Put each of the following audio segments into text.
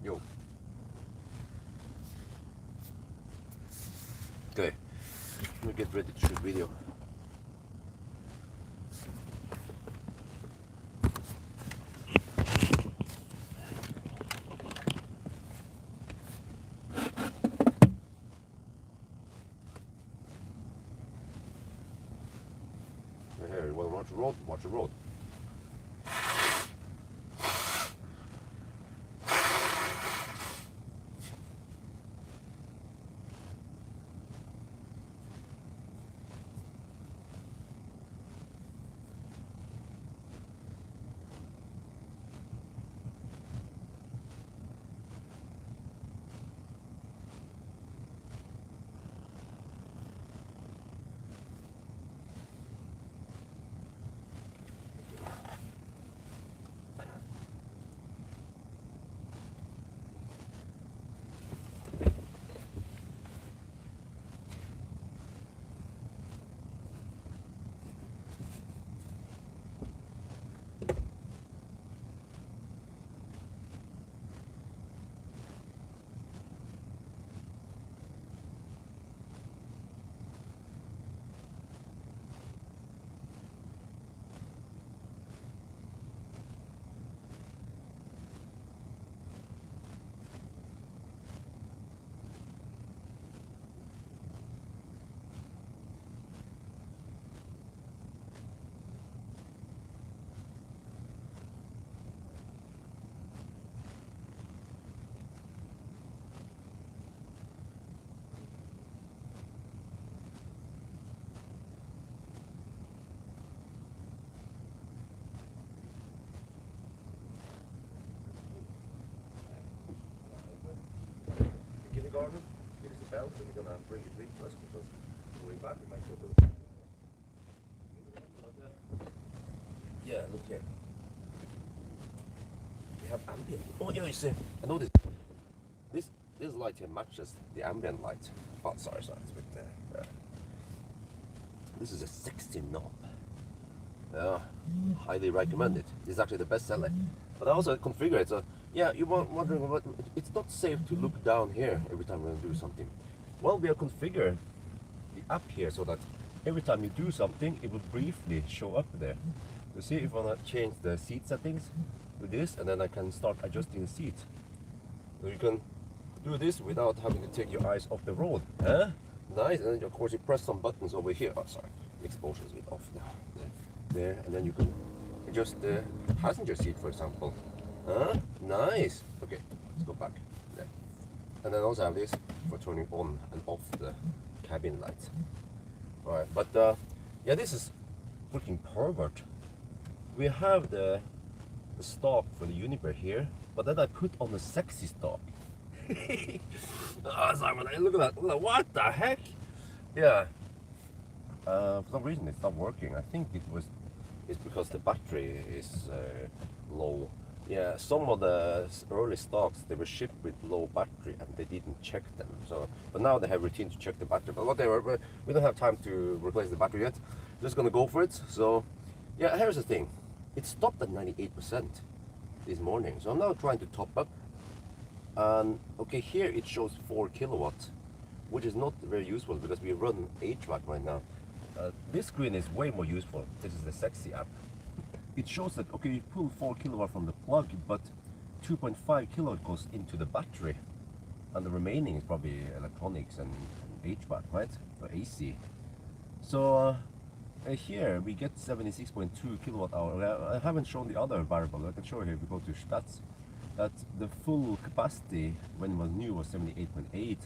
Yo. Okay, let me get ready to shoot video. Here, you want to watch the road? Watch the road. Kindergarten, here is the belt, and we're gonna bring it with us because on the way back we might go to. Yeah, look here. We have ambient. Oh yeah, you see. I know this. This light here matches the ambient light. Oh, sorry, it's a bit there. This is a 16 knob. Yeah, highly recommend it. This is actually the best seller. But I also configure it so. Yeah, you're wondering what it's not safe to look down here every time we're gonna do something. Well, we have configured the app here so that every time you do something, it will briefly show up there. You see, if I wanna change the seat settings with this, and then I can start adjusting the seat. So you can do this without having to take your eyes off the road. Huh? Nice. And then of course you press some buttons over here. Oh, sorry, the exposure is a bit off now. There, and then you can adjust the passenger seat, for example. Huh? Nice. Okay, let's go back there. And then also have this for turning on and off the cabin lights. Alright, but yeah, this is looking pervert. We have the stock for the Juniper here, but then I put on the sexy stock. Oh, Simon, look at that. What the heck? Yeah. For some reason it's not working. I think it's because the battery is low. Yeah, some of the early stocks, they were shipped with low battery and they didn't check them. So, but now they have routine to check the battery. But whatever, we don't have time to replace the battery yet. Just gonna go for it. So, yeah, here's the thing. It stopped at 98% this morning. So I'm now trying to top up. And okay, here it shows 4 kilowatts, which is not very useful because we run HVAC right now. This screen is way more useful. This is the sexy app. It shows that, okay, you pull 4 kilowatt from the plug, but 2.5 kilowatt goes into the battery, and the remaining is probably electronics and HVAC, right? Or AC. So here we get 76.2 kilowatt hour. I haven't shown the other variable. I can show you here if we go to stats. That the full capacity when it was new was 78.8,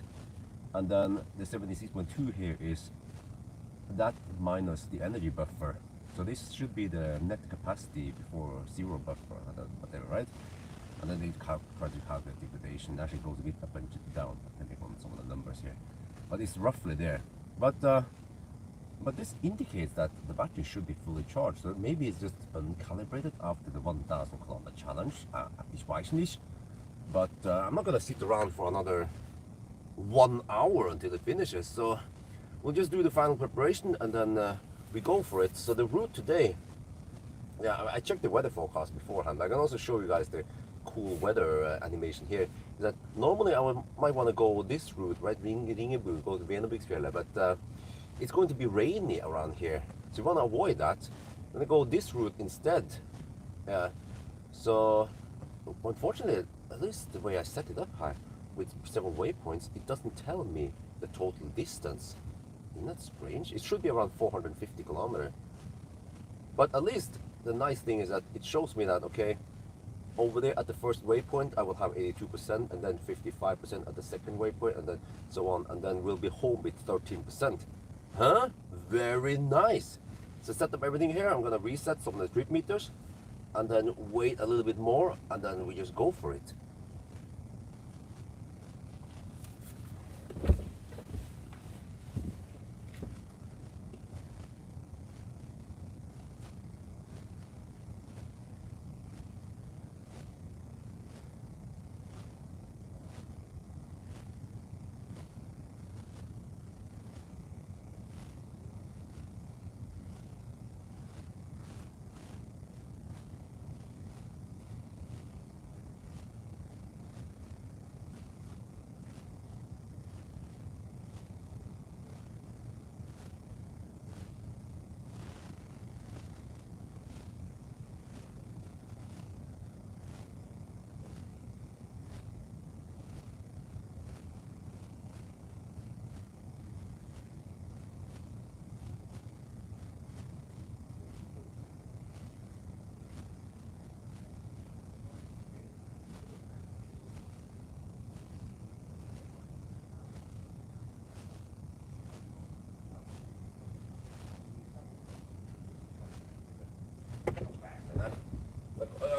and then the 76.2 here is that minus the energy buffer. So this should be the net capacity before zero buffer, whatever, right? And then they try to calculate degradation. It actually goes a bit up and down depending on some of the numbers here, but it's roughly there. But this indicates that the battery should be fully charged. So maybe it's just uncalibrated after the 1,000 kilometer challenge. Ich weiß nicht. But I'm not gonna sit around for another 1 hour until it finishes. So we'll just do the final preparation and then we go for it. So the route today, yeah, I checked the weather forecast beforehand. I can also show you guys the cool weather animation here. That normally might want to go this route, right? Ringebu, go to Venebygdsfjellet, but it's going to be rainy around here, so you want to avoid that. I'm gonna go this route instead. Yeah. So unfortunately, at least the way I set it up high with several waypoints, it doesn't tell me the total distance. Isn't that strange? It should be around 450 kilometers. But at least the nice thing is that it shows me that, okay, over there at the first waypoint, I will have 82%, and then 55% at the second waypoint, and then so on, and then we'll be home with 13%. Huh? Very nice. So set up everything here. I'm gonna reset some of the trip meters, and then wait a little bit more, and then we just go for it.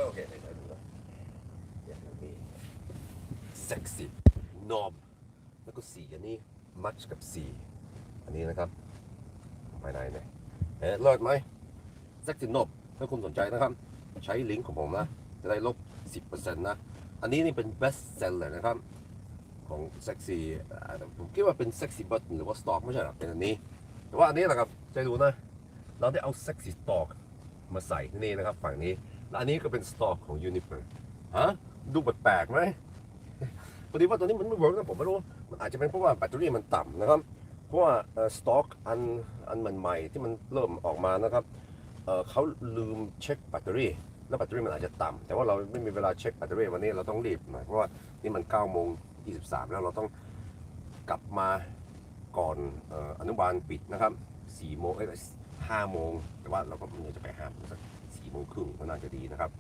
Okay, sexy knob แล้วก็สีอันนี้มัชกับสีอันนี้นะครับภายในเนี่ยเลิศไหม sexy knob ถ้าคุณสนใจนะครับใช้ลิงก์ของผมนะจะได้ลด 10% นะอันนี้นี่เป็น best seller นะครับของ sexy ผมคิดว่าเป็น sexy button หรือว่า stock ไม่ใช่หรอกเป็นอันนี้แต่ว่าอันนี้นะครับใจดูนะเราได้เอา sexy stock มาใส่ที่นี่นะครับฝั่งนี้และอันนี้ก็เป็น stock ของ Juniper ฮะดูแปลกๆไหมพอดีว่าตัวนี้มันไม่เวิร์กนะผมไม่รู้มันอาจจะเป็นเพราะว่าแบตเตอรี่มันต่ำนะครับเพราะว่าสต็อกอันใหม่ที่มันเริ่มออกมานะครับเขาลืมเช็คแบตเตอรี่แล้วแบตเตอรี่มันอาจจะต่ำแต่ว่าเราไม่มีเวลาเช็คแบตเตอรี่วันนี้เราต้องรีบหน่อยเพราะว่านี่มัน9:23แล้วเราต้องกลับมาก่อนอนุบาลปิดนะครับ5 โมงแต่ว่าเราก็ไม่อยากจะไป5 โมงสัก4 โมงครึ่งก็น่าจะดีนะครับ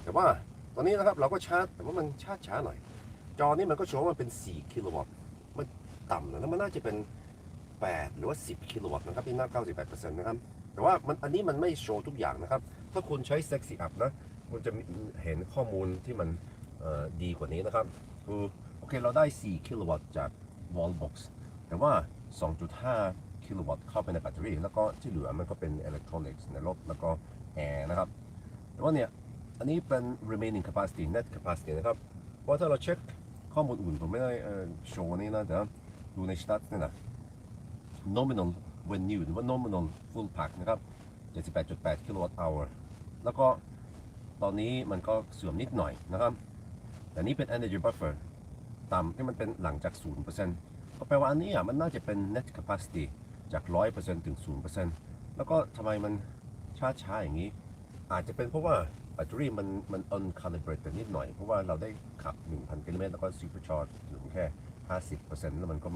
แต่ว่าตอนนี้นะครับเราก็ชาร์จแต่ว่ามันชาร์จช้าหน่อยจอนี้มันก็โชว์ว่ามันเป็น4 กิโลวัตต์มันต่ำแล้วมันน่าจะเป็น8หรือว่า10 กิโลวัตต์นะครับที่น่า 98% นะครับแต่ว่าอันนี้มันไม่โชว์ทุกอย่างนะครับถ้าคุณใช้ Sexy App นะคุณจะเห็นข้อมูลที่มันดีกว่านี้นะครับคือโอเคเราได้4 กิโลวัตต์จาก Wallbox แต่ว่า 2.5 กิโลวัตต์เข้าไปในแบตเตอรี่แล้วก็ที่เหลือมันก็เป็นอิเล็กทรอนิกส์ในรถแล้วก็แอร์นะครับแต่ว่าเนี่ยอันนี้เป็น remaining capacity net capacity นะครับเพราะถ้าเราเช็คข้อมูลอื่นผมไม่ได้โชว์นี้นะแต่ดูใน stats นี่นะ nominal when new หรือว่า nominal full pack นะครับ 78.8 kilowatt hour แล้วก็ตอนนี้มันก็เสื่อมนิดหน่อยนะครับแต่นี้เป็น energy buffer ต่ำที่มันเป็นหลังจาก 0% ก็แปลว่าอันนี้มันน่าจะเป็น net capacity จาก 100% ถึง 0% แล้วก็ทำไมมันช้าอย่างนี้อาจจะเป็นเพราะว่าแบตเตอรี่มัน uncalibrated นิดหน่อยเพราะว่าเราได้ขับ 1,000 กิโลเมตรแล้วก็ supercharge ถึงแค่ 50% แล้วมันก็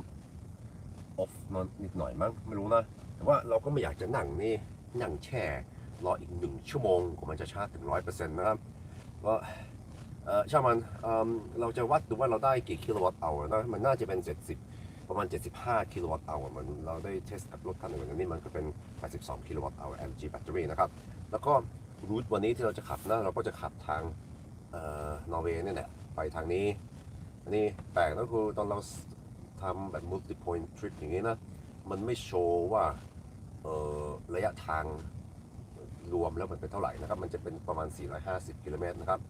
off นิดหน่อยมั้งไม่รู้นะแต่ว่าเราก็ไม่อยากจะนั่งแช่รออีก1 ชั่วโมงกว่ามันจะชาร์จถึง 100% นะครับก็ช่างมันเราจะวัดดูว่าเราได้กี่กิโลวัตต์เอานะมันน่าจะเป็นประมาณ75 กิโลวัตต์เอามันเราได้เทสกับรถคันอื่นอันนี้มันก็เป็น82 กิโลวัตต์เอา LG แบตเตอรี่นะครับแล้วก็รูทวันนี้ที่เราจะขับนะเราก็จะขับทางนอร์เวย์นี่แหละไปทางนี้อันนี้แปลกก็คือตอนเราทำแบบ multi point trip อย่างนี้นะมันไม่โชว์ว่าระยะทางรวมแล้วมันเป็นเท่าไหร่นะครับมันจะเป็นประมาณ450 กิโลเมตรนะครับ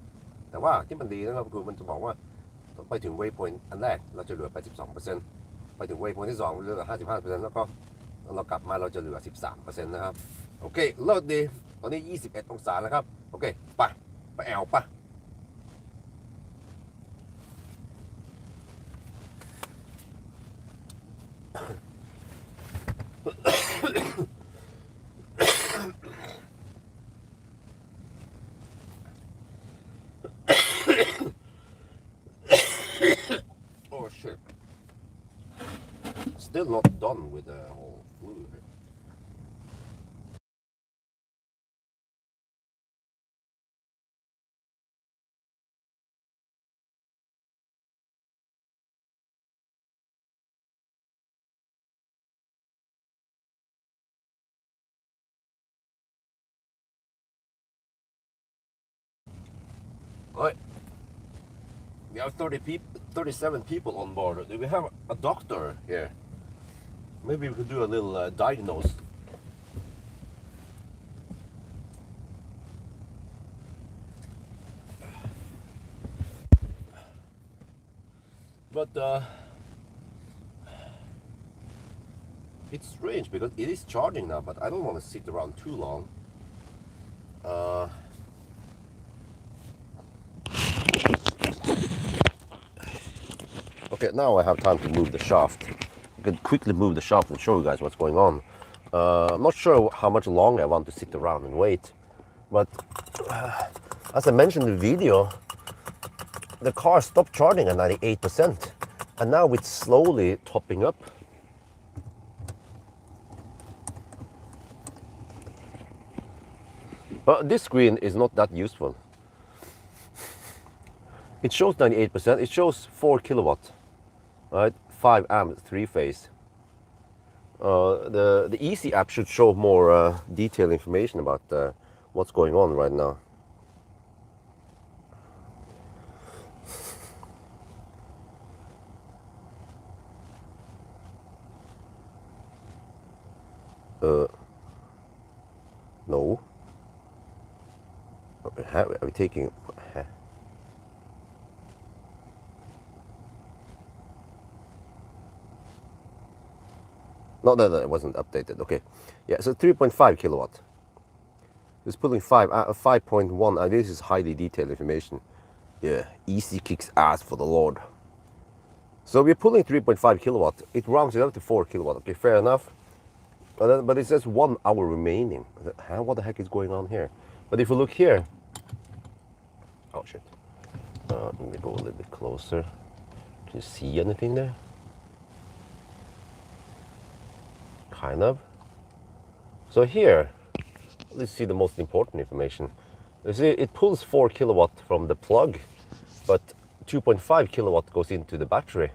แต่ว่าที่มันดีนะครับคือมันจะบอกว่าไปถึง waypoint อันแรกเราจะเหลือ 82% ไปถึง waypoint ที่2เหลือ 55% แล้วก็เรากลับมาเราจะเหลือ 13% นะครับโอเคเลิศดีตอนนี้21 องศาแล้วครับโอเคไปแอลปะ still not done with the whole fluid. Right. We have 37 people on board. Do we have a doctor here? Maybe we could do a little diagnose. But it's strange because it is charging now, but I don't want to sit around too long. Okay, now I have time to move the shaft. I can quickly move the shaft and show you guys what's going on. I'm not sure how much longer I want to sit around and wait, but as I mentioned in the video, the car stopped charging at 98%, and now it's slowly topping up. But this screen is not that useful. It shows 98%, it shows 4 kilowatt, right? 5 amps, 3-phase. The Easy app should show more detailed information about what's going on right now. No. Are we taking? No, it wasn't updated. Okay, yeah. So 3.5 kilowatt. It's pulling 5.1. This is highly detailed information. Yeah, Easy kicks ass for the Lord. So we're pulling 3.5 kilowatt. It rounds it up to 4 kilowatt. Okay, fair enough. But it says 1 hour remaining. What the heck is going on here? But if you look here, oh shit. Let me go a little bit closer. Can you see anything there? Kind of. So here, let's see the most important information. You see, it pulls 4 kilowatt from the plug, but 2.5 kilowatt goes into the battery.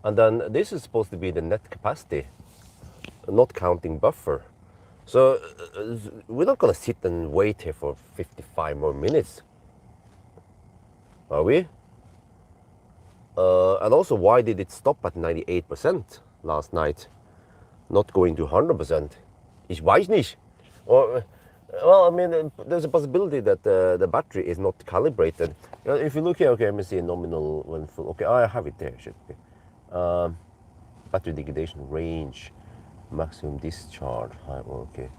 And then this is supposed to be the net capacity, not counting buffer. So we're not gonna sit and wait here for 55 more minutes, are we? And also, why did it stop at 98% last night, not going to 100%? Ich weiß nicht. Or, well, I mean, there's a possibility that the battery is not calibrated. If you look here, okay, let me see nominal when full. Okay, I have it there. Shit. Okay. Battery degradation range, maximum discharge. Okay.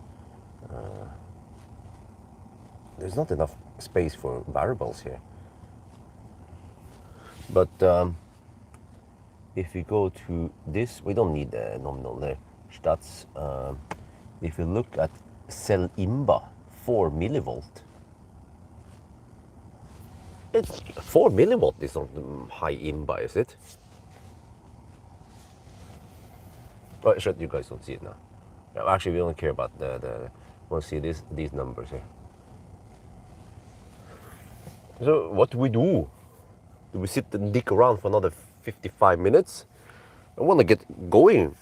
There's not enough space for variables here. But if we go to this, we don't need the nominal there. That's if you look at cell IMBA, 4 millivolt. It's 4 millivolt is not high IMBA, is it? Oh, shit, you guys don't see it now. Actually, we don't care about the we want to see these numbers here. So what do we do? Do we sit and dick around for another 55 minutes? I want to get going.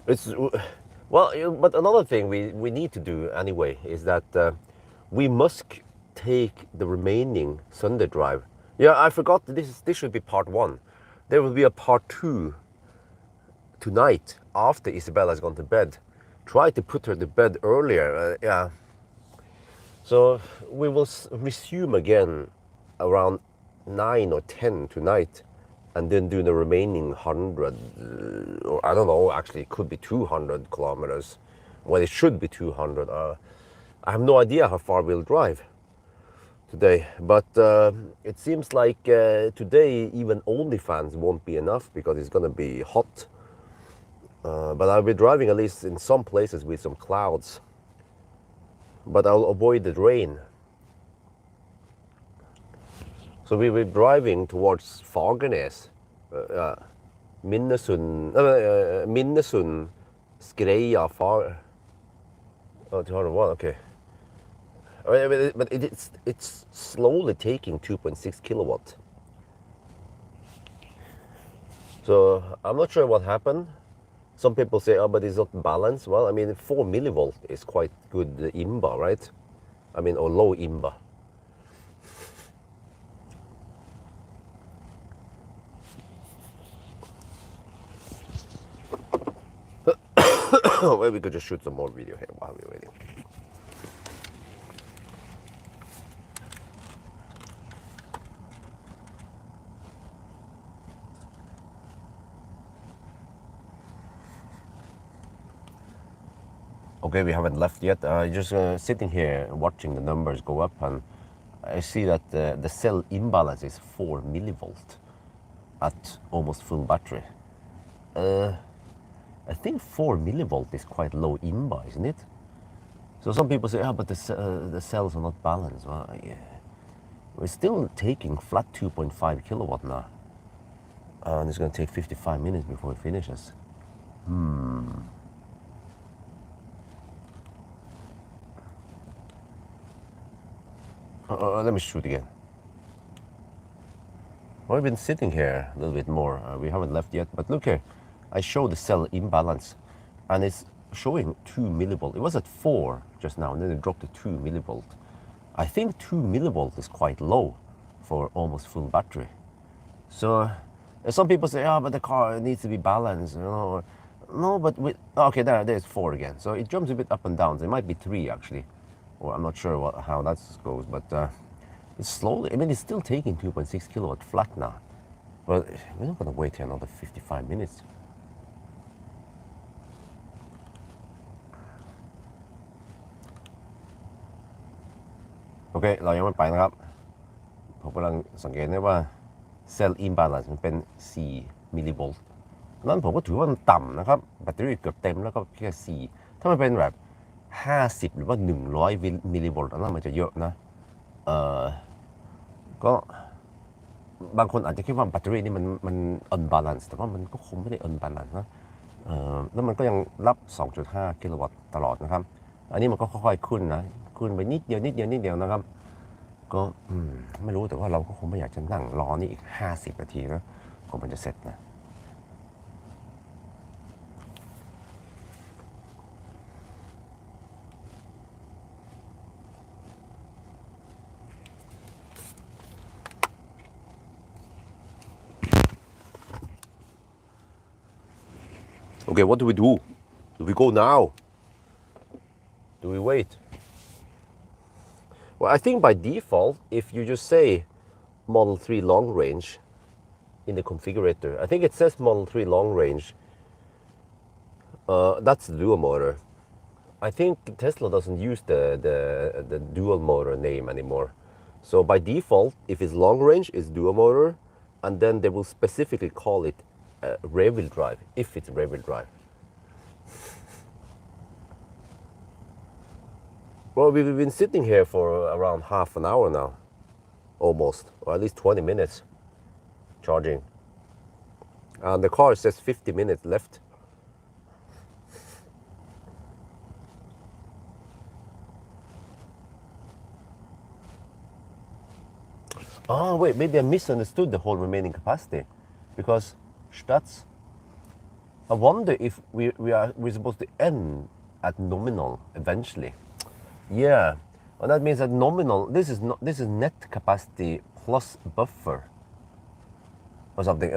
It's well, but another thing we need to do anyway is that we must take the remaining Sunday drive. Yeah, I forgot this should be part 1. There will be a part 2 tonight after Isabella's gone to bed. Try to put her to bed earlier. Yeah. So we will resume again around 9 or 10 tonight, and then do the remaining 100, or I don't know, actually it could be 200 kilometers. Well, it should be 200. I have no idea how far we'll drive today, but it seems like today even OnlyFans won't be enough because it's gonna be hot. But I'll be driving at least in some places with some clouds. But I'll avoid the rain. So we were driving towards Fagernes, Ja. Minnesund, Skreia, Far. Oh, 201. Okay. But it's slowly taking 2.6 kilowatt. So I'm not sure what happened. Some people say, oh, but it's not balanced. Well, I mean, 4 millivolt is quite good IMBA, right? I mean, or low IMBA. Well, we could just shoot some more video here while we're waiting. Okay, we haven't left yet. Just sitting here watching the numbers go up, and I see that the cell imbalance is 4 millivolt at almost full battery. I think 4 millivolt is quite low IMBA, isn't it? So some people say, oh, but the cells are not balanced. Well, yeah. We're still taking flat 2.5 kilowatt now. And it's going to take 55 minutes before it finishes. Let me shoot again. Well, we've been sitting here a little bit more. We haven't left yet, but look here. I show the cell imbalance, and it's showing 2 millivolt. It was at 4 just now, and then it dropped to 2 millivolt. I think 2 millivolt is quite low for almost full battery. So some people say, oh, but the car needs to be balanced, you know. No, but okay, there's 4 again. So it jumps a bit up and down. So it might be 3 actually. Well, I'm not sure how that goes, but it's slowly. I mean, it's still taking 2.6 kilowatt flat now. But we're not going to wait here another 55 minutes. Okay เรายังไม่ไปนะครับผมกำลังสังเกตได้ว่า cell imbalance มันเป็น 4 มิลลิโวลต์นั้นผมก็ถือว่ามันต่ำนะครับแบตเตอรี่เกือบเต็มแล้วก็แค่ 4 ถ้ามันเป็นแบบ50หรือว่า100มิลลิโวลต์อันนั้นมันจะเยอะนะก็บางคนอาจจะคิดว่าแบตเตอรี่นี่มัน unbalance แต่ว่ามันก็คงไม่ได้ unbalance นะแล้วมันก็ยังรับ 2.5 กิโลวัตต์ตลอดนะครับอันนี้มันก็ค่อยๆขึ้นนะขึ้นไปนิดเดียวนะครับก็ไม่รู้แต่ว่าเราก็คงไม่อยากจะนั่งรอนี่อีก50 นาทีนะกว่ามันจะเสร็จนะ Okay, what do we do? Do we go now? Do we wait? Well, I think by default, if you just say Model 3 long range in the configurator, I think it says Model 3 long range. That's the dual motor. I think Tesla doesn't use the dual motor name anymore. So by default, if it's long range, it's dual motor, and then they will specifically call it rear-wheel drive, if it's rear-wheel drive. Well, we've been sitting here for around half an hour now, almost, or at least 20 minutes charging. And the car says 50 minutes left. Oh, wait, maybe I misunderstood the whole remaining capacity. Because Stats, I wonder if we're supposed to end at nominal eventually. Yeah, well, that means that nominal. This is net capacity plus buffer, or something.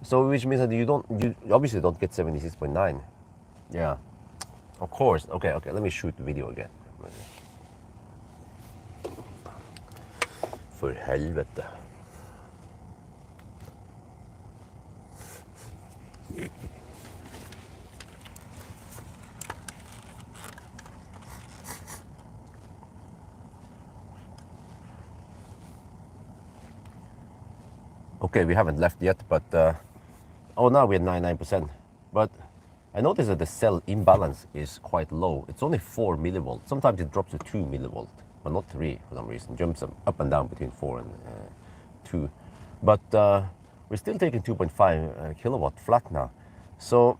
So which means that you obviously don't get 76.9. Yeah, of course. Okay. Let me shoot the video again. For helvete. Okay, we haven't left yet, but now we're 99%. But I noticed that the cell imbalance is quite low. It's only 4 millivolts. Sometimes it drops to 2 millivolts, but not 3 for some reason. Jumps up and down between 4 and 2. But we're still taking 2.5 kilowatt flat now. So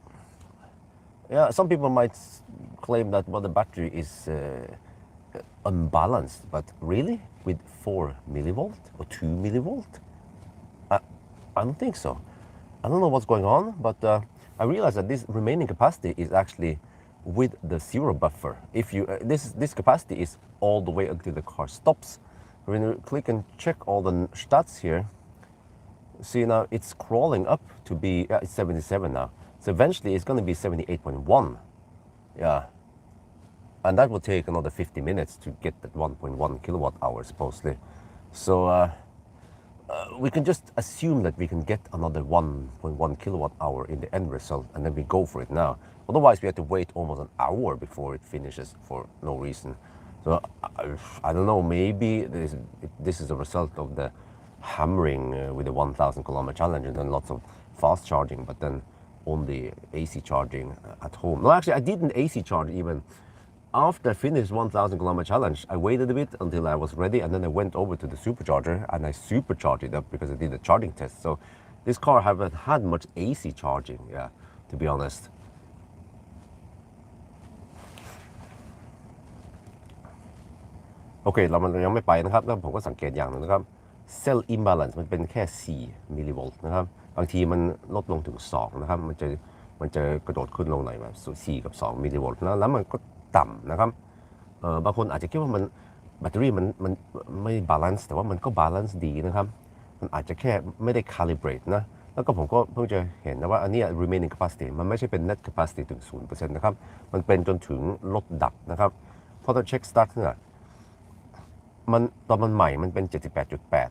yeah, some people might claim that well, the battery is unbalanced, but really with 4 millivolt or 2 millivolt, I don't think so. I don't know what's going on, but I realize that this remaining capacity is actually with the zero buffer. If you this capacity is all the way until the car stops. When you click and check all the stats here, see now it's crawling up to be it's 77 now. So eventually it's going to be 78.1. Yeah. And that will take another 50 minutes to get that 1.1 kilowatt hour supposedly. So we can just assume that we can get another 1.1 kilowatt hour in the end result, and then we go for it now. Otherwise, we have to wait almost an hour before it finishes for no reason. So I don't know, maybe this is a result of the hammering with the 1,000 kilometer challenge and then lots of fast charging, but then only AC charging at home. No, actually, I didn't AC charge even. After I finished 1,000 kilometer challenge, I waited a bit until I was ready, and then I went over to the supercharger and I supercharged it up because I did a charging test. So this car haven't had much AC charging, yeah, to be honest. โอเคเรามันยังไม่ไปนะครับแล้วผมก็สังเกตอย่างหนึงนะครับ Cell imbalance มันเป็นแค่4มิลลิโวลต์นะครับบางทีมันลดลงถึง2นะครับมันจะกระโดดขึ้นลงหน่อยแบบ4กับ2มิลลิโวลต์แล้วมันก็ต่ำนะครับบางคนอาจจะคิดว่ามันแบตเตอรี่มันไม่บาลานซ์แต่ว่ามันก็บาลานซ์ดีนะครับมันอาจจะแค่ไม่ได้ calibrate นะแล้วก็ผมก็เพิ่งจะเห็นนะว่าอันนี้ remaining capacity มันไม่ใช่เป็น net capacity ถึง 0% นะครับมันเป็นจนถึงลดดับนะครับพอเราเช็ค start เนี่ยมันตอนมันใหม่มันเป็น 78.8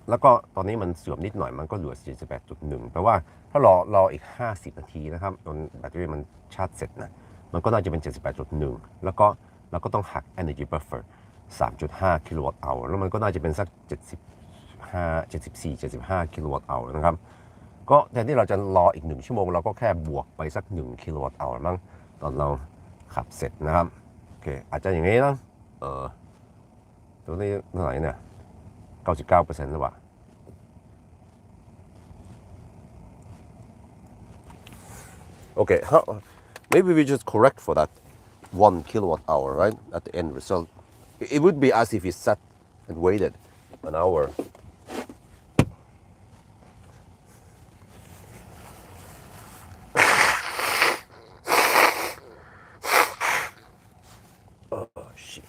แล้วก็ตอนนี้มันเสื่อมนิดหน่อยมันก็เหลือ 78.1 แปลว่าถ้ารออีก50นาทีนะครับจนแบตเตอรี่มันชาร์จเสร็จนะมันก็น่าจะเป็น 78.1 แล้วก็เราก็ต้องหัก energy buffer 3.5 กิโลวัตต์hour แล้วมันก็น่าจะเป็นสัก74 75 กิโลวัตต์hour นะครับก็แทนที่เราจะรออีก1ชั่วโมงเราก็แค่บวกไปสัก1กิโลวัตต์hour มั้งตอนเราขับเสร็จนะครับโอเคอาจจะอย่างนี้นะตัวนี้เท่าไหร่เนี่ย 99% หรือเปล่า Okay, maybe we just correct for that 1 kilowatt hour, right? At the end result. It would be as if we sat and waited an hour. Oh, shit.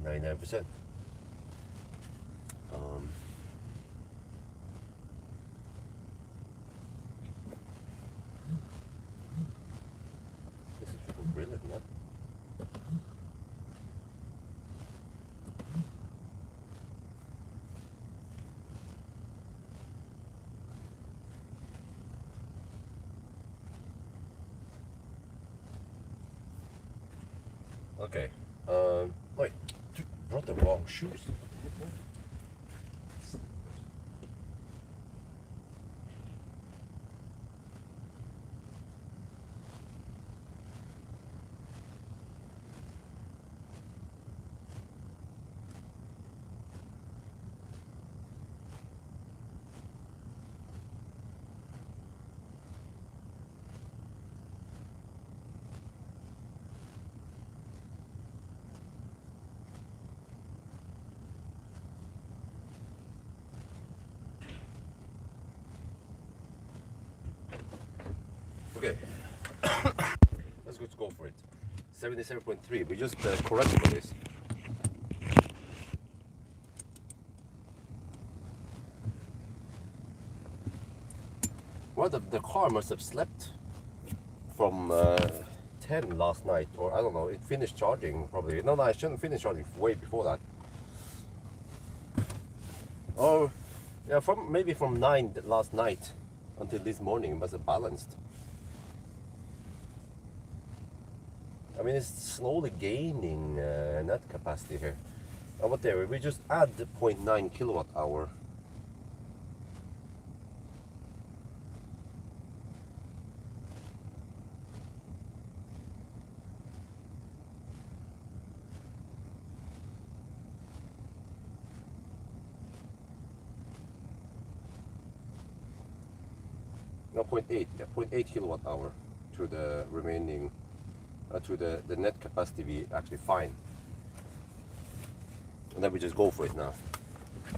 99%. This is brilliant, man. Okay. Wait, brought the wrong shoes. Okay, let's go for it. 77.3. We just corrected this. Well, the car must have slept from 10 last night, or I don't know. It finished charging probably. No, I shouldn't finish charging way before that. Or yeah, maybe from 9 last night until this morning, it must have balanced. I mean, it's slowly gaining net capacity here. Whatever, we just add the 0.9 kilowatt hour. No, 0.8, yeah, 0.8 kilowatt hour to the remaining, to the net capacity we actually find. And then we just go for it now,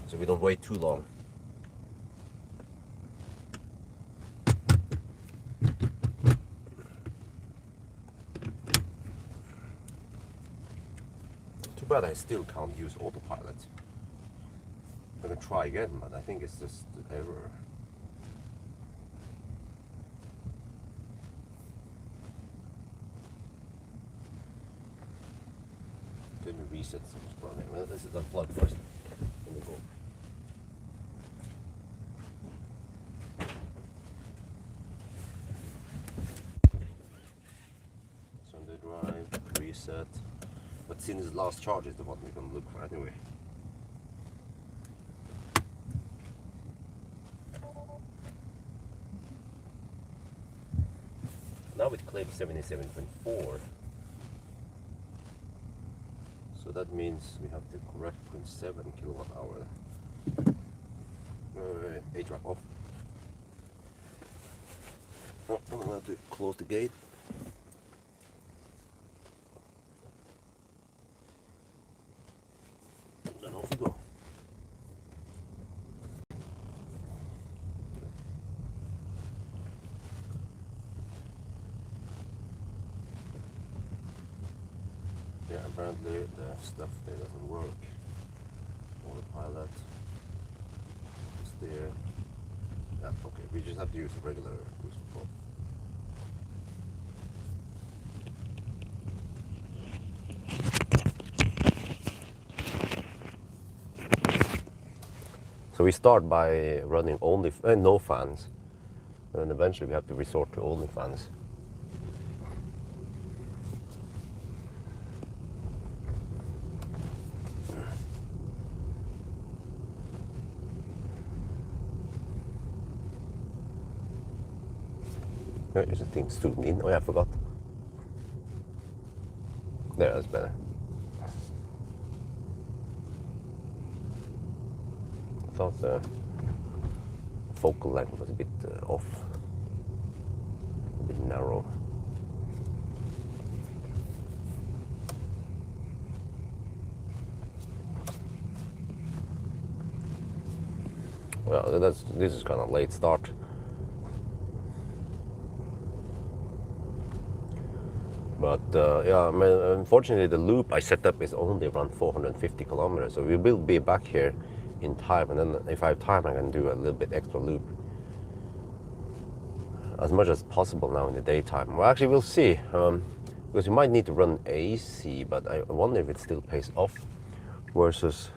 so we don't wait too long. Too bad I still can't use Autopilot. I'm gonna try again, but I think it's just error. Let me reset some programming. Well, this is unplug first. Let me go. Sunday drive, reset. But since the last charge is the one we're gonna look for anyway. Now it claims 77.4. So that means we have the correct 0.7 kilowatt hour. A-trap off. Oh, I'm gonna have to close the gate. And then off we go. Yeah, apparently the stuff there doesn't work. Autopilot is there. Yeah, okay, we just have to use a regular cruise control. So we start by running only no fans, and eventually we have to resort to only fans. Is the thing zoomed in? Oh yeah, I forgot. There, that's better. I thought the focal length was a bit off, a bit narrow. Well, this is kind of late start. But yeah, I mean, unfortunately, the loop I set up is only around 450 kilometers, so we will be back here in time. And then, if I have time, I can do a little bit extra loop as much as possible now in the daytime. Well, actually, we'll see, because you might need to run AC, but I wonder if it still pays off versus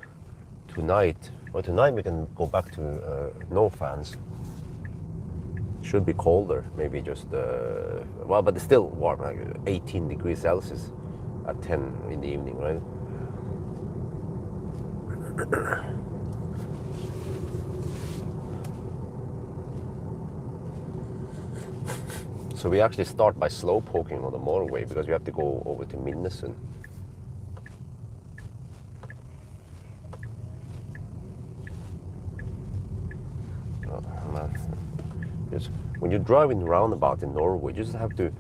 tonight. Well, tonight we can go back to no fans. Should be colder, maybe just well, but it's still warm, like 18 degrees Celsius at 10 in the evening, right? So we actually start by slow poking on the motorway because we have to go over to Minnesund. Oh, man. Just, when you drive in roundabout in Norway, you just have to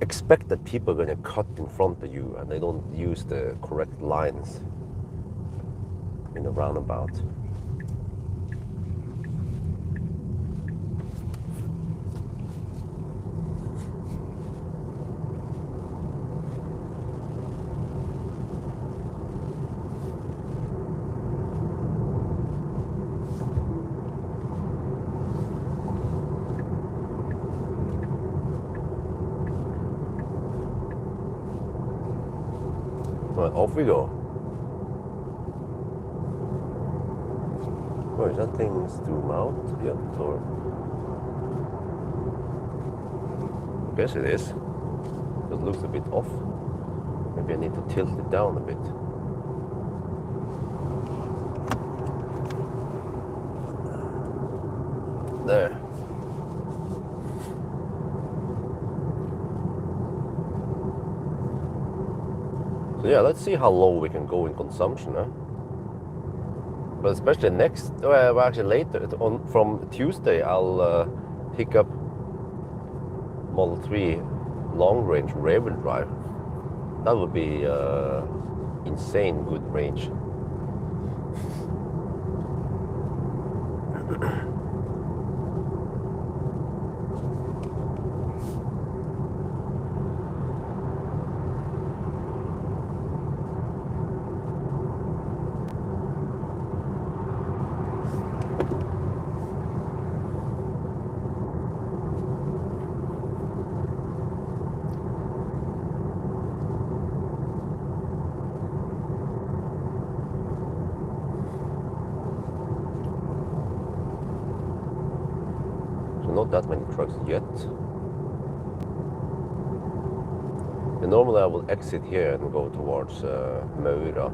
expect that people are going to cut in front of you and they don't use the correct lines in the roundabout. Well, off we go. Where is that thing zoom out? Yeah, or I guess it is. It looks a bit off. Maybe I need to tilt it down a bit. There. So yeah, let's see how low we can go in consumption, huh? But especially next, well, actually later, from Tuesday, I'll pick up Model 3 long-range rear-wheel drive. That would be insane good range. Not that many trucks yet. And normally I will exit here and go towards Maura.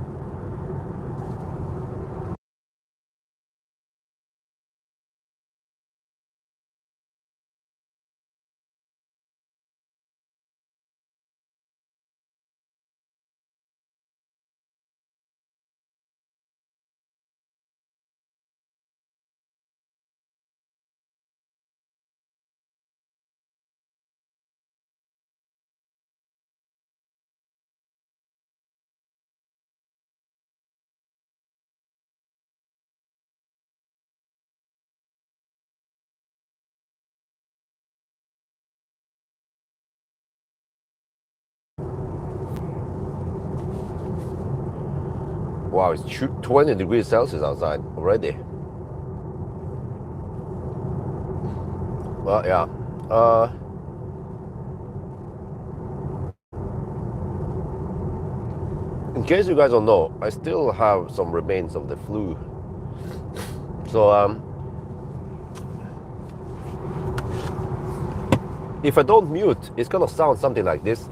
Wow, it's 20 degrees Celsius outside already. Well, yeah. In case you guys don't know, I still have some remains of the flu. So, if I don't mute, it's gonna sound something like this.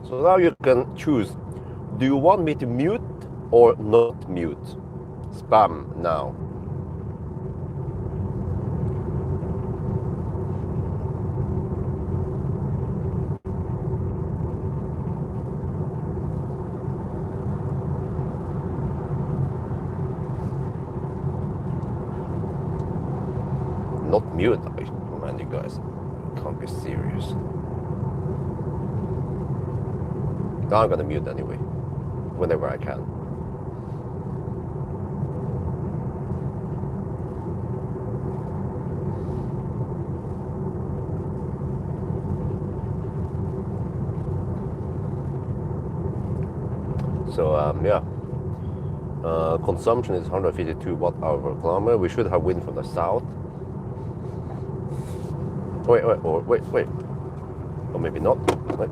So now you can choose, do you want me to mute or not mute? Spam now. not mute. Man, you guys can't be serious. Now I'm gonna mute anyway, whenever I can. So yeah, consumption is 152 watt-hour per kilometer. We should have wind from the south. Wait, or maybe not. Wait.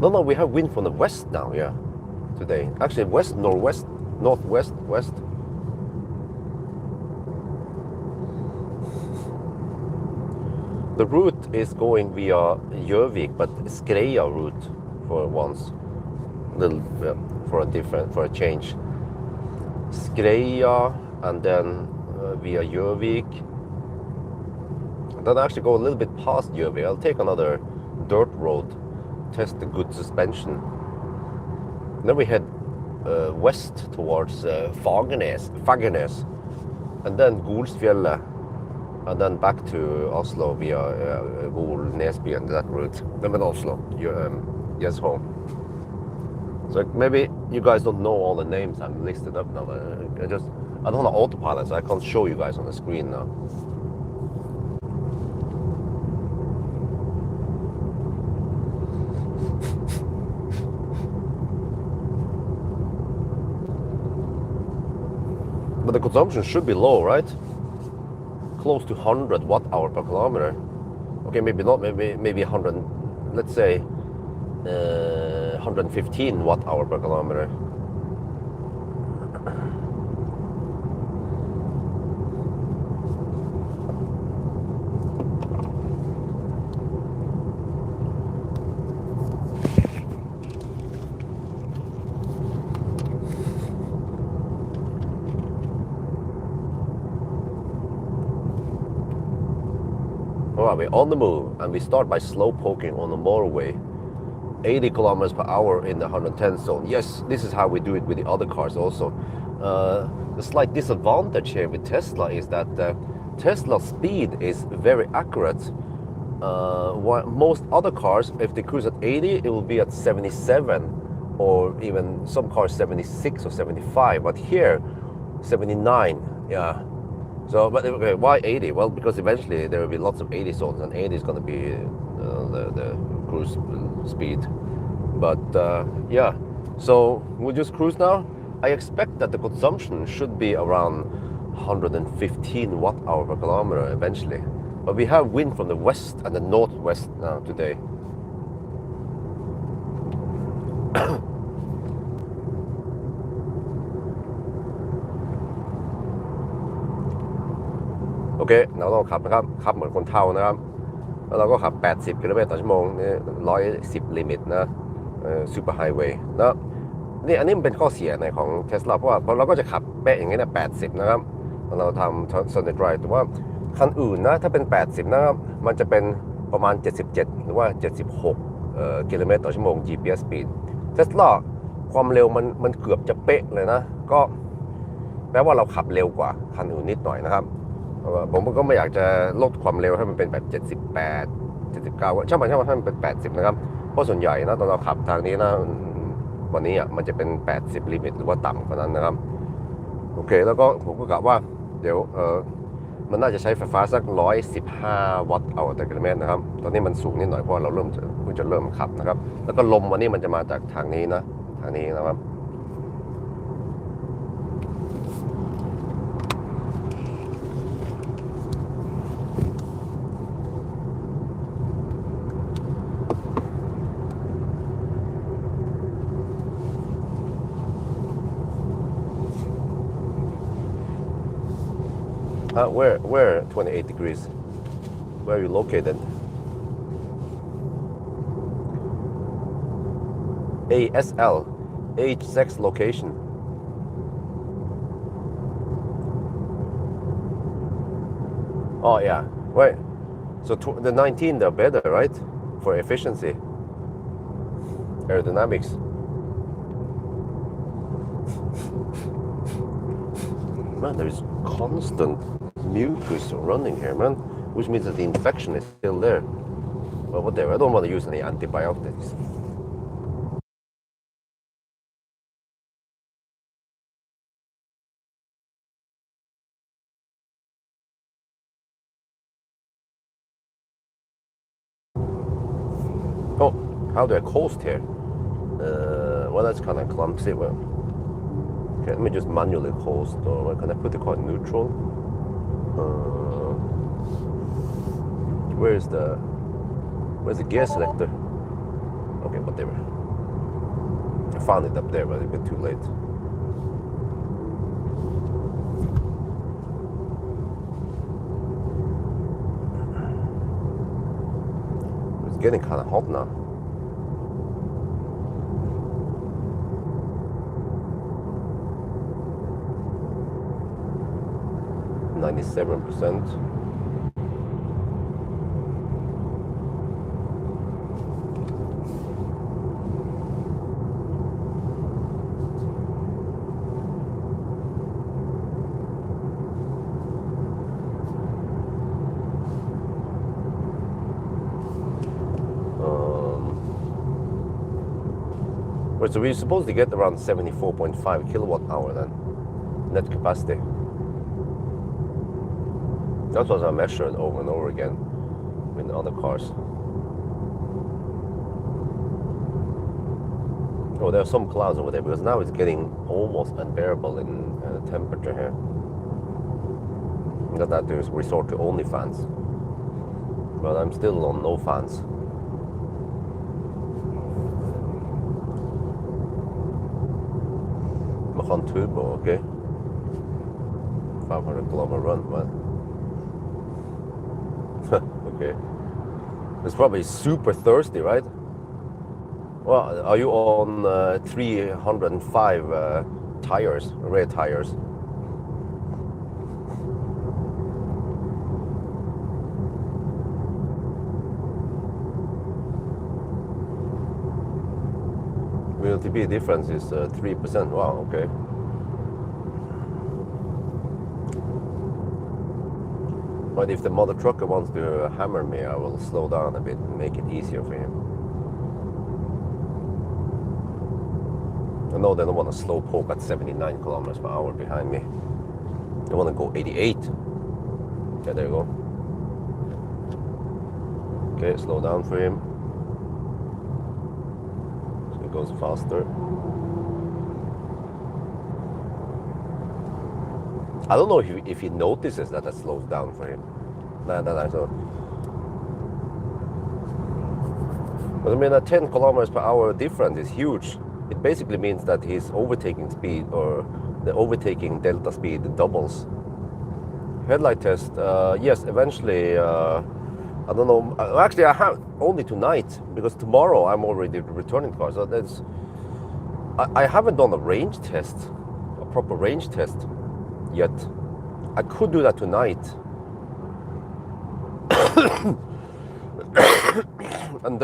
No, we have wind from the west now, yeah, today. Actually, west, northwest, northwest, west. The route is going via Gjøvik, but Skreia route for once. For a change. Skreia, and then via Gjøvik. Then I actually go a little bit past Gjøvik. I'll take another dirt road, test the good suspension. Then we head west towards Fagernes, and then Golsfjellet, and then back to Oslo via Gol, Nesby, and that route. Then Oslo, yes, home. So maybe you guys don't know all the names I'm listed up now. I don't have Autopilot, so I can't show you guys on the screen now. But the consumption should be low, right? Close to 100 watt-hour per kilometer. Okay, maybe not, maybe 100, let's say 115 watt-hour per kilometer. Alright, we're on the move, and we start by slow poking on the motorway. 80 kilometers per hour in the 110 zone. Yes, this is how we do it with the other cars also. The slight disadvantage here with Tesla is that Tesla's speed is very accurate. While most other cars, if they cruise at 80, it will be at 77, or even some cars 76 or 75. But here, 79, yeah. So, but okay, why 80? Well, because eventually there will be lots of 80 zones, and 80 is going to be the cruise speed. But yeah, so we'll just cruise now. I expect that the consumption should be around 115 watt-hour per kilometer eventually. But we have wind from the west and the northwest now today.โอเคเราต้องขับนะครับขับเหมือนคนเฒ่านะครับแล้วเราก็ขับ80กิโลเมตรต่อชั่วโมงนี่110ลิมิตนะซูเปอร์ไฮเวย์แล้วนี่อันนี้มันเป็นข้อเสียในของ Tesla เพราะว่าเราก็จะขับเป๊ะอย่างนี้นะ80นะครับเราทำ Scenic Drive แต่ว่าคันอื่นนะถ้าเป็น80นะครับมันจะเป็นประมาณ77หรือว่า76กิโลเมตรต่อชั่วโมง GPS speed Tesla ความเร็วมันเกือบจะเป๊ะเลยนะก็แปลว่าเราขับเร็วกว่าคันอื่นนิดหน่อยนะครับผมก็ไม่อยากจะลดความเร็วให้มันเป็นแบบ78 79ช่างมันให้มันเป็น80นะครับเพราะส่วนใหญ่นะตอนเราขับทางนี้นะวันนี้มันจะเป็น80ลิมิตหรือว่าต่ำกว่านั้นนะครับโอเคแล้วก็ผมก็กะว่าเดี๋ยวมันน่าจะใช้ไฟฟ้าสัก115วัตต์เอาต่อกิโลเมตรนะครับตอนนี้มันสูงนิดหน่อยเพราะเราเพิ่งจะเริ่มขับนะครับแล้วก็ลมวันนี้มันจะมาจากทางนี้นะทางนี้นะครับWhere 28 degrees? Where are you located? ASL, age, sex, location. Oh yeah, wait. So the 19, they're better, right? For efficiency, aerodynamics. Man, there is constant mucus running here, man, which means that the infection is still there. But whatever, I don't want to use any antibiotics. Oh, how do I coast here? Well, that's kind of clumsy. Well, okay, let me just manually coast. Or can I put the car in neutral? Where's the gear selector? Okay, whatever. I found it up there, but it's a bit too late. It's getting kind of hot now. %. So we're supposed to get around 74.5 kilowatt hour then, net capacity. That's what I measured over and over again with other cars. Oh, there are some clouds over there because now it's getting almost unbearable in temperature here. That I have to resort to only fans, but I'm still on no fans. Macan turbo, okay. 500 kilometer run, man. Okay. It's probably super thirsty, right? Well, are you on 305 tires, rear tires? WLTP difference is 3%. Wow, okay. But if the mother trucker wants to hammer me, I will slow down a bit and make it easier for him. I know they don't want to slow poke at 79 kilometers per hour behind me. They want to go 88. Yeah, there you go. Okay, slow down for him. So it goes faster. I don't know if he notices that slows down for him. That I saw. But I mean, a 10 kilometers per hour difference is huge. It basically means that his overtaking speed, or the overtaking delta speed, doubles. Headlight test, yes, eventually, I don't know. Actually, I have only tonight, because tomorrow I'm already returning car. So that's, I haven't done a range test, a proper range test yet. I could do that tonight. And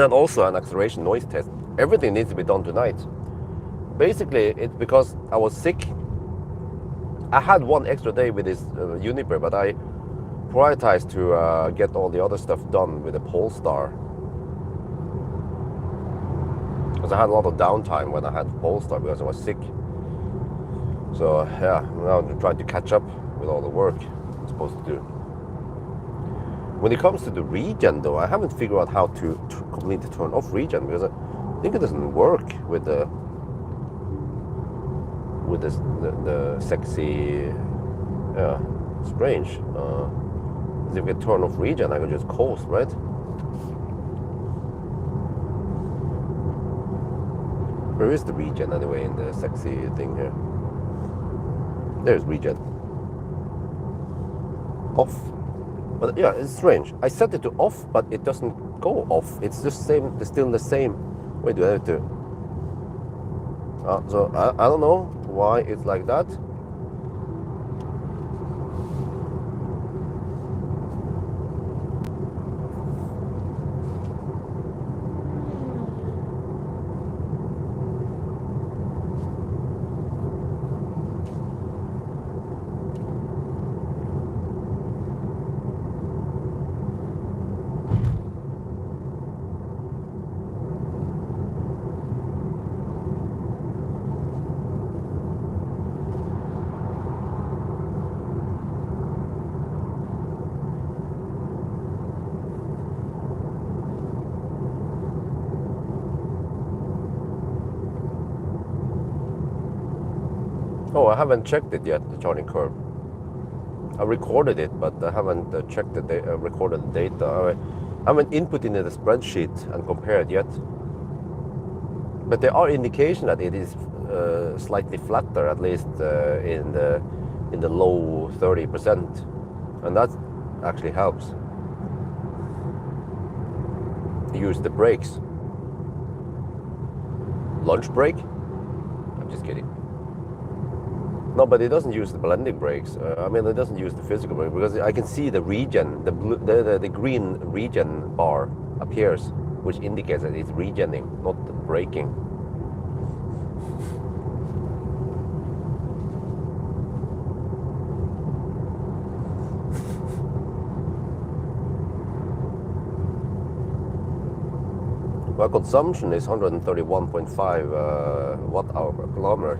then also an acceleration noise test. Everything needs to be done tonight. Basically, it's because I was sick. I had one extra day with this Juniper, but I prioritized to get all the other stuff done with the Polestar. Because I had a lot of downtime when I had Polestar because I was sick. So yeah, now I'm trying to catch up with all the work I'm supposed to do. When it comes to the regen though, I haven't figured out how to completely turn off regen, because I think it doesn't work with the sexy, yeah, strange. If I turn off regen, I can just coast, right? Where is the regen anyway in the sexy thing here? There's regen. Off. But yeah, it's strange. I set it to off, but it doesn't go off. It's just same. It's still the same. Wait, do I have to? So I don't know why it's like that. Oh, I haven't checked it yet, the charging curve. I recorded it, but I haven't checked the recorded the data. I haven't input in the spreadsheet and compared yet. But there are indications that it is slightly flatter, at least in the low 30%, and that actually helps. Use the brakes. Lunch break? I'm just kidding. No, but it doesn't use the blending brakes. I mean, it doesn't use the physical brake because I can see the regen, the green regen bar appears, which indicates that it's regening, not braking. My consumption is 131.5 watt hour per kilometer.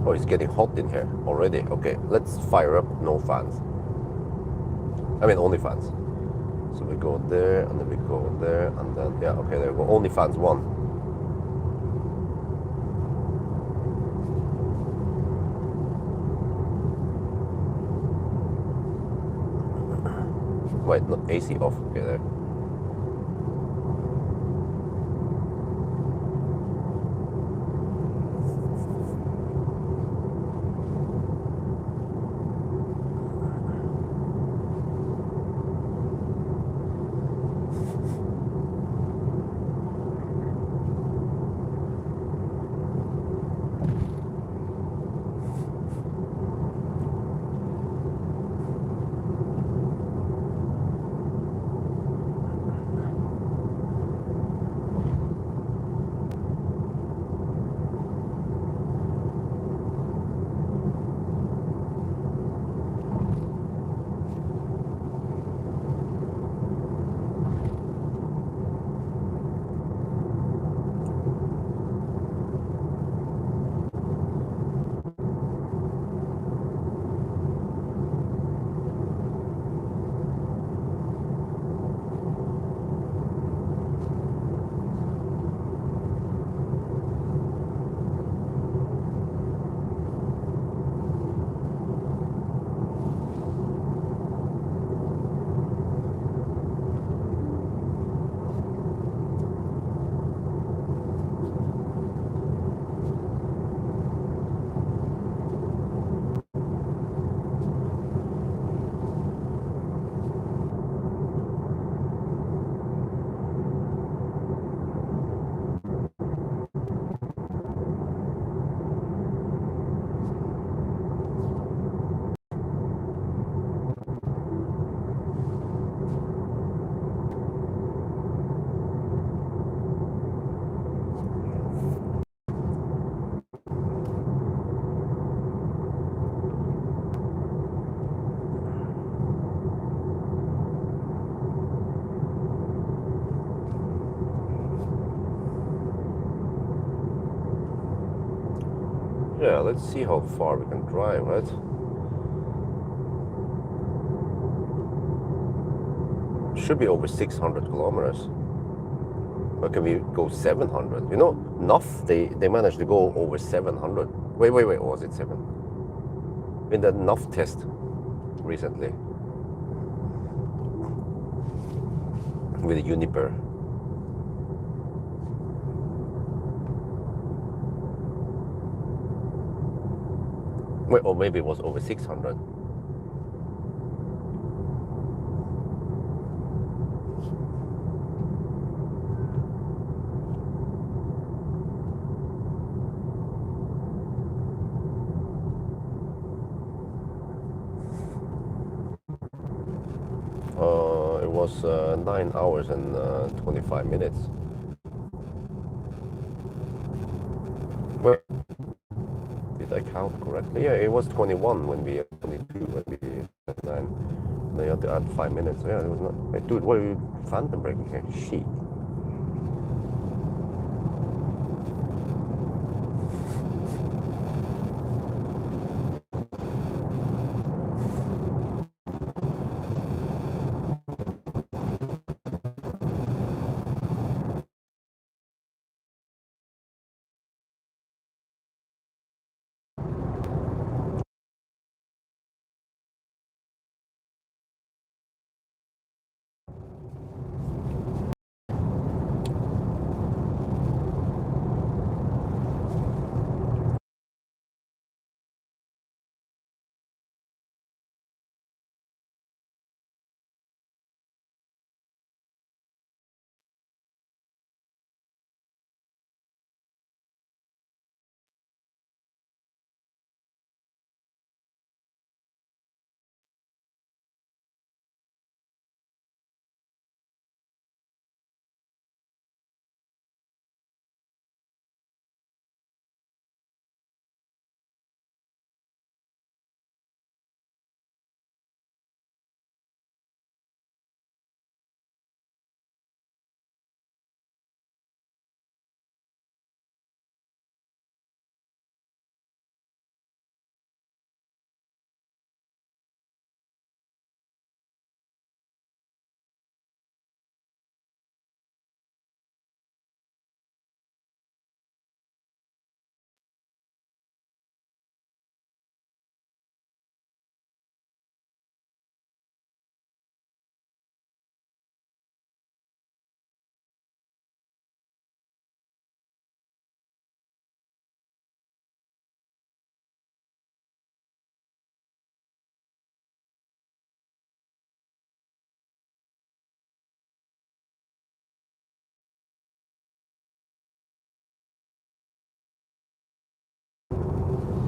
Oh, it's getting hot in here already. Okay, let's fire up no fans. I mean, only fans. So we go there, and then we go there, and then, yeah, okay, there we go. Only fans 1. Wait, not AC off. Okay, there. Yeah, let's see how far we can drive, right? Should be over 600 kilometers. Or can we go 700? You know, NUF, they managed to go over 700. Wait, or was it 7? In the NUF test recently with the Juniper. Wait, or maybe it was over 600. It was 9 hours and 25 minutes. Well, did I count correctly? Yeah, it was 21 when we 22 when we 9. Then you have to add 5 minutes. Yeah, it was not. Hey, dude, what are you phantom braking here? Sheep.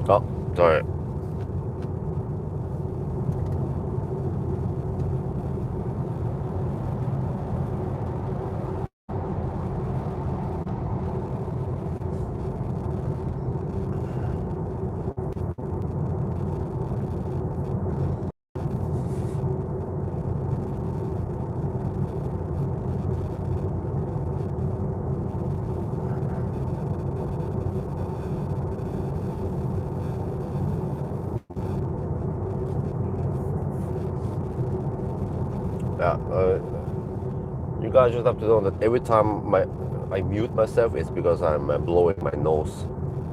Oh, sorry. Yeah, you guys just have to know that every time I mute myself, it's because I'm blowing my nose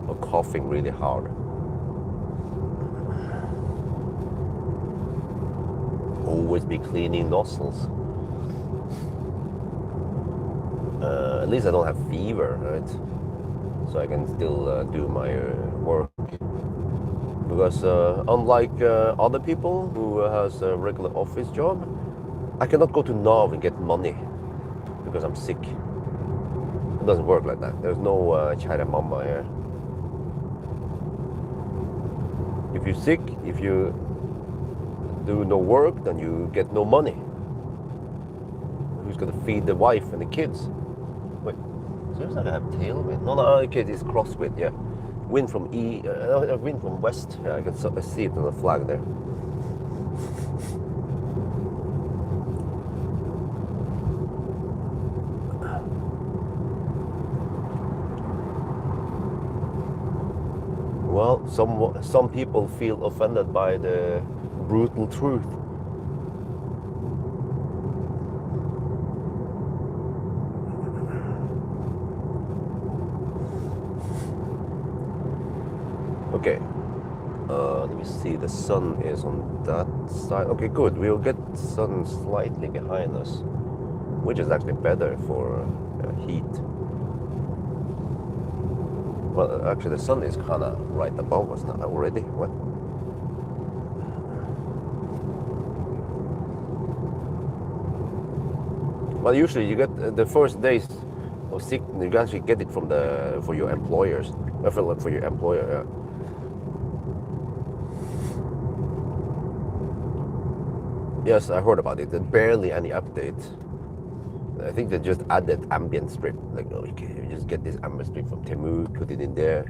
or coughing really hard. Always be cleaning nostrils. At least I don't have fever, right? So I can still do my work. Because unlike other people who has a regular office job, I cannot go to NAV and get money because I'm sick. It doesn't work like that. There's no China mama here. If you're sick, if you do no work, then you get no money. Who's gonna feed the wife and the kids? Wait, seems like I have tailwind. No, okay, it's crosswind, yeah. Wind from wind from west. Yeah, I can see it on the flag there. Well, Some people feel offended by the brutal truth. Okay, let me see, the sun is on that side. Okay, good, we'll get the sun slightly behind us, which is actually better for heat. Well, actually the sun is kind of right above us now already. What? Well, usually you get the first days of sick, you can actually get it from for your employers, for your employer. Yeah. Yes, I heard about it. There's barely any update. I think they just added ambient strip. Like, okay, you just get this ambient strip from Temu, put it in there.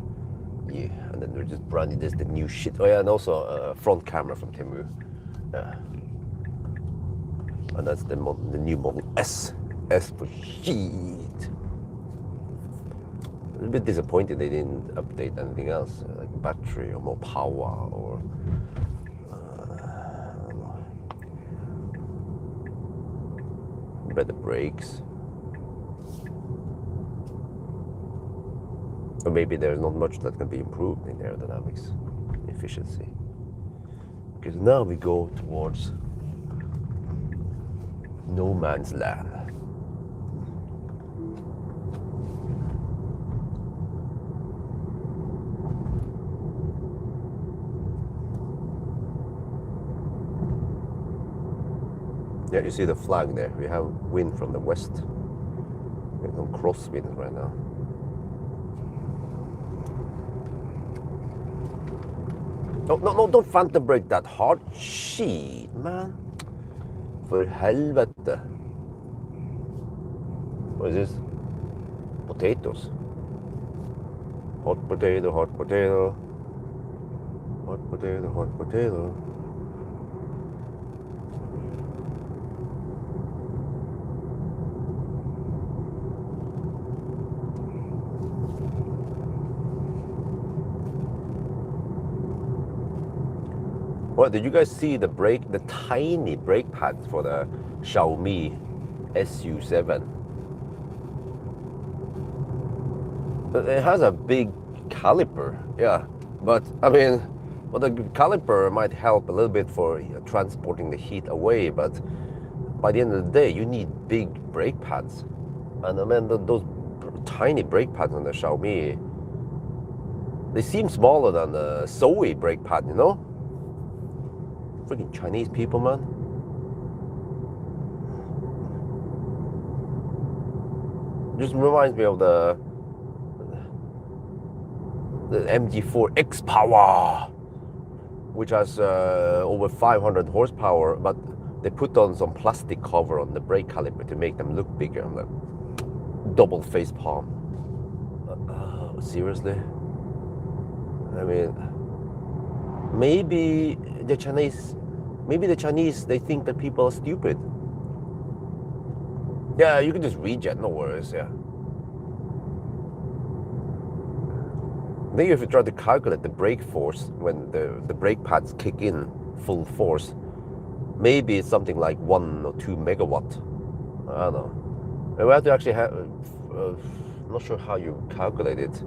Yeah, and then they're just branding this the new shit. Oh yeah, and also a front camera from Temu. Yeah. And that's the new Model S. S for shit. A little bit disappointed they didn't update anything else, like battery or more power or better brakes. Or maybe there's not much that can be improved in aerodynamics efficiency. Because now we go towards no man's land. Yeah, you see the flag there. We have wind from the west. We're on crosswind right now. No, don't phantom brake that hard. Shit, man. For helvete. What is this? Potatoes. Hot potato, hot potato. Hot potato, hot potato. Well, did you guys see the tiny brake pads for the Xiaomi SU7? It has a big caliper, yeah. But I mean, well, the caliper might help a little bit for transporting the heat away, but by the end of the day, you need big brake pads. And I mean, those tiny brake pads on the Xiaomi, they seem smaller than the Zoe brake pad, you know? Freaking Chinese people, man. Just reminds me of the MG4 X Power, which has over 500 horsepower, but they put on some plastic cover on the brake caliper to make them look bigger. I'm like, double face palm. Seriously? I mean, maybe the Chinese, they think that people are stupid. Yeah, you can just reject, no worries, yeah. I think if you try to calculate the brake force when the brake pads kick in full force, maybe it's something like 1 or 2 megawatt. I don't know. And we have to actually have, I'm not sure how you calculate it.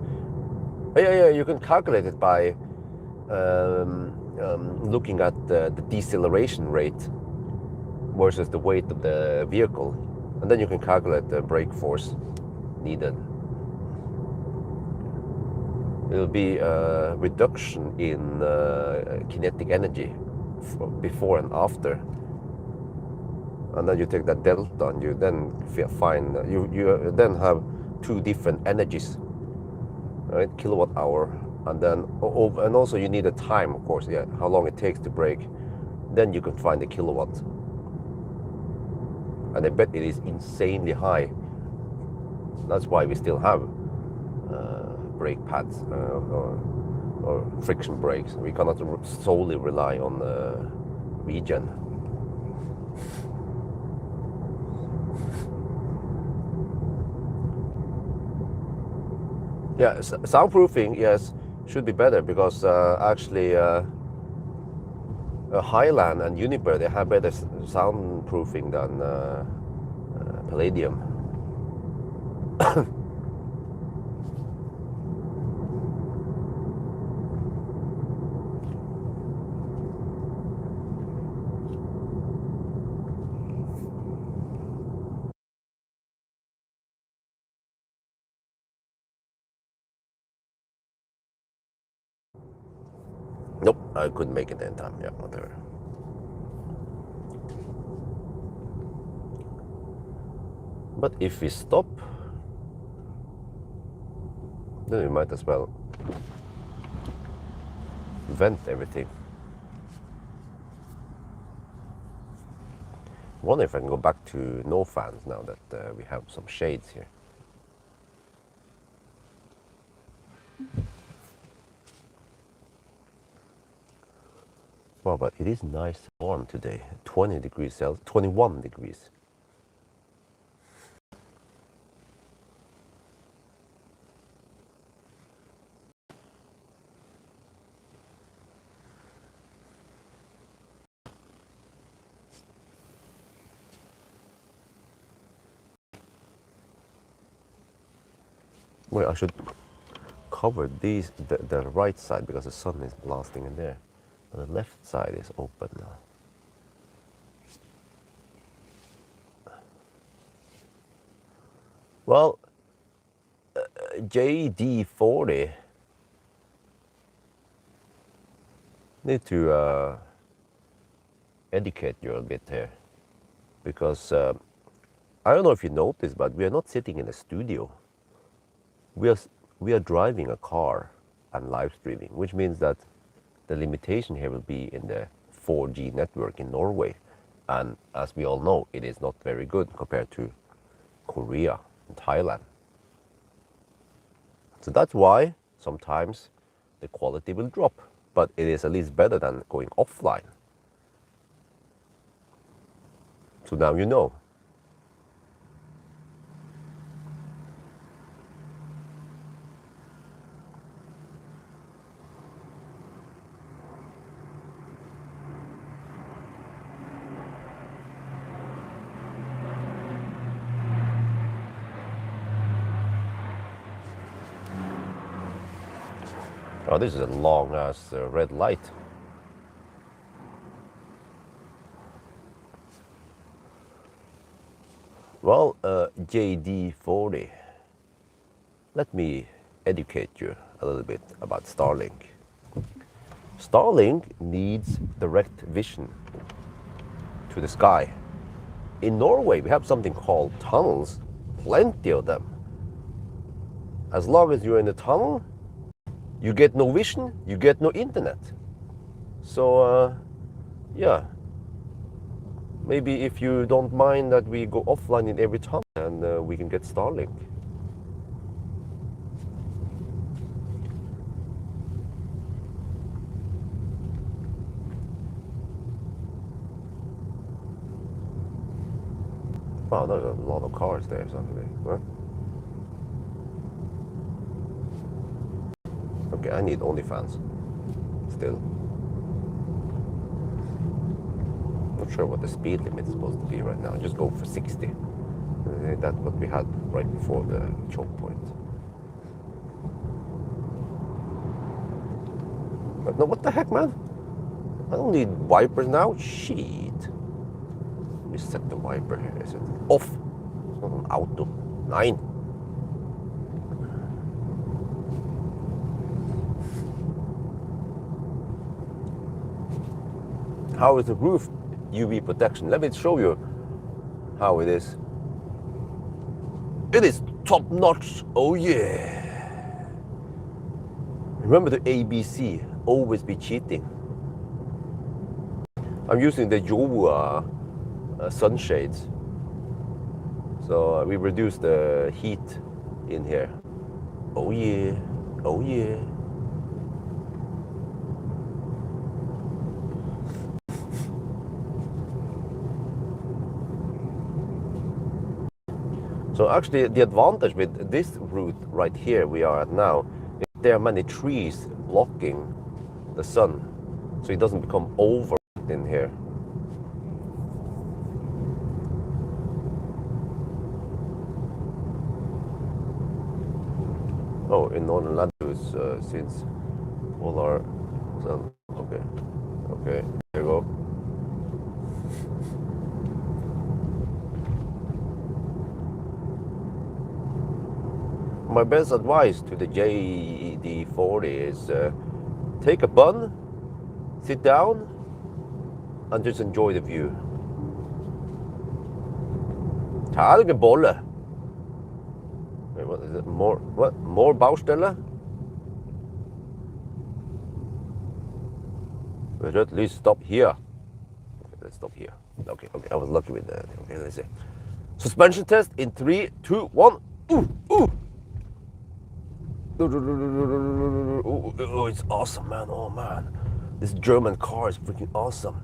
Yeah, you can calculate it by looking at the deceleration rate versus the weight of the vehicle, and then you can calculate the brake force needed. It'll be a reduction in kinetic energy before and after, and then you take that delta and you then find you then have 2 different energies, right? Kilowatt hour. And then, and also you need a time, of course, yeah, how long it takes to brake. Then you can find the kilowatt. And I bet it is insanely high. That's why we still have brake pads or friction brakes. We cannot solely rely on regen. Yeah, soundproofing, yes. Should be better because actually Highland and Juniper, they have better soundproofing than Palladium. Nope, I couldn't make it in time. Yeah, whatever. But if we stop, then we might as well vent everything. Wonder if I can go back to no fans now that we have some shades here. Well, but it is nice warm today. 20 degrees Celsius, 21 degrees. Well, I should cover these, the right side, because the sun is blasting in there. But the left side is open now. Well, JD40 need to educate you a bit here, because I don't know if you noticed, but we are not sitting in a studio. We are driving a car and live streaming, which means that the limitation here will be in the 4G network in Norway, and as we all know, it is not very good compared to Korea and Thailand. So that's why sometimes the quality will drop, but it is at least better than going offline. So now you know. Oh, this is a long ass red light. Well, JD40, let me educate you a little bit about Starlink. Starlink needs direct vision to the sky. In Norway, we have something called tunnels, plenty of them. As long as you're in the tunnel, you get no vision, you get no internet. So, yeah. Maybe if you don't mind that we go offline in every tunnel, and we can get Starlink. Wow, there's a lot of cars there suddenly. Huh? Okay, I need OnlyFans still. Not sure what the speed limit is supposed to be right now. Just go for 60. That's what we had right before the choke point. But no, what the heck, man? I don't need wipers now. Shit. Let me set the wiper here. Is it off? It's not on auto. 9. How is the roof UV protection? Let me show you how it is. It is top notch. Oh yeah. Remember the ABC, always be cheating. I'm using the Jowa sunshades. So we reduce the heat in here. Oh yeah, oh yeah. So actually the advantage with this route right here we are at now, is there are many trees blocking the sun, so it doesn't become over in here. Oh, in northern latitudes, since all our sun. Okay, okay, here you go. My best advice to the JD40 is take a bun, sit down, and just enjoy the view. Ta deg en bolle. Wait, what is it? More Baustelle? Rødt lys, stop here. Okay, let's stop here. Okay, I was lucky with that. Okay, let's see. Suspension test in 3, 2, 1. Ooh. Oh, it's awesome, man. Oh, man. This German car is freaking awesome.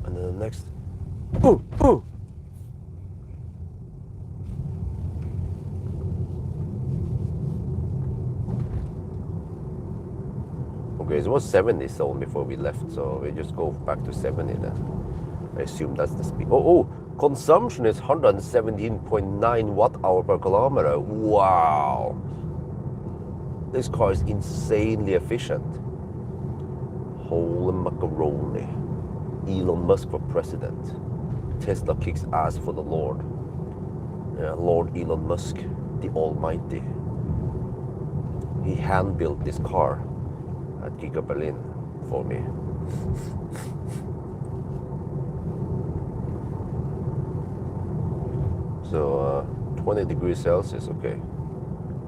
And then the next. Ooh. Okay, it was 70 zone before we left, so we just go back to 70 then. I assume that's the speed. Oh, consumption is 117.9 watt-hour per kilometer. Wow. This car is insanely efficient. Holy macaroni. Elon Musk for president. Tesla kicks ass for the Lord. Yeah, Lord Elon Musk, the Almighty. He hand-built this car at Giga Berlin for me. So 20 degrees Celsius, okay.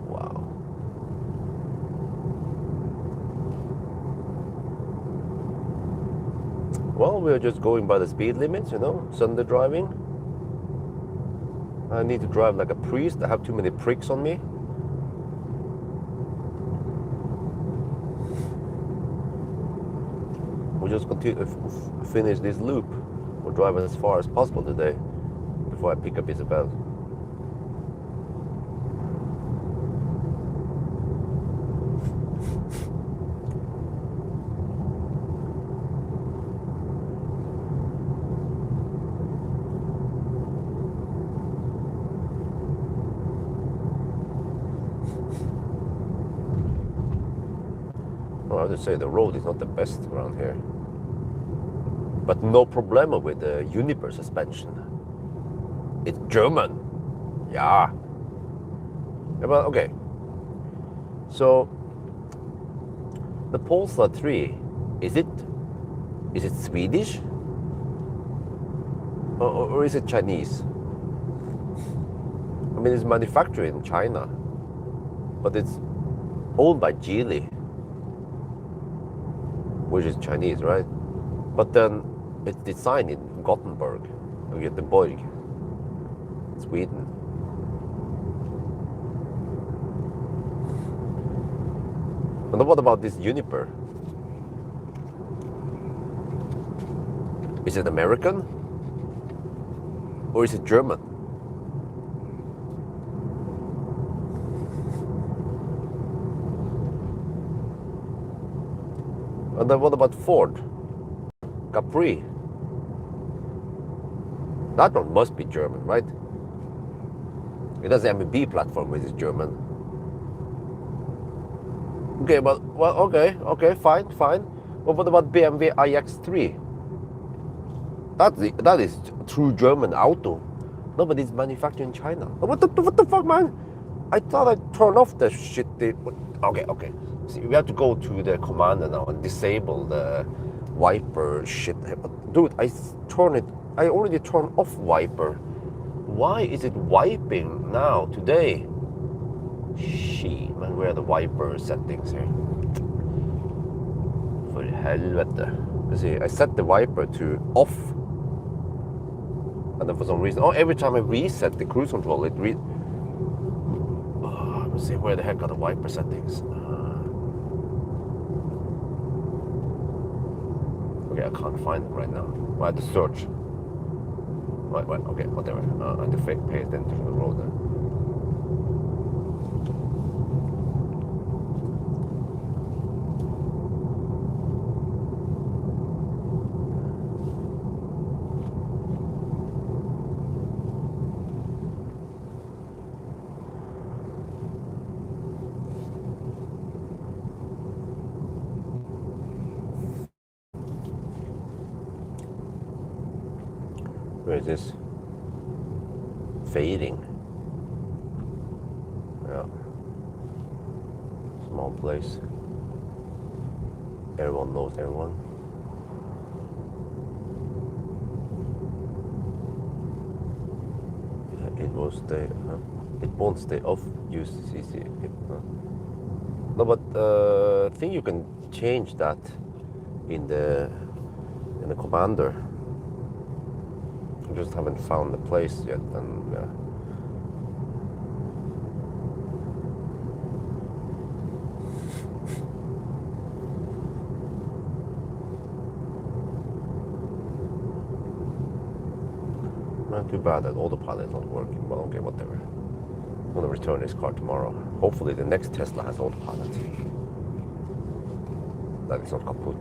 Wow. Well, we're just going by the speed limits, you know, Sunday driving. I need to drive like a priest. I have too many pricks on me. We'll just continue to finish this loop. We'll drive as far as possible today before I pick up Isabel. Well, I have to say the road is not the best around here. But no problem with the Juniper suspension. It's German. Yeah. Well, okay. So the Polestar 3, is it Swedish? Or is it Chinese? I mean, it's manufactured in China, but it's owned by Geely, which is Chinese, right? But then it's designed in Gothenburg, Göteborg, Sweden. And what about this Juniper? Is it American? Or is it German? And then what about Ford? Capri? That one must be German, right? It has the MEB platform, which is German. Okay, but, well, okay, fine. But what about BMW iX3? That is true German auto. No, but it's manufactured in China. What the fuck, man? I thought I turned off the shit. Okay. See, we have to go to the commander now and disable the wiper shit. But dude, I already turned off wiper. Why is it wiping now, today? Shit, man, where are the wiper settings here? For helvete. Let's see, I set the wiper to off. And then for some reason, every time I reset the cruise control, let's see, where the heck are the wiper settings? Okay, I can't find them right now. I have to search. Right, okay, whatever. I have to pay attention to the road then. Where is this? Fading. Yeah. Small place. Everyone knows everyone. Yeah, it will stay. It won't stay off. Use CC. No, but I think you can change that in the commander. I just haven't found the place yet, and yeah. Not too bad that Autopilot is not working, but okay, whatever. I'm gonna return this car tomorrow. Hopefully the next Tesla has Autopilot. That it's not kaput.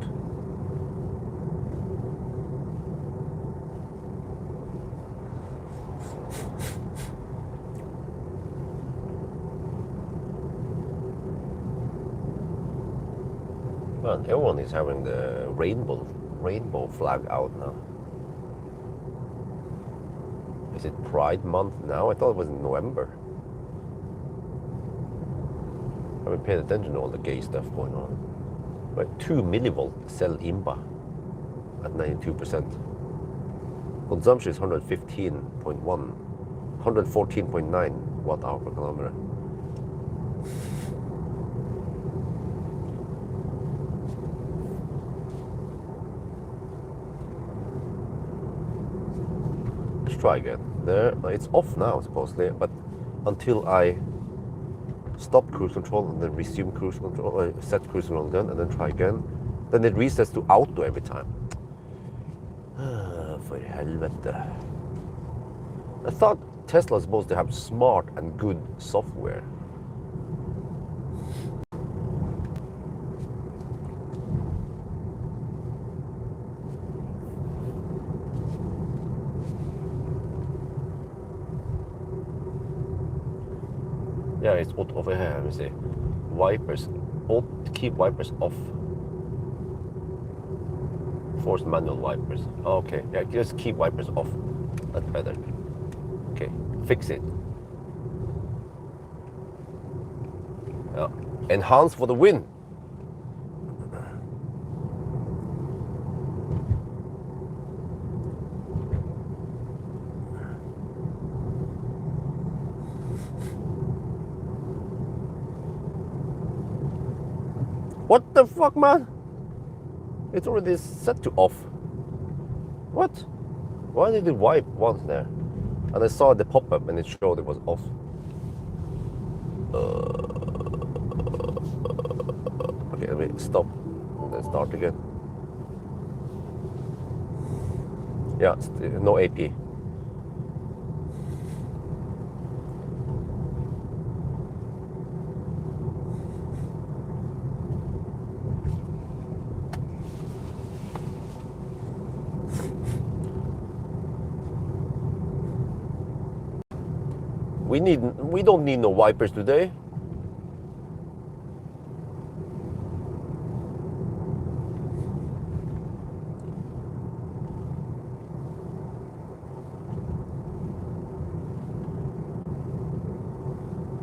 Well, everyone is having the rainbow flag out now. Is it Pride Month now? I thought it was in November. I haven't paid attention to all the gay stuff going on. But 2 millivolt cell IMBA at 92%. Consumption is 115.1, 114.9 watt hour per kilometer. Let's try again. There, it's off now supposedly, but until I stop cruise control and then resume cruise control, set cruise control again, and then try again, then it resets to auto every time. For helvete. I thought Tesla is supposed to have smart and good software. Yeah, it's auto over here. Let me see. Wipers. Keep wipers off. Force manual wipers. Okay, yeah, just keep wipers off. That's better. Okay, fix it. Yeah. Enhance for the win. What the fuck, man? It's already set to off. What? Why did it wipe once there? And I saw the pop-up and it showed it was off. Okay, let me stop and then start again. Yeah, no AP. We don't need no wipers today.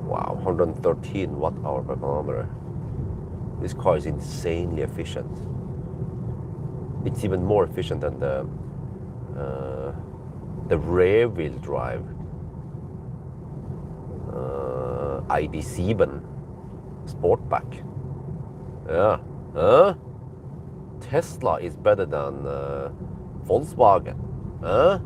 Wow, 113 watt hour per kilometer. This car is insanely efficient. It's even more efficient than the rear wheel drive ID7 Sportback. Yeah. Huh? Tesla is better than Volkswagen. Huh?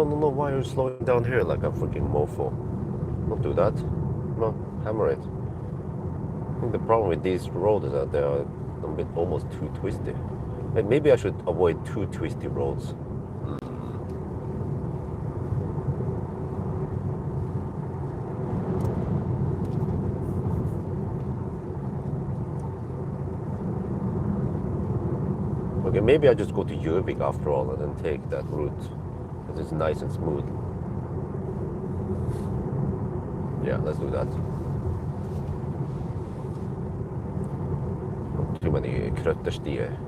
no, why are you slowing down here like a freaking mofo? Don't do that. No, hammer it. I think the problem with these roads is that they are a bit almost too twisty. And maybe I should avoid too twisty roads. Okay, maybe I just go to Juniper after all and then take that route. Because it's nice and smooth. Yeah, let's do that. Too many krøtterstier.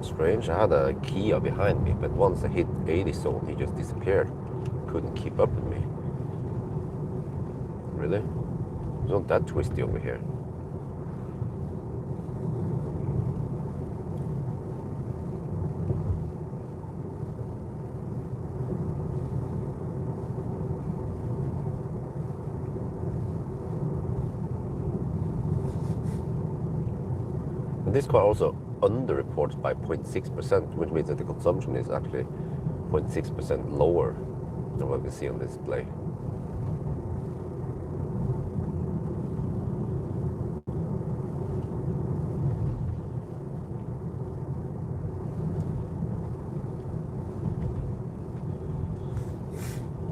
Strange, I had a Kia behind me, but once I hit 80 zone, he just disappeared. Couldn't keep up with me. Really? It's not that twisty over here. And this car also underreports by 0.6%, which means that the consumption is actually 0.6% lower than what we see on display.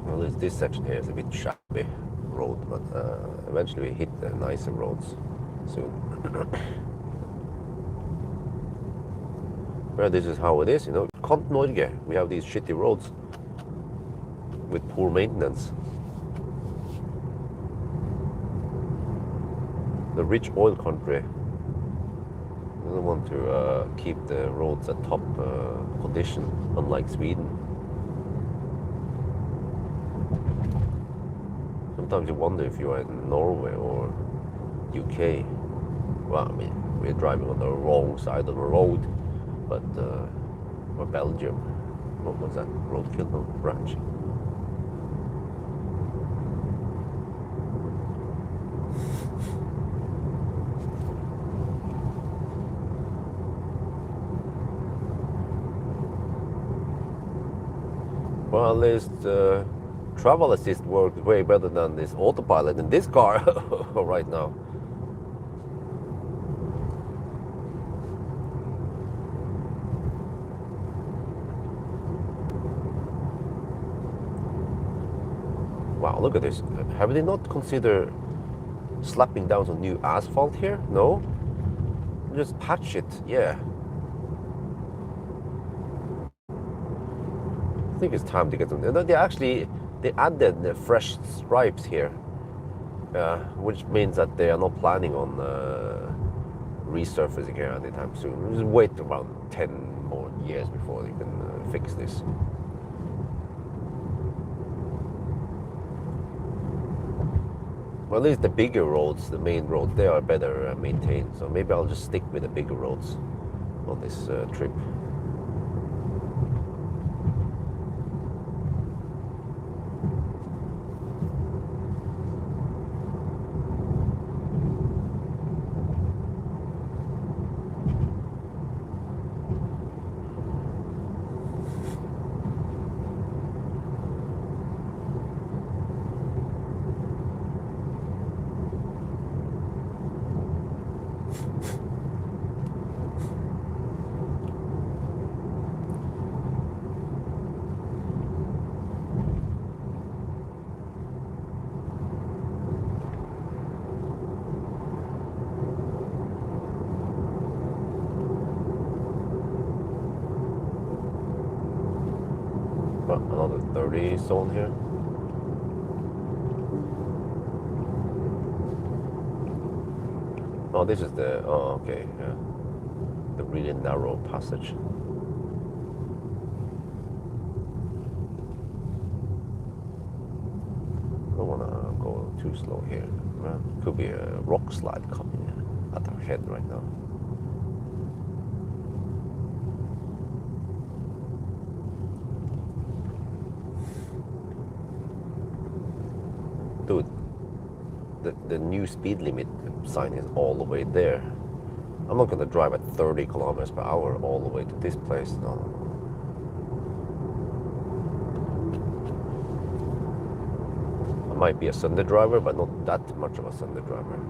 Well, this section here is a bit shabby road, but eventually we hit the nicer roads soon. Well, this is how it is, you know. Kant Norge, we have these shitty roads with poor maintenance. The rich oil country doesn't want to keep the roads at top condition, unlike Sweden. Sometimes you wonder if you are in Norway or UK. Well, I mean, we're driving on the wrong side of the road. But, or Belgium, what was that? Roadkill branch. Well, at least travel assist works way better than this autopilot in this car right now. Wow, look at this. Have they not considered slapping down some new asphalt here? No? Just patch it, yeah. I think it's time to get them. They added the fresh stripes here, which means that they are not planning on resurfacing here anytime soon. Just wait around 10 more years before they can fix this. Well, at least the bigger roads, the main roads, they are better maintained. So maybe I'll just stick with the bigger roads on this trip. Another 30 zone here. Oh, this is the, oh, okay, yeah. The really narrow passage. I don't want to go go too slow here. Could be a rock slide coming at our head right now. Dude, the new speed limit sign is all the way there. I'm not gonna drive at 30 kilometers per hour all the way to this place. No. I might be a Sunday driver, but not that much of a Sunday driver.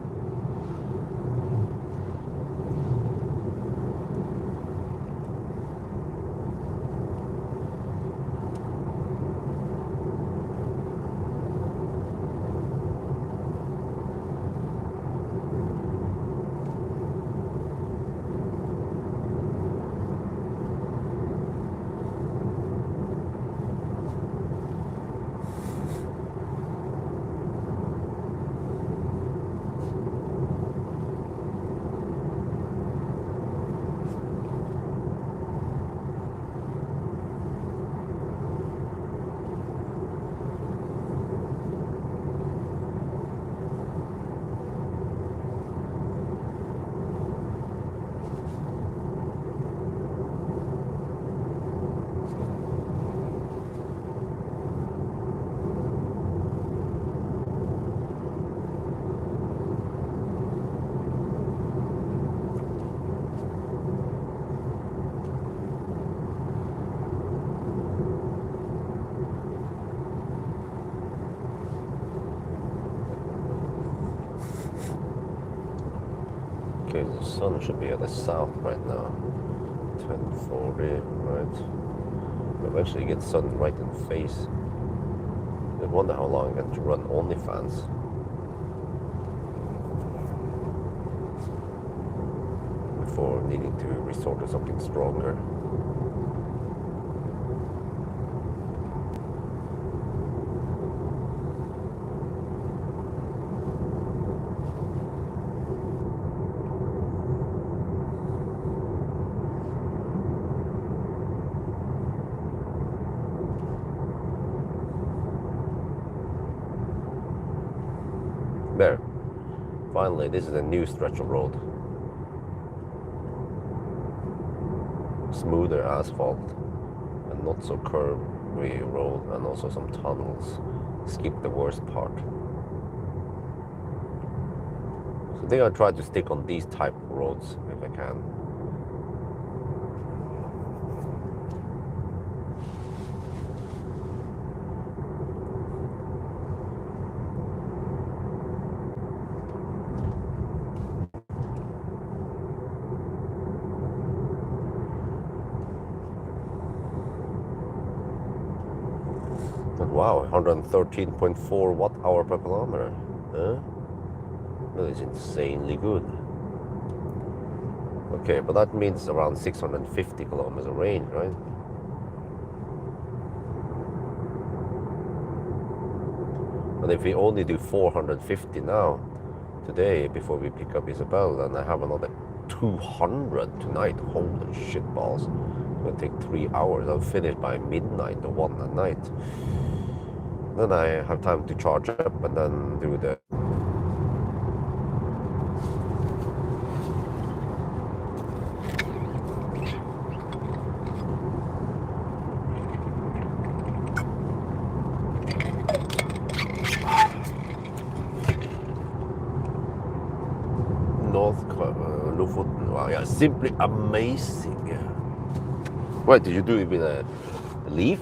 Okay, the sun should be at the south right now. 10:40, right? Eventually get sun right in the face. I wonder how long I can run OnlyFans. Before needing to resort to something stronger. There. Finally, this is a new stretch of road. Smoother asphalt and not so curvy road, and also some tunnels. Skip the worst part. So I think I'll try to stick on these type of roads if I can. But wow, 113.4 watt-hour per kilometer. Huh? That is insanely good. Okay, but that means around 650 kilometers of range, right? But if we only do 450 now, today, before we pick up Isabel, then I have another 200 tonight. Holy shit balls. It's gonna take 3 hours. I'll finish by midnight or 1 at night. Then I have time to charge up and then do the Lofoten. Wow, yeah, simply amazing. What did you do it with a leaf?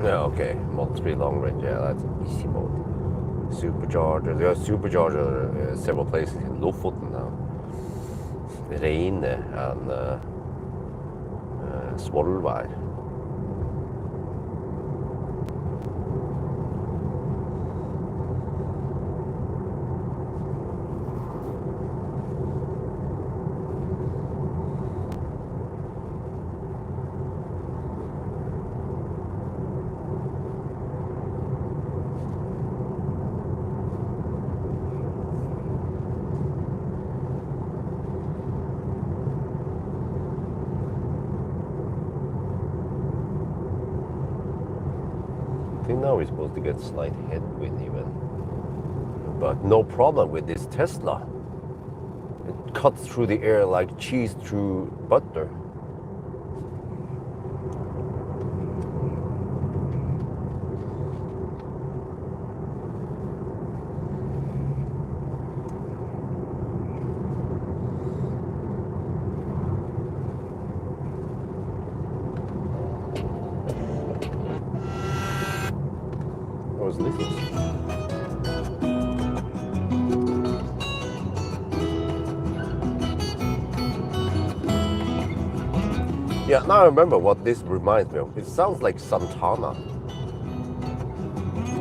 Yeah, okay. Mod 3 long range, yeah, that's easy mode. Supercharger, there are supercharger several places in Lofoten now. Reine and Svolvær. I think now we're supposed to get slight headwind even. But no problem with this Tesla. It cuts through the air like cheese through butter. What was this? Yeah, now I remember what this reminds me of. It sounds like Santana.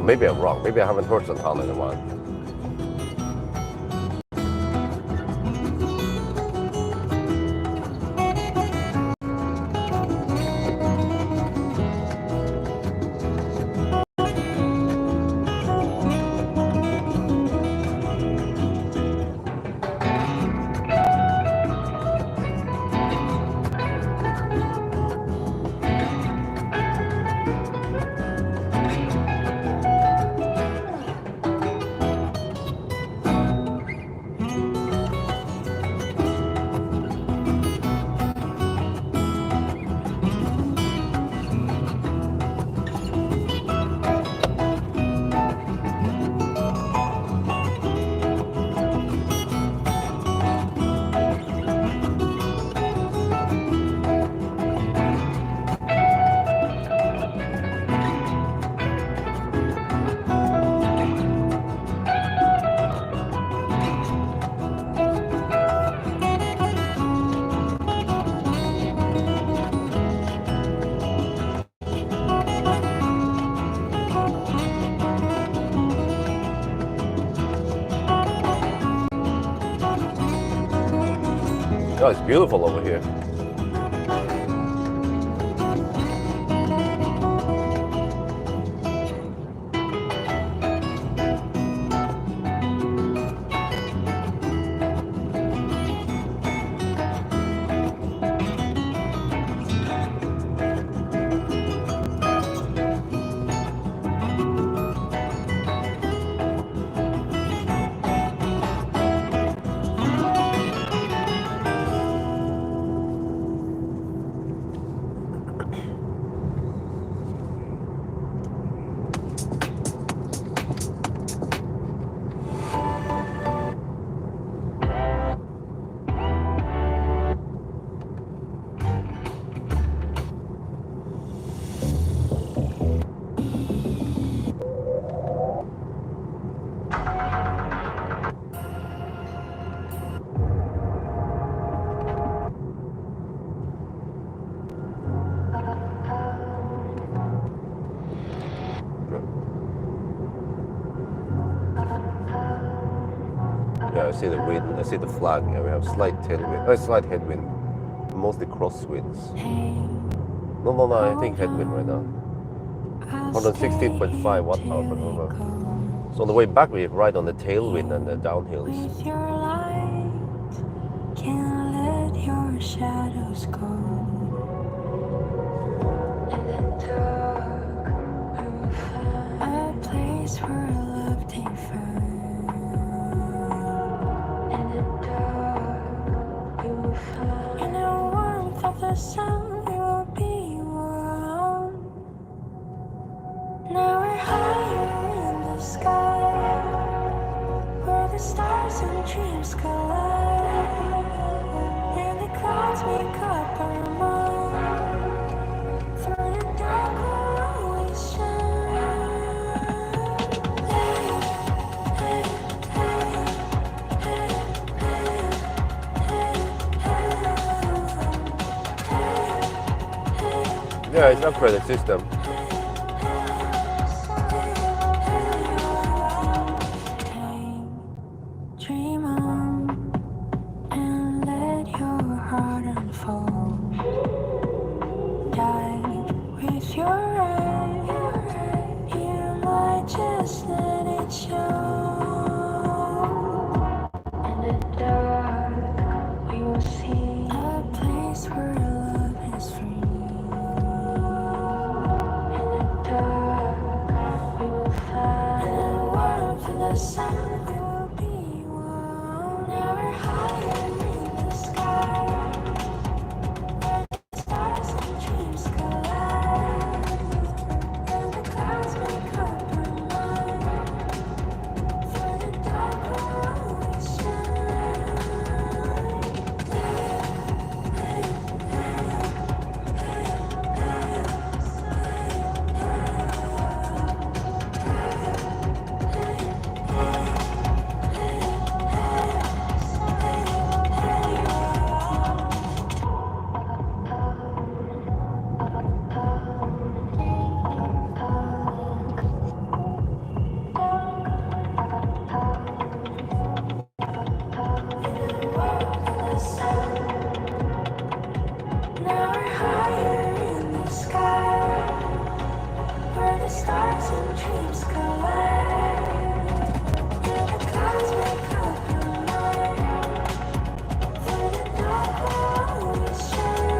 Maybe I'm wrong. Maybe I haven't heard Santana in a while. Oh, it's beautiful over here. Yeah, I see the wind, I see the flag. Yeah, we have slight tailwind, slight headwind, mostly crosswinds. No, I think headwind right now. 116.5 watt power per hour. So on the way back, we're right on the tailwind and the downhills. With your light, can't let your shadows go. In the dark, we will find a place where love takes firm. In the dark, we will find in the warmth of the sun, we will be warm. Now we're higher in the sky, where the stars and dreams collide, and the clouds make up our mind. Through the dark we'll always shine. Hey, hey, hey, hey, hey, hey, hey, hey, hey, hey, hey, hey, hey, hey, hey, hey, hey, hey, Yeah, it's upgraded system. Dream on and let your heart unfold. Dive with your eyes. You might just let it show. In the dark, we will see a place where love is free. In the dark, we will find a warmth in the sun. We will be one. Never higher in the sky. Where the stars and dreams collide. And the clouds make up our mind. For the dark will always shine. Now we're higher in the sky, where the stars and dreams collide. And the clouds make up our mind. For the dark will always shine.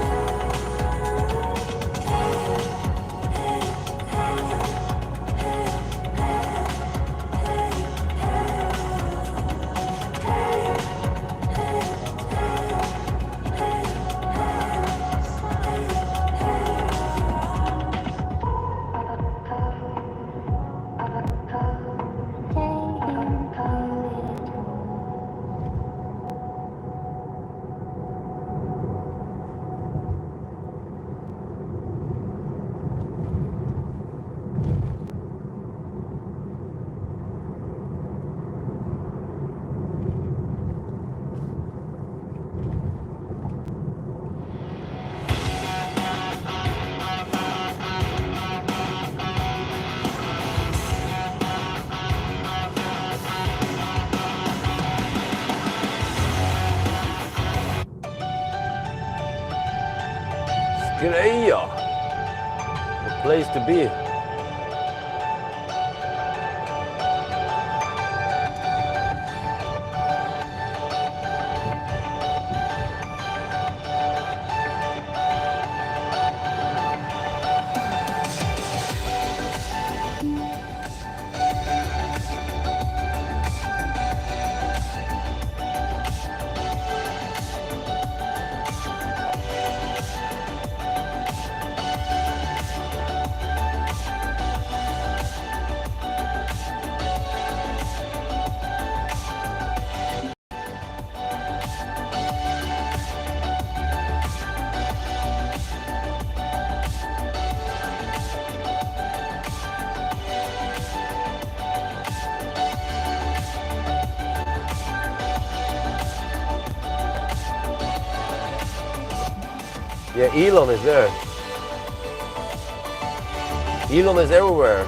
Greia! The place to be. Yeah, Elon is there. Elon is everywhere.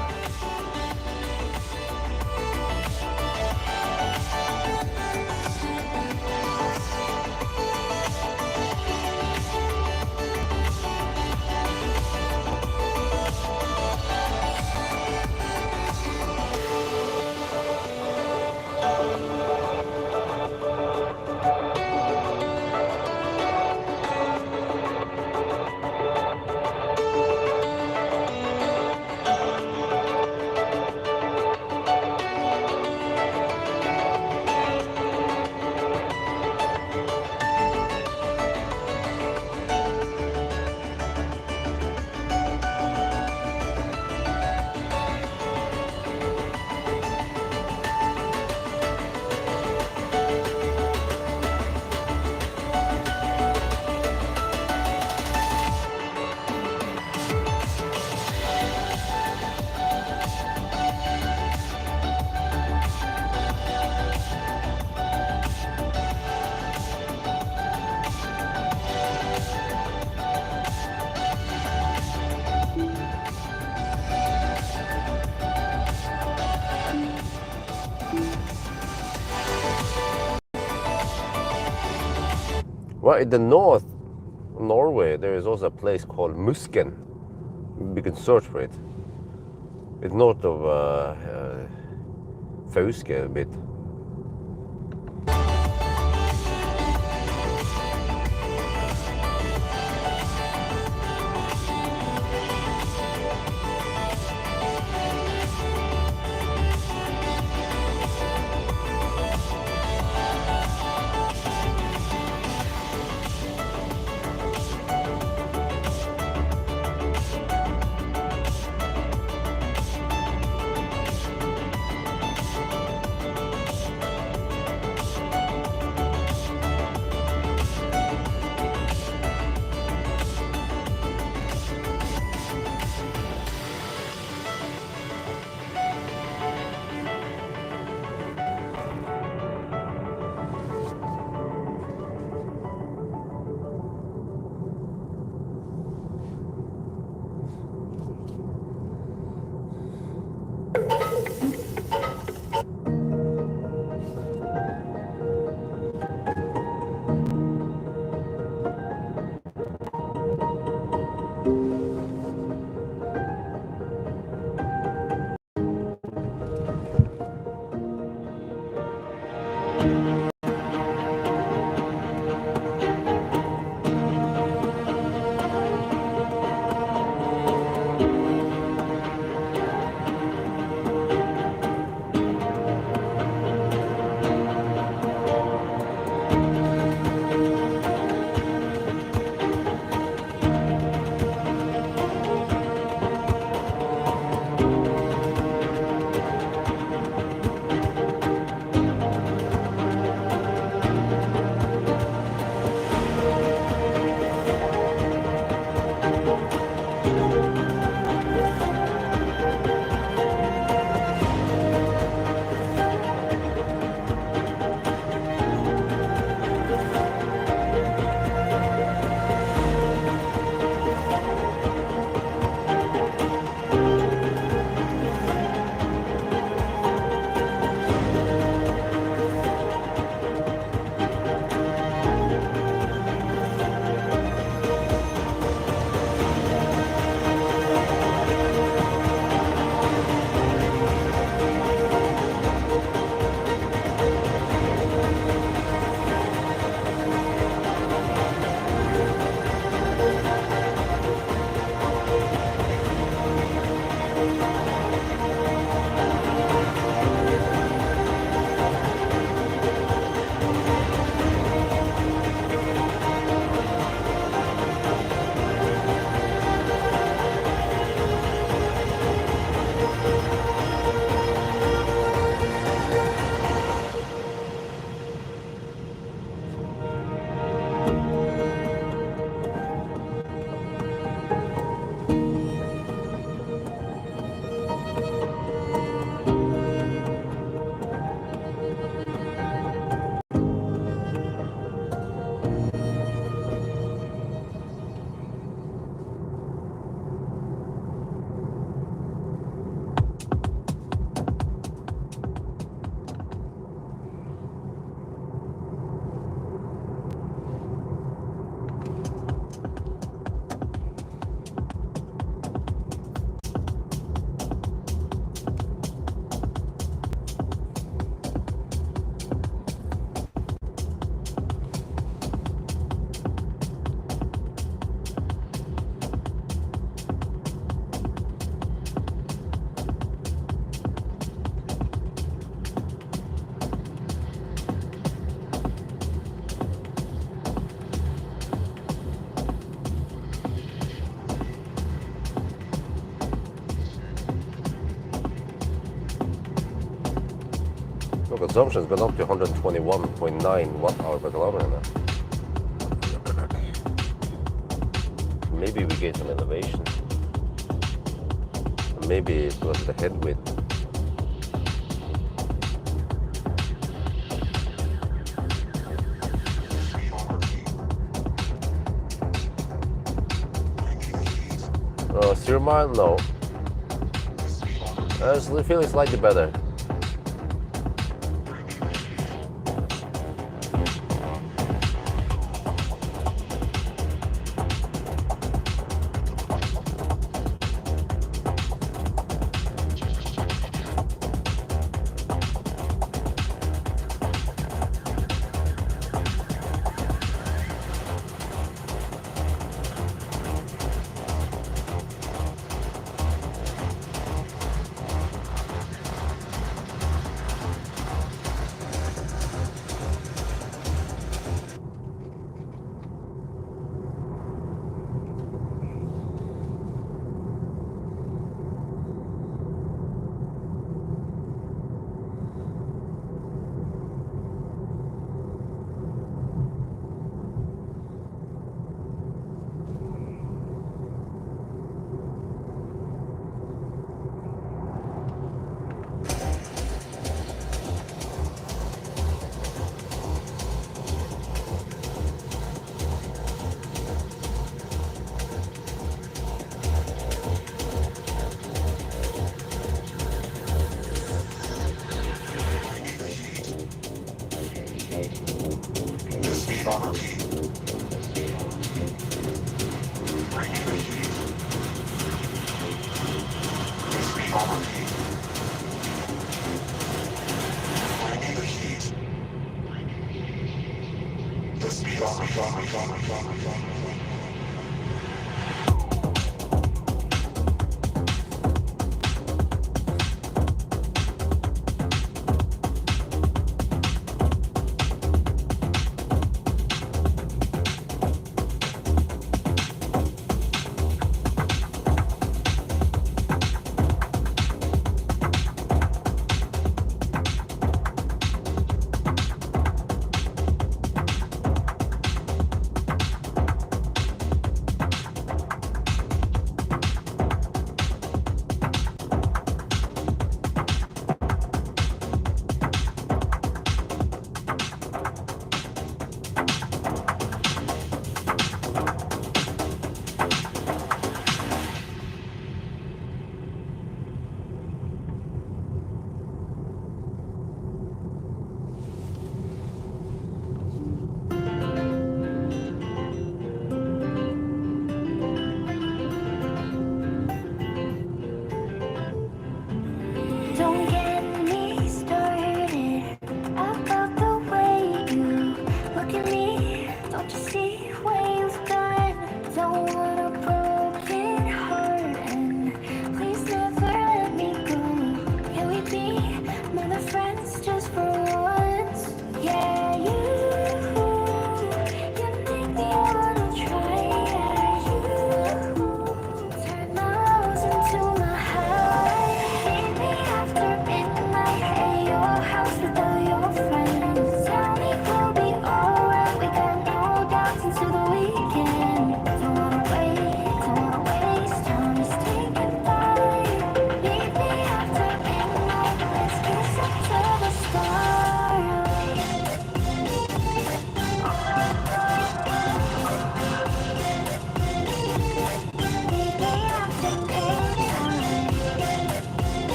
Well, in the north Norway, there is also a place called Musken. We can search for it. It's north of Fauske a bit. So consumption's gone up to 121.9 watt-hour per kilometer now. Maybe we get some elevation. Maybe because of the headwind. Oh, 0 mile? No. I was feeling slightly better.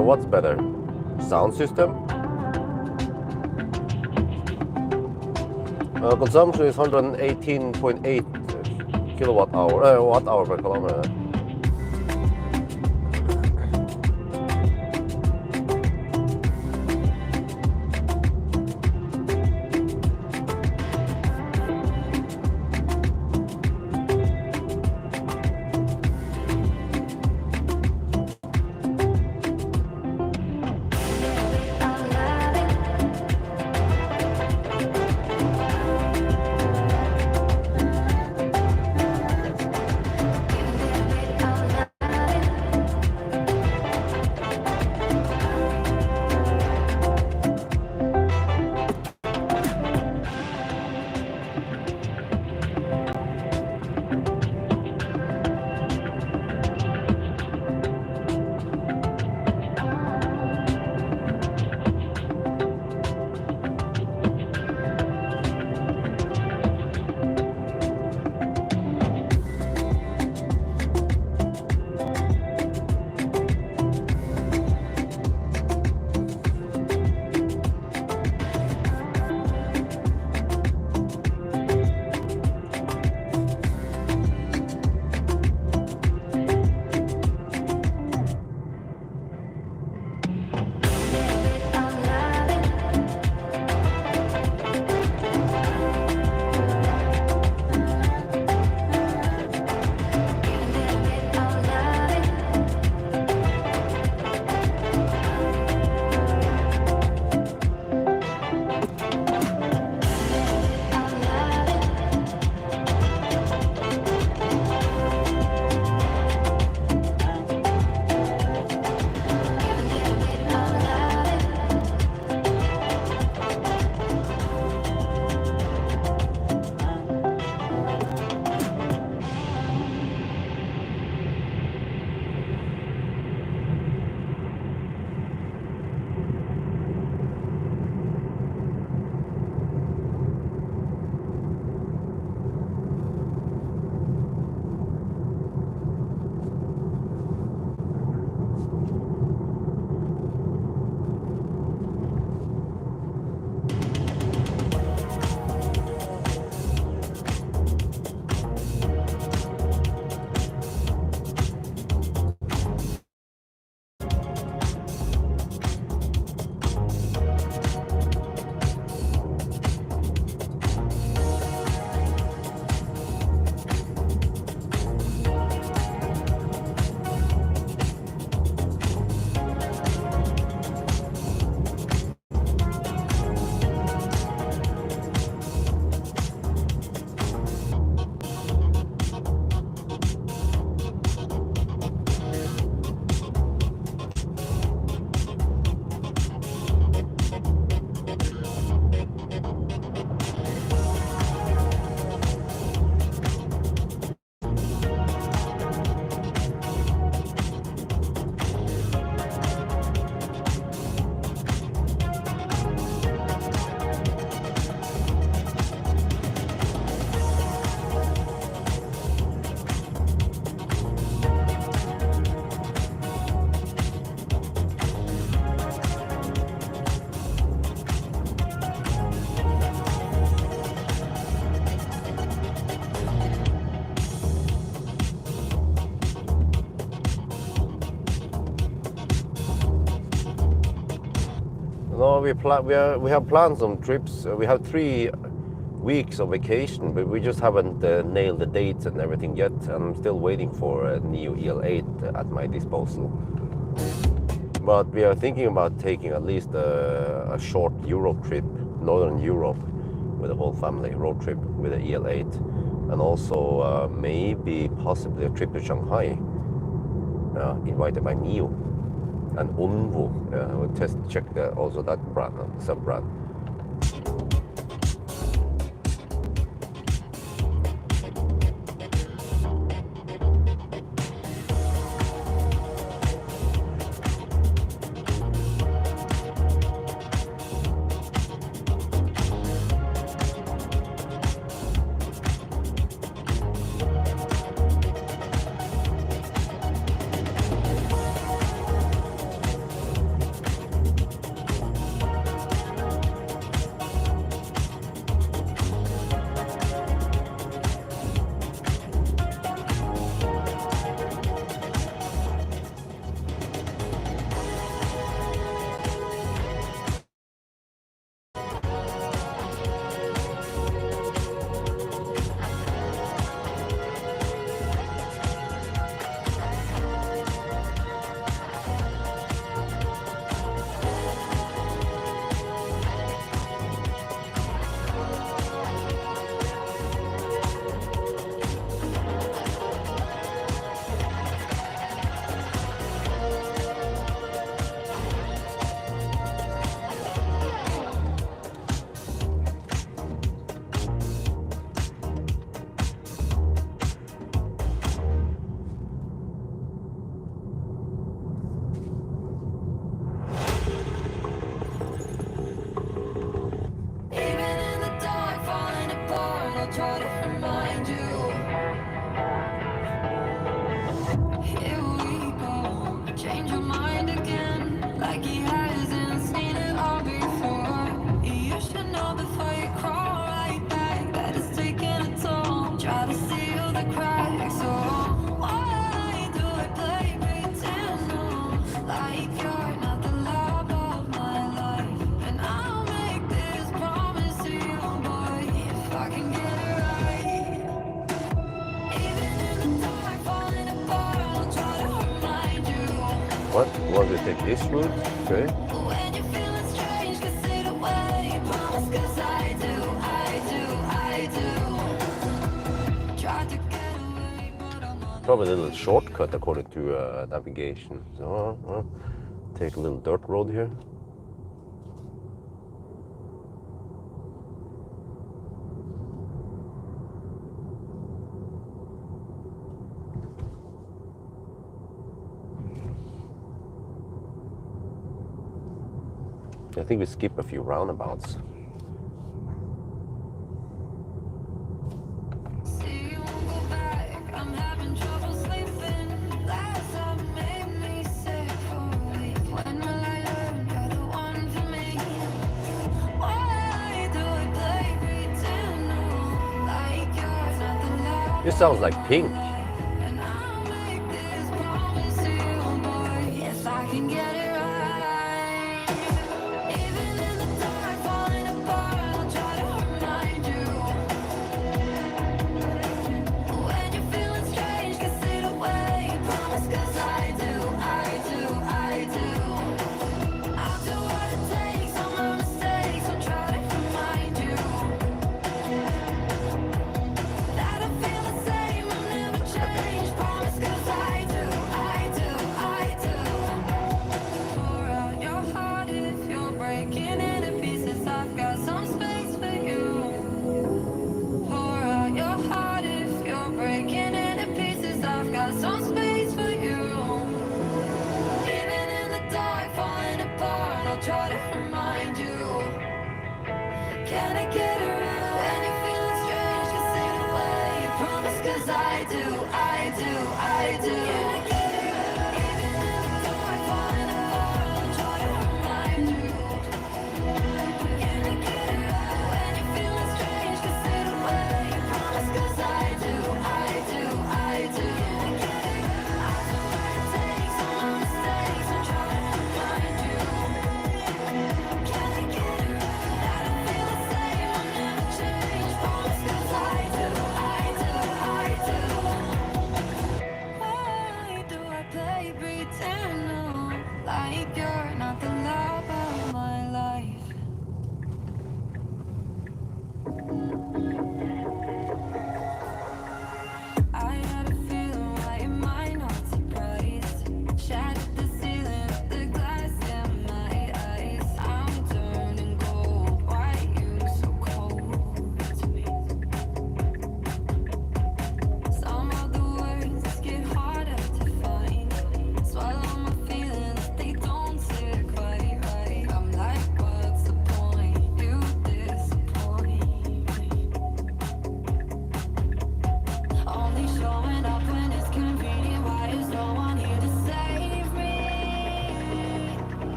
So what's better? Sound system? Consumption is 118.8 watt hour per kilometer. No, we have planned some trips. We have 3 weeks of vacation, but we just haven't nailed the dates and everything yet. I'm still waiting for a new EL8 at my disposal. But we are thinking about taking at least a short Europe trip, Northern Europe, with the whole family, road trip with the EL8. And also maybe possibly a trip to Shanghai, invited by NIO and Onvo. We'll check also that brand, sub-brand. the cracks. So why do I play pretend? No, like you're not the love of my life. And I'll make this promise to you, boy, if I can get it right. Even in the dark, falling apart, I'll try to remind you. What? Want to take this route? Okay. When you're feeling strange, consider away. Promise, 'cause I do. Tried to get away, but I'm on. Probably a little shortcut according to navigation. So take a little dirt road here. I think we skip a few roundabouts. See, you won't go back. I'm having trouble sleeping. Last time made me sick for a week. When will I learn you're the one for me? Why do I play pretend? No, like you're not the love. This sounds like Pink. And I'll make this promise to you, boy, if I can get it right. Even in the dark, falling apart, I'll try to remind you. When you're feeling strange, consider away. Promise, 'cause I do. I'll do what it takes, all my mistakes, I'll try to remind you that I feel the same, I'll never change. Promise, 'cause I do. Pour out your heart if you're breaking into pieces. I've got some space for you. Pour out your heart if you're breaking into pieces. I've got some space for you. Even in the dark, falling apart, I'll try to remind you. Can I get around when you're feeling strange? Consider away. Promise, 'cause I do. Can I get around? Even in the dark, falling apart, I'll try to remind you. Can I get around when you're feeling strange? Consider away. Promise, 'cause I do. Can I get around? I'll do what it takes, all my mistakes, I'll try to remind you. Can I get around? That I feel the same, I'll never change. Promise, 'cause I do. Why do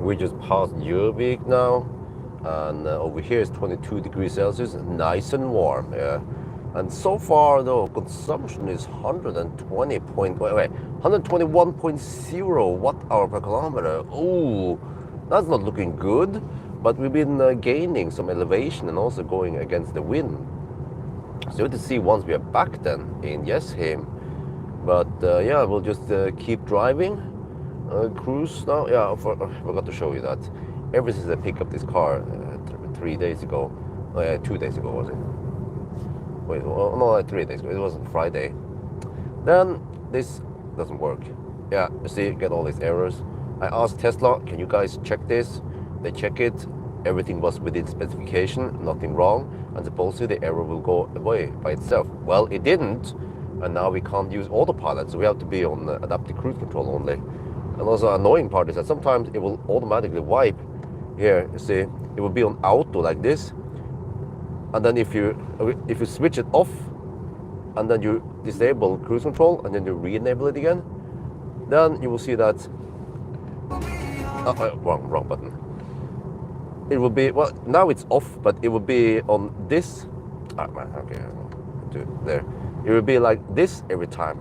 We just passed Juvik now, and over here is 22 degrees Celsius, nice and warm. Yeah, and so far though, consumption is 121.0 watt hour per kilometer. Oh, that's not looking good. But we've been gaining some elevation and also going against the wind. So we'll have to see once we are back then in Jesheim. But yeah, we'll just keep driving. Cruise now. Yeah, I forgot to show you that. Ever since I picked up this car 3 days ago, 2 days ago was it? Wait, no, 3 days ago. It wasn't Friday. Then this doesn't work. Yeah, you see, get all these errors. I asked Tesla, can you guys check this? They check it. Everything was within specification, nothing wrong, and supposedly the error will go away by itself. Well, it didn't, and now we can't use autopilot, so we have to be on adaptive cruise control only. And also, annoying part is that sometimes it will automatically wipe. Here, you see, it will be on auto like this, and then if you switch it off, and then you disable cruise control, and then you re-enable it again, then you will see that. Wrong button. It will be, well, now it's off, but it will be on this. Okay, there. It will be like this every time.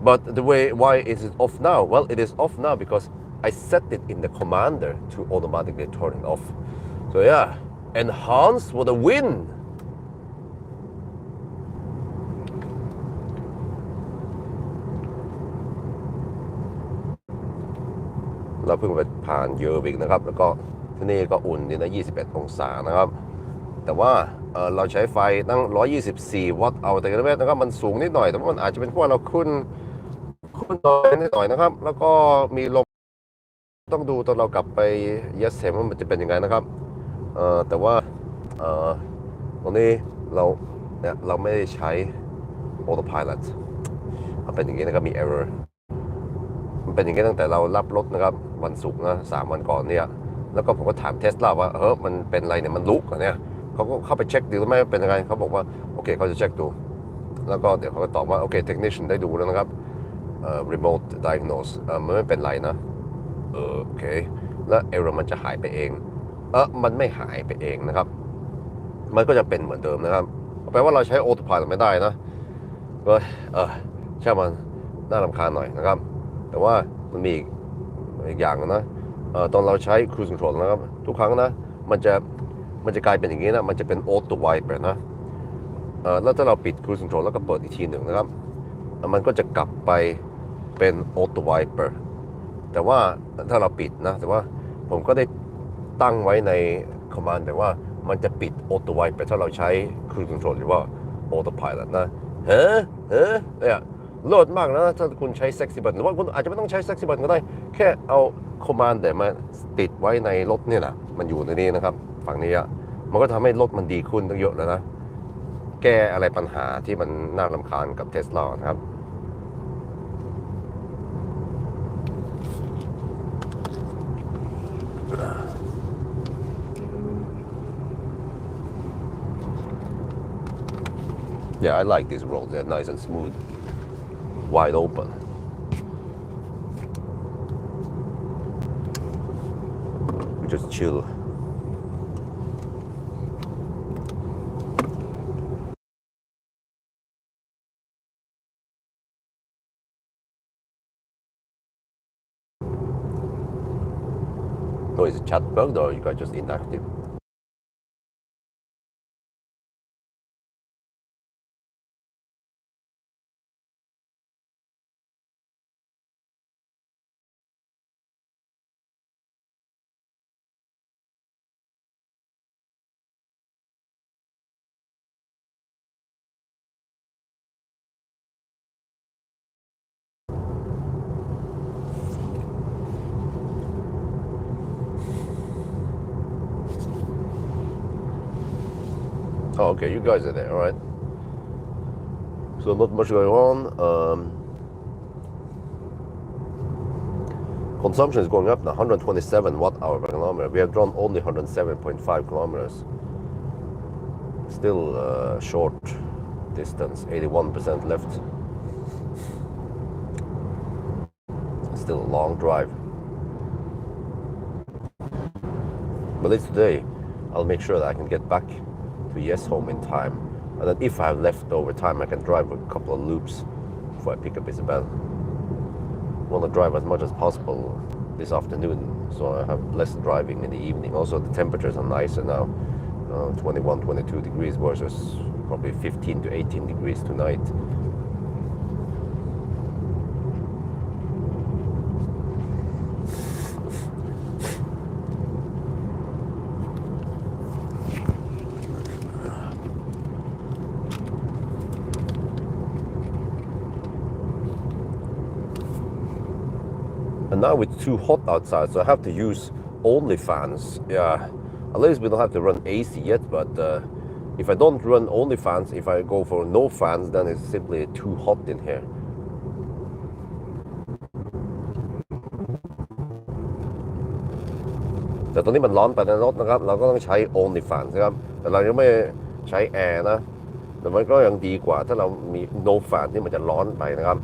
But why is it off now? Well, it is off now because I set it in the commander to automatically turn it off. So yeah, enhance for the win.เราเพิ่งไปผ่านเยอร์วิกนะครับแล้วก็ที่นี่ก็อุ่นดีนะ21 องศานะครับแต่ว่าเราใช้ไฟตั้ง124 วัตต์เอาแต่กิโลเมตรนะครับมันสูงนิดหน่อยแต่ว่ามันอาจจะเป็นเพราะเราขึ้นดอยนิดหน่อยนะครับแล้วก็มีลมต้องดูตอนเรากลับไปเยสเซมว่ามันจะเป็นยังไงนะครับแต่ว่าตรงนี้เราไม่ได้ใช้ Autopilot มันเป็นอย่างนี้นะครับมี errorมันเป็นอย่างนี้ตั้งแต่เรารับรถนะครับวันศุกร์นะ3 วันก่อนเนี่ยแล้วก็ผมก็ถามเทสลาว่ามันเป็นอะไรเนี่ยมันลุกเหรอเนี่ยเขาก็เข้าไปเช็คดูแล้วไม่เป็นยังไงเขาบอกว่าโอเคเขาจะเช็คดูแล้วก็เดี๋ยวเขาก็ตอบว่าโอเคเทคนิชันได้ดูแล้วนะครับremote diagnose มันไม่เป็นไรนะโอเคแล้วเอรอมันจะหายไปเองมันไม่หายไปเองนะครับมันก็จะเป็นเหมือนเดิมนะครับแปลว่าเราใช้ Autopilot ไม่ได้นะก็ใช่มันน่ารำคาญหน่อยนะครับแต่ว่ามันมีอีกอย่างนะตอนเราใช้ cruise control นะครับทุกครั้งนะมันจะกลายเป็นอย่างนี้นะมันจะเป็น auto wiper นะแล้วถ้าเราปิด cruise control แล้วก็เปิดอีกทีหนึ่งนะครับมันก็จะกลับไปเป็น auto wiper แต่ว่าถ้าเราปิดนะแต่ว่าผมก็ได้ตั้งไว้ใน command แต่ว่ามันจะปิด auto wiper ถ้าเราใช้ cruise control หรือว่า autopilot นะเนี่ยโหลดมากนะถ้าคุณใช้ sexy button หรือว่าคุณอาจจะไม่ต้องใช้ sexy button ก็ได้แค่เอา command แต่มาติดไว้ในรถเนี่ยนะมันอยู่ในนี้นะครับฝั่งนี้มันก็ทำให้รถมันดีขึ้นตั้งเยอะแล้วนะแก้อะไรปัญหาที่มันน่ารำคาญกับ Tesla นะครับ Yeah, I like these roads. They're nice and smooth, wide open. We just chill. Oh, is it chat bugged or you guys just inactive? Oh, okay, you guys are there, all right. So not much going on. Consumption is going up now, 127 watt hour per kilometer. We have drawn only 107.5 kilometers. Still short distance, 81% left. Still a long drive. But it's today. I'll make sure that I can get back to Yes home in time. And then if I have leftover time, I can drive a couple of loops before I pick up Isabel. I want to drive as much as possible this afternoon, so I have less driving in the evening. Also, the temperatures are nicer now. 21, 22 degrees versus probably 15 to 18 degrees tonight. And now it's too hot outside, so I have to use only fans. Yeah, at least we don't have to run AC yet, but if I don't run only fans, if I go for no fans, then it's simply too hot in here.แต่ตอนนี้มันร้อนไปในรถนะครับเราก็ต้องใช้ only fans นะครับแต่เรายังไม่ใช้แอร์นะแต่มันก็ยังดีกว่าถ้าเรามี no fan ที่มันจะร้อนไปนะครับ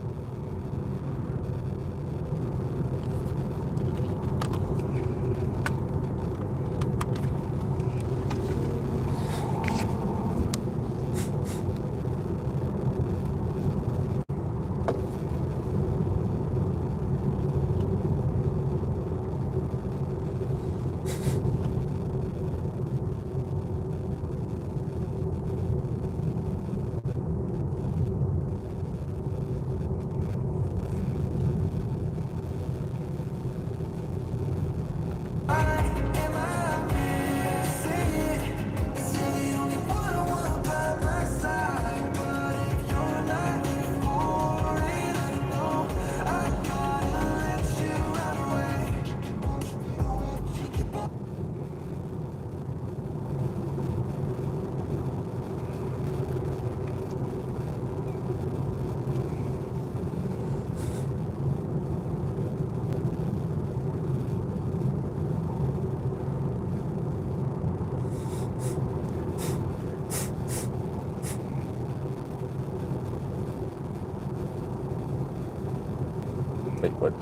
Wait, what?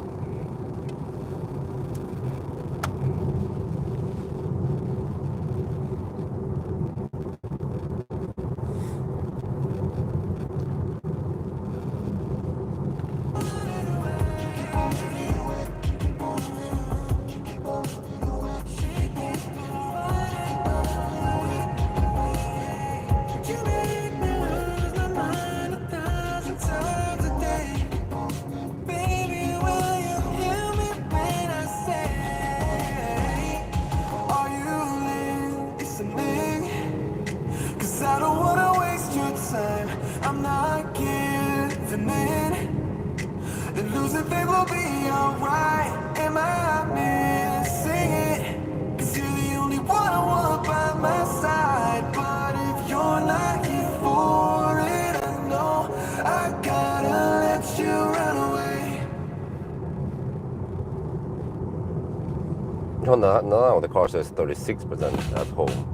Now the car says 36% at home.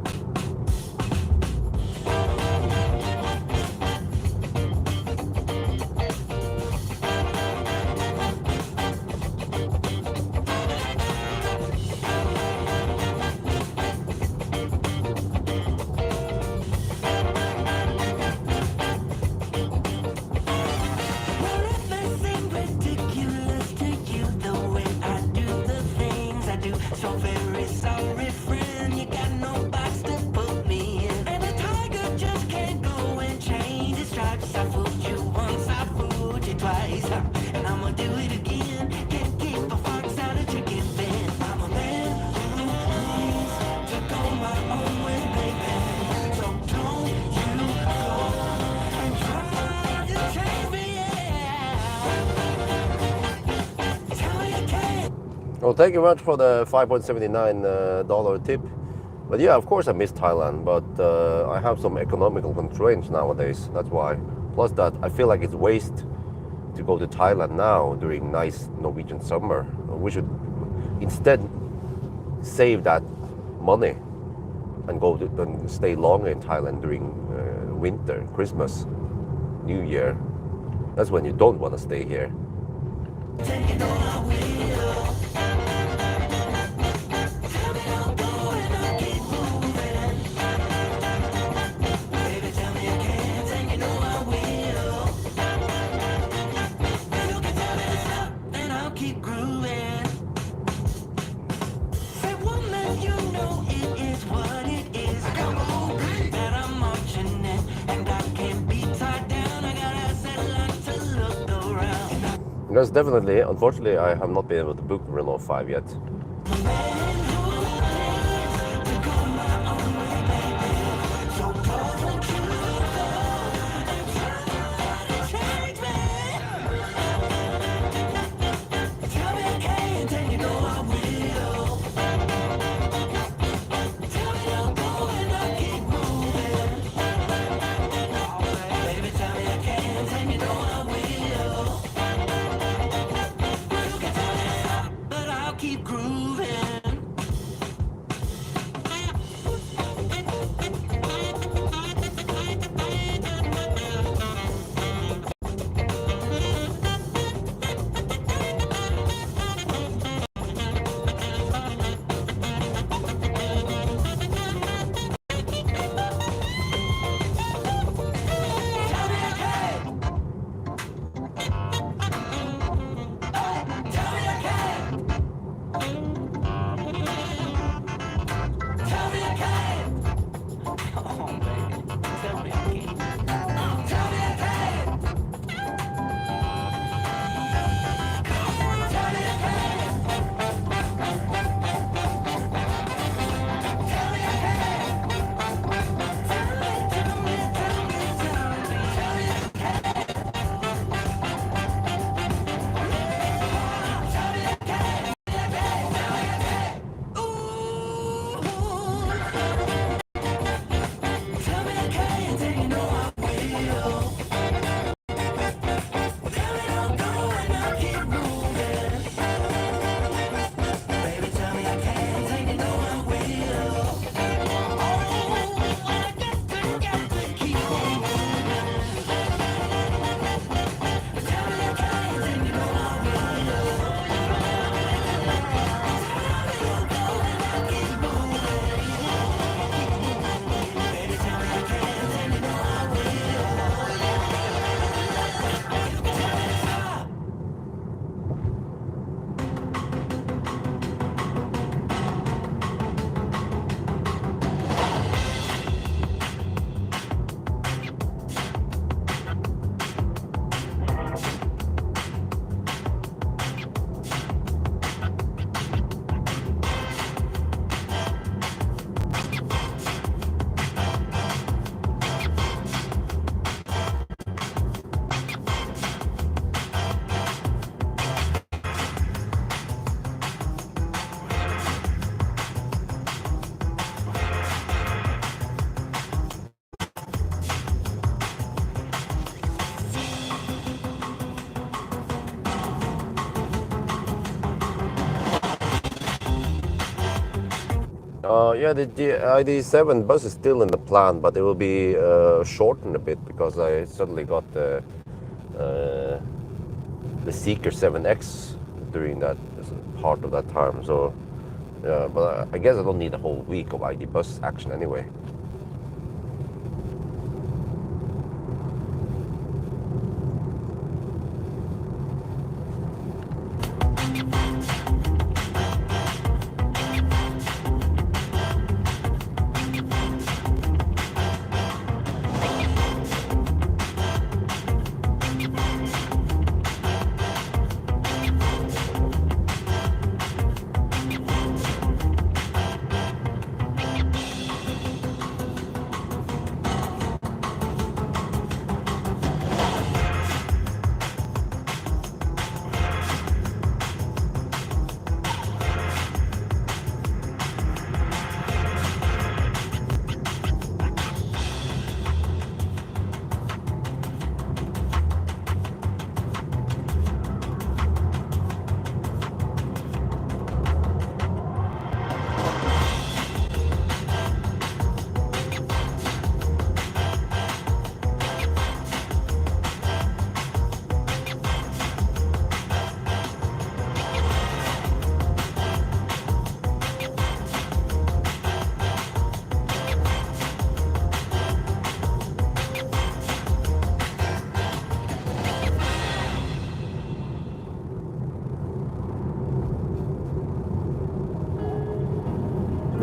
Well, thank you very much for the $5.79 tip. But yeah, of course I miss Thailand, but I have some economical constraints nowadays. That's why. Plus that I feel like it's waste to go to Thailand now during nice Norwegian summer. We should instead save that money and go to, and stay longer in Thailand during winter, Christmas, New Year. That's when you don't want to stay here. I'll keep grooving. Say, woman, you know it is what it is. I got my own beat that I'm marching in, and I can't be tied down. I gotta settle out to look around. Because definitely, unfortunately, I have not been able to book Renault 5 yet. Keep grooving. Yeah, the ID7 bus is still in the plan, but it will be shortened a bit because I suddenly got the Seeker 7X during that part of that time. So, yeah, but I guess I don't need a whole week of ID bus action anyway.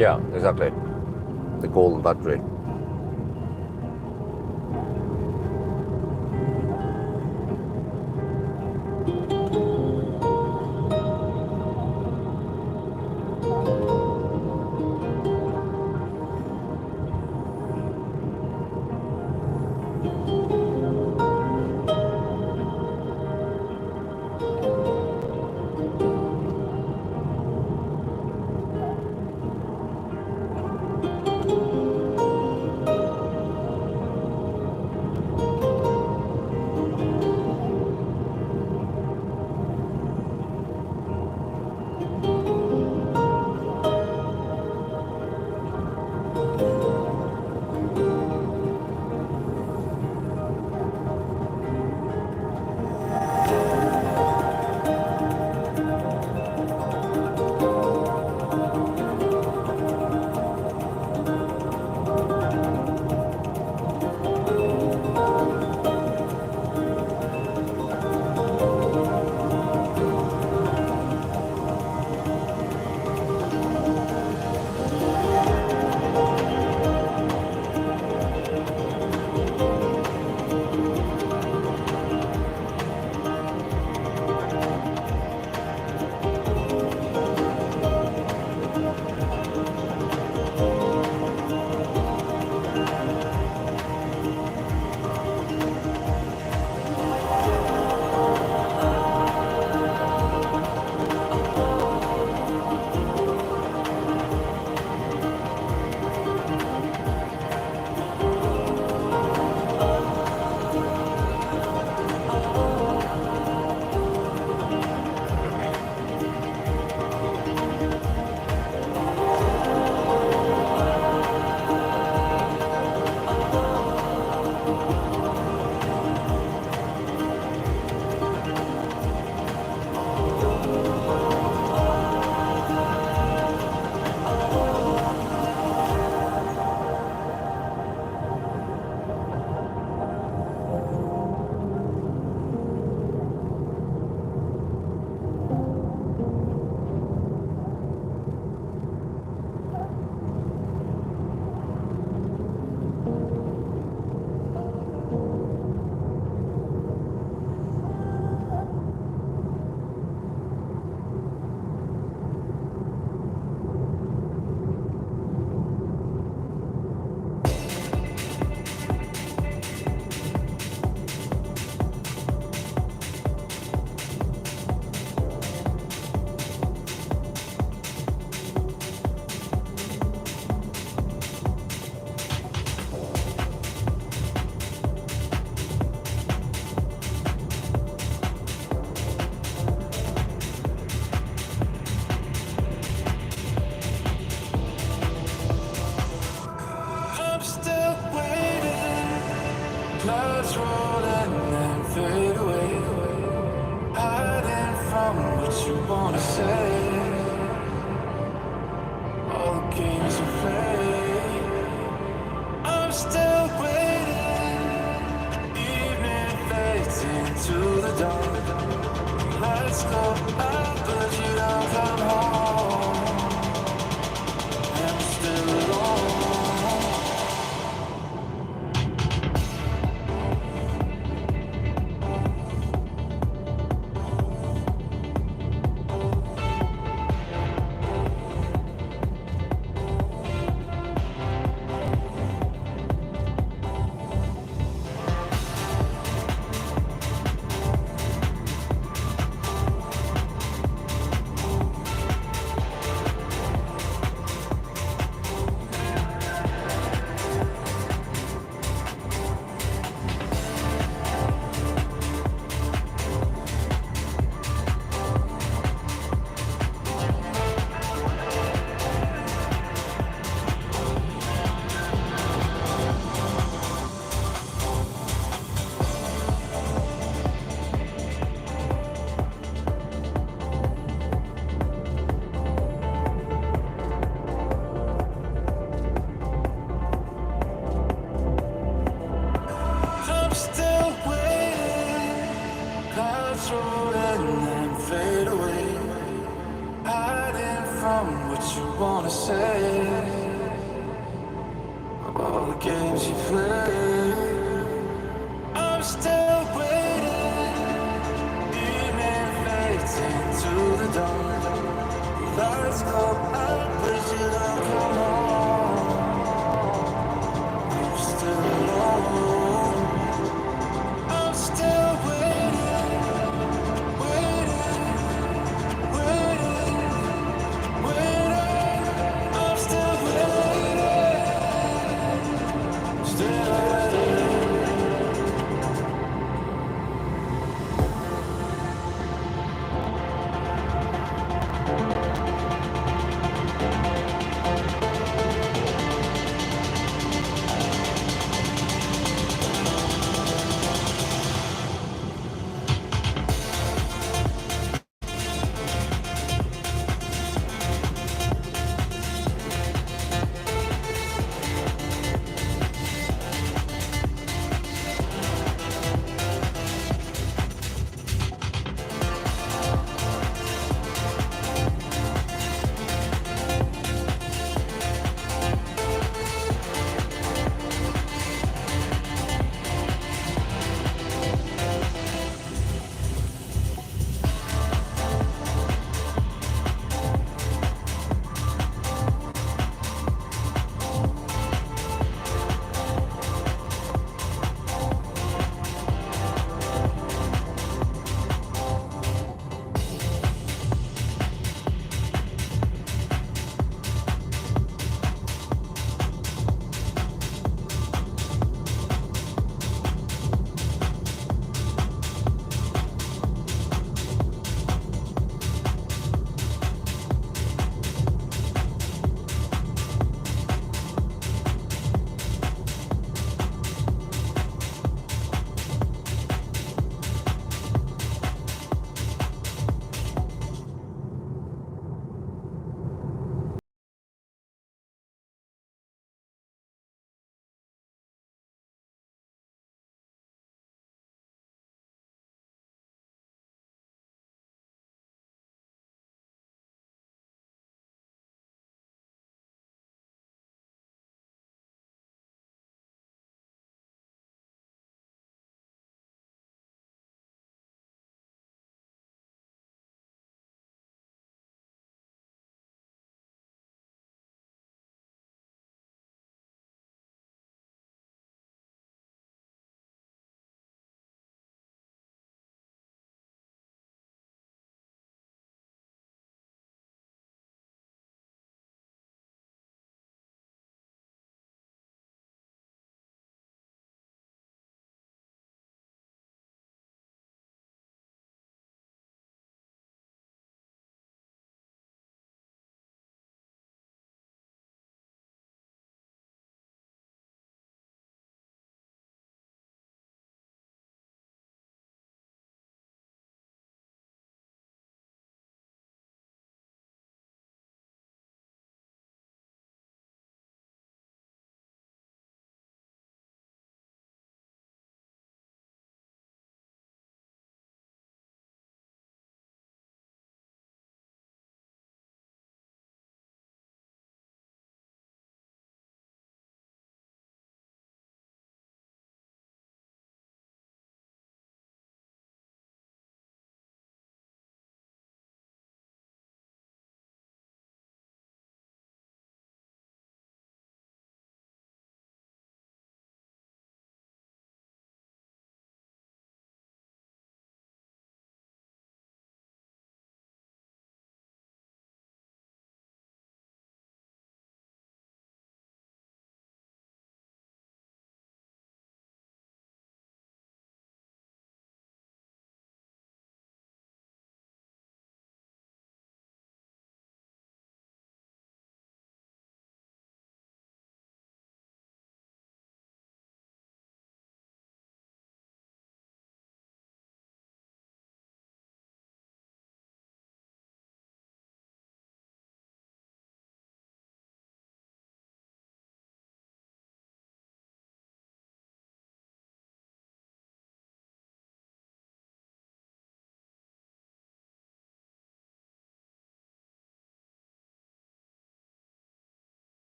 Yeah, exactly. The golden battery. I'm still waiting. Clouds roll and then fade away. Hiding from what you wanna say. All the games you play. I'm still waiting. Evening fades into the dark. Lights go out, but you don't come home. I'm still alone. what you wanna say, all the games you play. I'm still waiting, evening fades into the dawn. Lights go out, but you don't come home. I'm still alone. I'm still waiting, waiting, waiting, waiting. I'm still waiting, still waiting.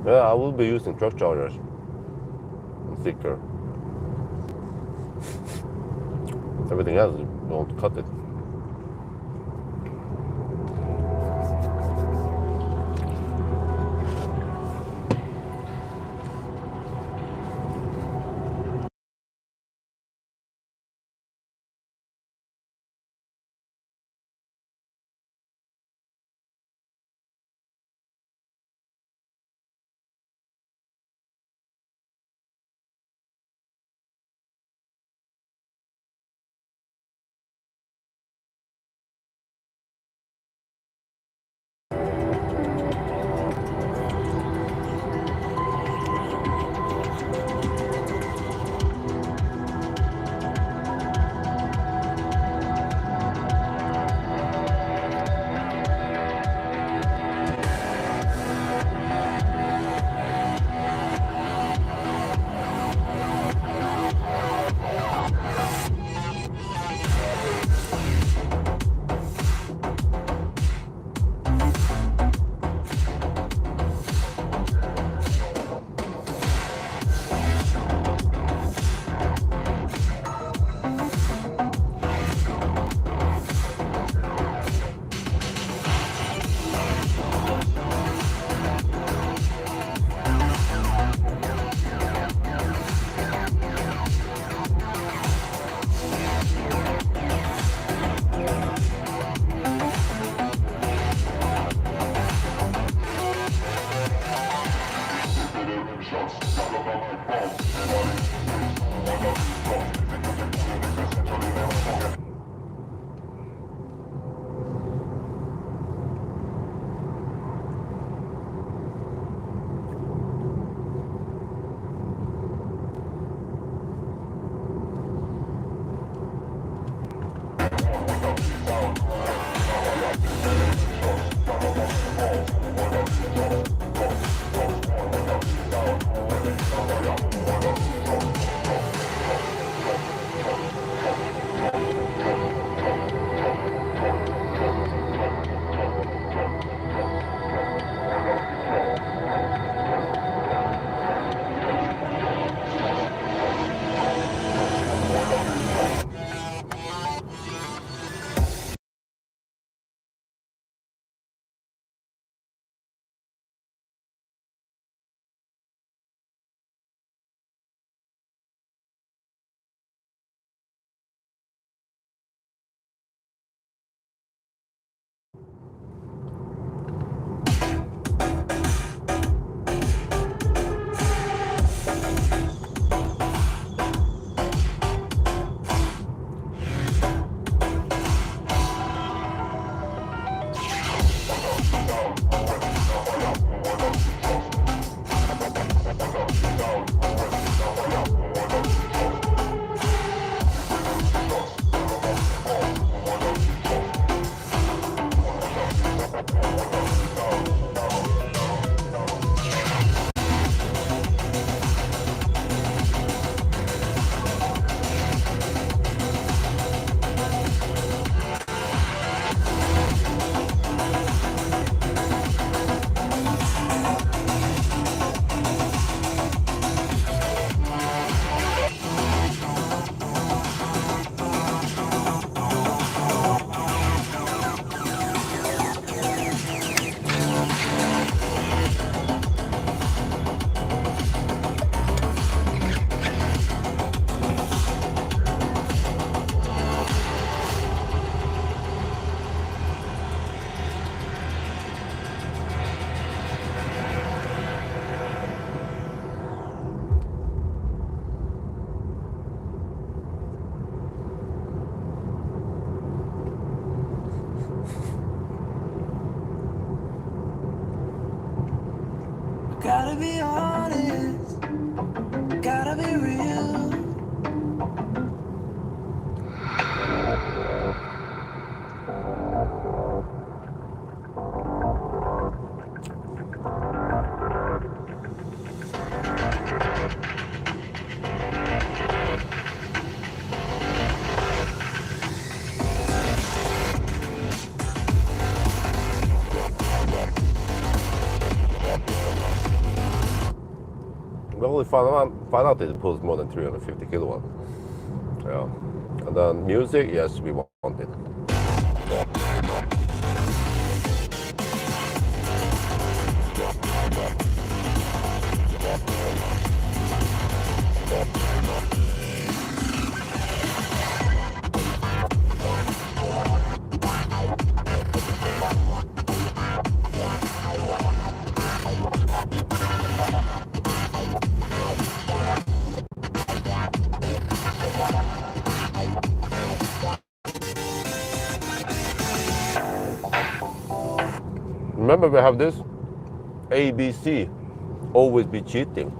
Yeah, I will be using truck chargers. Thicker. Everything else won't cut it. only found out that it pulls more than 350 kilowatt. Yeah. And then music, yes, we want it. Remember, we have this ABC, always be cheating.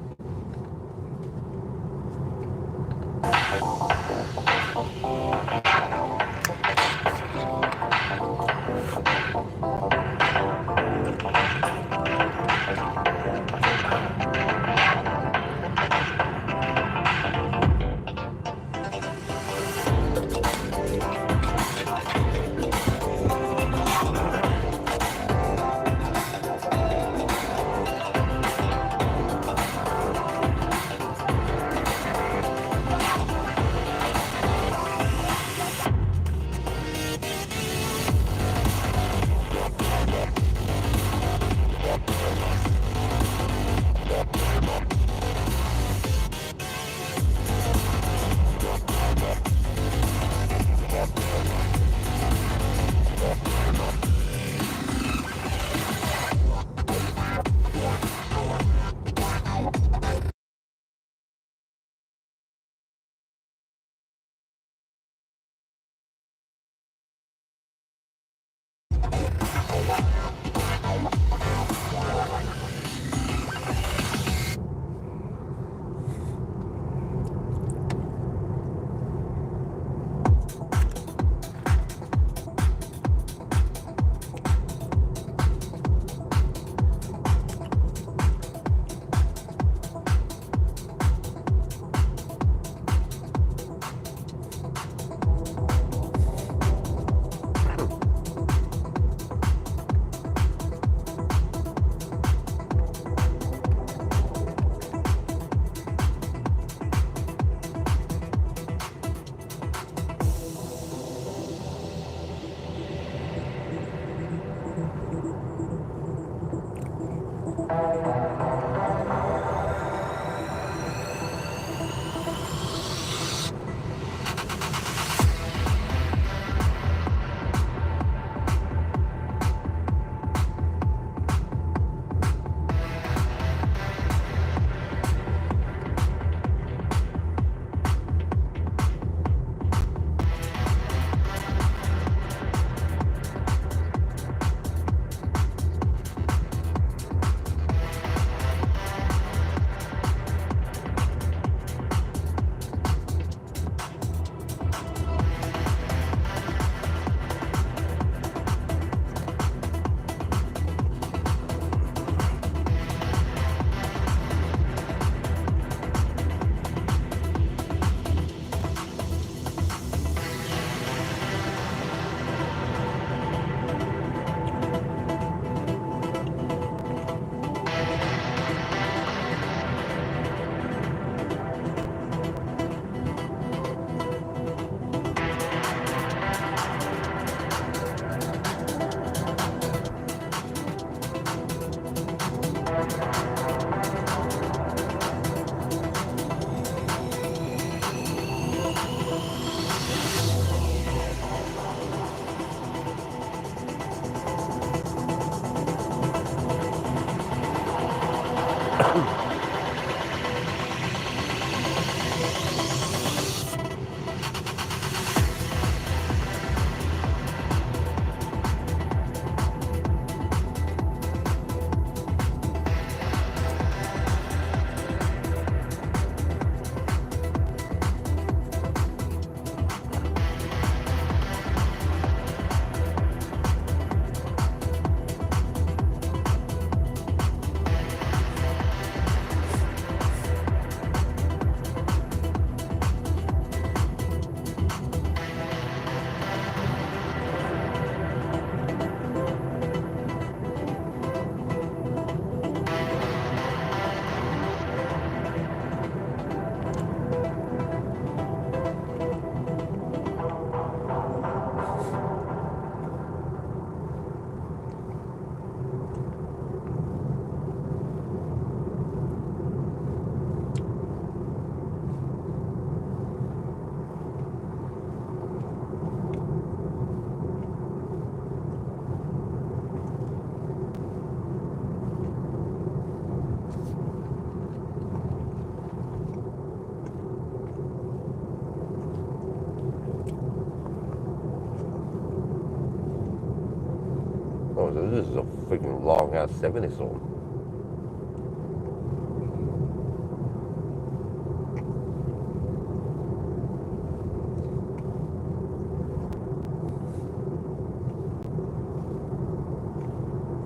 Oh, this is a freaking long ass 70 zone.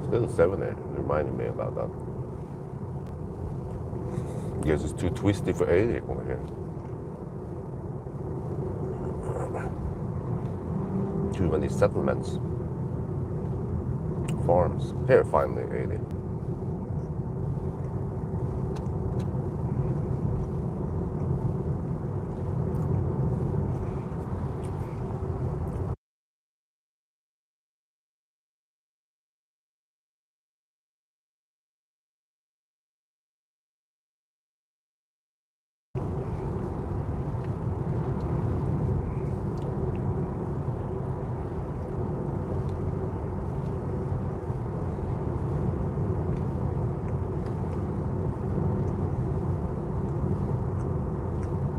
Still 70, reminding me about that. Guess it's too twisty for 80 over here. Too many settlements. Farms. Here, finally, 80.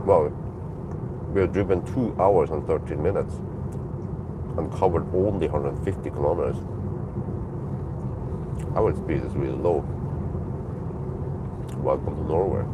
Well, we have driven 2 hours and 13 minutes and covered only 150 kilometers. Our speed is really low. Welcome to Norway.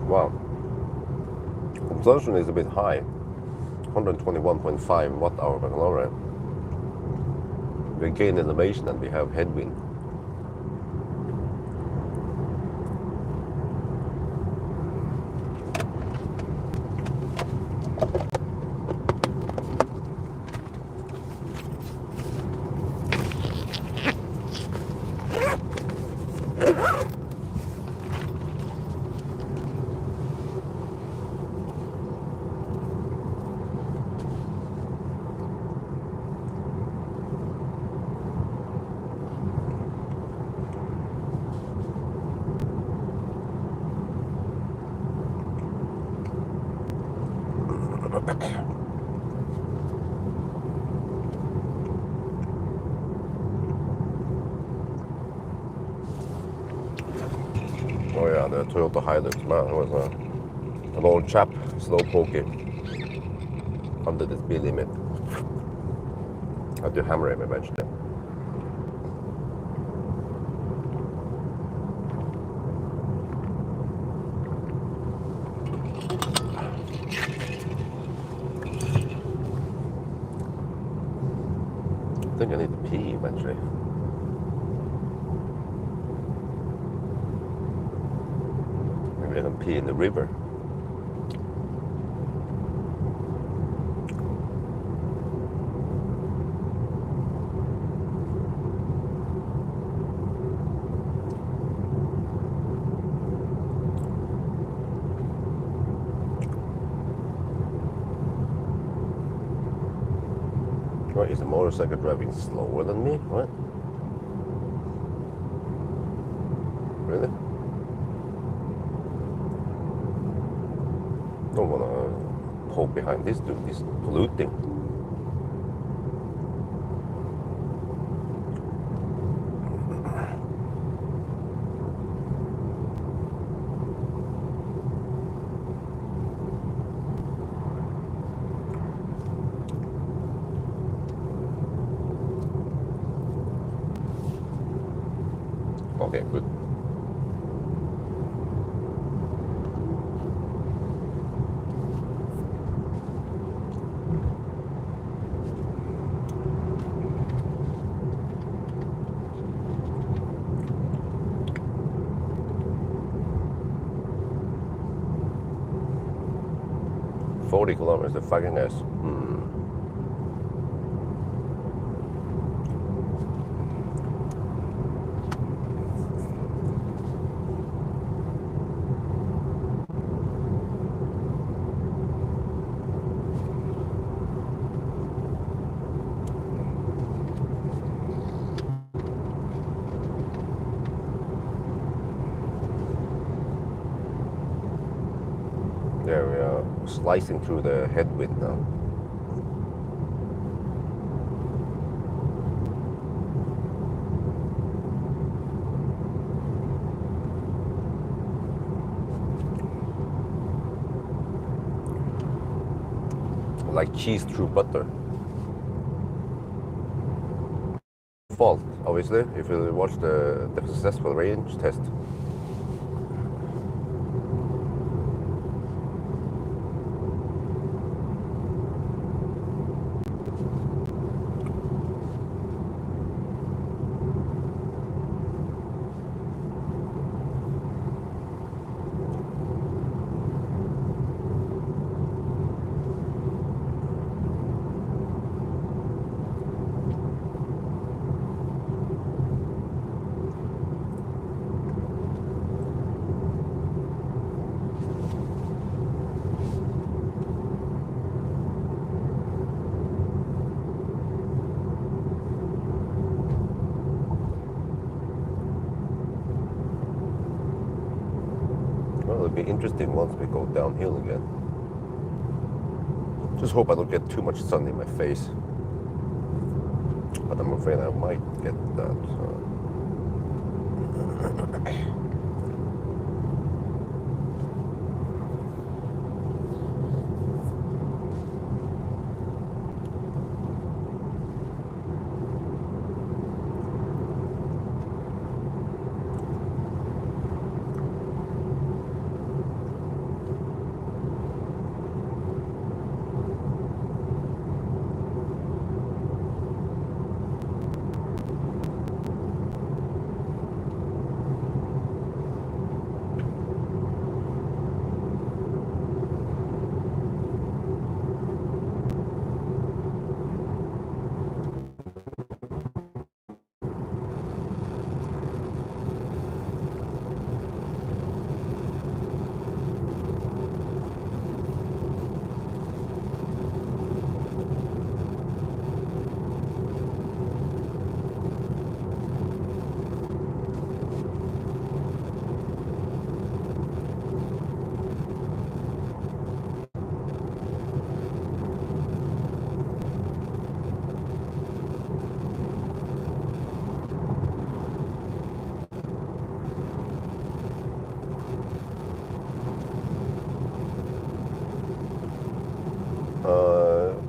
Wow. Consumption is a bit high. 121.5 watt hour per kilometer. We gain elevation and we have headwind. Oh yeah, the Toyota Hilux, man, it was an old chap, slow poking under the speed limit. I had to hammer him eventually. I think I need to pee eventually. Maybe I can pee in the river. is the motorcycle driving slower than me? What? Really? Don't wanna poke behind this dude. He's polluting. Okay, good. "40 kilometers, the fucking ass." There we are, slicing through the headwind now. Like cheese through butter. Fault, obviously, if you watch the successful range test. Well, it'll be interesting once we go downhill again. Just hope I don't get too much sun in my face. But I'm afraid I might get that.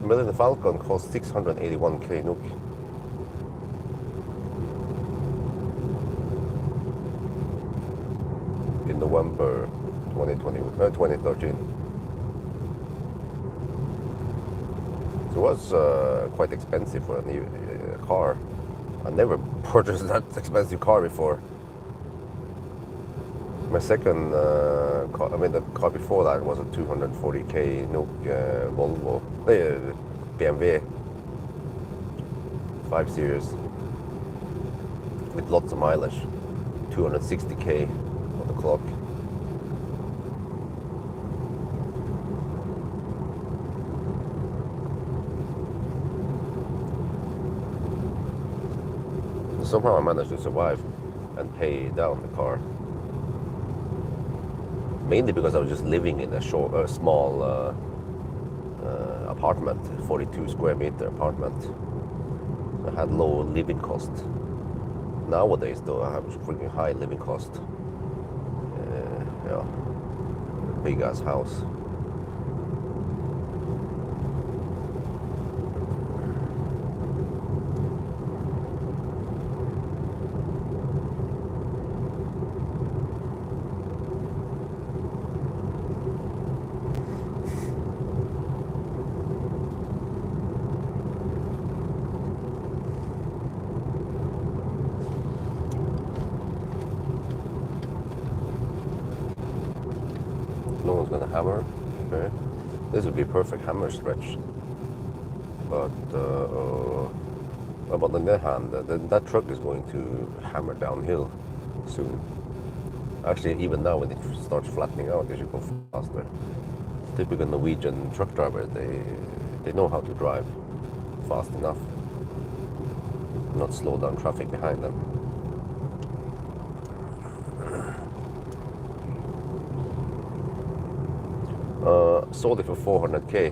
The Falcon cost 681k NOK. In November 2013. So it was quite expensive for a new car. I never purchased that expensive car before. My second car, the car before that was a 240k NOK Volvo, BMW 5 Series with lots of mileage, 260k on the clock. somehow I managed to survive and pay down the car. Mainly because I was just living in a small apartment, 42 square meter apartment. I had low living cost. Nowadays, though, I have freaking high living cost. Yeah, big ass house. No one's gonna hammer. Okay, this would be perfect hammer stretch. But on the other hand, that truck is going to hammer downhill soon. Actually, even now when it starts flattening out, it should go faster. Typical Norwegian truck drivers, they know how to drive fast enough, not slow down traffic behind them. Sold it for 400k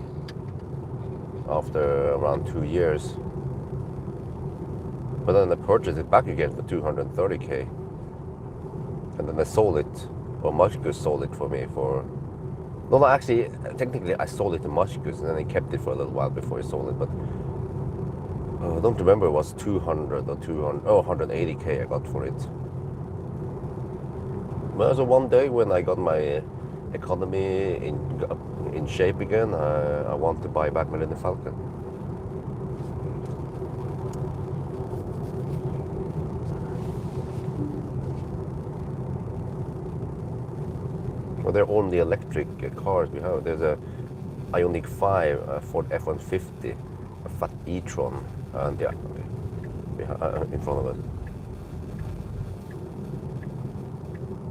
after around 2 years, but then I purchased it back again for 230k, and then I sold it, or Marcus sold it for me for, no, actually, technically I sold it to Marcus and then he kept it for a little while before he sold it, but I don't remember, it was 200 or 180k I got for it. But so one day when I got my economy in shape again, I want to buy back my little Falcon. Well, they're only electric cars we have. There's a Ioniq 5, a Ford F-150, a fat e-tron, and yeah, in front of us.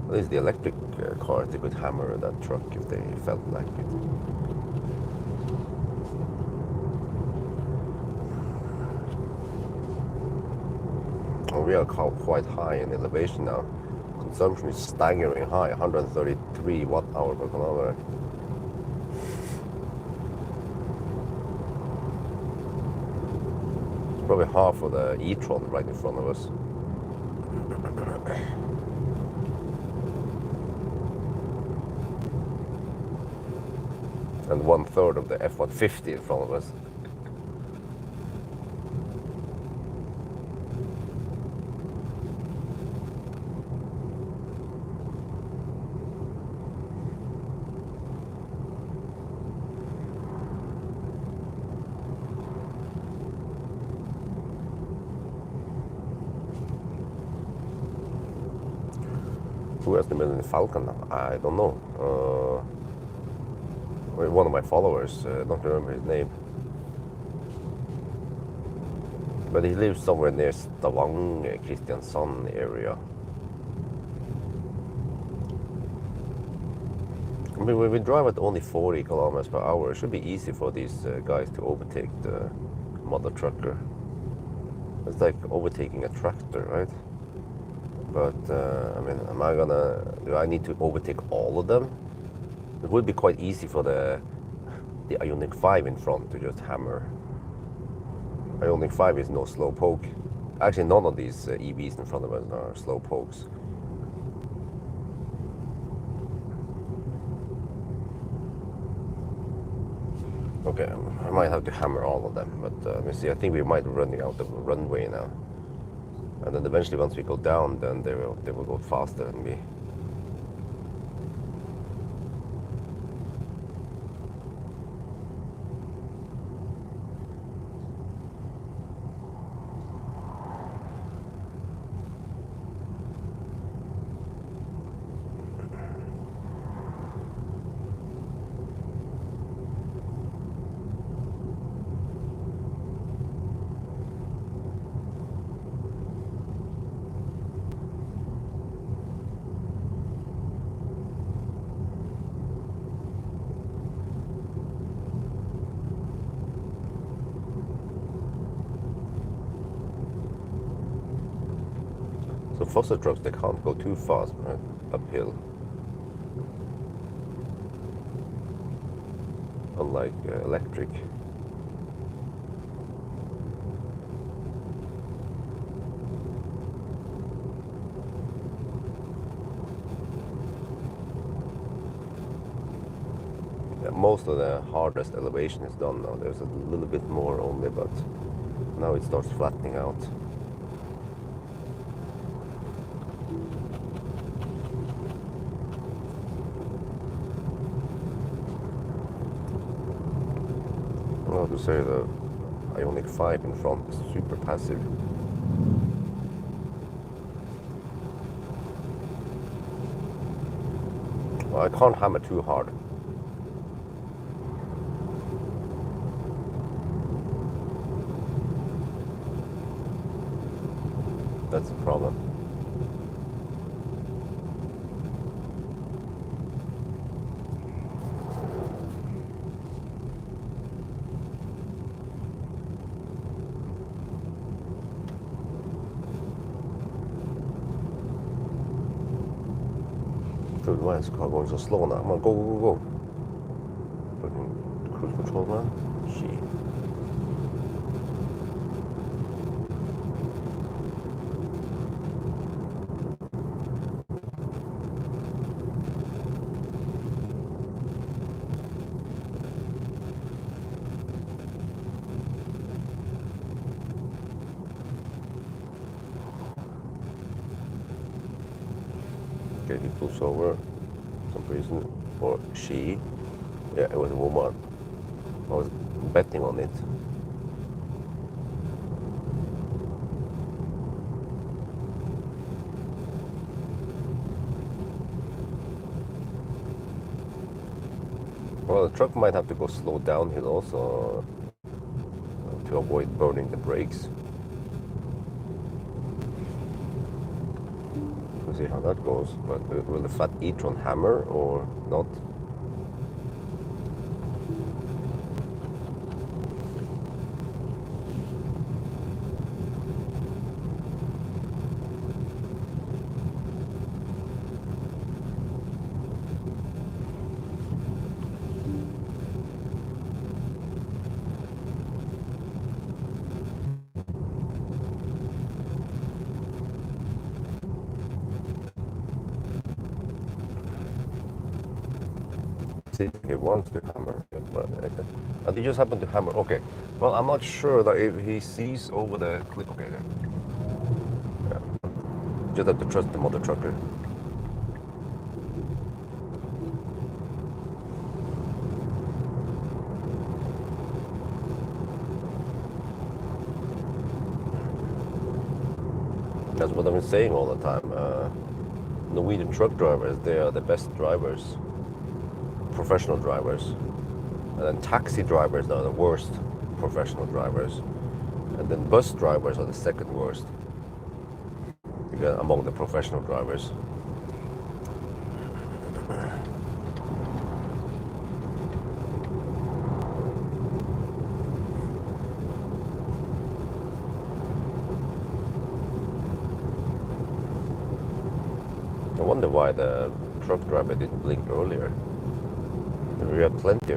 At least the electric cars, they could hammer that truck if they felt like it. Well, we are quite high in elevation now. Consumption is staggering high, 133 watt-hour per kilometer. It's probably half of the e-tron right in front of us. And 1/3 of the F-150 in front of us. Who has the Millennium Falcon? I don't know. One of my followers, don't remember his name. But he lives somewhere near Stavanger, Kristiansand area. I mean, when we drive at only 40 kilometers per hour, it should be easy for these guys to overtake the mother trucker. It's like overtaking a tractor, right? But, I mean, do I need to overtake all of them? It would be quite easy for the Ioniq 5 in front to just hammer. Ioniq 5 is no slow poke. Actually, none of these EVs in front of us are slow pokes. Okay, I might have to hammer all of them, but let me see. I think we might be running out of runway now. And then eventually, once we go down, then they will go faster than me. fossil trucks, they can't go too fast, right? Uphill. Unlike electric. Yeah, most of the hardest elevation is done now. There's a little bit more only, but now it starts flattening out. I have to say the Ioniq 5 in front is super passive. Well, I can't hammer too hard. That's the problem. Dude, why is the car going so slow now? Come on, go, go, go. Putting cruise control now? Shit. Okay, he pulls over for some reason. Or she. Yeah, it was a woman. I was betting on it. Well, the truck might have to go slow downhill also to avoid burning the brakes. We'll see how that goes. But will the fat e-tron hammer or not? See, he wants to hammer, but and he just happened to hammer. Okay, well, I'm not sure that if he sees over the cliff. Okay, yeah. Just have to trust the mother trucker. That's what I've been saying all the time. Norwegian truck drivers, they are the best drivers, professional drivers. And then taxi drivers are the worst professional drivers. And then bus drivers are the second worst among the professional drivers. I wonder why the truck driver didn't blink earlier. We had plenty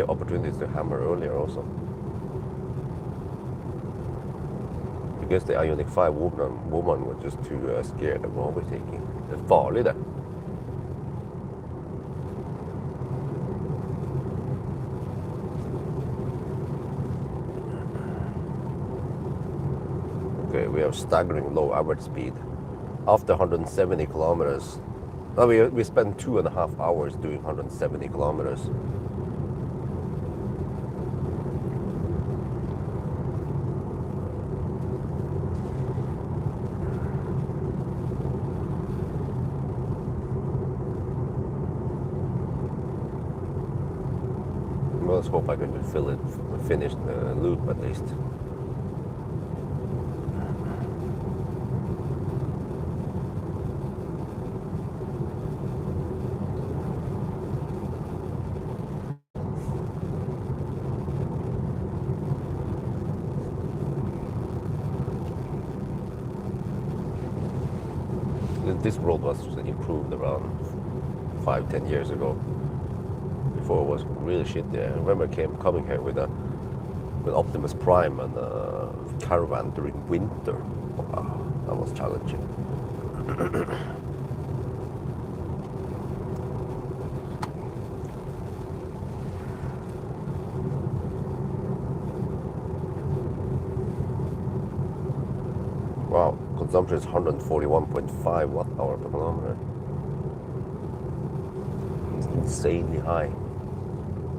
of opportunities to hammer earlier also. I guess the Ioniq 5 woman was just too scared of overtaking. Det är farligt det. Okay, we have staggering low average speed. After 170 kilometers, we spent 2.5 hours doing 170 kilometers. Well, let's hope I can finish the loop at least. this road was improved around 5-10 years ago. Before it was really shit there. I remember coming here with Optimus Prime and a caravan during winter. Wow, that was challenging. Wow, consumption is 141.5 watt hour per kilometer. It's insanely high.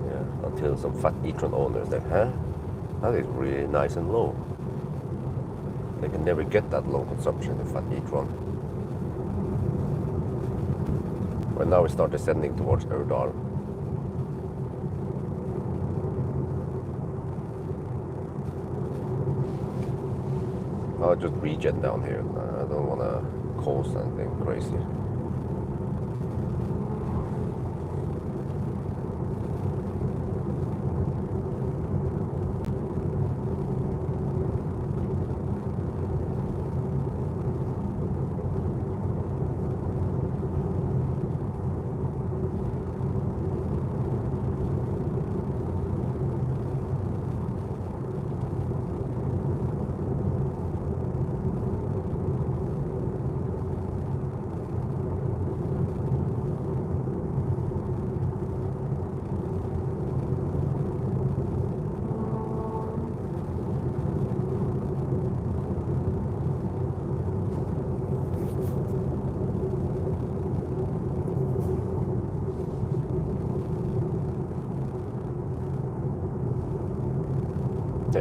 Yeah, until some fat e-tron owners like, huh? That is really nice and low. They can never get that low consumption in fat e-tron. But now we start descending towards Erdal. I'll just regen down here. I don't want to cause anything crazy.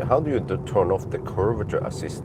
How do you turn off the curvature assist?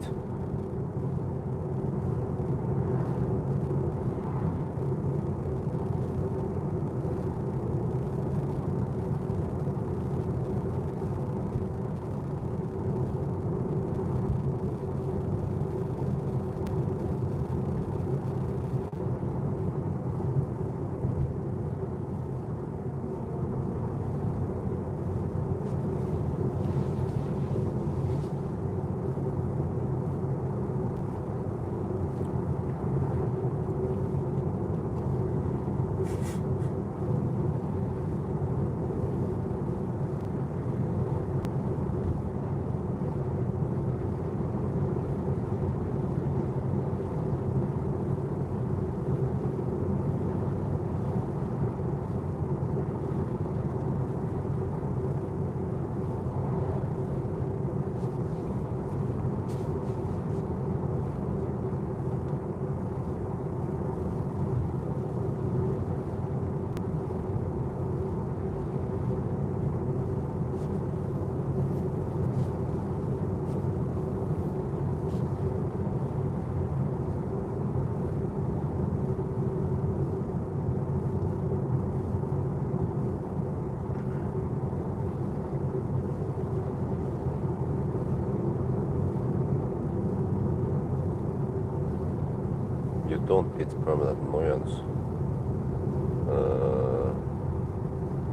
Don't, it's permanent annoyance.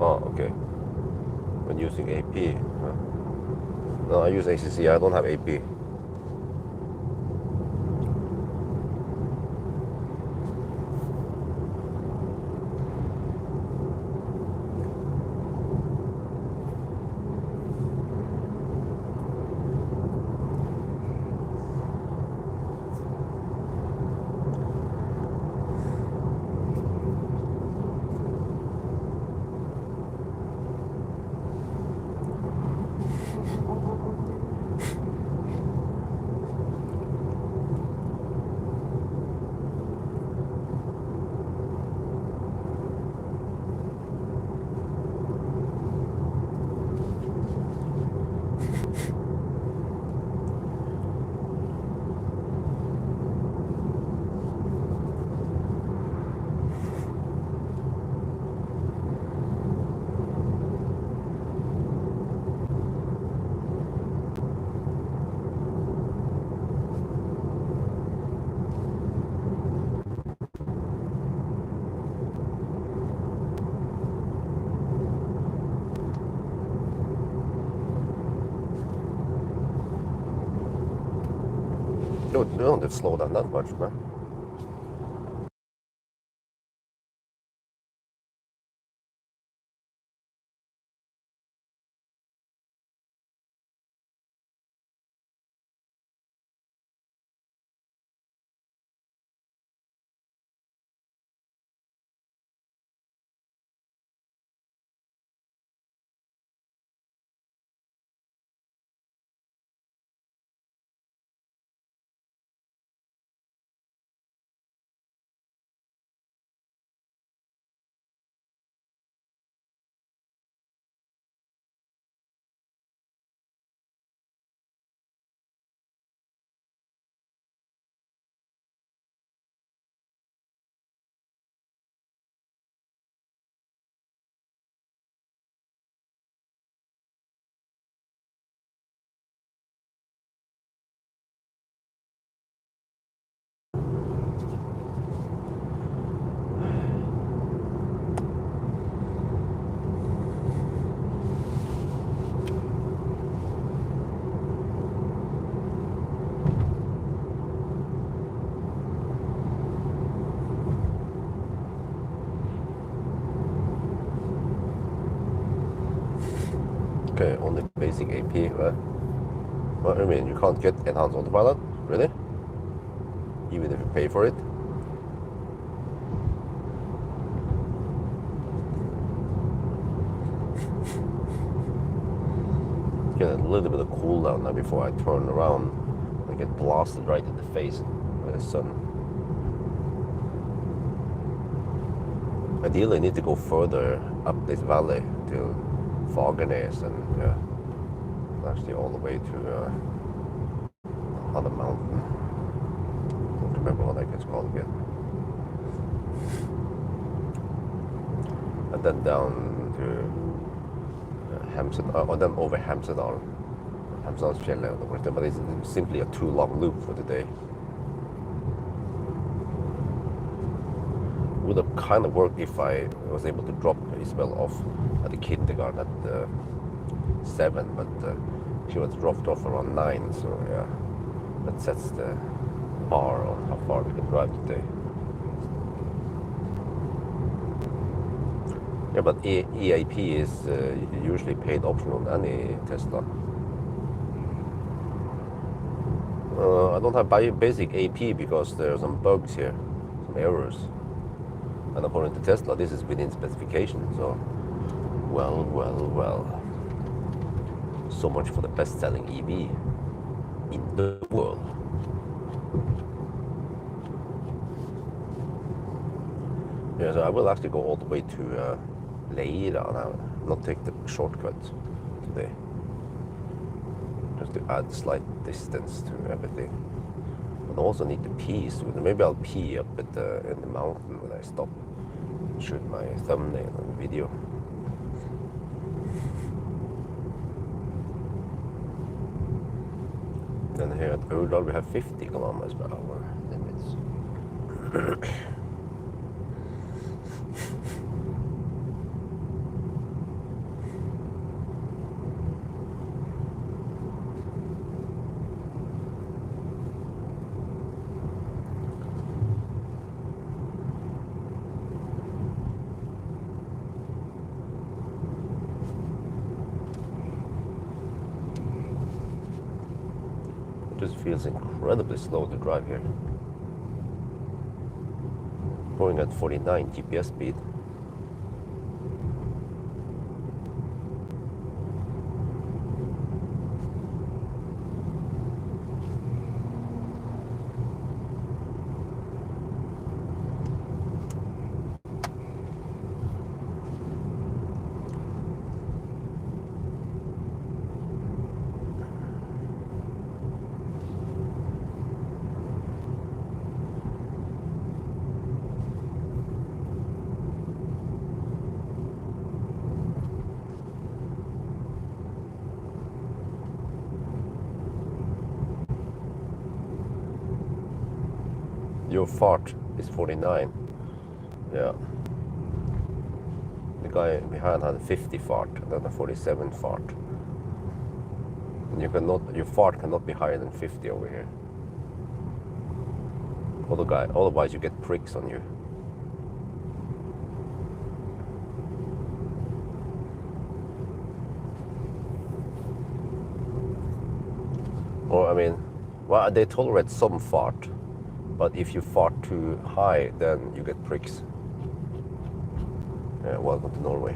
Oh, okay. When using AP. Huh? No, I use ACC, I don't have AP. You don't have to slow down that much, man. Okay, only basic AP. What I mean, you can't get enhanced autopilot, really? Even if you pay for it? Get a little bit of cool down now before I turn around and get blasted right in the face by the sun. Ideally, I need to go further up this valley to Fagernes and actually all the way to another mountain. Don't remember what that gets called again. And then down to Hemsedal, or then over Hemsedal. Hemsedalsfjellet, but it's simply a too long loop for today. Would have kind of worked if I was able to drop Isabel off at the kindergarten at 7, but she was dropped off around 9, so yeah, that sets the bar on how far we can drive today. Yeah, but EAP is usually paid option on any Tesla. I don't have basic AP because there are some bugs here, some errors. And according to Tesla, this is within specification, so well. So much for the best-selling EV in the world. Yeah, so I will actually go all the way to Leira now, not take the shortcut today. Just to add slight distance to everything. But I also need to pee soon. Maybe I'll pee up at in the mountain when I stop. Shoot my thumbnail on the video. Then here at Urdal we have 50 kilometers per hour limits. Just feels incredibly slow to drive here. Going at 49 GPS speed. Your fart is 49. Yeah. The guy behind had a 50 fart and then a 47 fart. And your fart cannot be higher than 50 over here. Otherwise you get pricks on you. Or I mean, well, they tolerate some fart. But if you fart too high, then you get pricks. Yeah, welcome to Norway.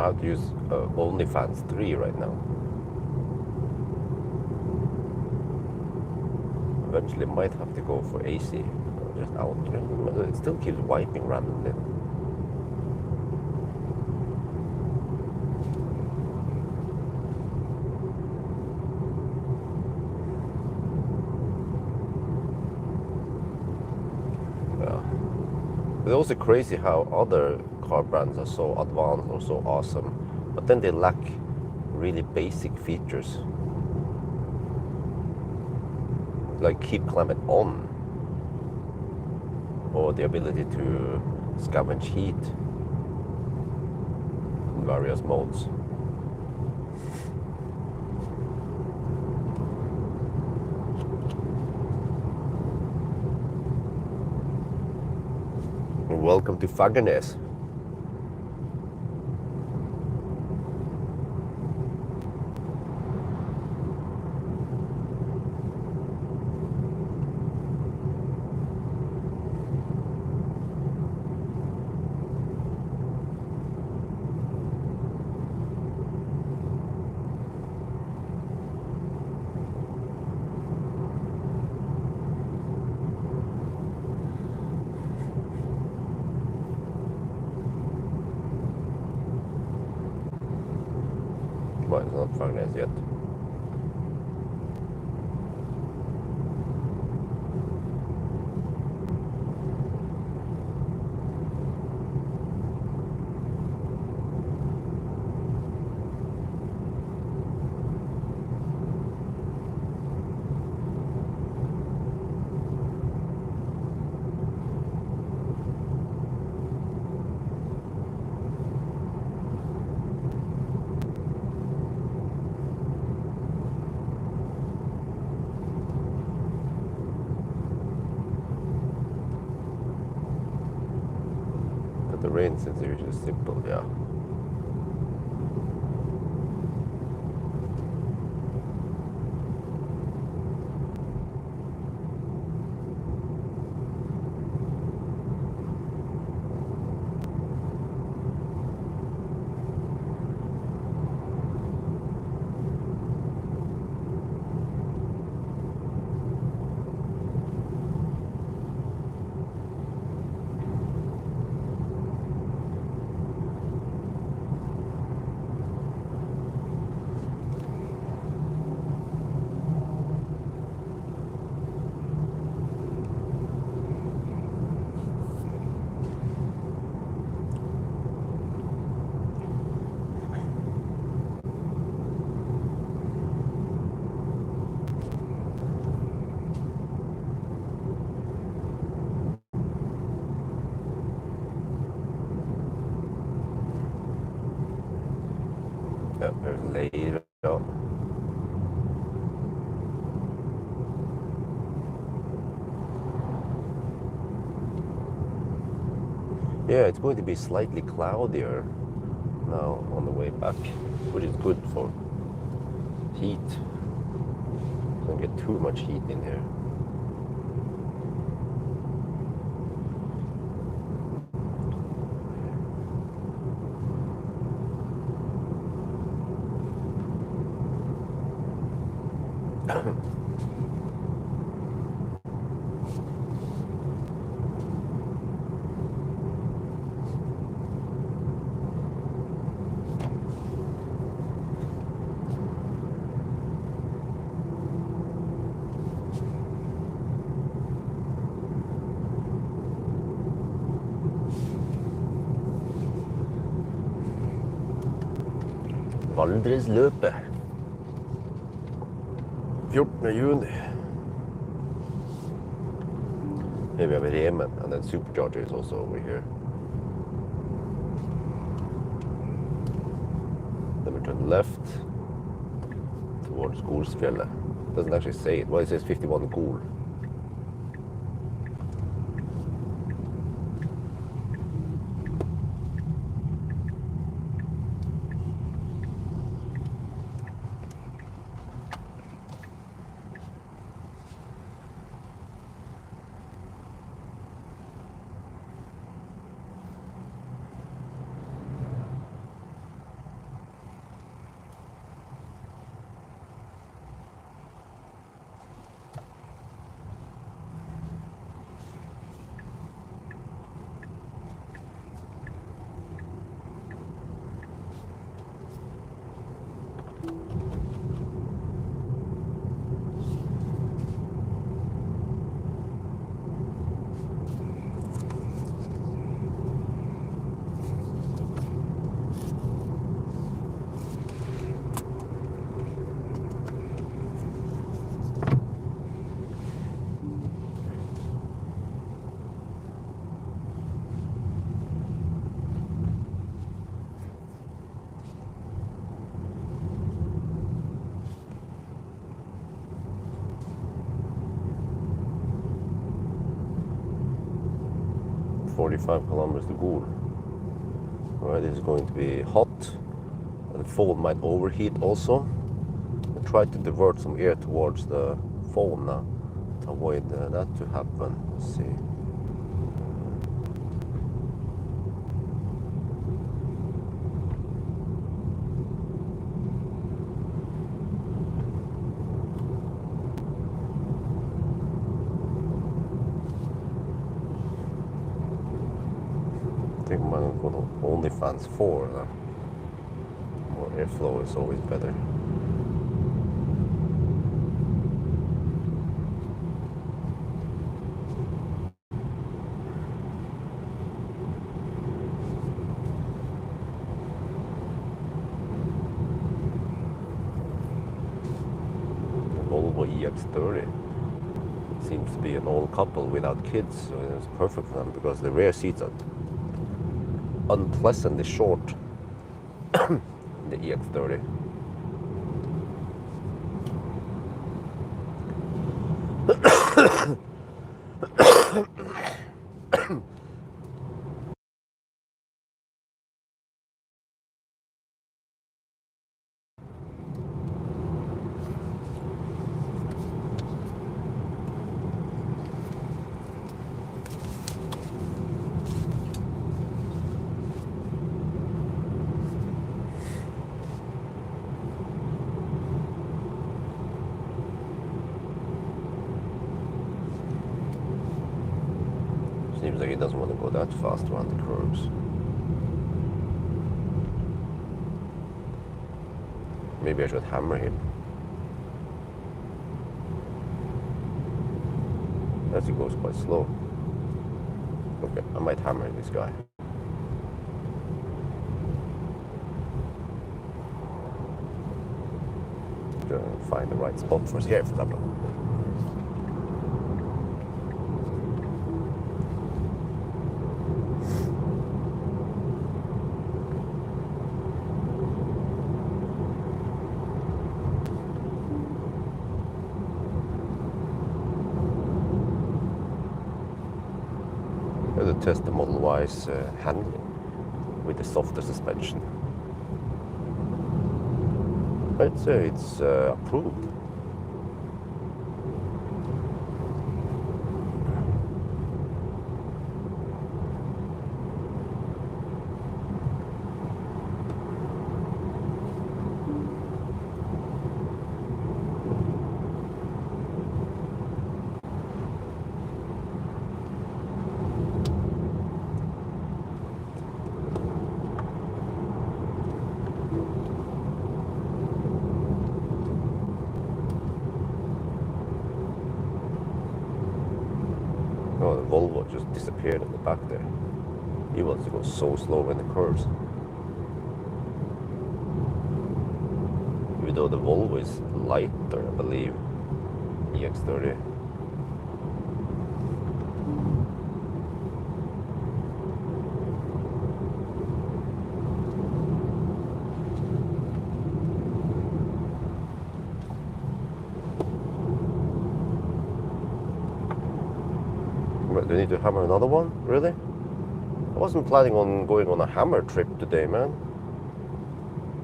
I have to use OnlyFans 3 right now. Eventually might have to go for AC. Just out. It still keeps wiping randomly. It's also crazy how other car brands are so advanced or so awesome, but then they lack really basic features. Like keep climate on, or the ability to scavenge heat in various modes. Welcome to Fagernes. Well, it's not Fagernes yet. But the rain sensor is just simple, yeah. Yeah, there's later. Yeah, it's going to be slightly cloudier now on the way back, which is good for heat. Don't get too much heat in here. Valdresløpet. 14. juni. Here we have Remen, and then Supercharger is also over here. Then we turn left towards Golsfjellet. Doesn't actually say it. Well, it says 51 Gol. 45 kilometers to Goul. Alright, this is going to be hot. The phone might overheat also. I try to divert some air towards the phone now to avoid that to happen. Let's see. I think I'm going to go to OnlyFans 4 now. More airflow is always better. Volvo EX30 seems to be an old couple without kids, so it's perfect for them because the rear seats are unpleasantly short in the EX30. Seems like he doesn't want to go that fast around the curves. Maybe I should hammer him. As he goes quite slow. Okay, I might hammer this guy. Find the right spot for us here for that one. To test the Model Y's handling with the softer suspension. I'd say it's approved. Oh, the Volvo just disappeared in the back there. He wants to go so slow in the curves. Even though the Volvo is lighter, I believe, EX30. Do I need to hammer another one? Really? I wasn't planning on going on a hammer trip today, man.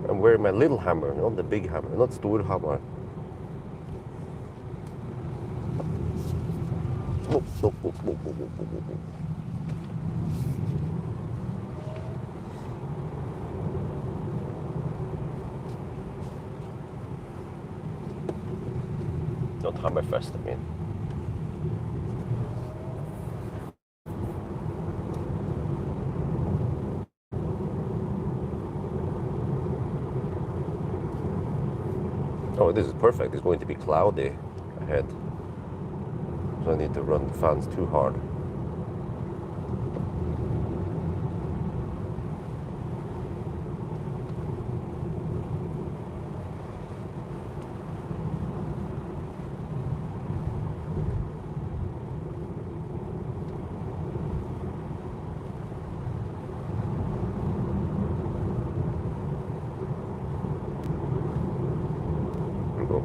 I'm wearing my little hammer, not the big hammer, not Storhammer. Oh, oh, oh, oh, oh, oh, oh, oh. Not Hammerfest, I mean. Oh, this is perfect. It's going to be cloudy ahead. So I need to run the fans too hard.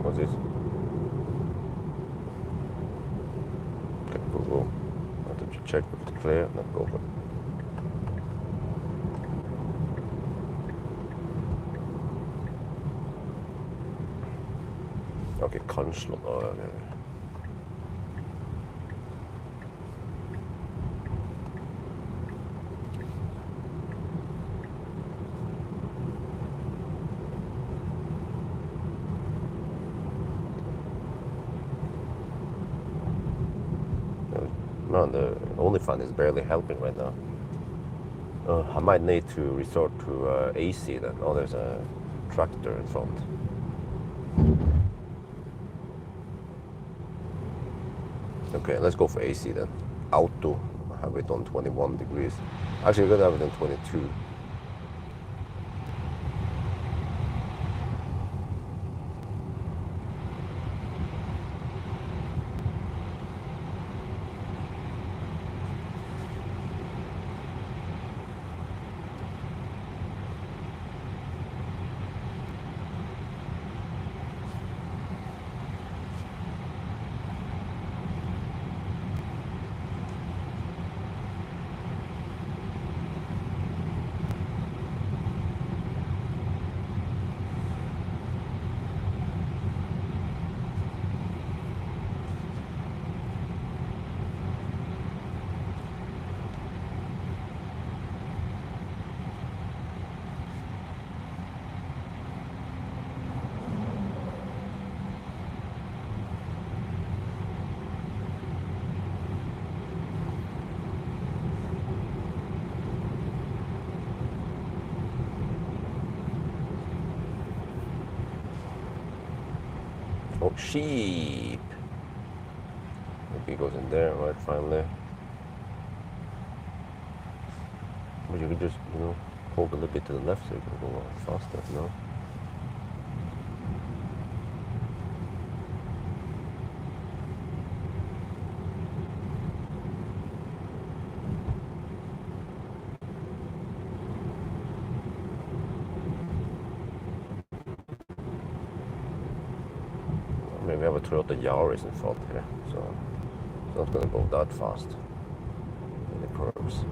What's this? Okay, go. I have to check if it's clear and then go for it. ikke kanskje noe. Man, the OnlyFans is barely helping right now. I might need to resort to AC then. Oh, there's a tractor in front. Okay, let's go for AC then. Auto, I have it on 21 degrees. Actually, we're gonna have it on 22. Oh, sheep. Maybe he goes in there, right, finally. But you can just, hold a little bit to the left so you can go faster, no? Maybe we have a Toyota Yaris in front here, so it's not gonna go that fast in the curves.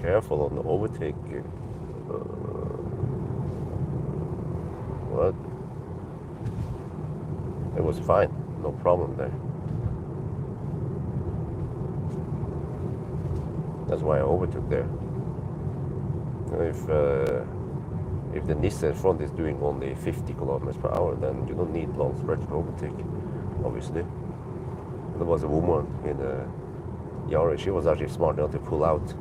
Careful on the overtaking. What? It was fine, no problem there. That's why I overtook there. If the Nissan front is doing only 50 kilometers per hour, then you don't need long stretch to overtake, obviously. There was a woman in the Yaris. She was actually smart enough to pull out,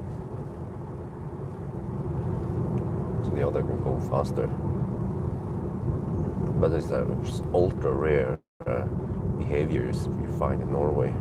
so the other can go faster. But it's ultra rare behaviors you find in Norway.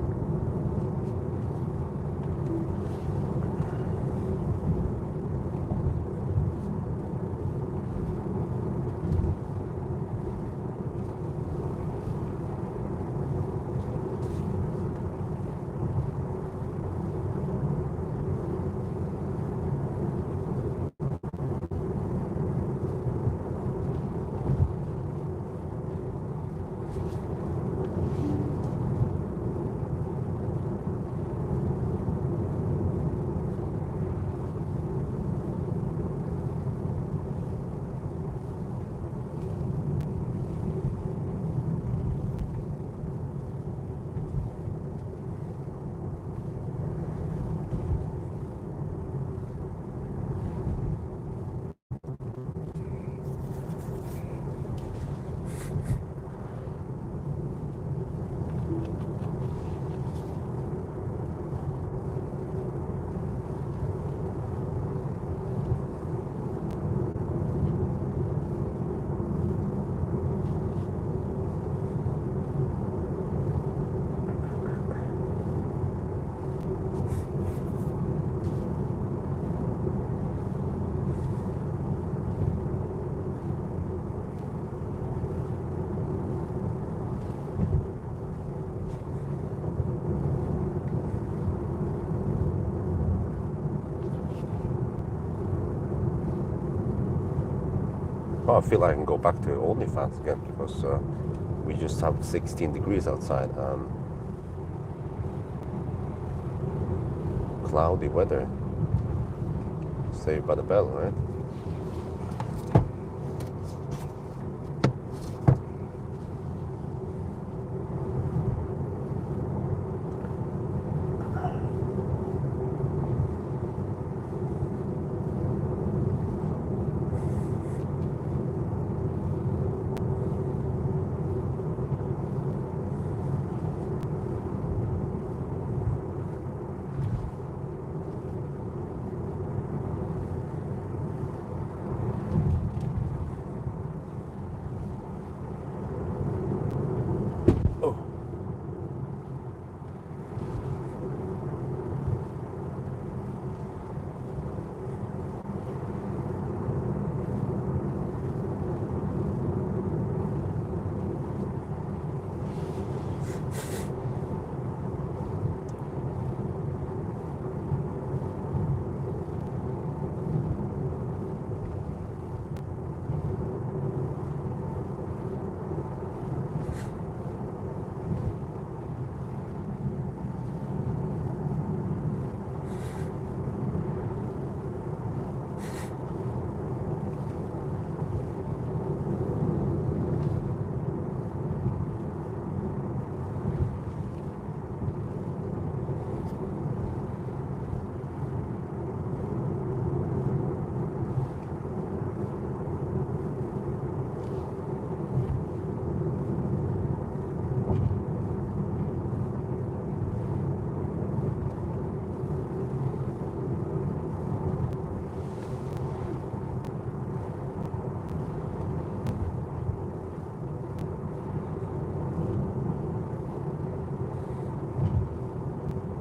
I feel like I can go back to OnlyFans again because we just have 16 degrees outside and cloudy weather. Saved by the bell, right? Oh.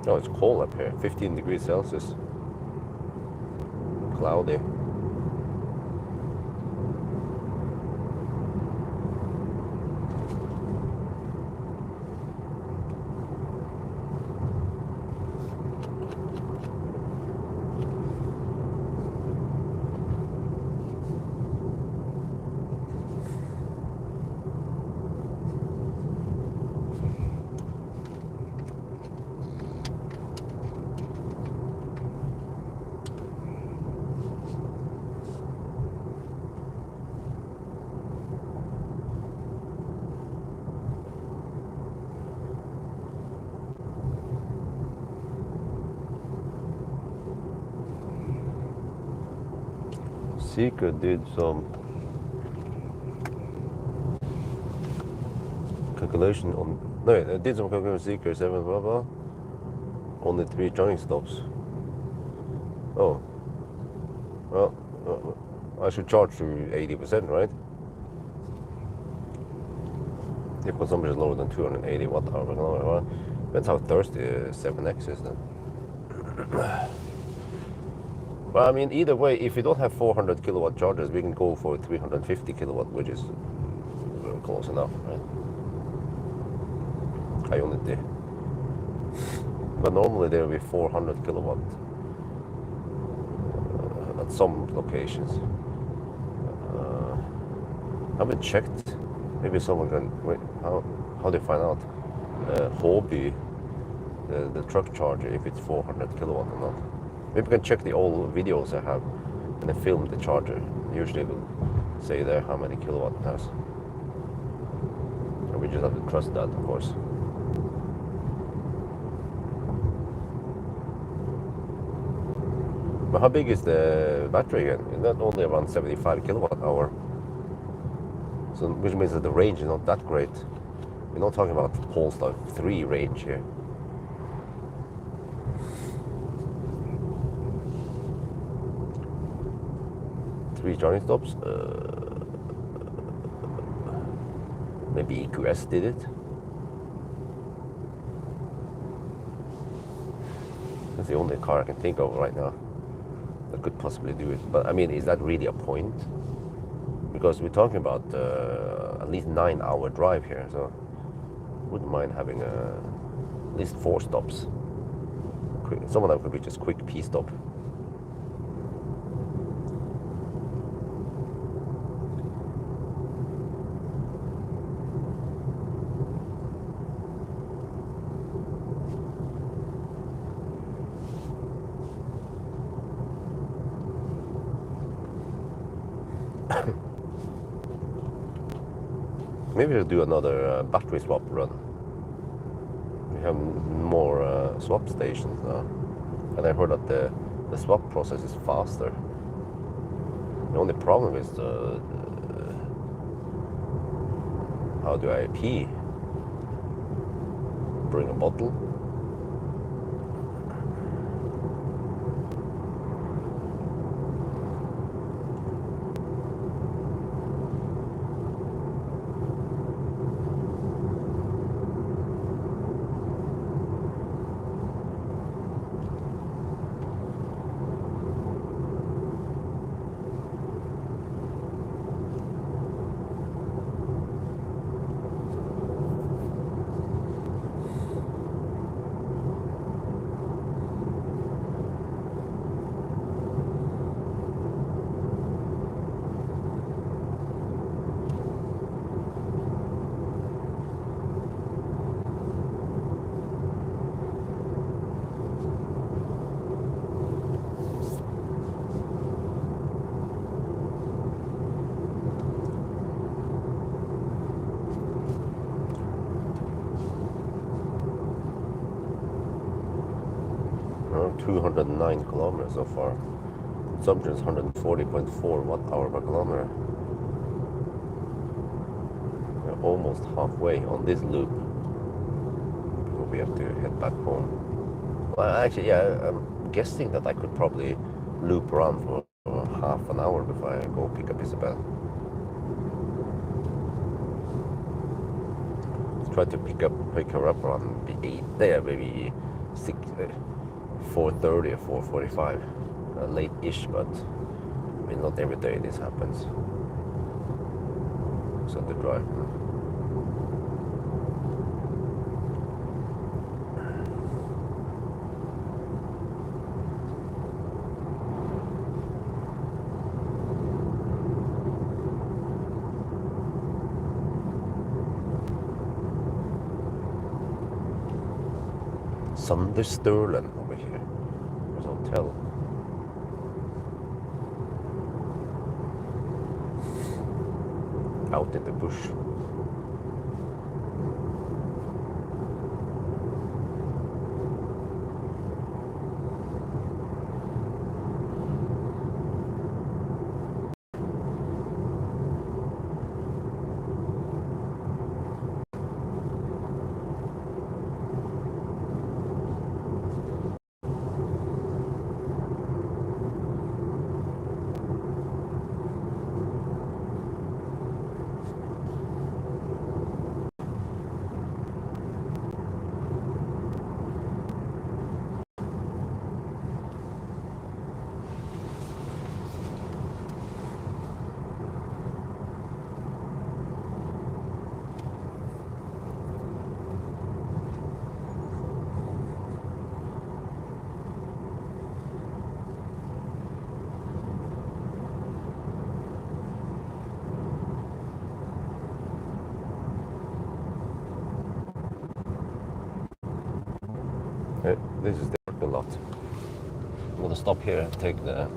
Oh, it's cold up here. 15 degrees Celsius. Cloudy. Seeker did some calculation on. No, I did some calculation on Seeker 7 blah blah. Only 3 charging stops. Oh. Well, I should charge to 80%, right? If consumption is lower than 280 watt hour per kilometer. Depends how thirsty 7X is then. Well, I mean, either way, if we don't have 400 kilowatt chargers, we can go for 350 kilowatt, which is close enough, right? High unity. But normally there will be 400 kilowatt at some locations. Haven't checked. Maybe someone can. Wait, how do you find out? Hobby, the truck charger, if it's 400 kilowatt or not. Maybe you can check the old videos I have and I film the charger. Usually it will say there how many kilowatt it has. And we just have to trust that, of course. But how big is the battery again? It's not only around 75 kilowatt hour. So, which means that the range is not that great. We're not talking about Polestar 3 range here. Three charging stops. Maybe EQS did it. That's the only car I can think of right now that could possibly do it. But I mean, is that really a point? Because we're talking about at least 9-hour drive here, so wouldn't mind having at least 4 stops. Some of them could be just quick P stop. Maybe we'll do another battery swap run. We have more swap stations now, and I heard that the swap process is faster. The only problem is how do I pee? Bring a bottle? Around 209 kilometers so far. Consumption is 140.4 watt-hour per kilometer. We're almost halfway on this loop before we have to head back home. Well, actually, yeah, I'm guessing that I could probably loop around for half an hour before I go pick up Isabel. Let's try to pick her up around 8 there, maybe 6. 4:30 or 4:45, late-ish, but I mean, not every day this happens. So the drive. Sundersturlen over here. There's a hotel. Out in the bush. This is the parking lot. I'm gonna stop here and take the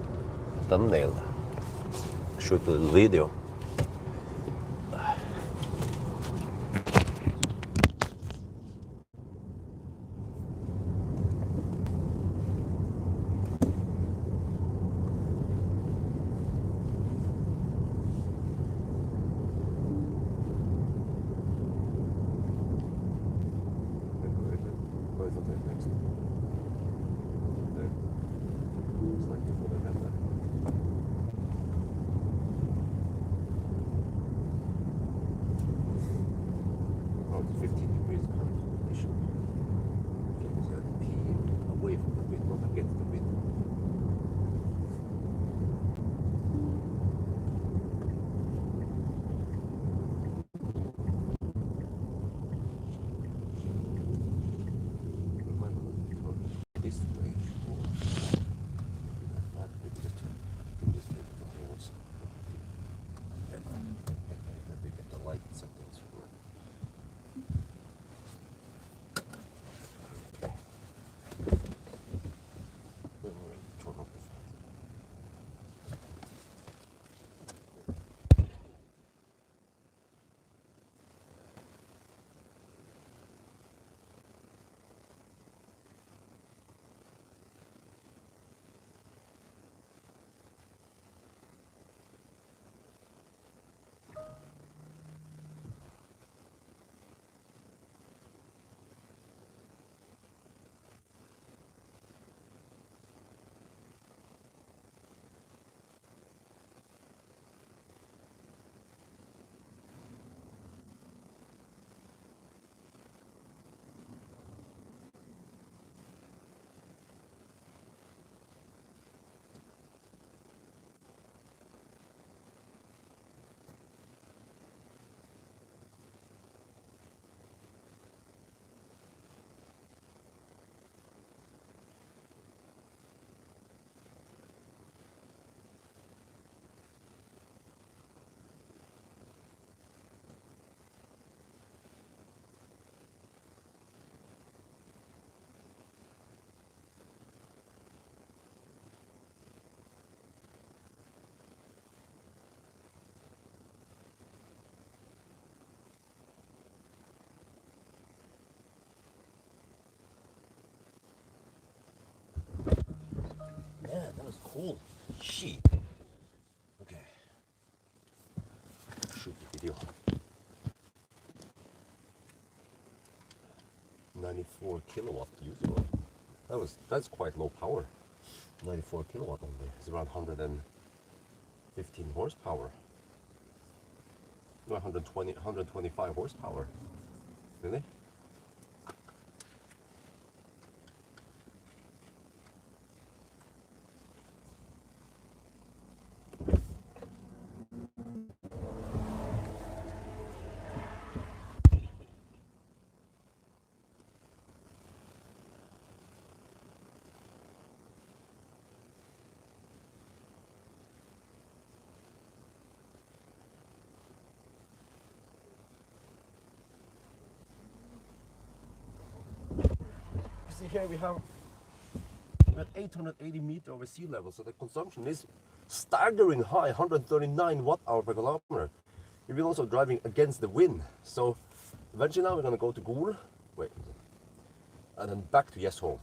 thumbnail, shoot a little video. cool. Shit. Okay. Shoot the video. 94 kilowatt usable. That's quite low power. 94 kilowatt only. It's around 115 horsepower. No, 125 horsepower. Really? See here we have 880 meters over sea level, so the consumption is staggering high, 139 watt-hour per kilometer. We've been also driving against the wind, so eventually now we're going to go to Gol, and then back to Home.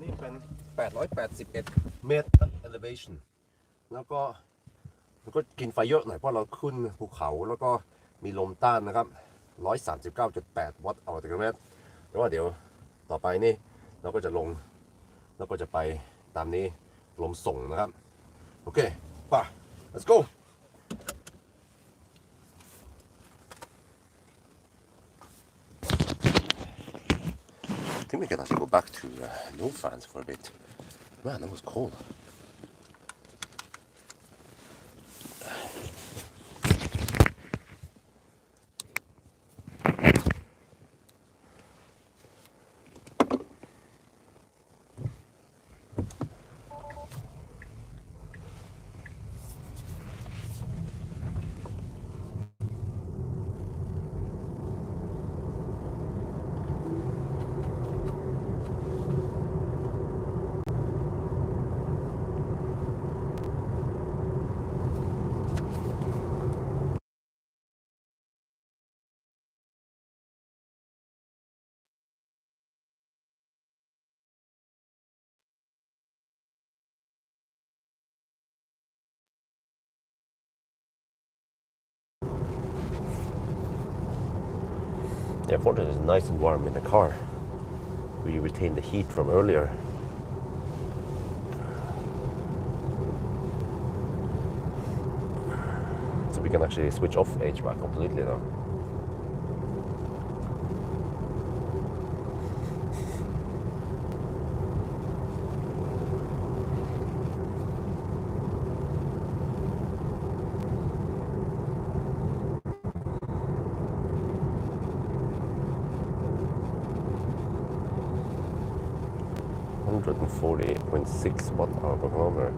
นี่เป็น 881 เมตร elevation แล้วก็มันก็กินไฟเยอะหน่อยเพราะเราขึ้นภูเขาแล้วก็มีลมต้านนะครับ 139.8 วัตต์ต่อกิโลเมตรแต่ว่าเดี๋ยวต่อไปนี่เราก็จะลงแล้วก็จะไปตามนี้ลมส่งนะครับโอเคไป let's go I think we can actually go back to no fans for a bit. Man, that was cold. Yeah, fortunately it's nice and warm in the car. We retain the heat from earlier. So we can actually switch off HVAC completely now. .6 watt-hour per kilometer.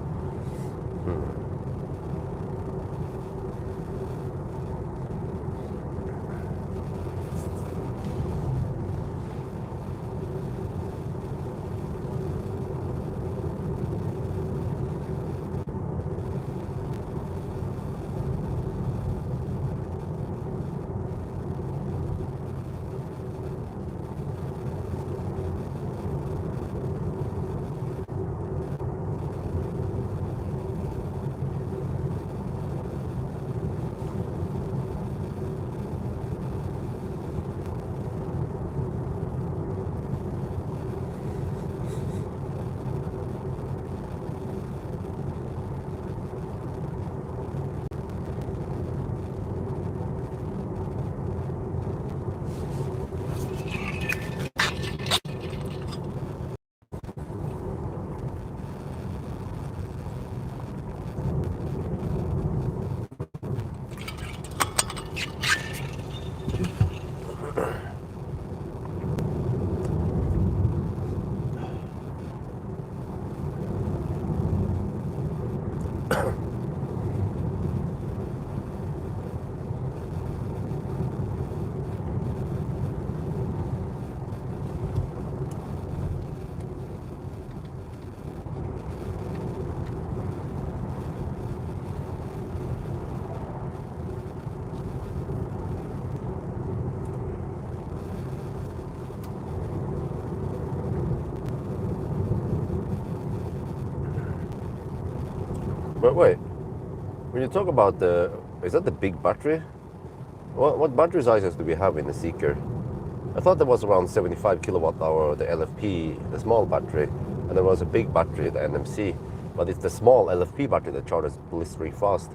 But wait, when you talk about is that the big battery? What battery sizes do we have in the Seeker? I thought there was around 75 kilowatt hour, the LFP, the small battery, and there was a big battery, the NMC. But it's the small LFP battery that charges blistering fast.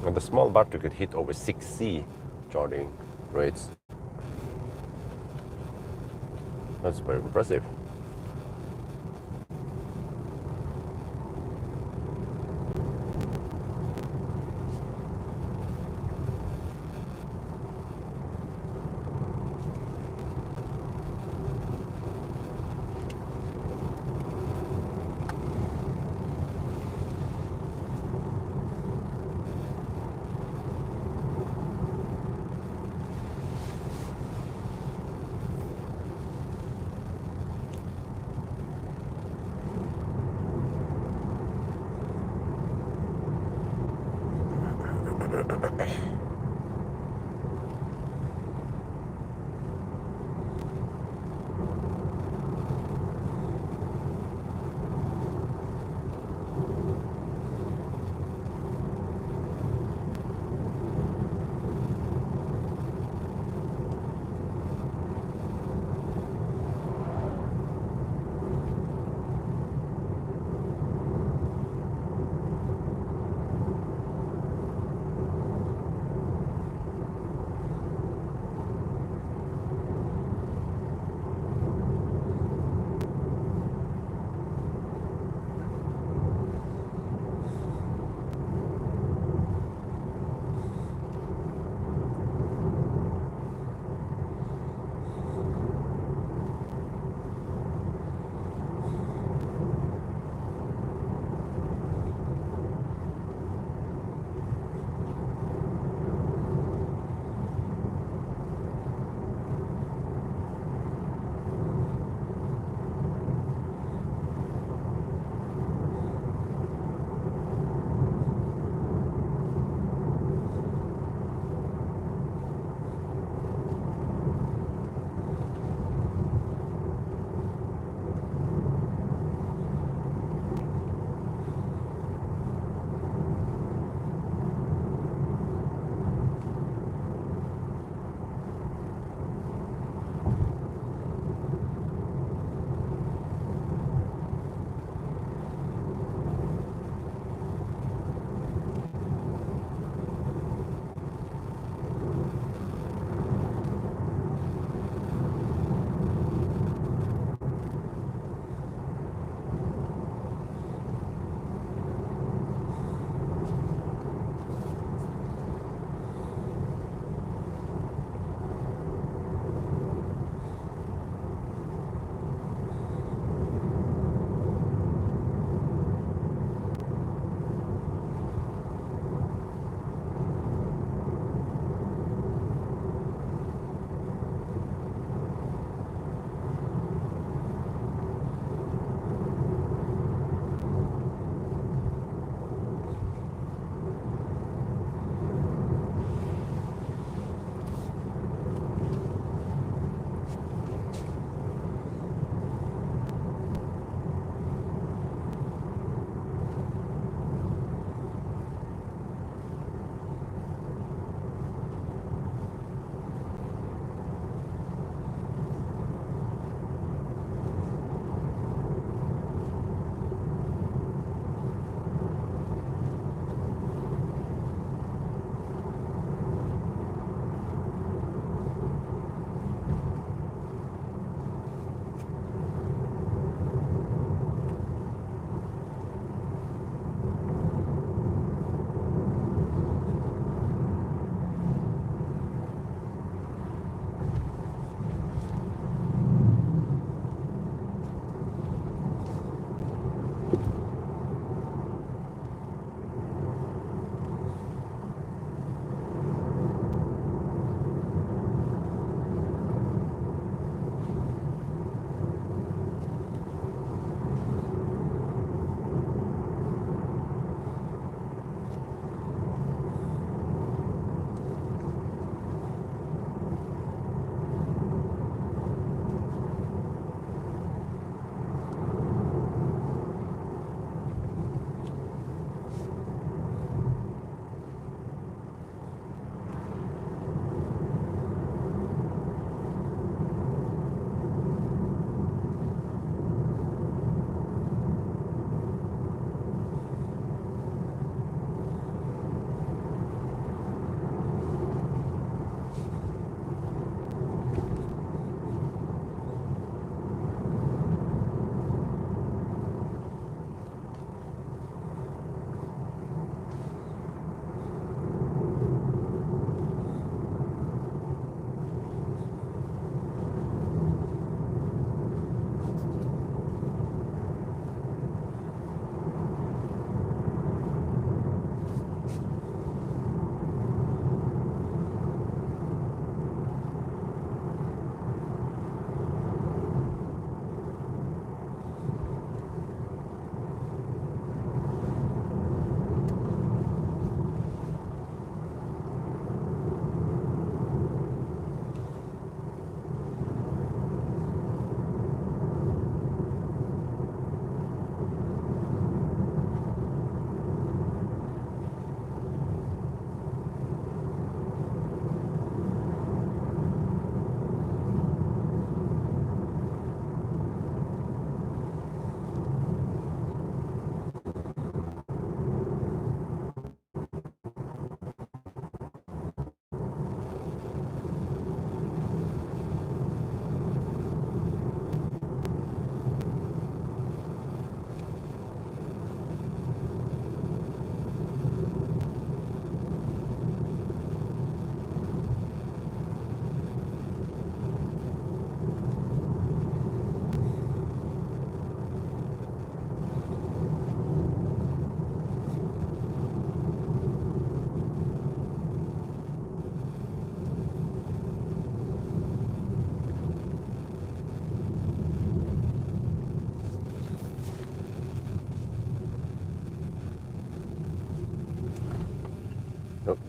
And the small battery could hit over 6C charging rates. That's very impressive.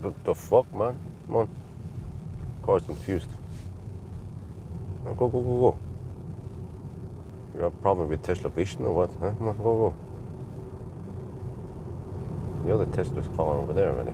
What the fuck, man? Come on. Car's confused. Go, go, go, go. You have a problem with Tesla vision or what? Huh? Come on, go, go. The other Tesla's car over there already.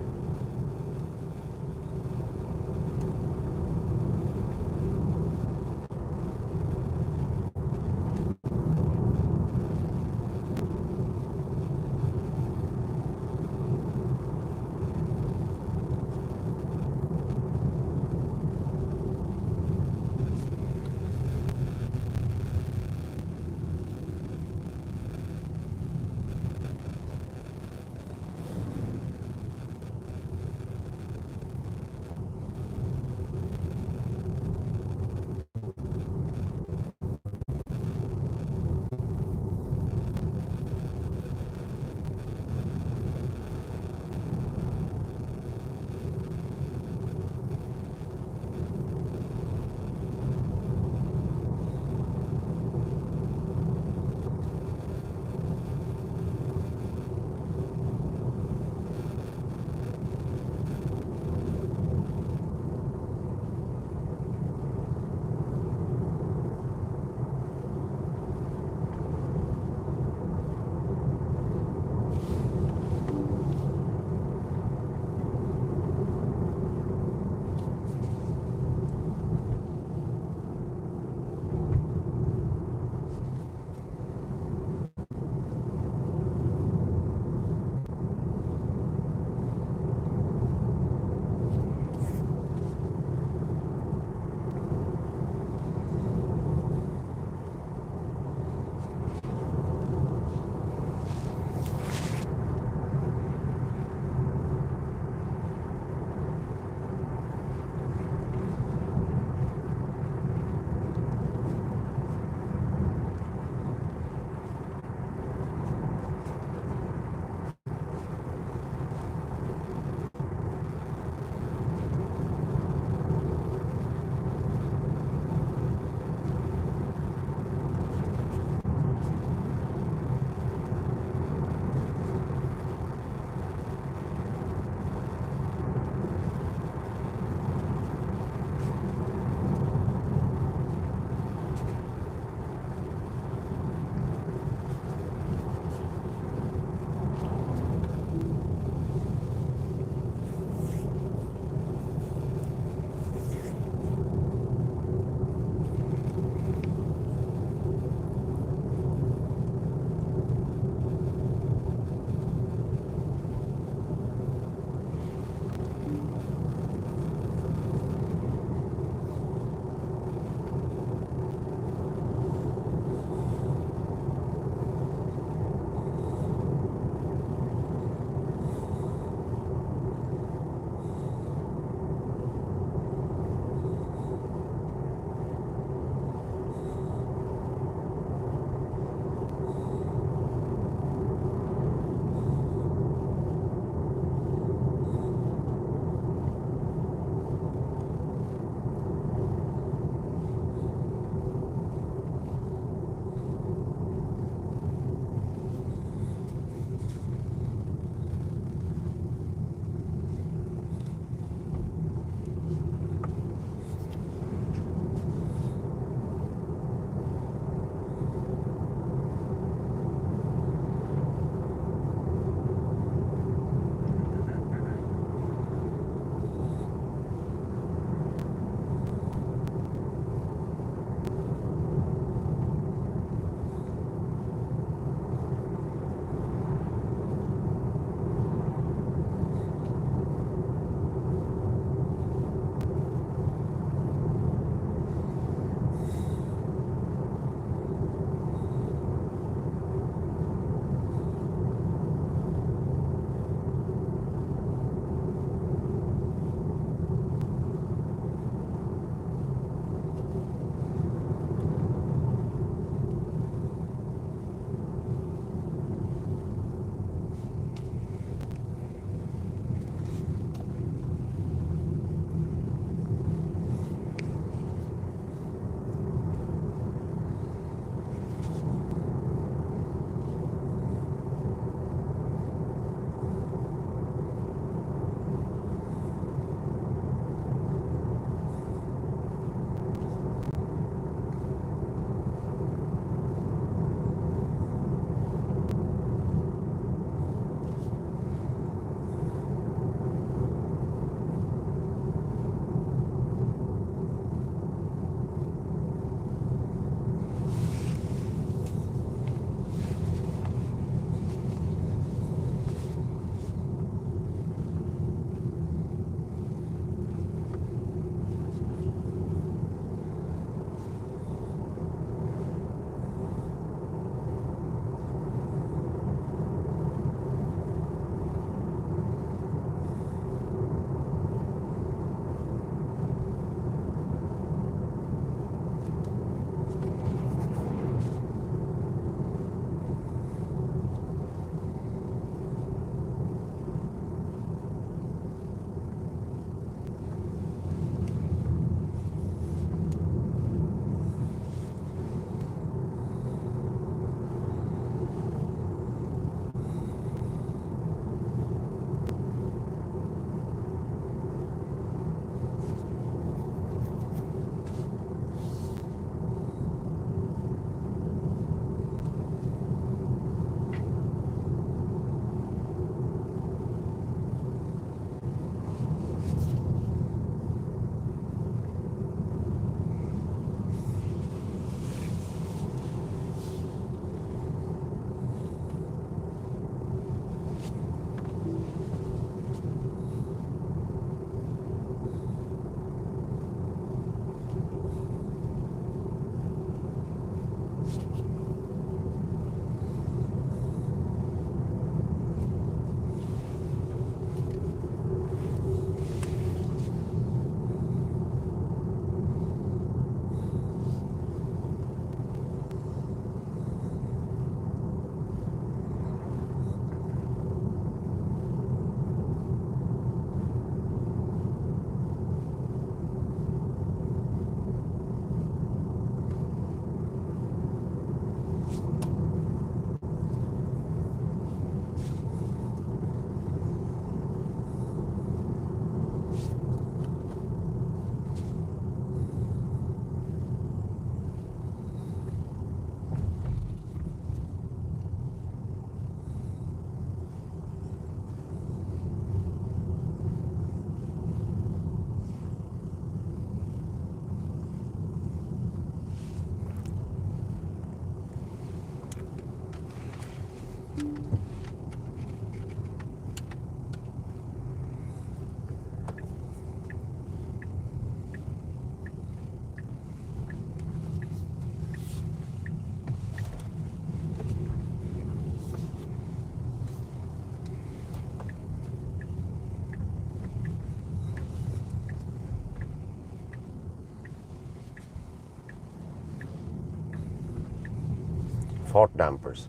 fart dampers.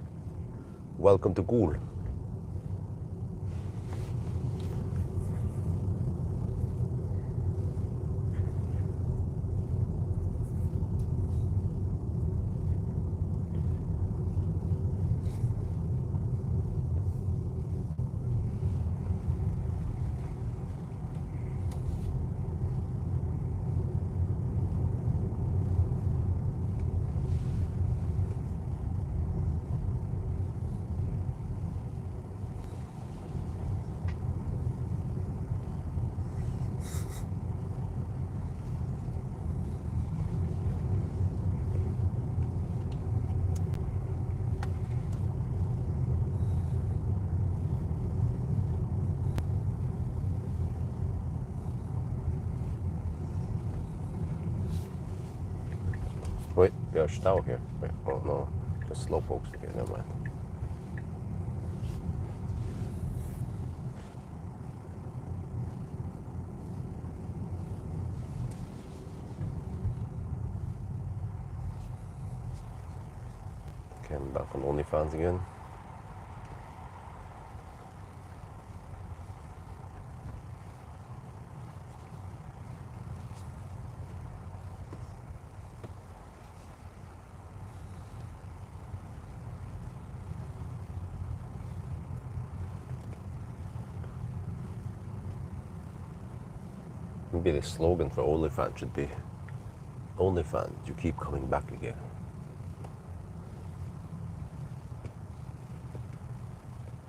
Welcome to Gol. Wait, we have stau here. Wait, oh no, the slowpokes. Okay, never mind. Okay, I'm back on OnlyFans again. Maybe the slogan for OnlyFans should be OnlyFans, you keep coming back again.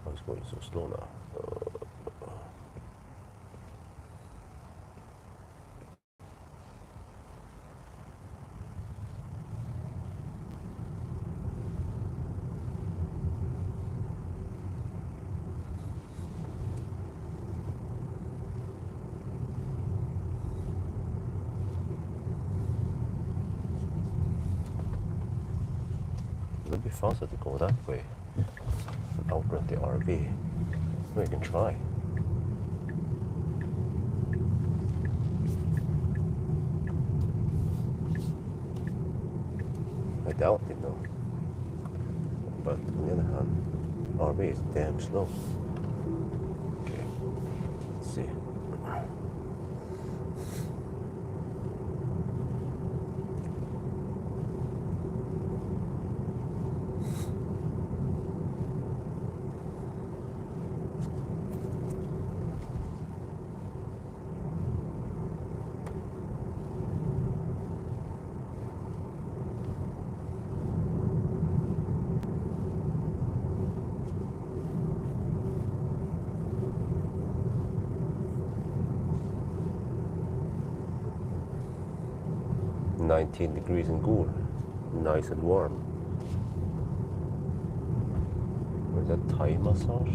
I was going so slow now. It would be faster to go that way and outrun the RV. We can try. I doubt it though. But on the other hand, RV is damn slow. Okay, let's see. $19 degrees in Gol. Nice and warm. Where's that Thai massage?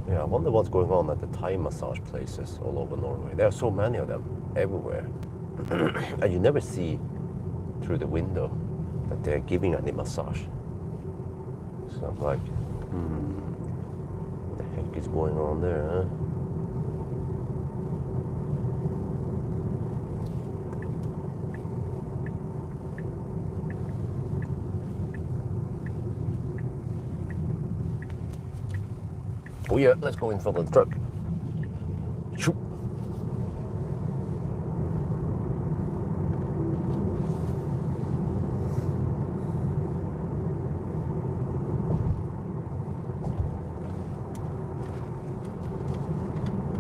Yeah, I wonder what's going on at the Thai massage places all over Norway. There are so many of them everywhere. And you never see through the window that they're giving any massage. So I'm like, what the heck is going on there, huh? Oh yeah, let's go in front of the truck. Shoot.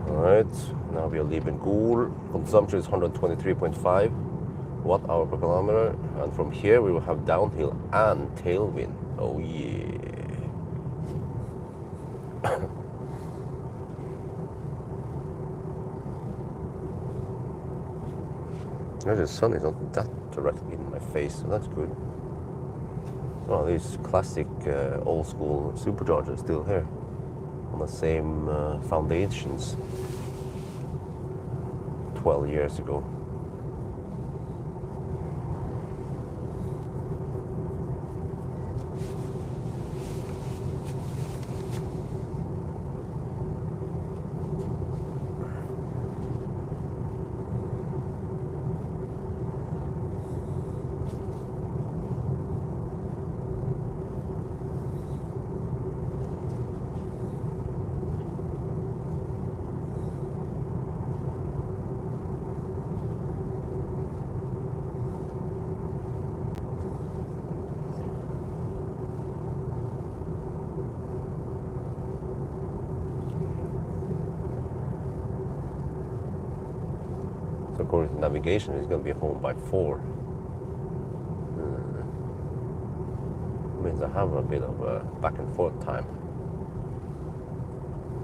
Alright, now we are leaving Gol. Consumption is 123.5 watt-hour per kilometer. And from here we will have downhill and tailwind. Oh yeah. The sun is not that directly in my face, so that's good. Oh, these classic old school superchargers still here on the same foundations 12 years ago. according to navigation, he's going to be home by 4. Means I have a bit of a back and forth time.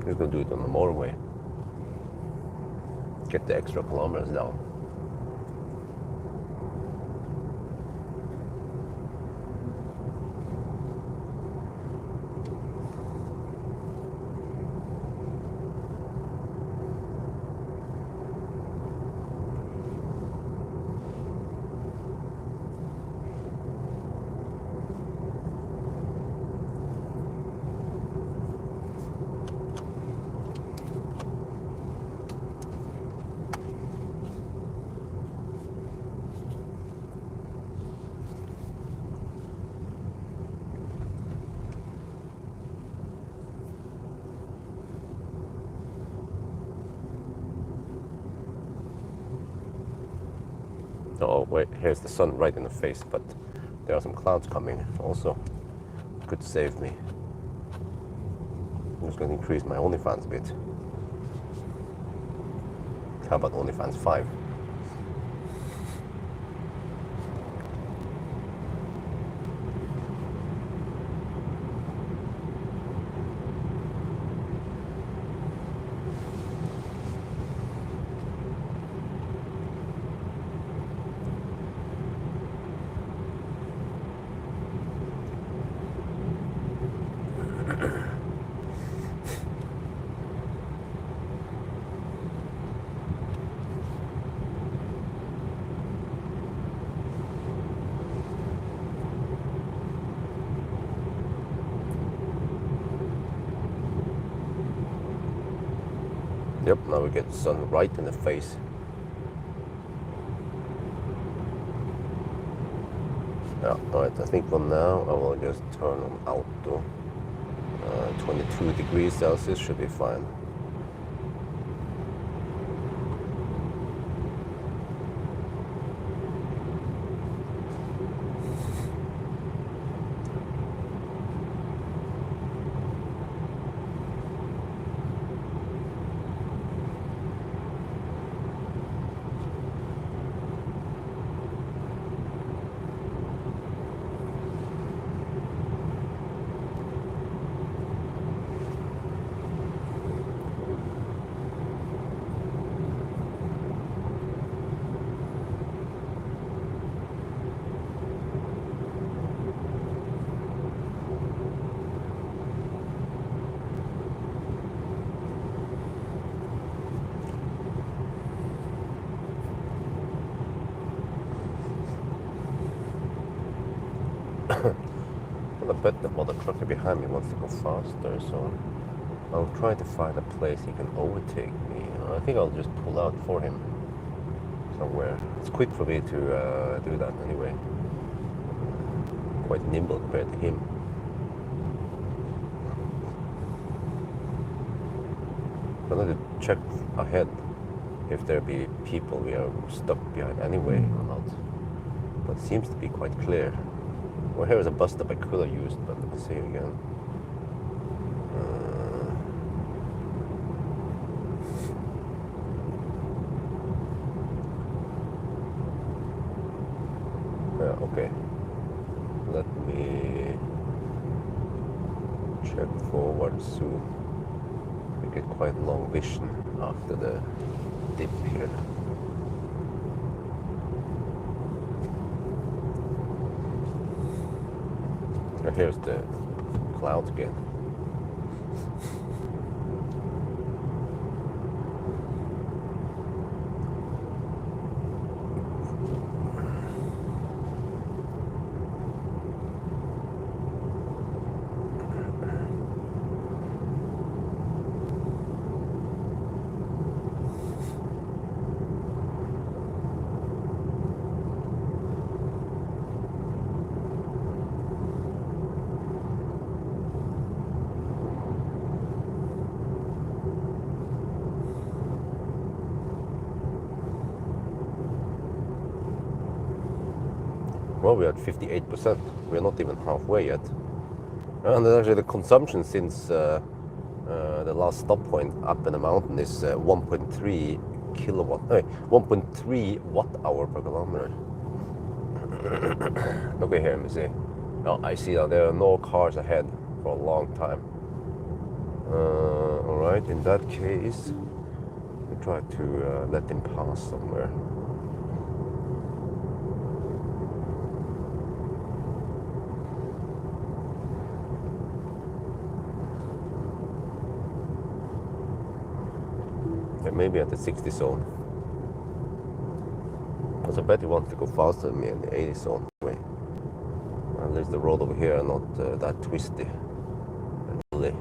He's going to do it on the motorway. Get the extra kilometers down. Oh wait, here's the sun right in the face, but there are some clouds coming also. Could save me. I'm just going to increase my OnlyFans a bit. How about OnlyFans 5? Yep, now we get the sun right in the face. Yeah, alright, I think for now I will just turn on auto. 22 degrees Celsius should be fine. Well, I bet the mother trucker behind me wants to go faster, so I'll try to find a place he can overtake me. I think I'll just pull out for him somewhere. It's quick for me to do that anyway. Quite nimble compared to him. I need to check ahead if there be people we are stuck behind anyway or not. But it seems to be quite clear. Well, here is a bus stop I could have used, but let me see it again. Yeah, okay. Let me check forward soon. We get quite long vision after the dip here. Here's the clouds again. Well, we're at 58%. We're not even halfway yet. And actually the consumption since the last stop point up in the mountain is 1.3 kilowatt, 1.3 watt hour per kilometer. Okay, here, let me see. Oh, I see that there are no cars ahead for a long time. All right, in that case, we try to let him pass somewhere. Yeah, maybe at the 60 zone. Because I bet he wants to go faster than me in the 80 zone. Anyway. At least the road over here are not that twisty and hilly.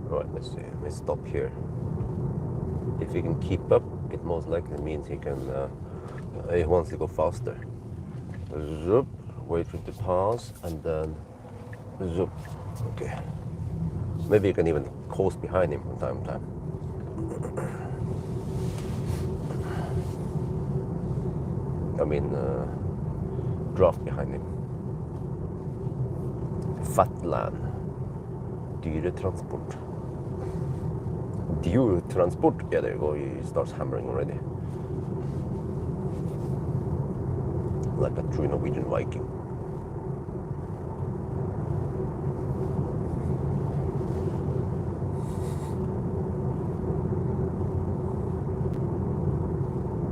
Right, let's see. Let's stop here. If he can keep up, it most likely means he can. He wants to go faster. Zoop, wait for it to pass, and then zoop. Okay. Maybe you can even coast behind him from time to time. I mean, draft behind him. Fatland. Dyretransport. Djurtransport. Yeah, there you go. He starts hammering already. Like a true Norwegian Viking.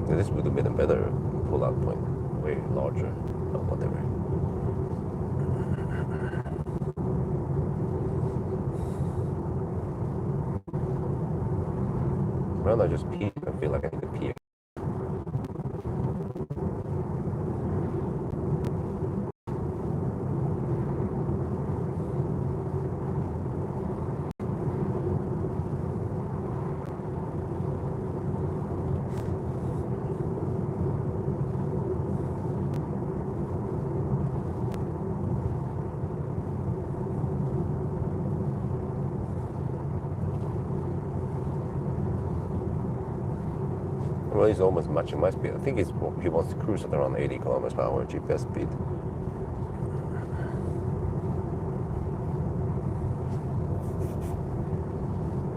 This would have been a better pull-out point. Way larger. Or whatever. Well, I just peed. I feel like I need to pee. Well, he's almost matching my speed. I think he wants to cruise at around 80 kilometers per hour GPS speed.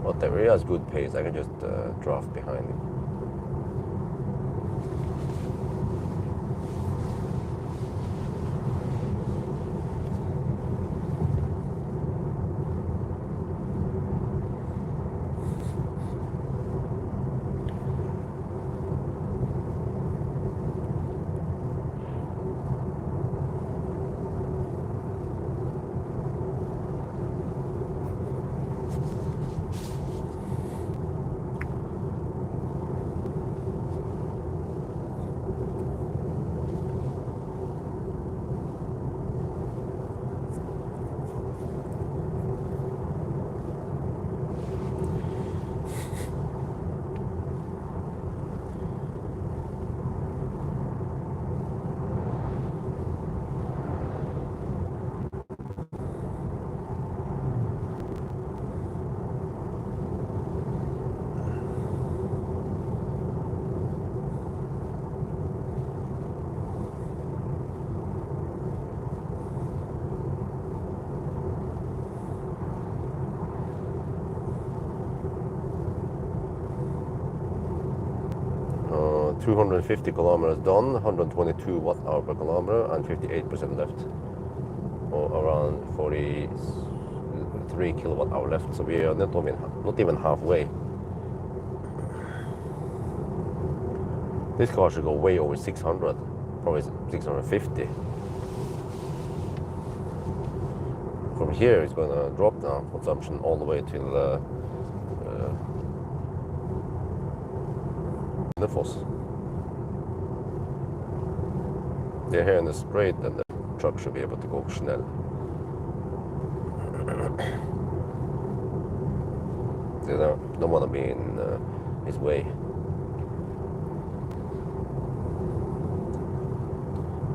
Whatever, he has good pace. I can just draft behind him. Uh, 250 kilometers done, 122 watt hour per kilometer, and 58% left. Or around 43 kilowatt hour left. So we are not even halfway. This car should go way over 600, probably 650. From here, it's going to drop down consumption all the way till Nefoss. They're here in the straight, and the truck should be able to go schnell. They don't want to be in his way.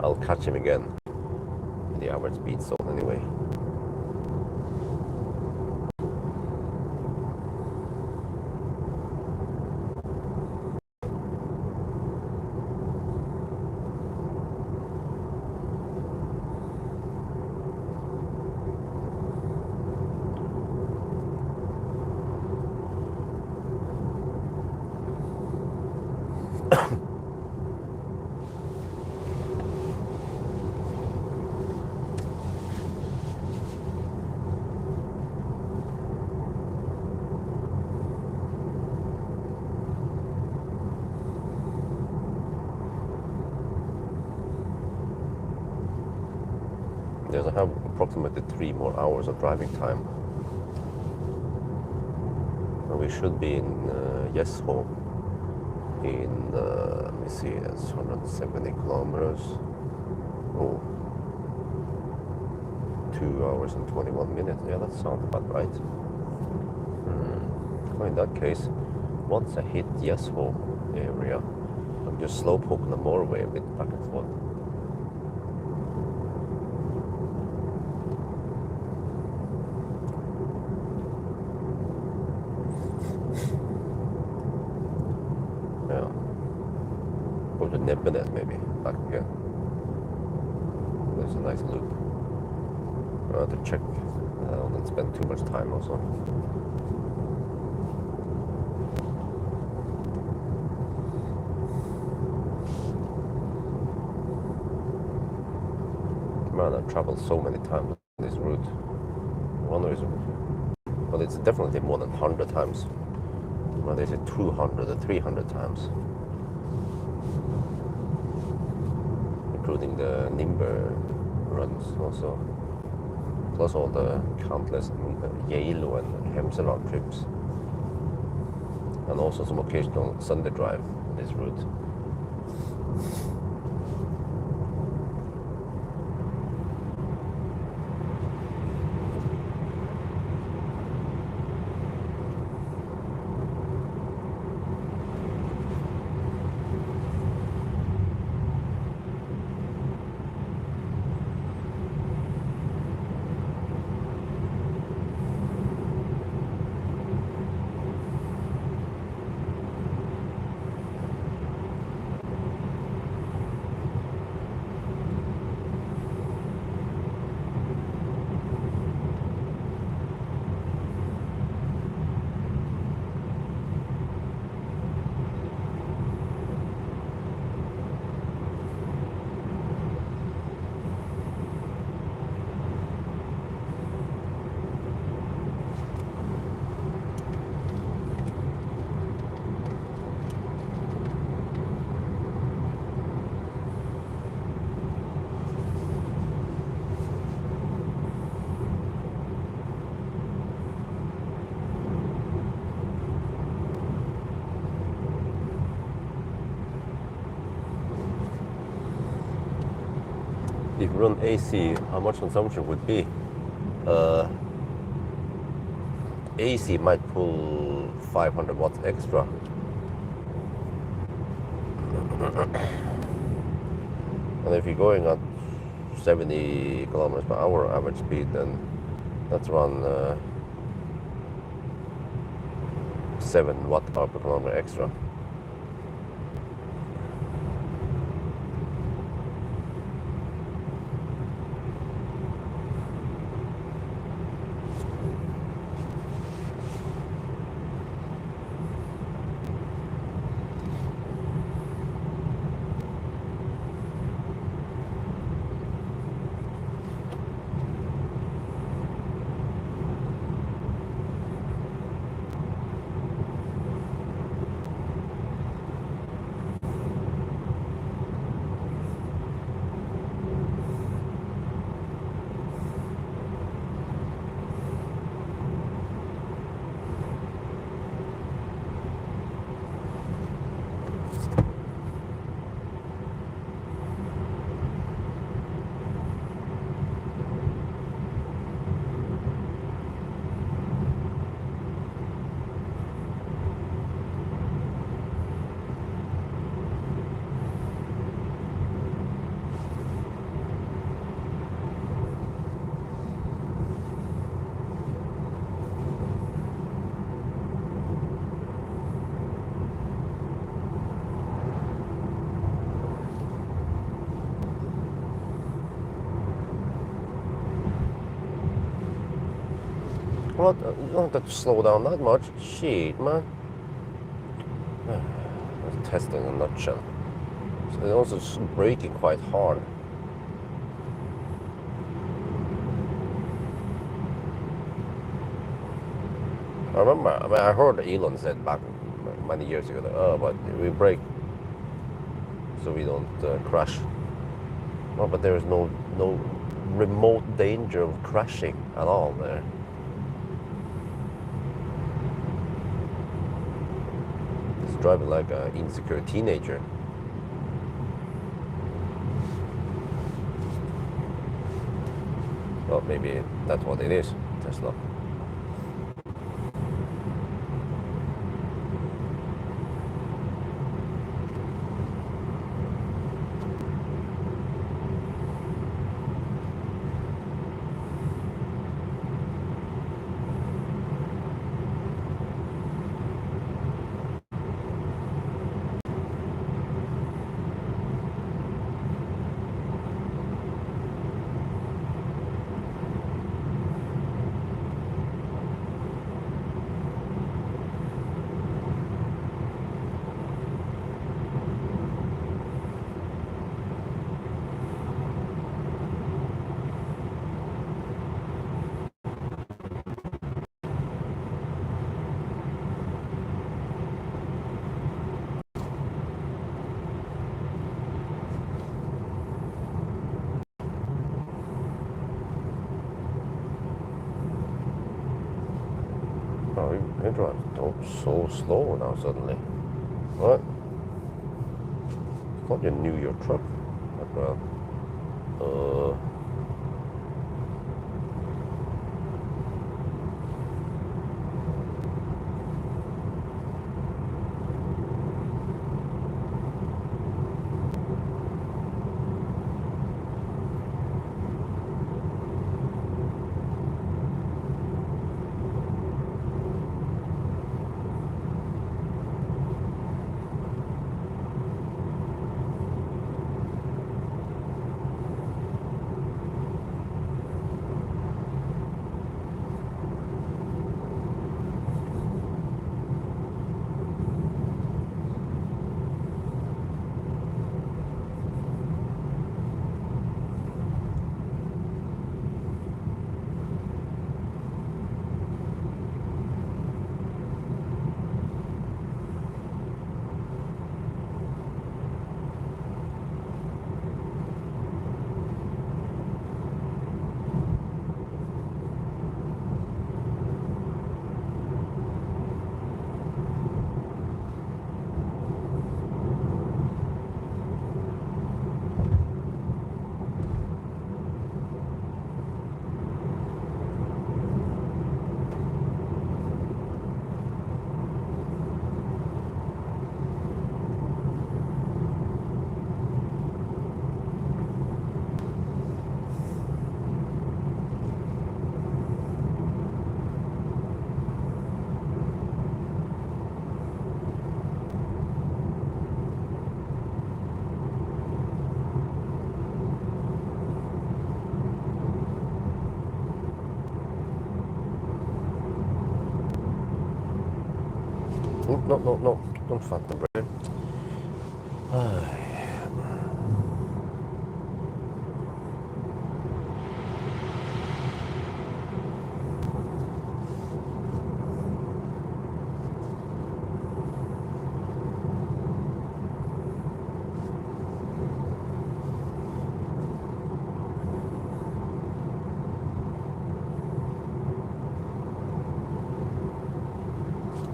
I'll catch him again in the average speed zone anyway. Yes, I have approximately 3 more hours of driving time. And we should be in Jesho in, let me see, that's 170 kilometers. Oh, 2 hours and 21 minutes. Yeah, that sounds about right. Well, in that case, once I hit Jesho area, I'm just slowpoking the motorway a bit back and forth. Go to Nebbenet maybe, back again. There's a nice loop. I have to check. I don't spend too much time also. Man, I've traveled so many times on this route. One reason, but it's definitely more than 100 times. Well, they say 200 or 300 times. Including the Nimber runs also. Plus all the countless Yale and Hemseland trips. And also some occasional Sunday drive on this route. If you run AC, how much consumption would be? AC might pull 500 watts extra. And if you're going at 70 kilometers per hour average speed, then that's around 7 watt per kilometer extra. What? You don't have to slow down that much. Shit, man. That's Tesla in a nutshell. So it's also braking quite hard. I remember, I heard Elon said back many years ago that, oh, but we brake so we don't crash. Oh, but there is no remote danger of crashing at all there. He's driving like an insecure teenager. Well, maybe that's what it is, Tesla. Oh, he drives so slow now suddenly. What? I thought you knew your truck that well. No, don't fuck the brain.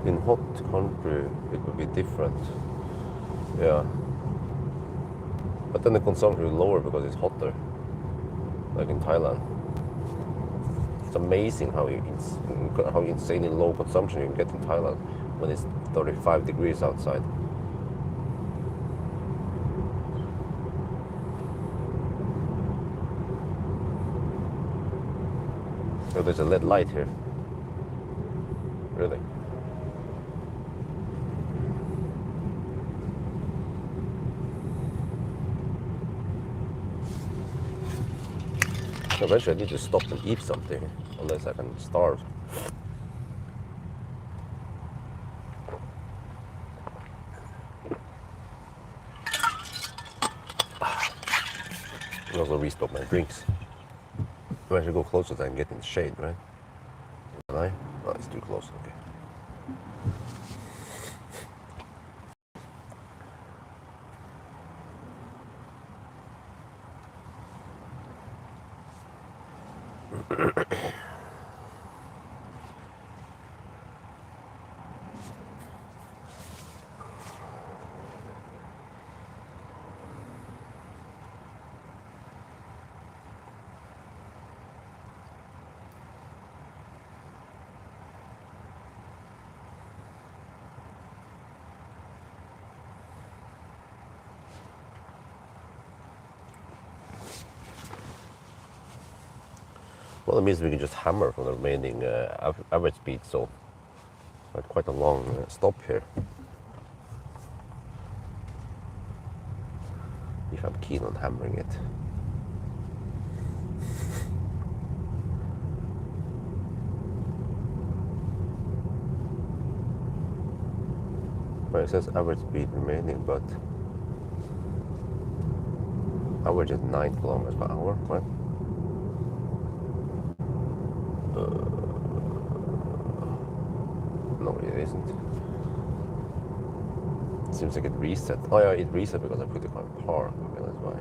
In hot country, it would be different. Yeah. But then the consumption is lower because it's hotter, like in Thailand. It's amazing how insanely low consumption you can get in Thailand when it's 35 degrees outside. Oh, there's a LED light here. Really? Eventually I need to stop and eat something, unless I can starve. drinks. I should go closer and get in the shade, right? Can I? Oh, it's too close. Okay. Well, it means we can just hammer for the remaining average speed, so quite a long stop here. If I'm keen on hammering it. Well, it says average speed remaining, but average is 9 kilometers per hour, right? No, it isn't. It seems like it reset. Oh yeah, it reset because I put the car in park. Okay, that's why.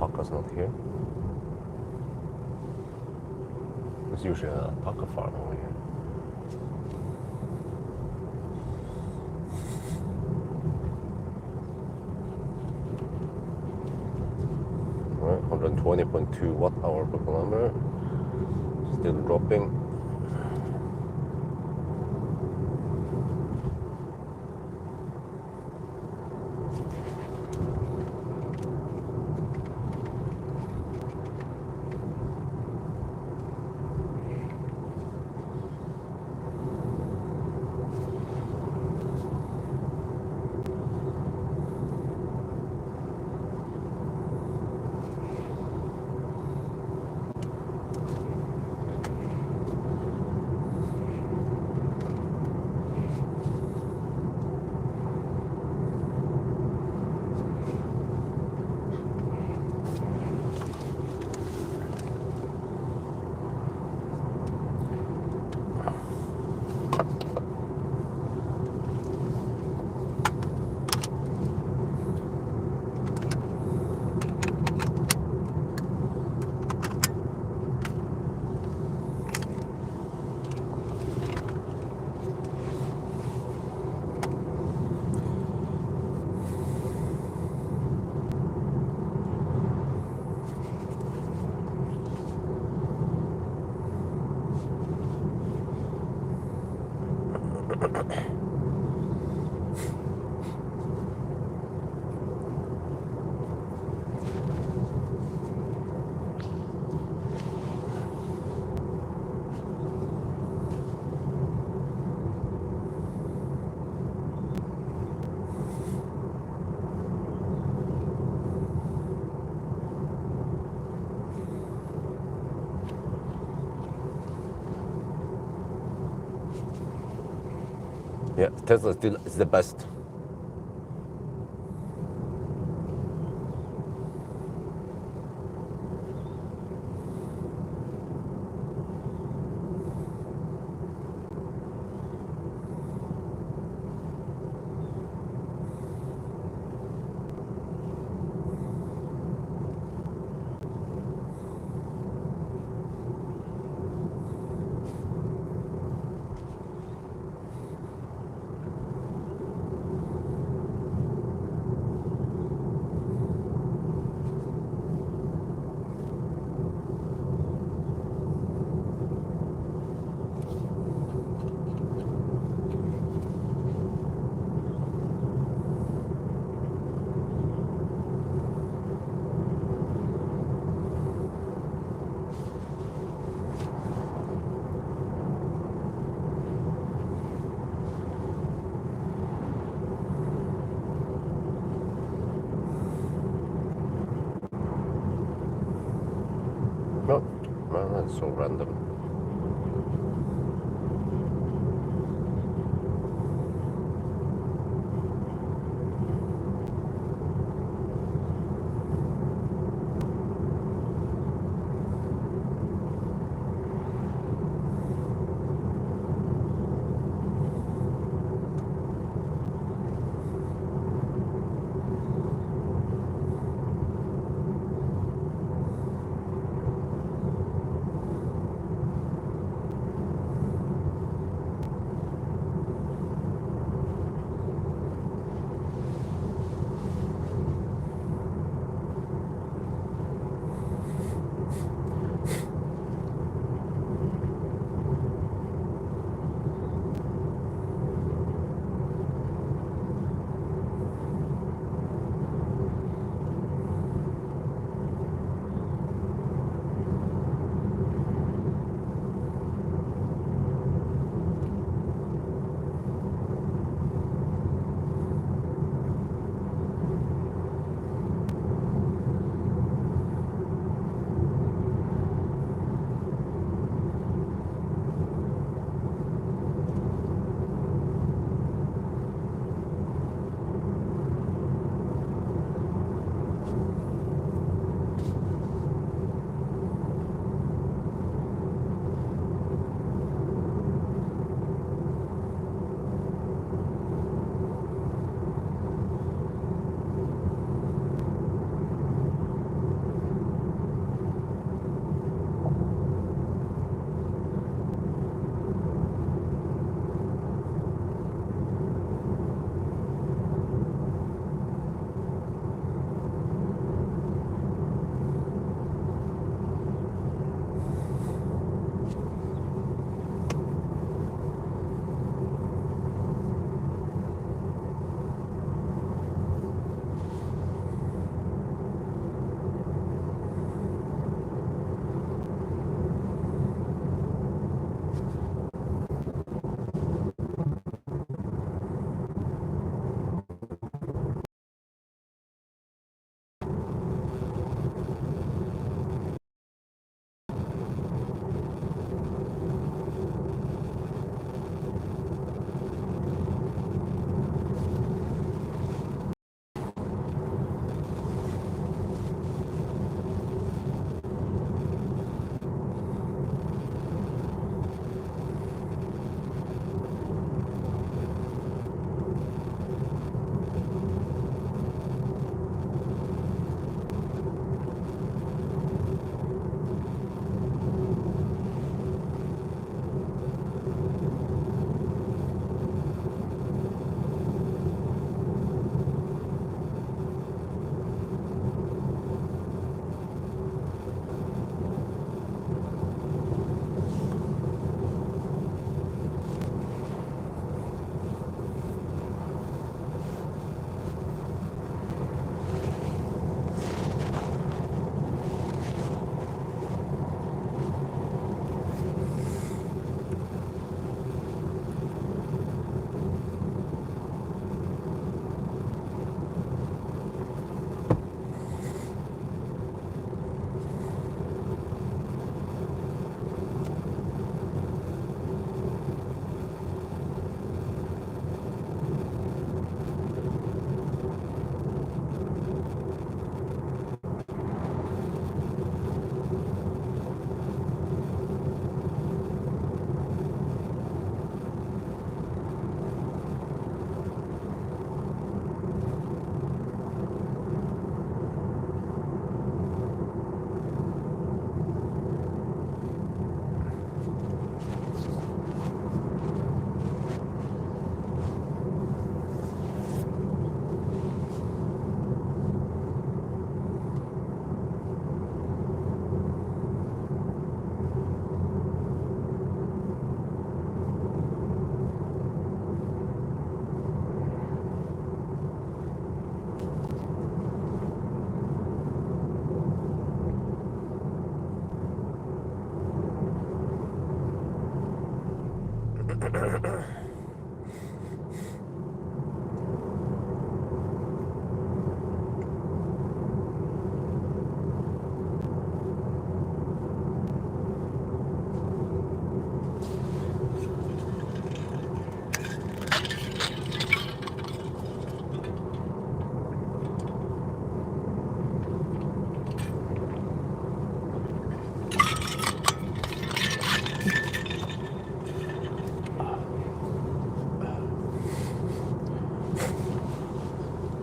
Alpaca's not here. There's usually an alpaca farm over here. Right, 120.2 watt-hour per kilometer. Still dropping. Yeah, Tesla still is the best. No, well, that's so random.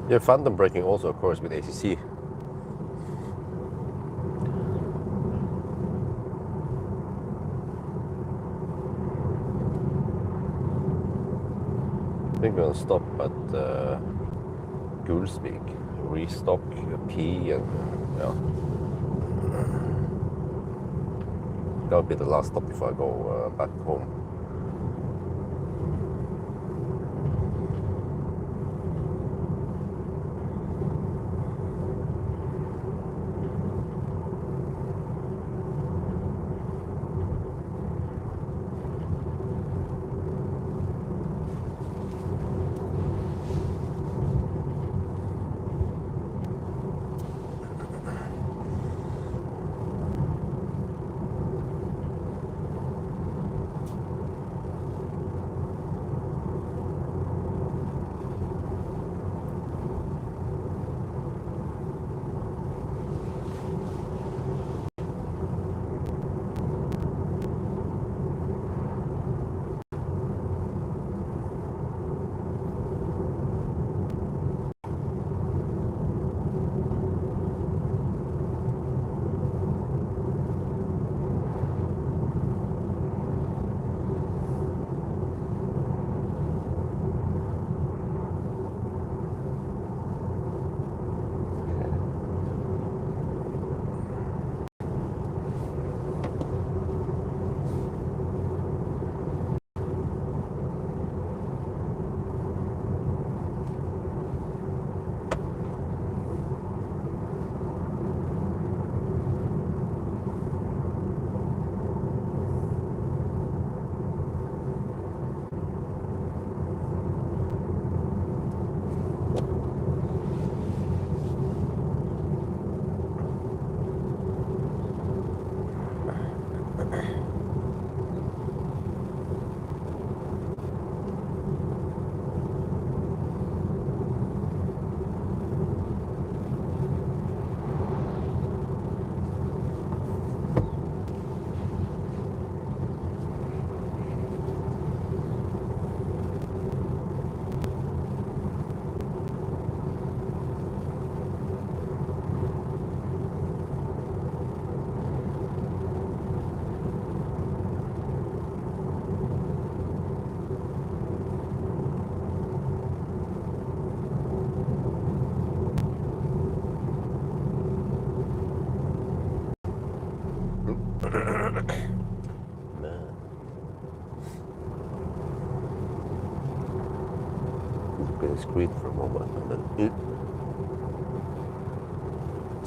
Yeah, phantom braking also occurs with ACC. I think we're gonna stop at Gulsvik, restock P, and yeah, that'll be the last stop before I go back home. Look at the screen for a moment, and then it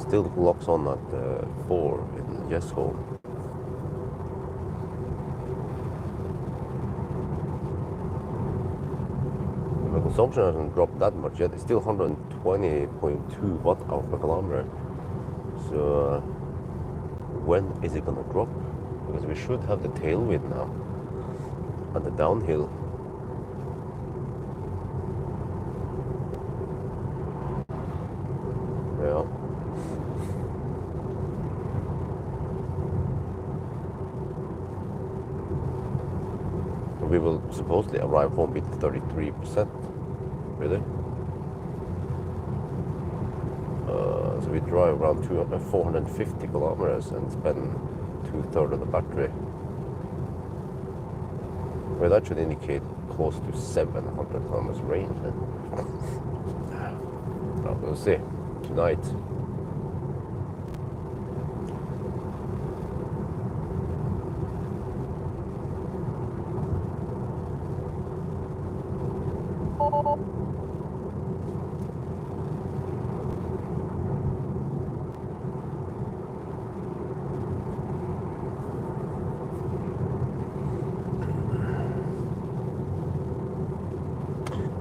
still locks on at 4 in Yes Home. The consumption hasn't dropped that much yet. It's still 120.2 watt hour per kilometer. So when is it gonna drop? Because we should have the tailwind now and the downhill. Yeah. We will supposedly arrive home with 33%. Really? So we drive around 450 kilometers and spend 2/3 of the battery. Well, that should indicate close to 700 kilometers range. Well, we'll see tonight.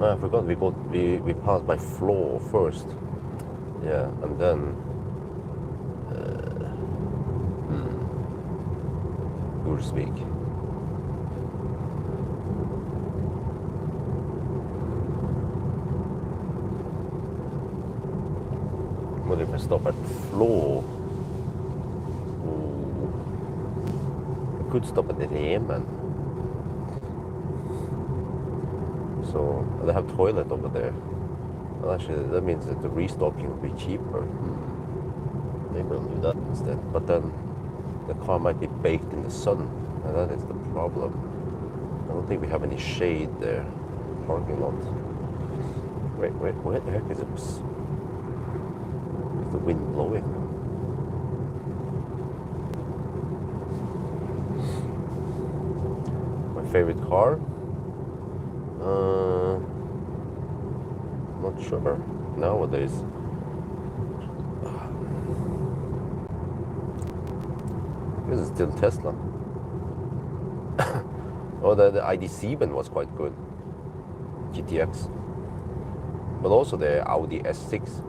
I forgot we passed by Floor first, yeah, and then Gulsvik. What if I stop at Floor? I could stop at Remen. So they have toilet over there. Well, actually, that means that the restocking will be cheaper. Maybe I'll do that instead. But then the car might be baked in the sun, and that is the problem. I don't think we have any shade there. Parking lot. Wait, where the heck is it? Is the wind blowing? My favorite car? Not sure. Nowadays. This is still Tesla. Oh, the ID7 was quite good. GTX. But also the Audi S6.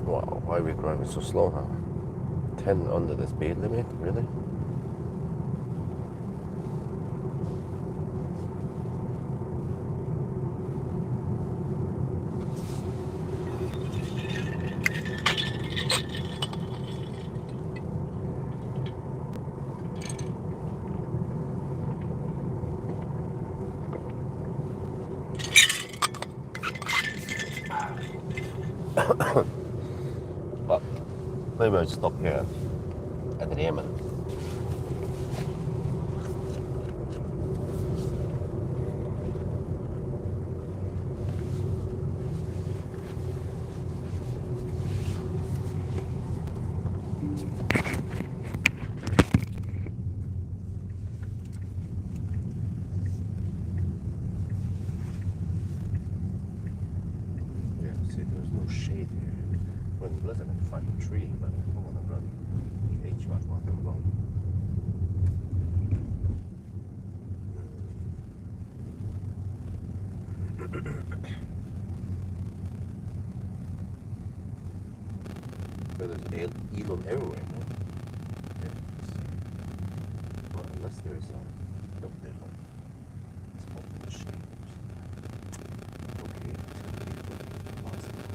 Wow, why are we driving so slow now? 10 under the speed limit, really? Well, maybe I'll stop here at the Yemen. Yeah, see, there's no shade here. Well, unless I can find a tree, but I don't want to run the HVAC while I'm alone. But there's Elon everywhere, no? Yeah. Well, unless there is a... No, there's not. It's not in the shade. Okay, it's going to be for the last one.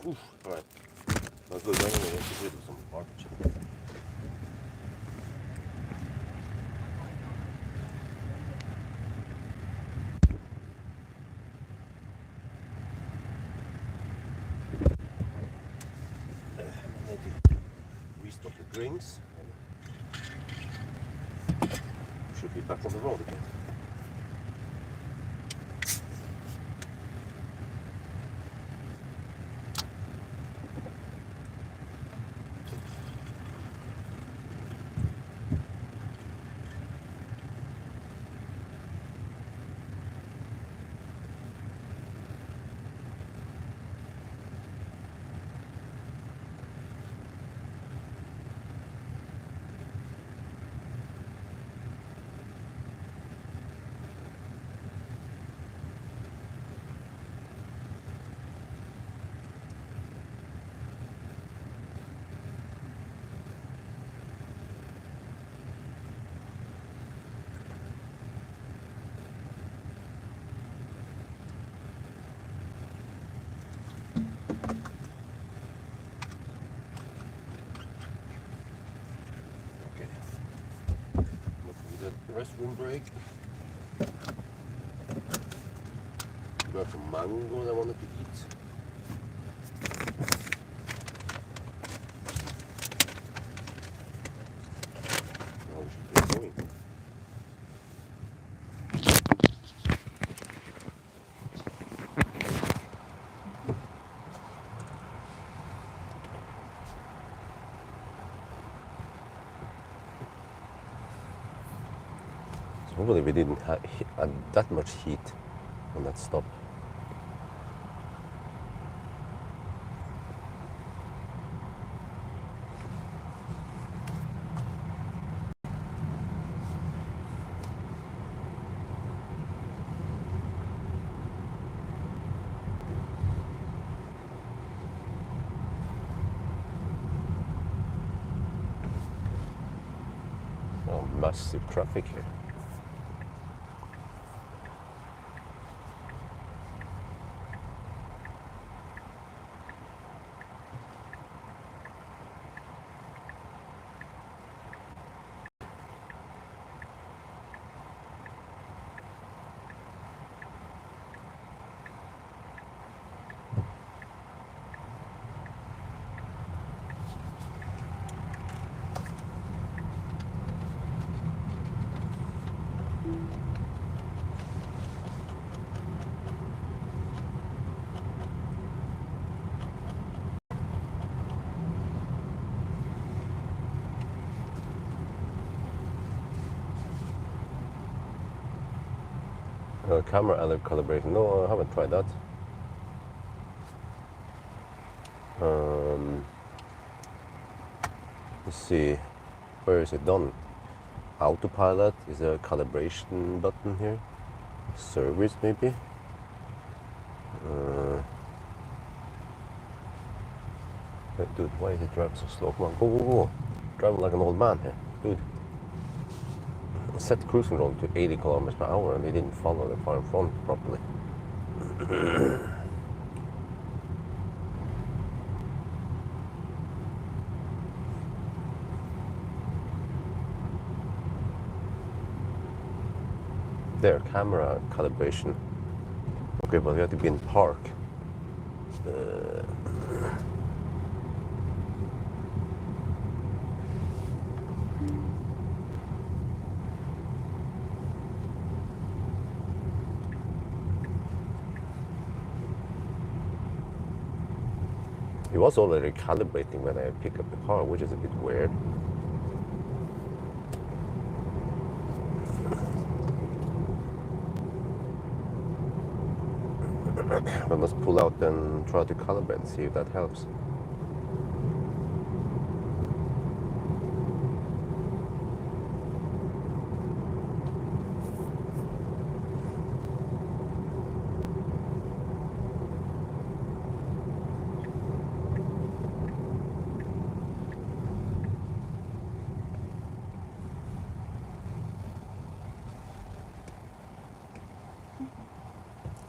Oof, alright. Not good. I'm gonna get rid of some parts. I need to restock the drinks. Should be back on the road again. Okay. Looking at the restroom break. Got some mango I wanted to eat. Now we should get going. So hopefully we didn't have that much heat on that stop. Oh, massive traffic here. Camera calibration. No, I haven't tried that. Let's see, where is it done? Autopilot, is there a calibration button here? Service maybe? Dude, why is it driving so slow? Come on, go, go, go. Driving like an old man here. Dude. Set cruise control to 80 kilometers per hour and they didn't follow the car in front properly. There, camera calibration. Okay, but we have to be in park. He was already calibrating when I pick up the car, which is a bit weird. But let's pull out and try to calibrate and see if that helps.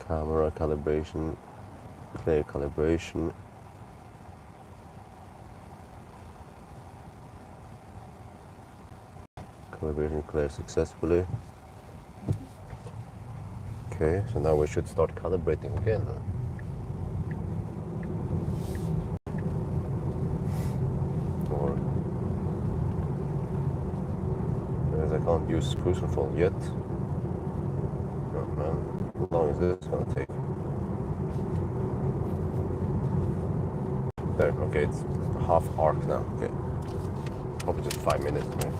Camera calibration, clear calibration. Calibration cleared successfully. Okay, so now we should start calibrating again. Or because I can't use cruise control yet. Oh man, how long is this gonna take? There, okay, it's half arc now. Okay, probably just 5 minutes, right?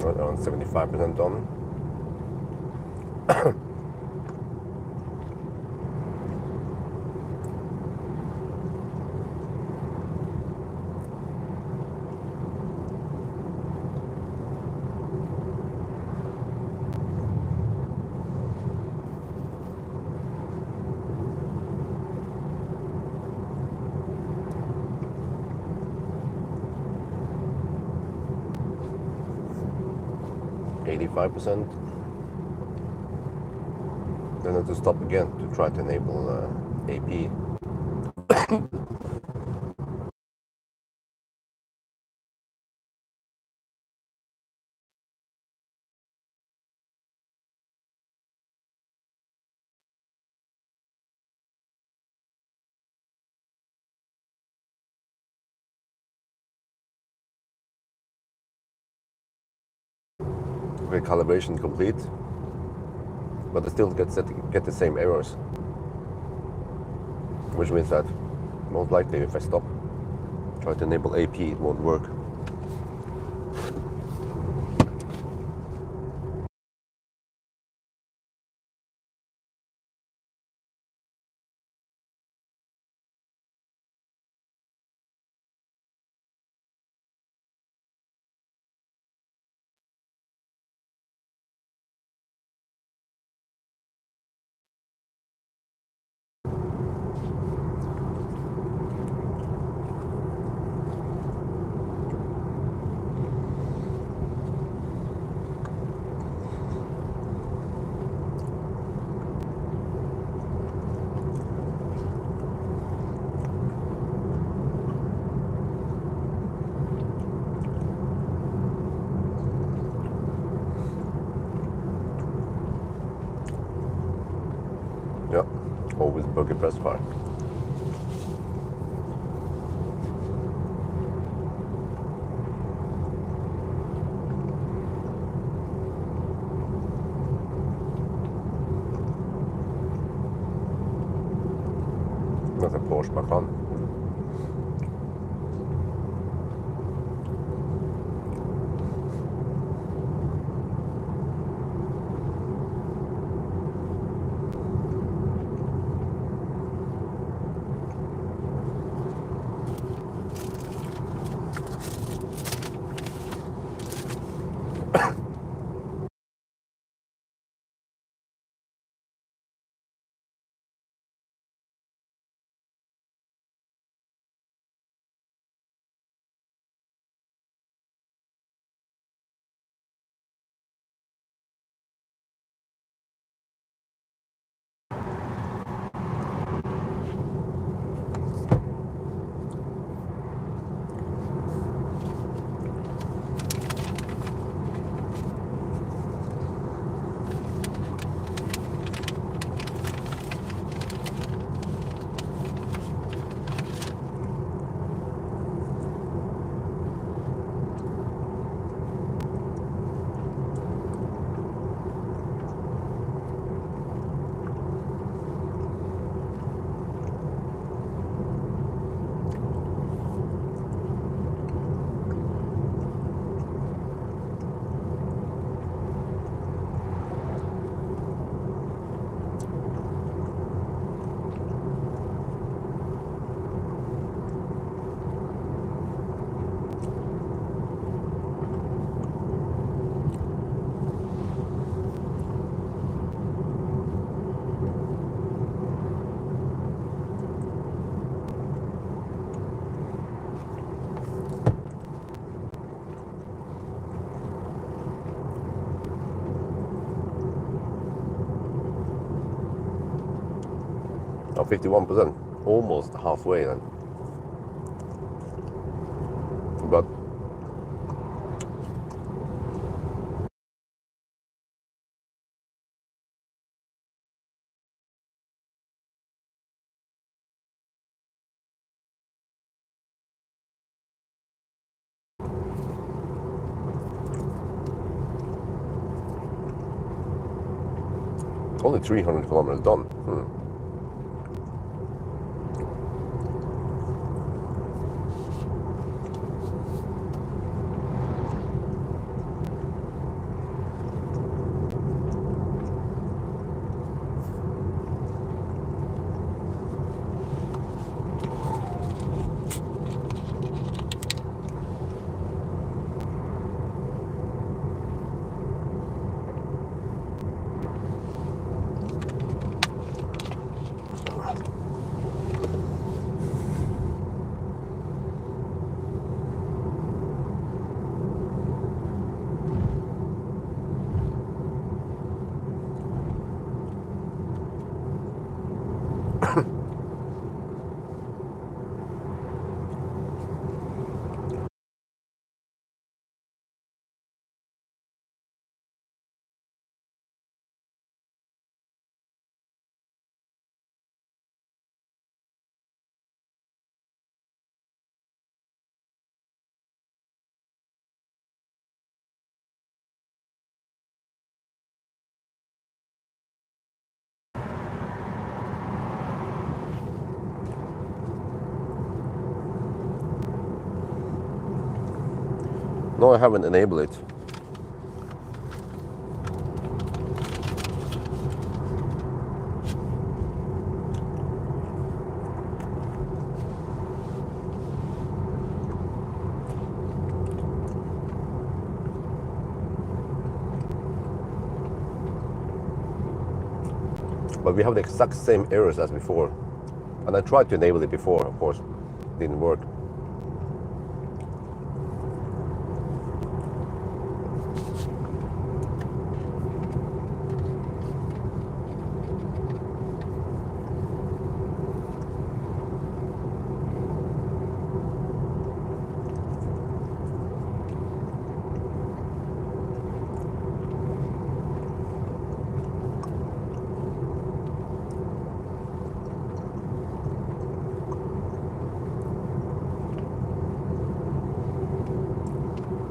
Around 75% done. 85%. Then I have to stop again to try to enable AP. 'Okay, calibration complete, but I still get the same errors, which means that most likely if I stop, try to enable AP, it won't work. Yeah, always buggy press fire. Not a Porsche Macan. Oh, 51%, almost halfway then. But only 300 kilometers done. No, I haven't enabled it. But we have the exact same errors as before. And I tried to enable it before, of course. Didn't work.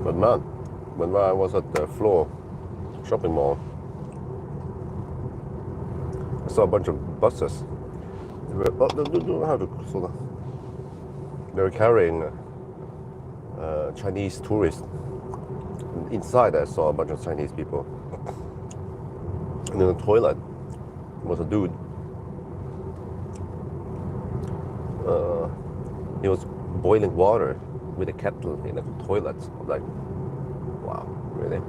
But man, when I was at the Floor shopping mall, I saw a bunch of buses. They were, how to sort of, they were carrying Chinese tourists. Inside, I saw a bunch of Chinese people. And in the toilet was a dude. He was boiling water with a kettle in the toilet. I'm like, wow, really?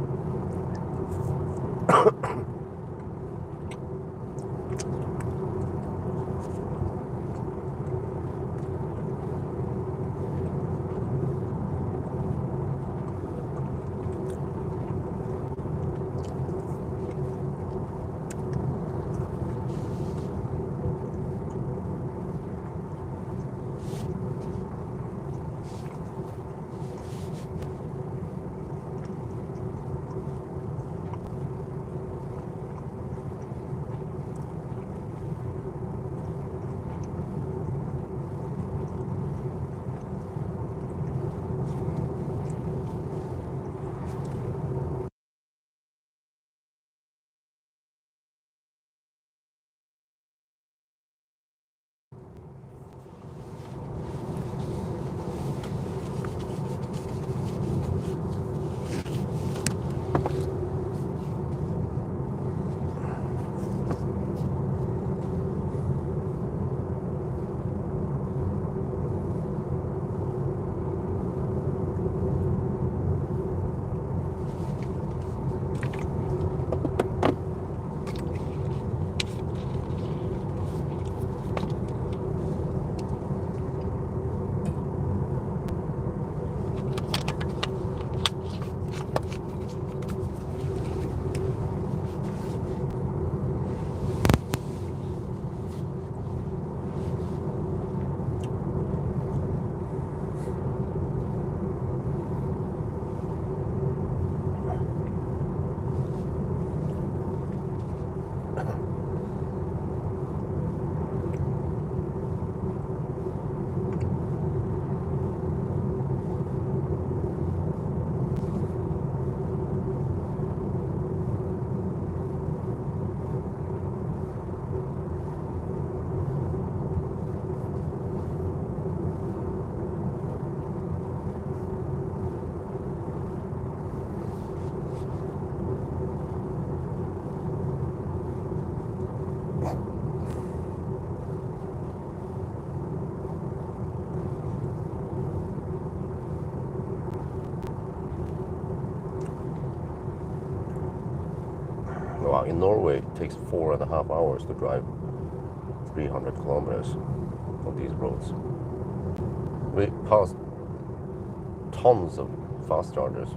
Well, in Norway, it takes 4.5 hours to drive 300 kilometers on these roads. We passed tons of fast chargers,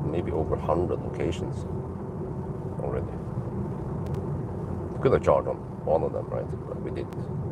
maybe over 100 locations already. Could have charged on one of them, right? But we didn't.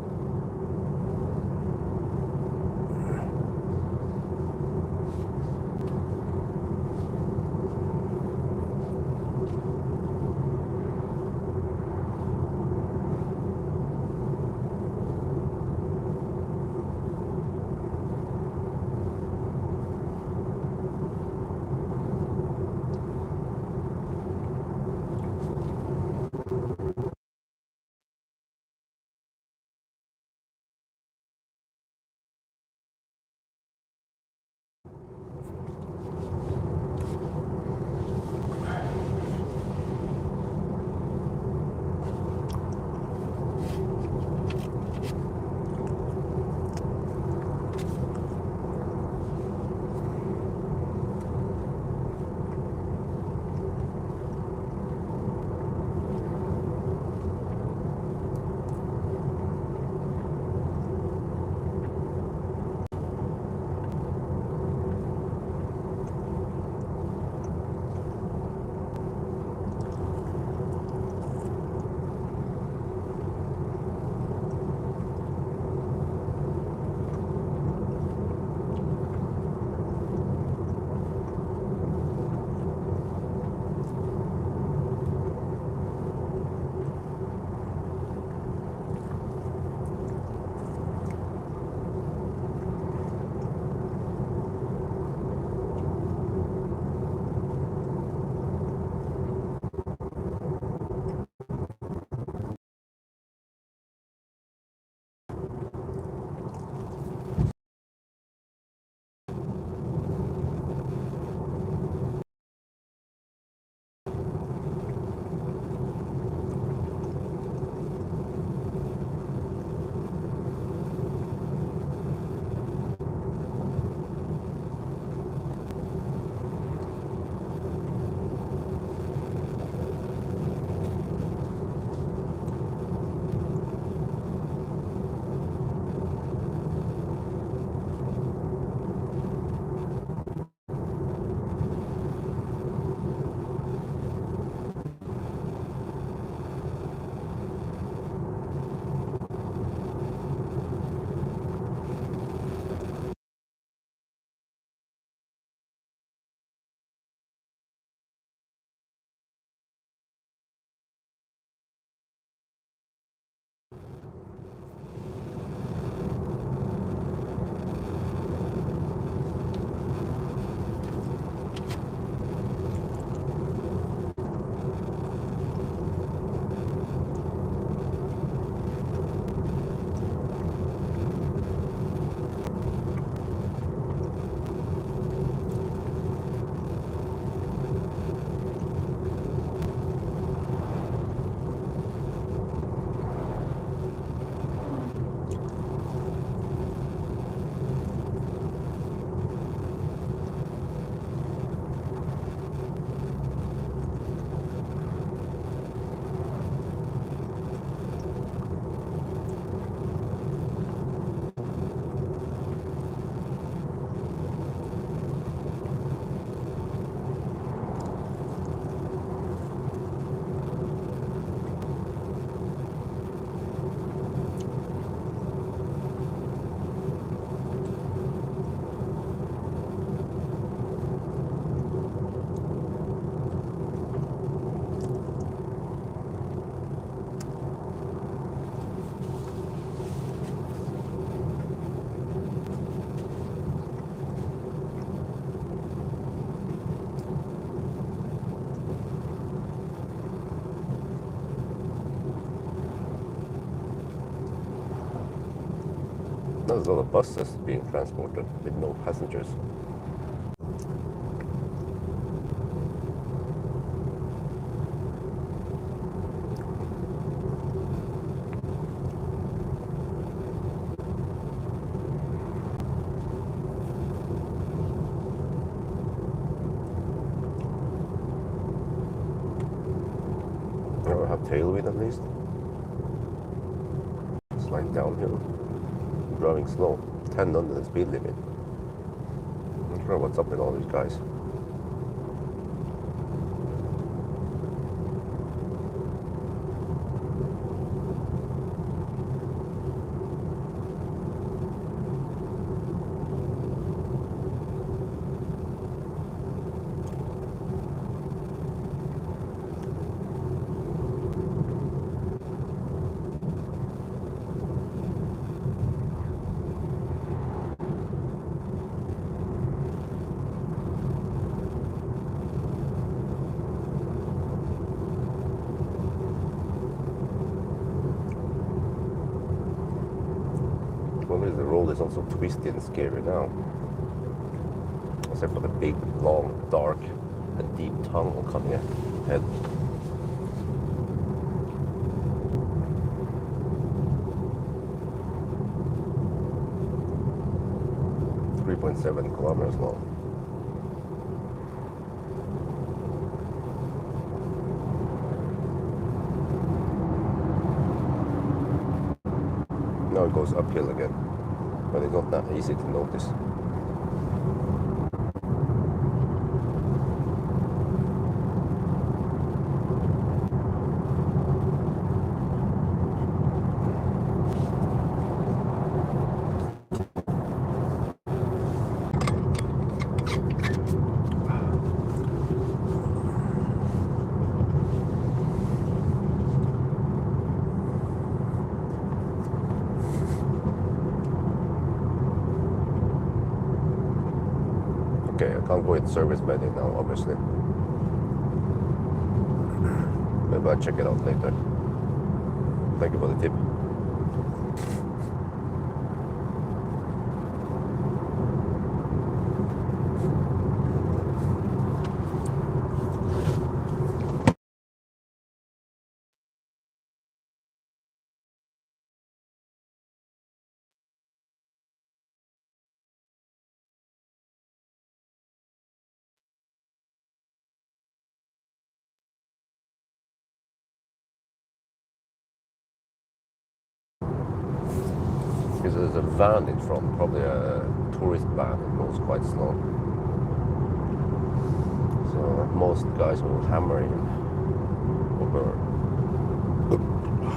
There's a lot of buses being transported with no passengers. tailwind at least. Sliding downhill. Driving slow. 10 under the speed limit. I'm not sure what's up with all these guys. The road is also twisty and scary now. Except for the big, long, dark, and deep tunnel coming ahead. .7 kilometers long. Now it goes uphill again, but it's not that easy to notice. Okay, I can't go in service menu now, obviously. Maybe I'll check it out later. Thank you for the tip. Because there's a van in front, probably a tourist van, it goes quite slow. So most guys will hammer in over,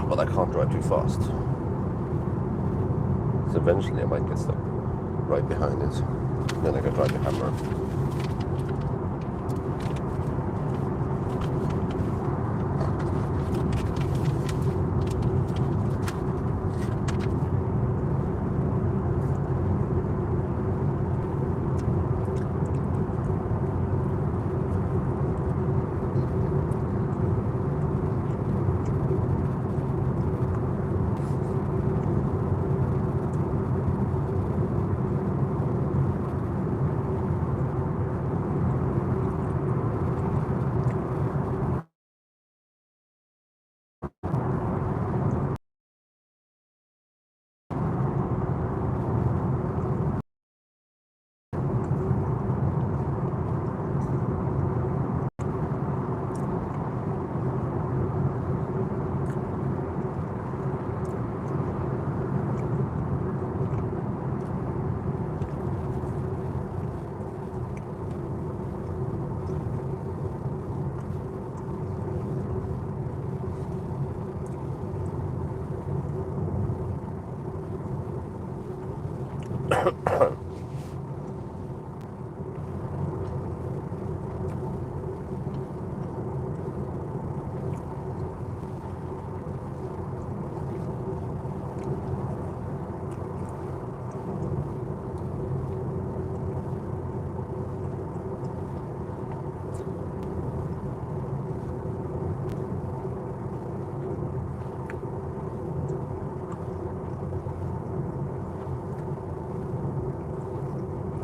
but I can't drive too fast. So eventually I might get stuck right behind it. Then I can try to hammer.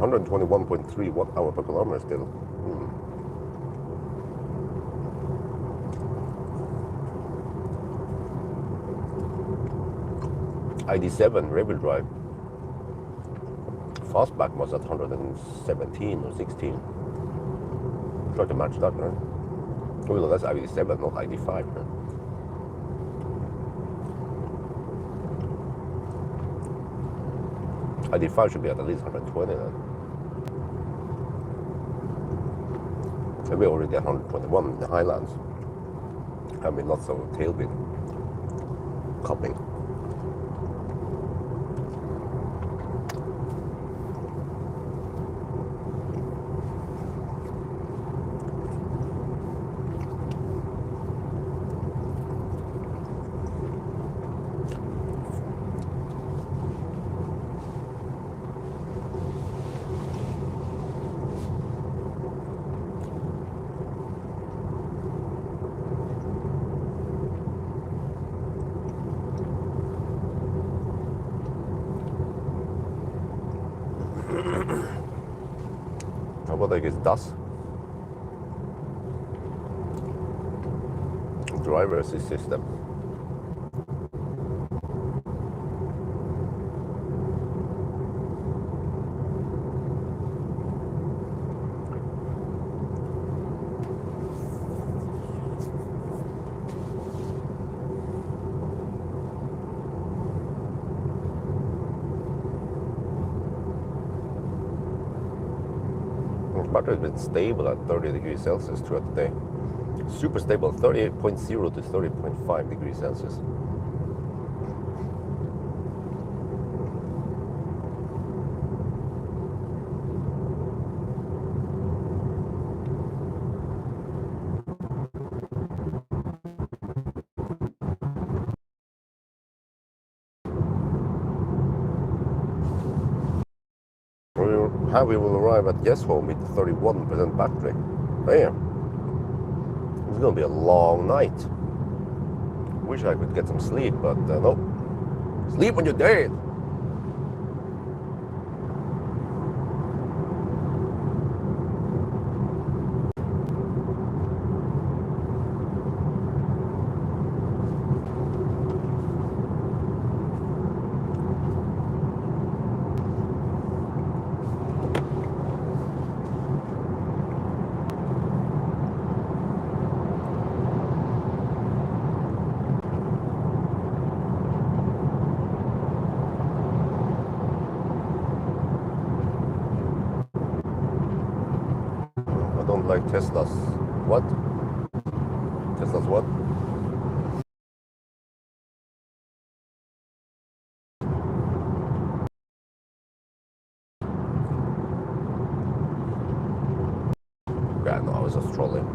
$121.3 watt-hour per kilometer still. ID7 rear-wheel drive. Fastback was at 117 or 16. Try to match that, right? Although that's ID7, not ID5. Right? ID5 should be at least 120 then. And we're already at 121 in the Highlands. And with lots of tailwind coupling. What I guess does. Driver assist system. The battery has been stable at 30 degrees Celsius throughout the day. Super stable, 38.0 to 30.5 degrees Celsius. We will arrive at Yes Home with 31% battery. Damn. It's gonna be a long night. Wish I could get some sleep, but no. Sleep when you're dead. Like Tesla's what? Tesla's what? Yeah, no, I was just trolling.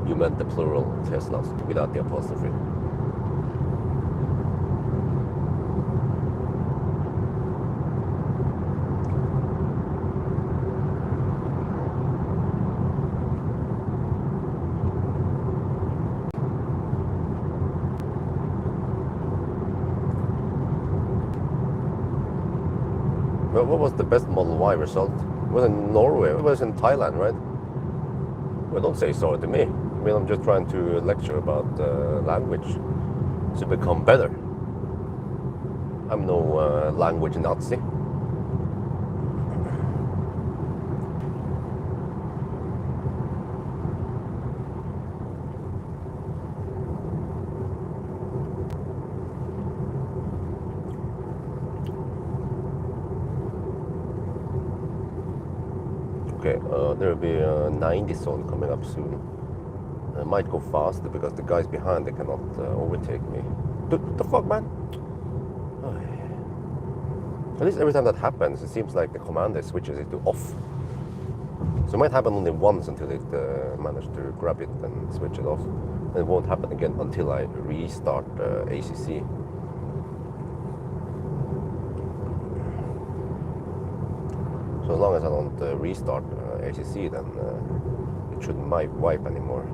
You meant the plural Teslas without the apostrophe. Well, what was the best Model Y result? It was in Norway, it was in Thailand, right? Well, don't say sorry to me. I mean, I'm just trying to lecture about language to become better. I'm no language Nazi. Okay, there will be a 90 zone coming up soon. I might go faster because the guys behind, they cannot overtake me. The fuck, man? At least every time that happens, it seems like the commander switches it to off. So it might happen only once until it manage to grab it and switch it off. And it won't happen again until I restart ACC. So as long as I don't restart ACC, then it shouldn't wipe anymore.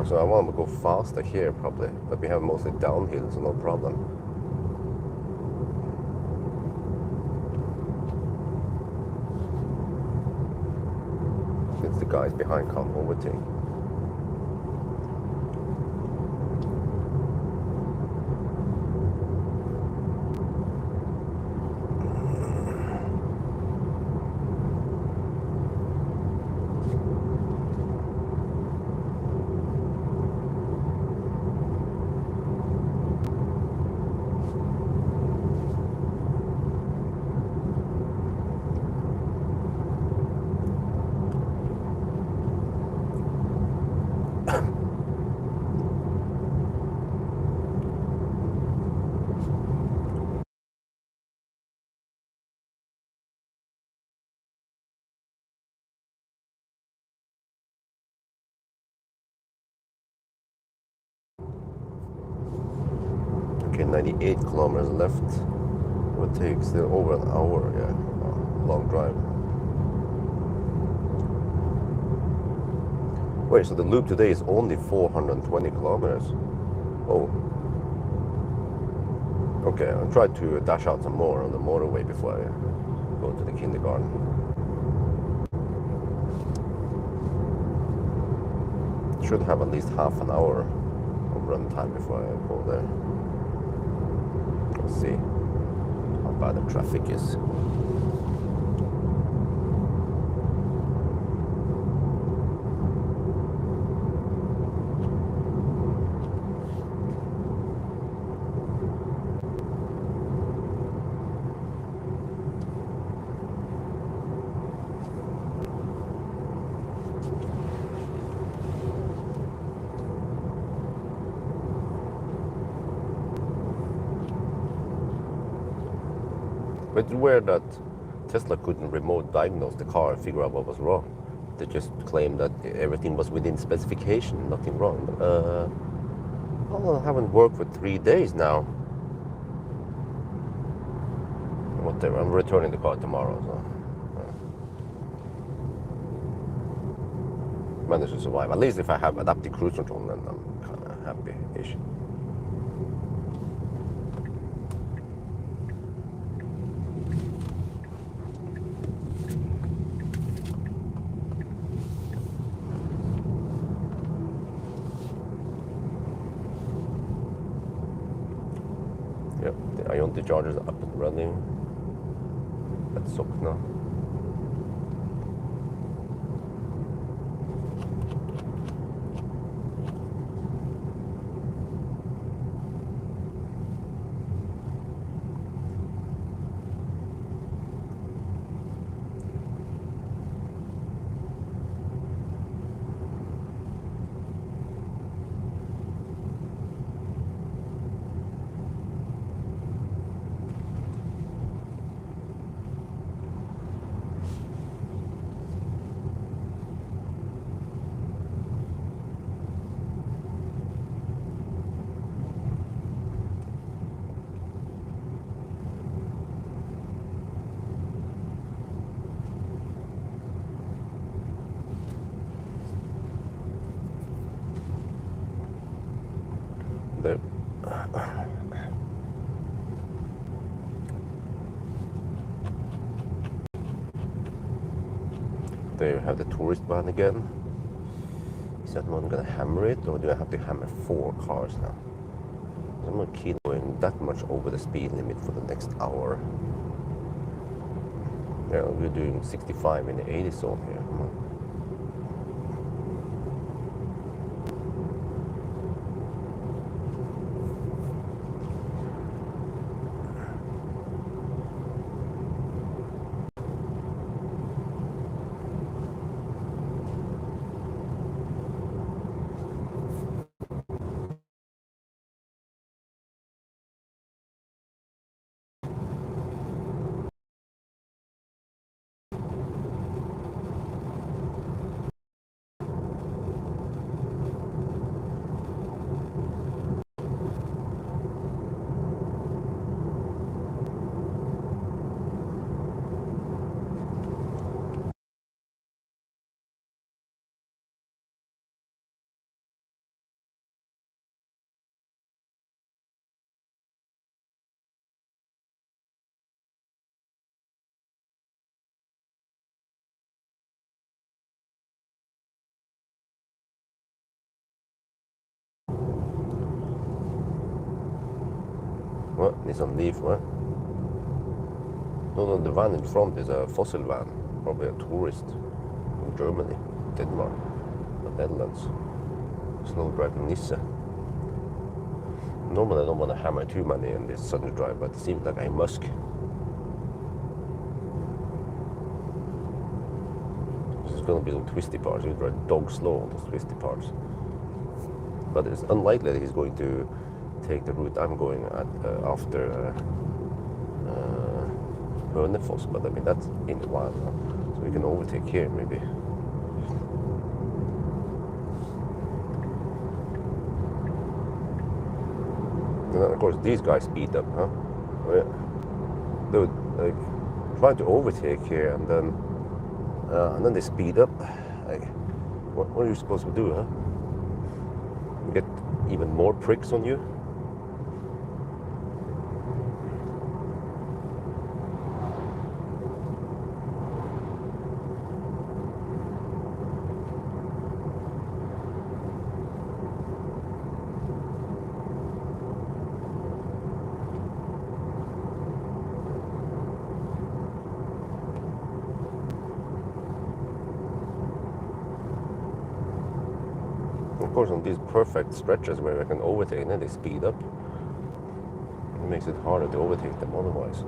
So I want to go faster here probably, but we have mostly downhill, so no problem. It's the guys behind can't overtake. 98 kilometers left. It would take still over an hour, yeah. Long drive. Wait, so the loop today is only 420 kilometers? Oh. Okay, I'll try to dash out some more on the motorway before I go to the kindergarten. Should have at least half an hour of run time before I go there. Let's see how bad the traffic is. But it's weird that Tesla couldn't remote diagnose the car and figure out what was wrong. They just claimed that everything was within specification, nothing wrong. Well, I haven't worked for 3 days now. Whatever, I'm returning the car tomorrow, so managed to survive. At least if I have adaptive cruise control, then I'm kind of happy-ish. Yep, the Ionity chargers are up and running. That's Sokna. There. There you have the tourist van again. Is that one gonna hammer it, or do I have to hammer 4 cars now? I'm not keen going that much over the speed limit for the next hour. Yeah, we're doing 65 in the 80 zone here. Come on. What? Nissan Leaf, what? No, the van in front is a fossil van. Probably a tourist from Germany, Denmark, the Netherlands. Slow driving Nissan. Normally I don't want to hammer too many in this Sunday drive, but it seems like I must. This is going to be some twisty parts. You drive dog slow on those twisty parts. But it's unlikely that he's going to take the route I'm going at after Hörnefors, but I mean that's in a while now, so we can overtake here maybe. And then of course these guys speed up, huh? Oh, yeah. Dude, like trying to overtake here and then they speed up. Like, what are you supposed to do, huh? Get even more pricks on you? Of course, on these perfect stretches where I can overtake, and then they speed up. It makes it harder to overtake them otherwise.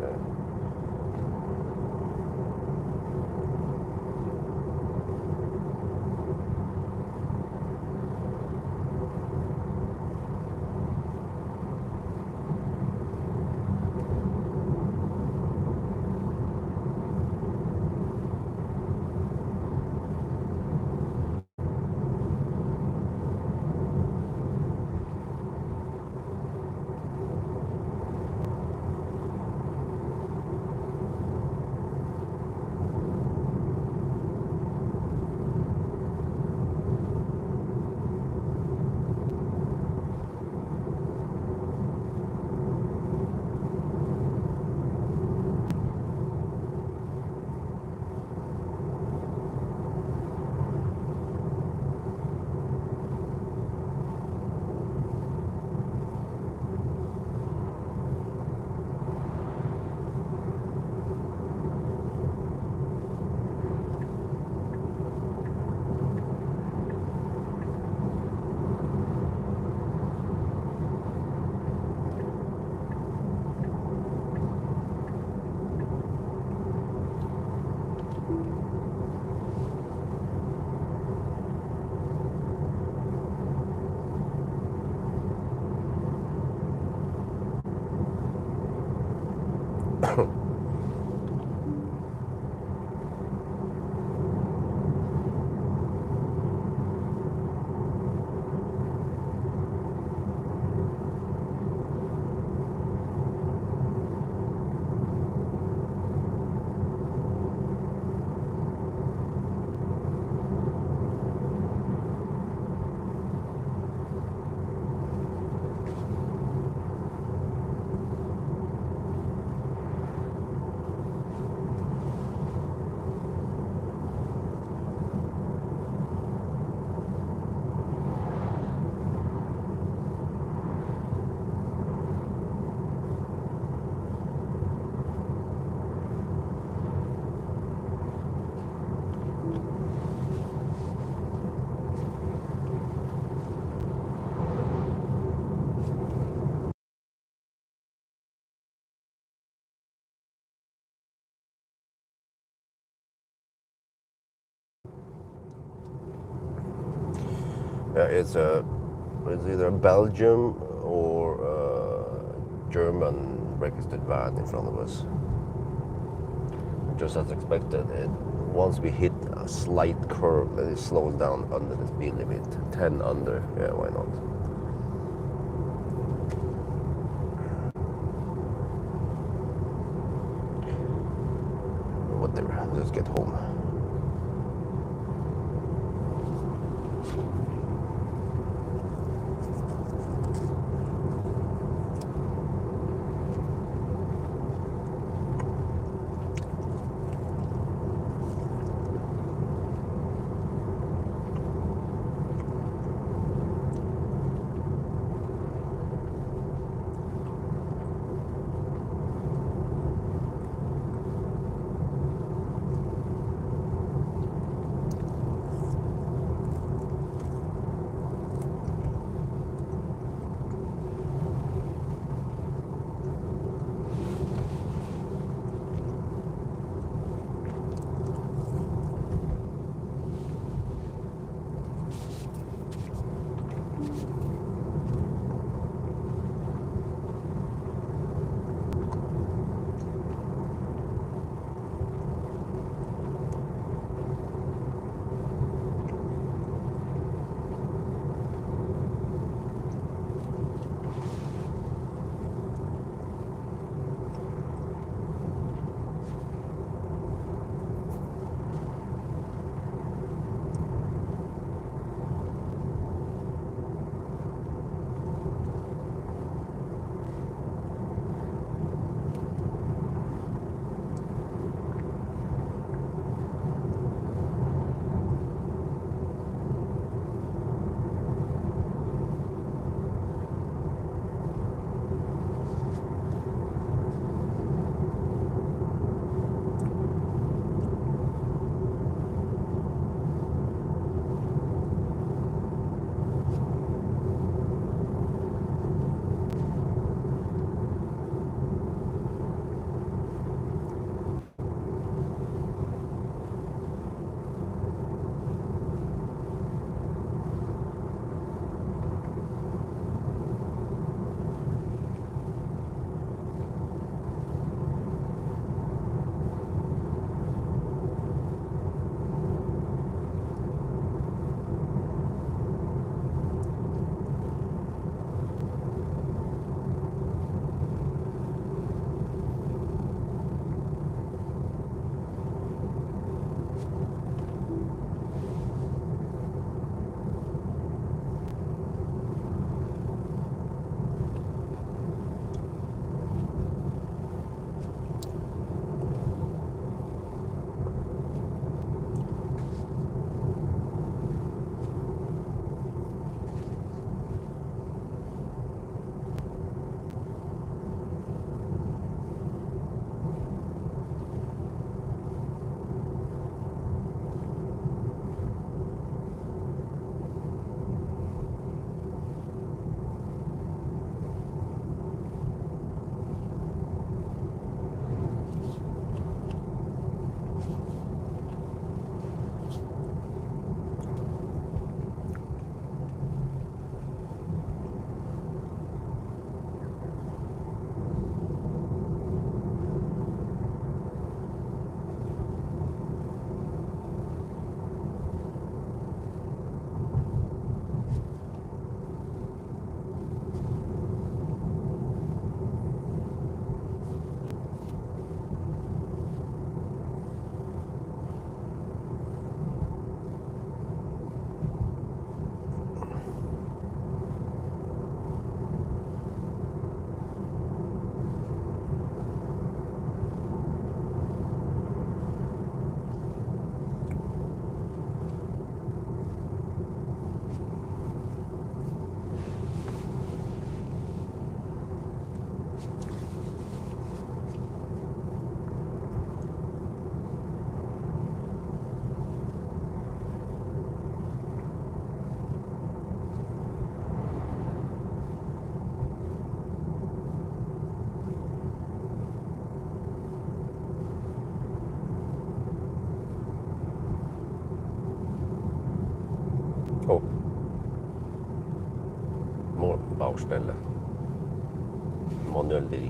It's either a Belgium or German registered van in front of us. Just as expected, once we hit a slight curve, then it slows down under the speed limit. 10 under, yeah, why not? Whatever, let's get home.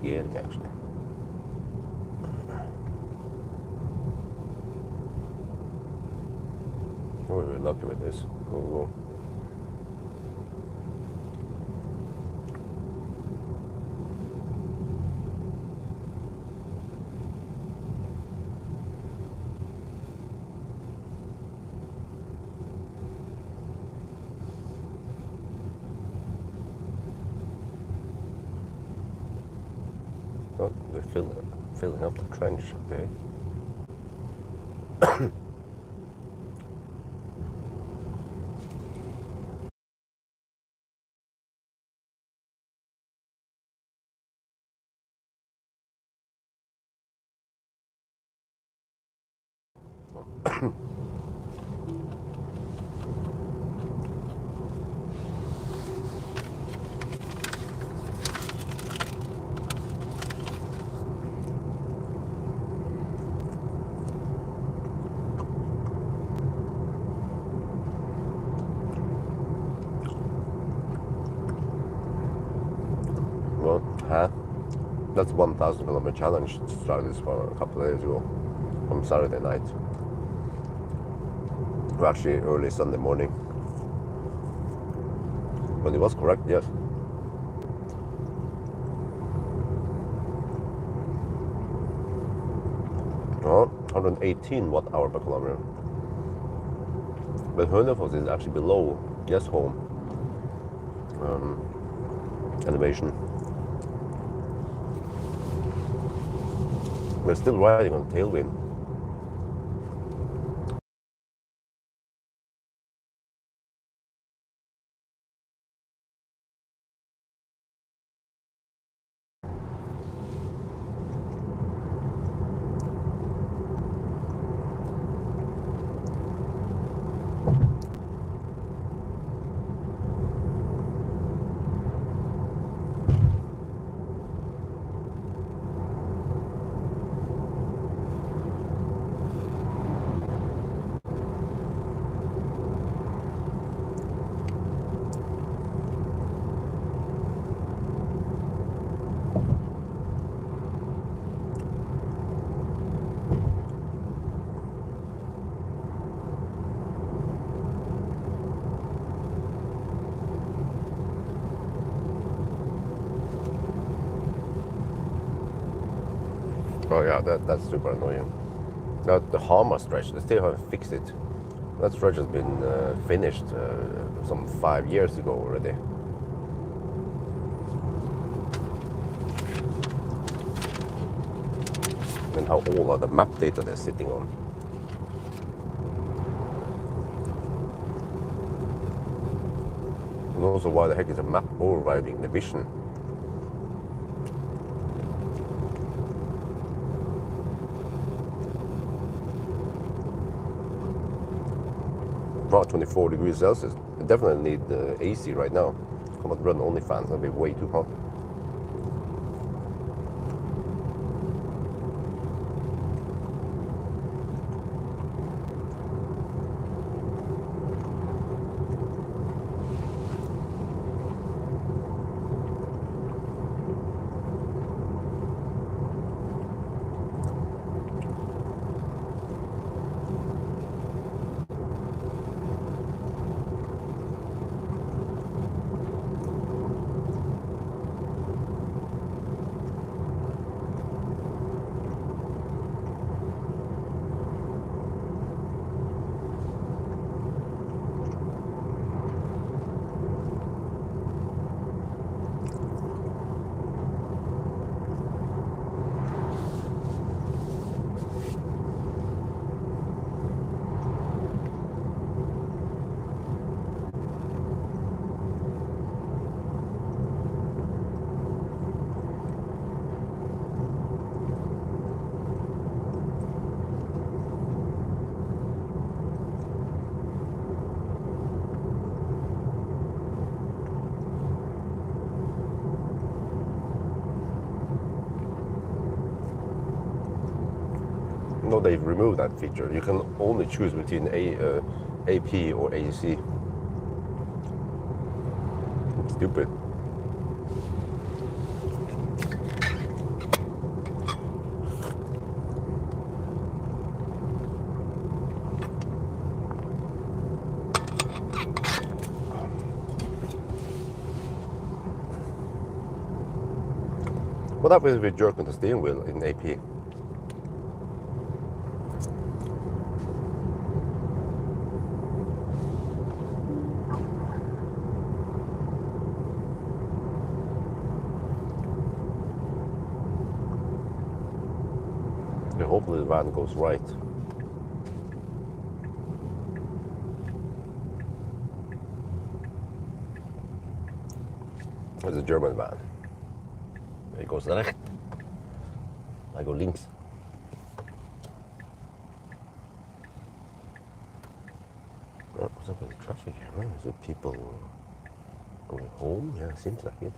Scenic actually. Oh, we're lucky with this. Go. Oh, they're filling up the trench, okay. Well, that's 1,000 kilometer challenge. Started this for a couple of days ago, on Saturday night. Well, actually, early Sunday morning. But it was correct, yes. Oh, 118 watt-hour per kilometer. But Hönefoss is actually below yes home elevation. We're still riding on tailwind. Oh yeah, that's super annoying. Now the Hamar stretch, they still haven't fixed it. That stretch has been finished some 5 years ago already. And how all of the map data they're sitting on. And also, why the heck is a map overriding the vision? About 24 degrees Celsius. I definitely need AC right now. Come on, run only fans, it'll be way too hot. No, they've removed that feature. You can only choose between AP or AC. It's stupid. What happens if we jerk on the steering wheel in AP? Hopefully the van goes right. There's a German van. It goes recht. I go links. Oh, what's up with the traffic here? Oh, is it people going home? Yeah, it seems like it.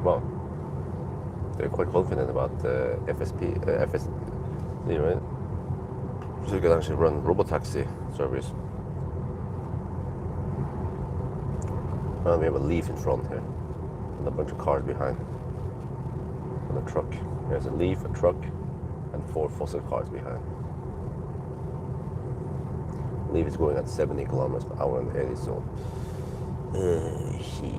Well, they're quite confident about FS, right? So you can actually run robotaxi service. And we have a Leaf in front here, and a bunch of cars behind, and a truck. There's a Leaf, a truck, and 4 fossil cars behind. Leaf is going at 70 kilometers per hour on the eddy, so shit.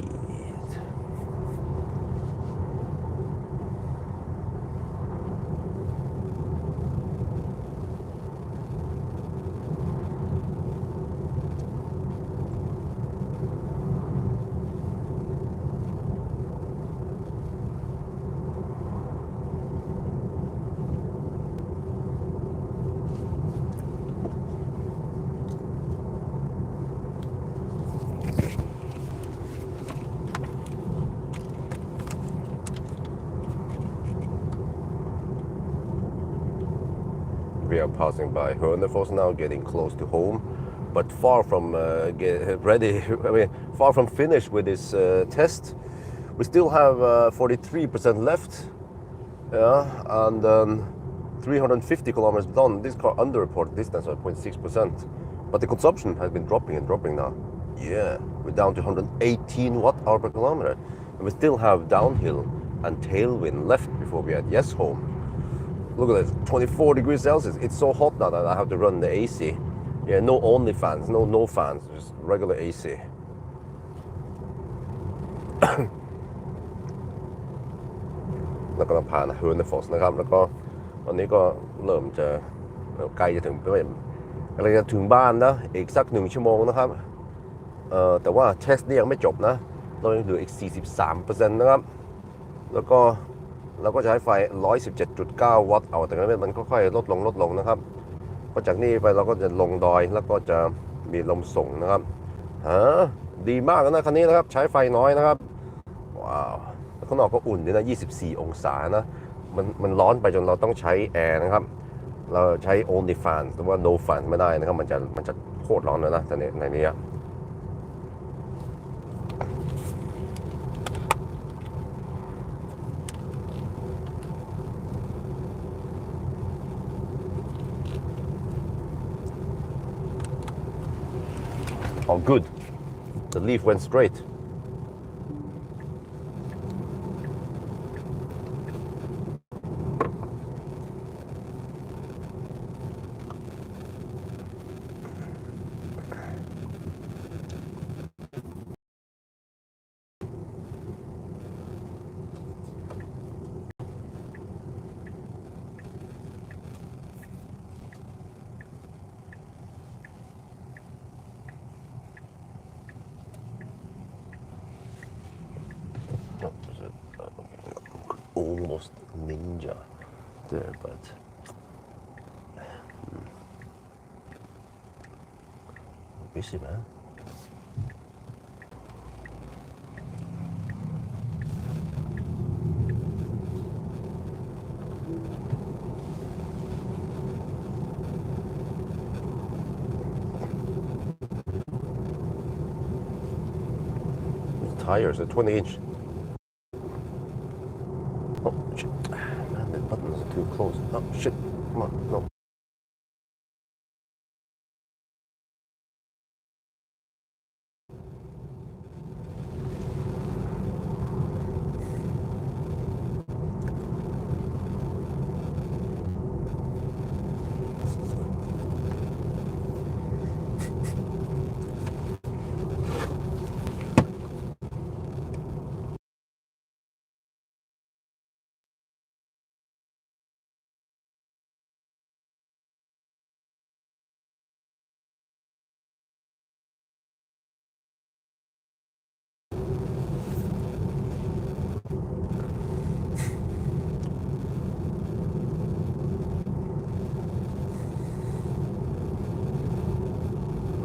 We are passing by Hörnefors now, getting close to home, but far from far from finished with this test. We still have 43% left, yeah, and 350 kilometers done. This car underreported distance of 0.6%, but the consumption has been dropping and dropping now. Yeah, we're down to 118 watt-hour per kilometer, and we still have downhill and tailwind left before we at Yes home. Look at this, 24 degrees Celsius. It's so hot now that I have to run the AC. Yeah, no only fans, no fans, just regular AC. แล้วก็ผ่านเฮิร์นฟอสนะครับแล้วก็ตอนนี้ก็เริ่มจะใกล้จะถึงอะไรจะถึงบ้านนะอีกสัก1 ชั่วโมงนะครับแต่ว่าเทสนี่ยังไม่จบนะเรายังเหลืออีก 43% นะครับแล้วก็เราก็ใช้ไฟ 117.9 วัตต์เอาแต่มันค่อยๆลดลงนะครับพอจากนี้ไปเราก็จะลงดอยแล้วก็จะมีลมส่งนะครับดีมากนะคันนี้นะครับใช้ไฟน้อยนะครับว้าวข้างนอกก็อุ่นดีนะ24 องศานะมันร้อนไปจนเราต้องใช้แอร์นะครับเราใช้ only fan แต่ว่า no fan ไม่ได้นะครับมันจะโคตรร้อนเลยนะแต่ในนี้Oh, good. The Leaf went straight. almost ninja there, but busy, man. Tires are 20-inch. Oh shit! Man, the buttons are too close. Oh shit! Come on, no.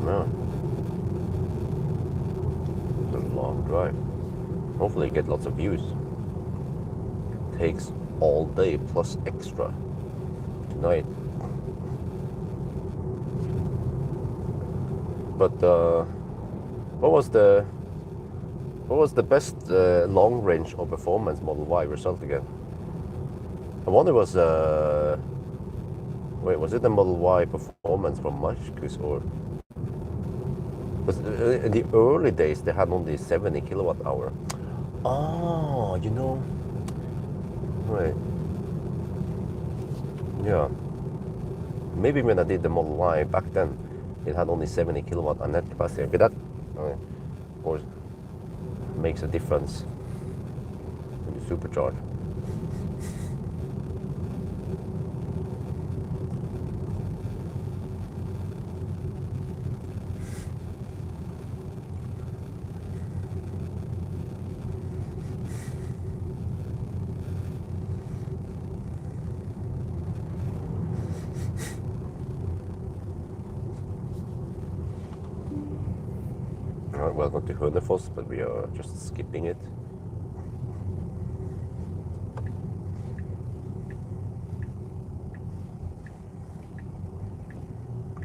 No. It's a long drive. Hopefully get lots of views. Takes all day plus extra tonight. But what was the best long range or performance Model Y result again? I wonder was wait, was it the Model Y performance from Marcus, or was in the early days they had only 70 kilowatt hour? Oh, you know, right? Yeah, maybe when I did the Model Y back then, it had only 70 kilowatt on net capacity. But that, of course, makes a difference when you supercharge. Welcome to Hönefoss, but we are just skipping it.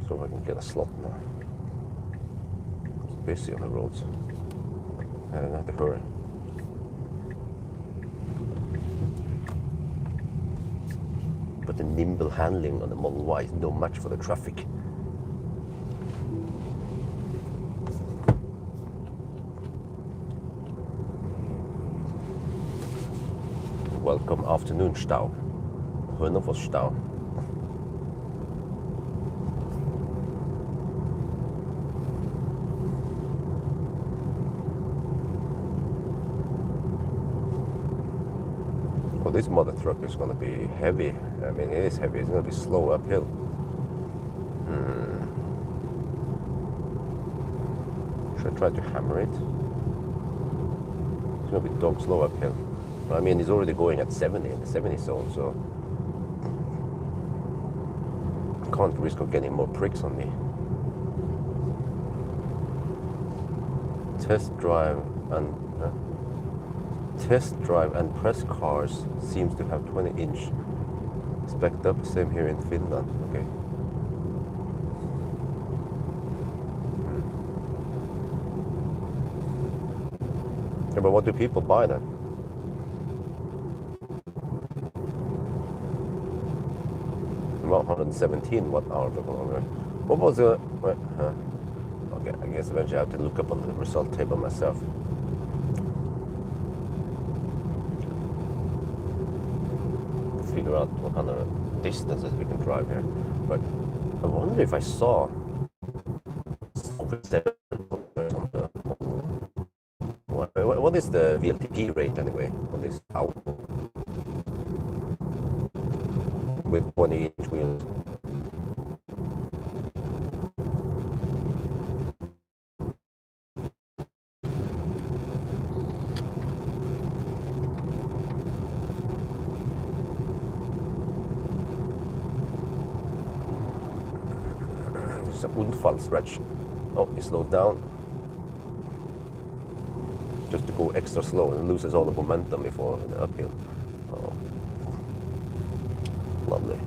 So I can get a slot now. It's busy on the roads. I don't have to hurry. But the nimble handling on the Model Y is no match for the traffic. Welcome afternoon Stau. Hönefoss Stau. Oh, this mother truck is going to be heavy. I mean, it is heavy. It's going to be slow uphill. Should I try to hammer it? It's going to be dog slow uphill. I mean, it's already going at 70 in the 70 zone, so I can't risk of getting more pricks on me. Test drive and press cars seems to have 20-inch spec'd up. Same here in Finland. Okay. Yeah, but what do people buy then? About 117 watt hour per kilometer. What was the? Okay, I guess eventually I have to look up on the result table myself. Figure out what kind of distances we can drive here. But I wonder if I saw over 7. What is the VLTP rate anyway on this out with 20-inch wheels? It's an Unfall stretch. Oh, he slowed down. Just to go extra slow and loses all the momentum before the uphill. Oh, lovely.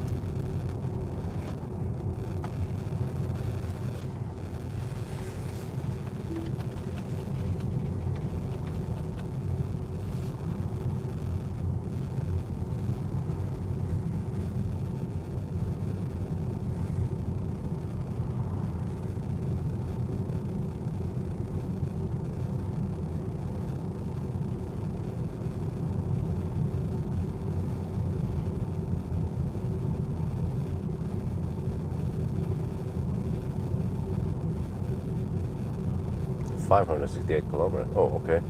$568 kilometers. Oh, okay.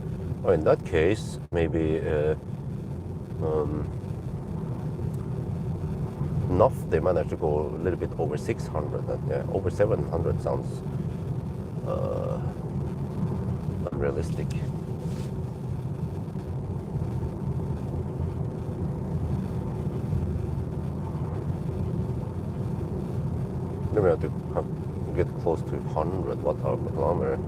Oh, in that case, maybe enough. They managed to go a little bit over 600. And, yeah, over 700 sounds unrealistic. Maybe I have to get close to 100 watt-hour per kilometer.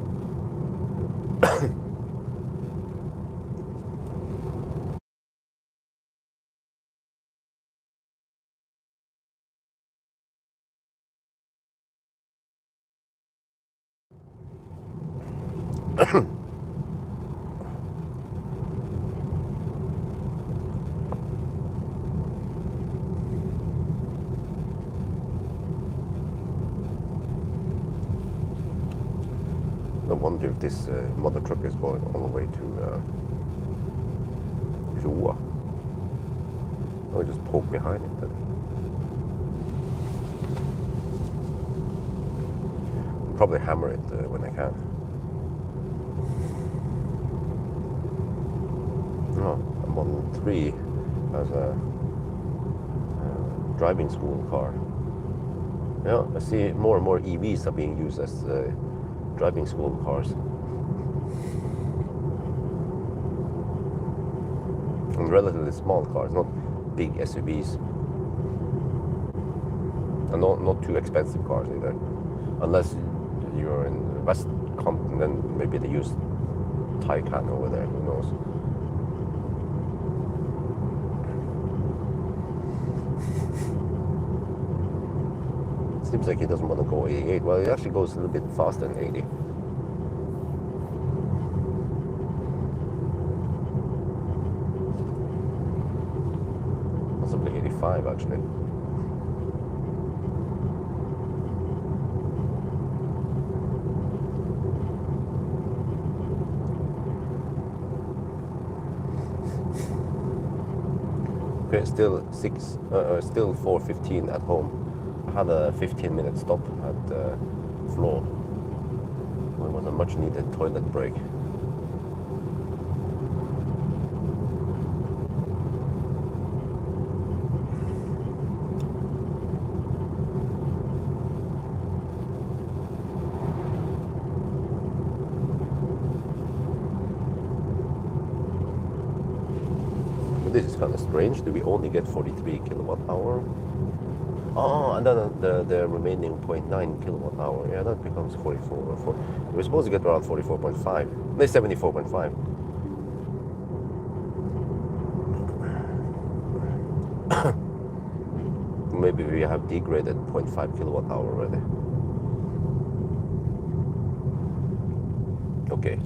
I wonder if this mother truck is going all the way to Joa. I'll just poke behind it then. I'll probably hammer it when I can. Oh, I'm on 3 as a driving school car. Yeah, I see more and more EVs are being used as driving school cars. And relatively small cars, not big SUVs. And not too expensive cars either. Unless you're in the West Continent, maybe they use Taycan over there, who knows. Seems like he doesn't want to go 88. Well, he actually goes a little bit faster than 80. Possibly 85 actually. Okay, still 4:15 at home. I had a 15-minute stop at Flå. It was a much-needed toilet break. This is kind of strange. Do we only get 43 kilowatt hour? Oh, and then the remaining 0.9 kilowatt hour. Yeah, that becomes 44. We're supposed to get around 44.5. No, 74.5. Maybe we have degraded 0.5 kilowatt hour already. Okay.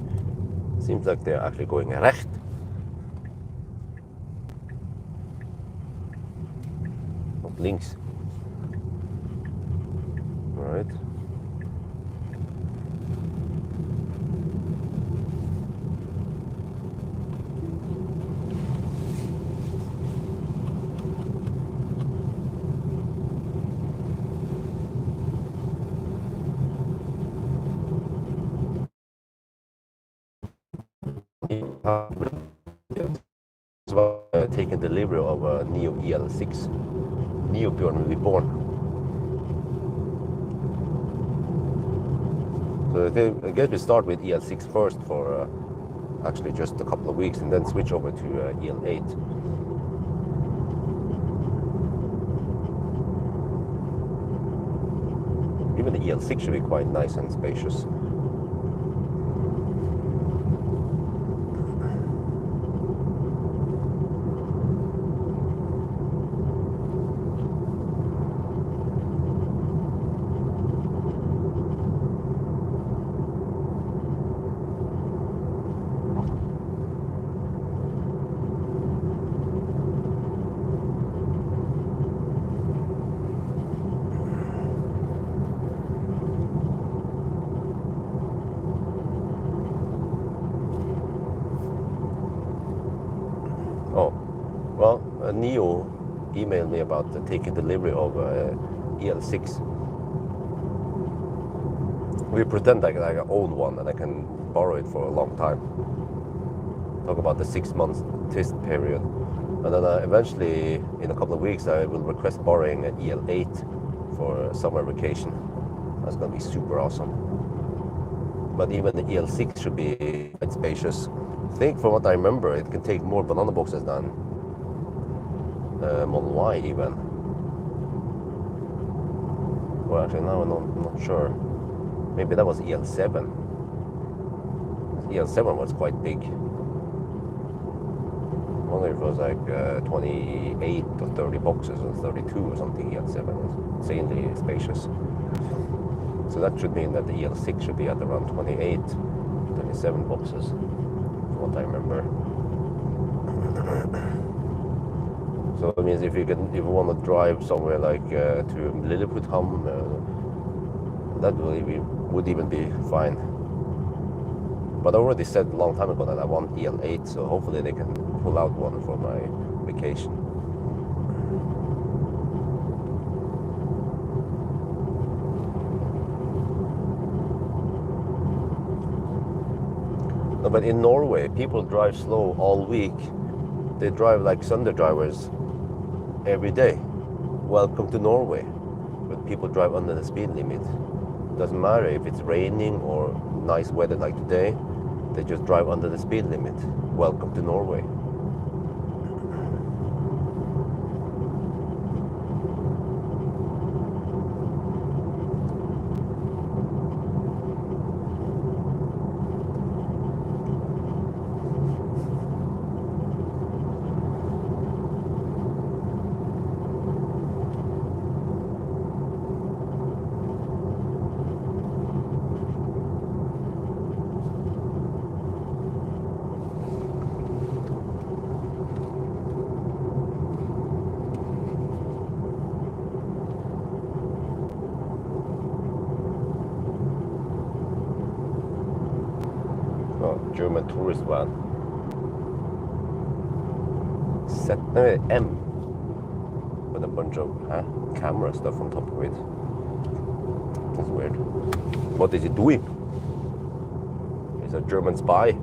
Seems like they're actually going recht. Not links. Alright. Taking delivery of a Neo EL6. Neo Bjorn will be born. So I guess we start with EL6 first for actually just a couple of weeks and then switch over to EL8. Even the EL6 should be quite nice and spacious. Oh, well, Neo emailed me about taking delivery of EL6. We pretend like I own one and I can borrow it for a long time. Talk about the 6 months test period. And then eventually, in a couple of weeks, I will request borrowing an EL8 for summer vacation. That's going to be super awesome. But even the EL6 should be quite spacious. I think from what I remember, it can take more banana boxes than Model Y even. Well, actually now I'm not sure. Maybe that was EL7. EL7 was quite big. I wonder if it was like 28 or 30 boxes or 32 or something. EL7 was insanely spacious. So that should mean that the EL6 should be at around 28, 27 boxes, from what I remember. So it means if you want to drive somewhere like to Lilleputthamn, that would even be fine. But I already said a long time ago that I want EL8, so hopefully they can pull out one for my vacation. No, but in Norway, people drive slow all week. They drive like Sunday drivers every day. Welcome to Norway. But people drive under the speed limit. Doesn't matter if it's raining or nice weather like today. They just drive under the speed limit. Welcome to Norway. German tourist van. M with a bunch of camera stuff on top of it. That's weird. What is he doing? He's a German spy.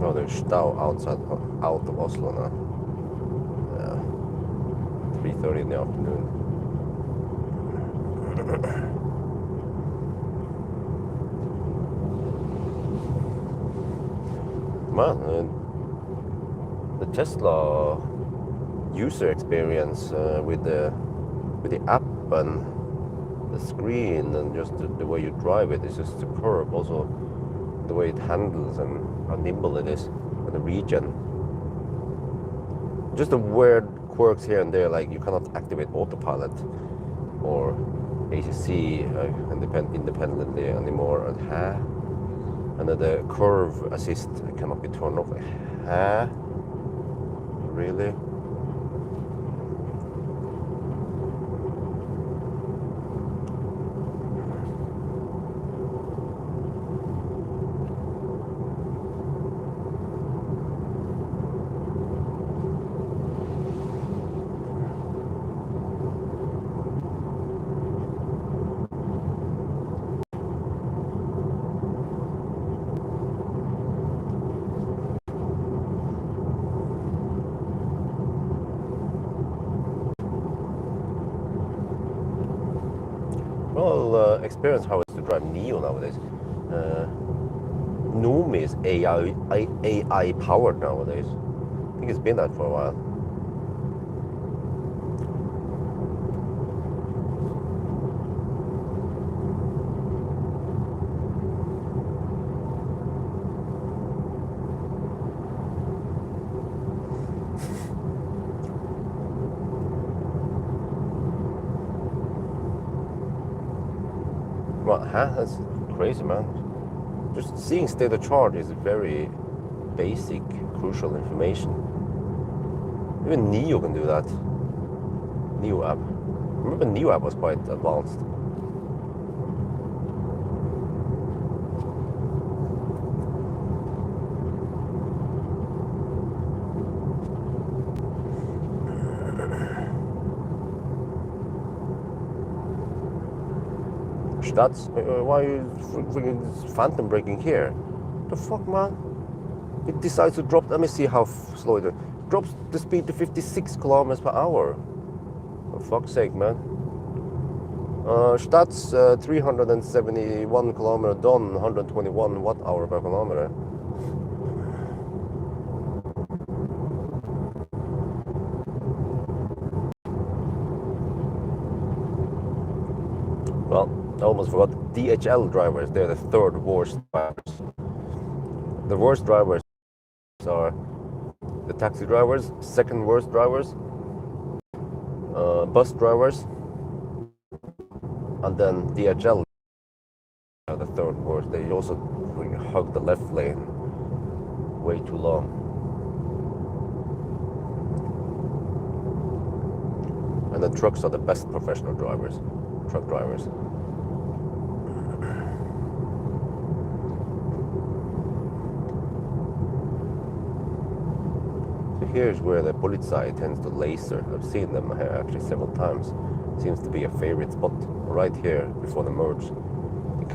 Oh, there's Stau out of Oslo now. Yeah. 3:30 in the afternoon. Man, the Tesla user experience with the app and the screen and just the way you drive it is just superb. Also, the way it handles and how nimble it is, and the regen. Just the weird quirks here and there, like you cannot activate Autopilot or ACC independently anymore. And then the curve assist cannot be turned off. Really? will experience how it is to drive Neo nowadays. Numi is AI powered nowadays. I think it's been that for a while. Well, that's crazy, man. Just seeing state of charge is very basic, crucial information. Even Neo can do that. Neo app. Remember, Neo app was quite advanced. That's why you freaking phantom braking here. The fuck, man? It decides to drop. Let me see how slow it is. Drops the speed to 56 kilometers per hour. For fuck's sake, man. That's 371 kilometer done, 121 watt hour per kilometer. Well, I almost forgot. DHL drivers, they're the third worst drivers. The worst drivers are the taxi drivers, second worst drivers, bus drivers, and then DHL are the third worst. They also hug the left lane way too long. And the trucks are the best professional drivers, truck drivers. Here's where the Polizei tends to laser. I've seen them here actually several times. Seems to be a favorite spot right here before the merge. They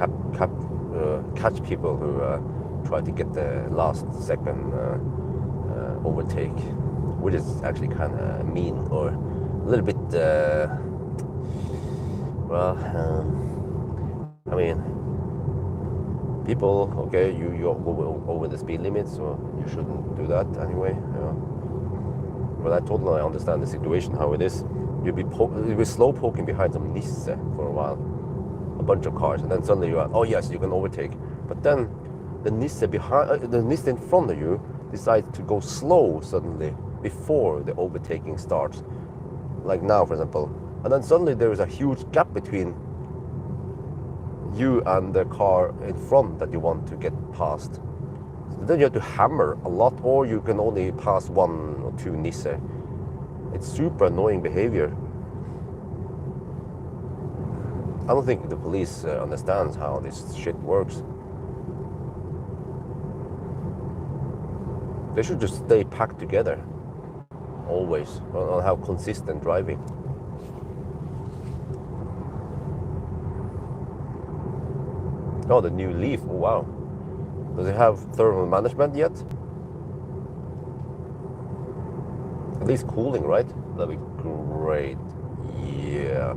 catch people who try to get the last second overtake, which is actually kind of mean or a little bit, I mean, people, okay, you go over the speed limit, so you shouldn't do that anyway. But I totally understand the situation, how it is. You'll be slow poking behind some Nisse for a while, a bunch of cars, and then suddenly you are, oh yes, you can overtake. But then the Nisse the Nisse in front of you decides to go slow suddenly before the overtaking starts, like now, for example. And then suddenly there is a huge gap between you and the car in front that you want to get past. Then you have to hammer a lot, or you can only pass one or two Nisse. It's super annoying behavior. I don't think the police understands how this shit works. They should just stay packed together, always, on how consistent driving. Oh, the new Leaf, oh wow. Does it have thermal management yet? At least cooling, right? That'd be great. Yeah.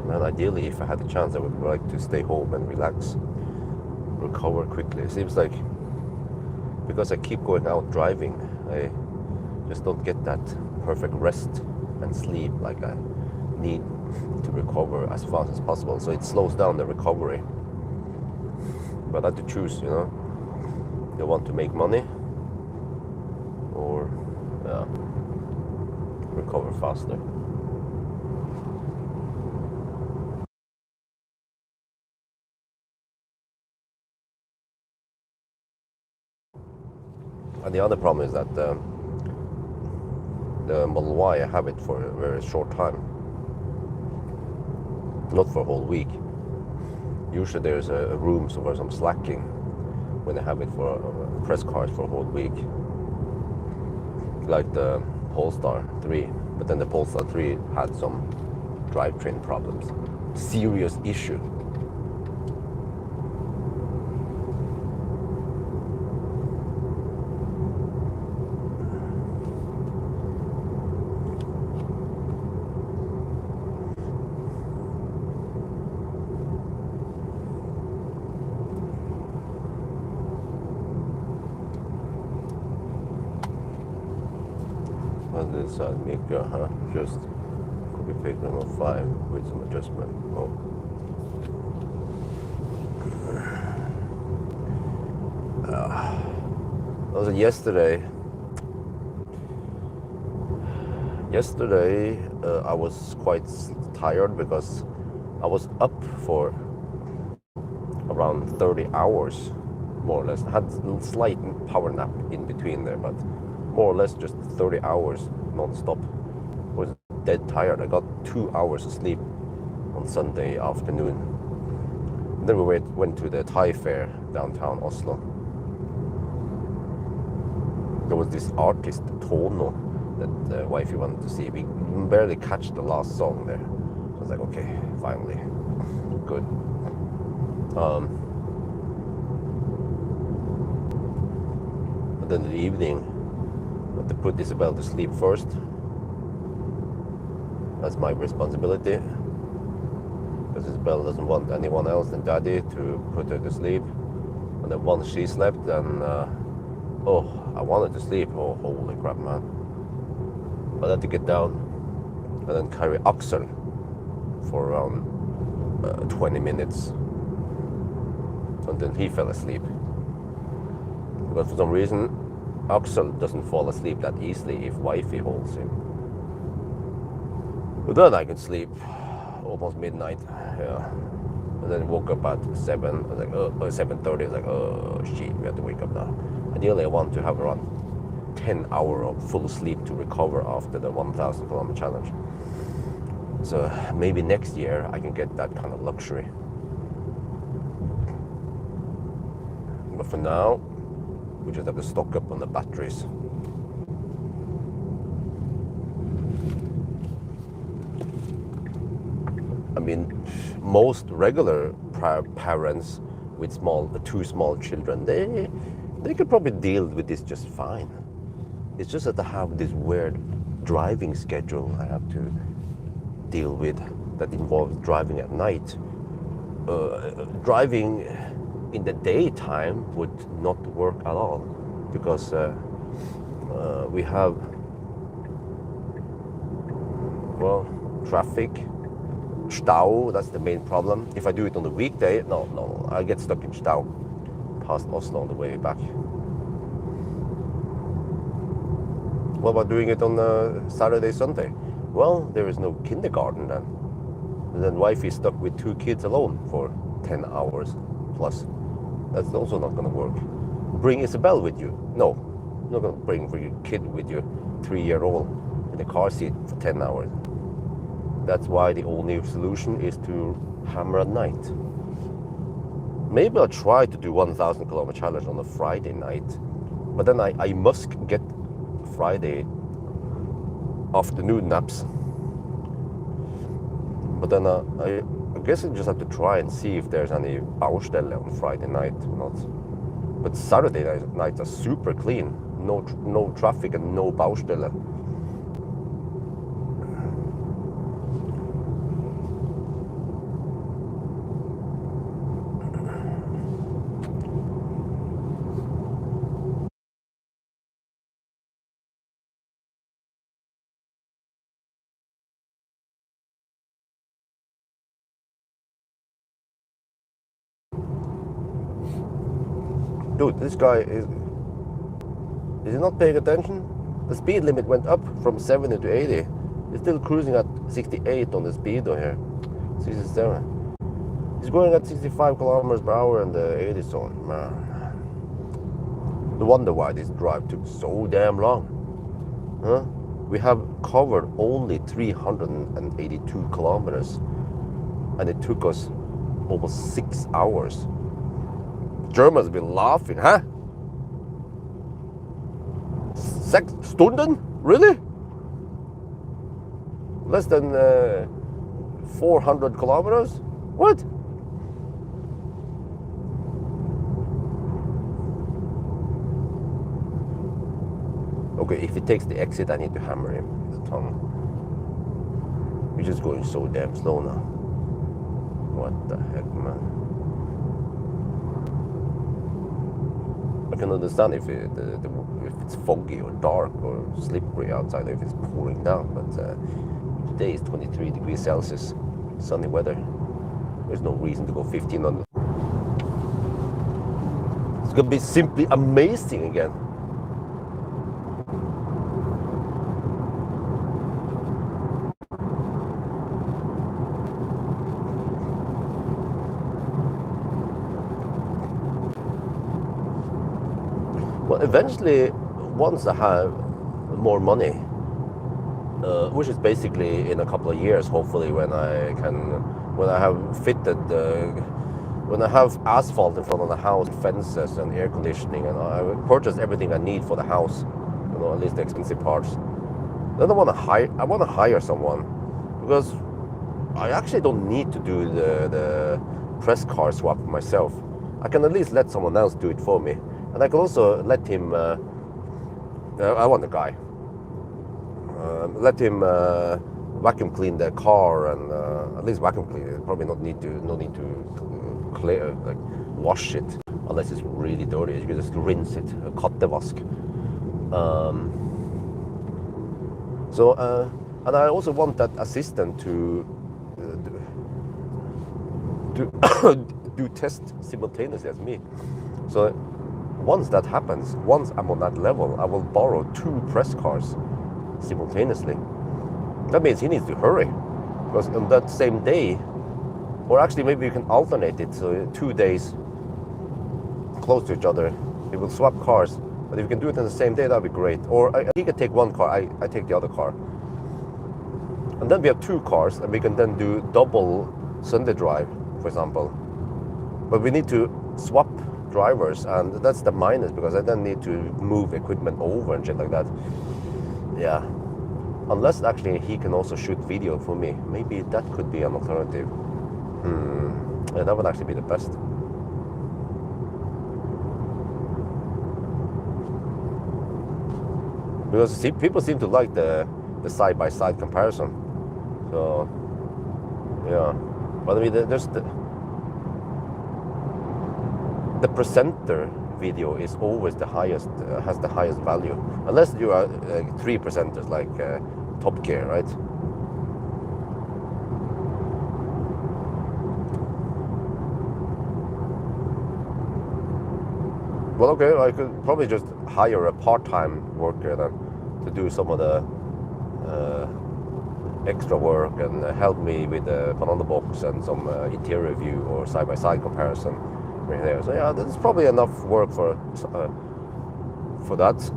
And ideally, if I had the chance, I would like to stay home and relax, recover quickly. It seems like because I keep going out driving, I just don't get that perfect rest and sleep like I need to recover as fast as possible. So it slows down the recovery. But I have to choose, you know. You want to make money or recover faster. And the other problem is that The Model Y, I have it for a very short time, not for a whole week. Usually there's a room where I'm slacking when I have it for press cars for a whole week, like the Polestar 3. But then the Polestar 3 had some drivetrain problems, serious issue. On this side, Mika, just copy paste number 5 with some adjustment. Oh. Also yesterday I was quite tired because I was up for around 30 hours, more or less. I had a slight power nap in between there, but more or less just 30 hours non-stop. I was dead tired. I got 2 hours of sleep on Sunday afternoon. And then we went to the Thai fair downtown Oslo. There was this artist, Tono, that wifey wanted to see. We barely catch the last song there. I was like, okay, finally, good. But then in the evening, I had to put Isabel to sleep first. That's my responsibility. Because Isabel doesn't want anyone else than Daddy to put her to sleep. And then once she slept, then I wanted to sleep. Oh, holy crap, man. But I had to get down and then carry Axel for around 20 minutes. And then he fell asleep. But for some reason, Axel doesn't fall asleep that easily if wifey holds him. But then I could sleep almost midnight. Yeah. And then woke up at 7. I was like, 7:30. I was like, oh shit, we have to wake up now. Ideally, I want to have around 10 hours of full sleep to recover after the 1,000 kilometer challenge. So maybe next year I can get that kind of luxury. But for now, we just have to stock up on the batteries. I mean, most regular parents with two small children, they could probably deal with this just fine. It's just that I have this weird driving schedule I have to deal with that involves driving at night. Driving in the daytime would not work at all because we have, well, traffic, Stau, that's the main problem. If I do it on the weekday, no, I get stuck in Stau past Oslo on the way back. What about doing it on Saturday, Sunday? Well, there is no kindergarten then. And then wife is stuck with 2 kids alone for 10 hours plus. That's also not going to work. Bring Isabel with you. No, you're not going to bring your kid with you, 3-year-old, in the car seat for 10 hours. That's why the only solution is to hammer at night. Maybe I'll try to do 1,000 kilometer challenge on a Friday night, but then I must get Friday afternoon naps. But then I guess I just have to try and see if there's any Baustelle on Friday night or not. But Saturday nights are super clean. No traffic and no Baustelle. Dude, this guy is he not paying attention? The speed limit went up from 70 to 80. He's still cruising at 68 on the speedo here. 67. He's going at 65 kilometers per hour in the 80 zone. Man. No wonder why this drive took so damn long. Huh? we have covered only 382 kilometers, and it took us almost 6 hours. Germans be laughing, huh? 6 Stunden? Really? Less than 400 kilometers? What? Okay, if he takes the exit, I need to hammer him with the tongue. We're just going so damn slow now. What the heck, man? I can understand if if it's foggy or dark or slippery outside, if it's pouring down, but today is 23 degrees Celsius, sunny weather. There's no reason to go 15 on. It's gonna be simply amazing again. Well, eventually, once I have more money, which is basically in a couple of years, hopefully, when I have fitted, when I have asphalt in front of the house, fences and air conditioning, and I purchased everything I need for the house, at least the expensive parts. Then I want to hire someone, because I actually don't need to do the press car swap myself. I can at least let someone else do it for me. And I can also let him, I want a guy, let him vacuum clean the car, and at least vacuum clean it. Probably no need to clear, like wash it, unless it's really dirty. You can just rinse it, kattevask. And I also want that assistant to do tests simultaneously as me. So once that happens, once I'm on that level, I will borrow 2 press cars simultaneously. That means he needs to hurry, because on that same day, or actually maybe you can alternate it, so 2 days close to each other, we will swap cars. But if you can do it on the same day, that'd be great. Or he can take one car, I take the other car. And then we have 2 cars, and we can then do double Sunday drive, for example. But we need to swap drivers, and that's the minus, because I then need to move equipment over and shit like that. Yeah, unless actually he can also shoot video for me. Maybe that could be an alternative. Yeah, that would actually be the best. Because people seem to like the side-by-side comparison. So yeah, but I mean, there's the presenter video is always the highest, has the highest value, unless you are 3 presenters like Top Gear, right? Well, okay, I could probably just hire a part-time worker then to do some of the extra work and help me with the banana box and some interior view or side-by-side comparison. Right there. So yeah, that's probably enough work for that.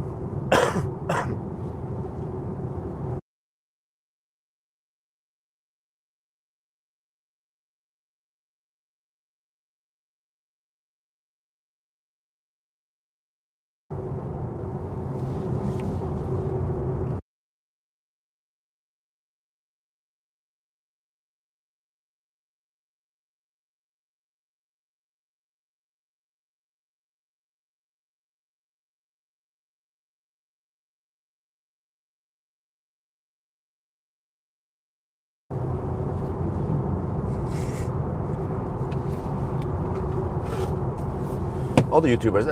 Other YouTubers,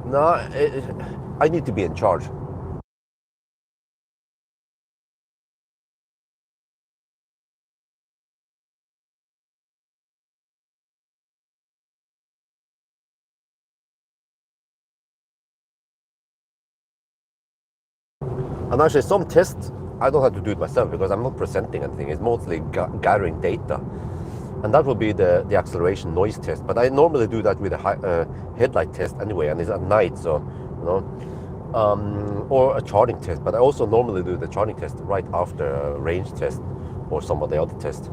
no, I need to be in charge. And actually, some tests I don't have to do it myself, because I'm not presenting anything. It's mostly gathering data, and that will be the acceleration noise test. But I normally do that with a headlight test anyway, and it's at night, so or a charting test. But I also normally do the charting test right after a range test or some of the other tests.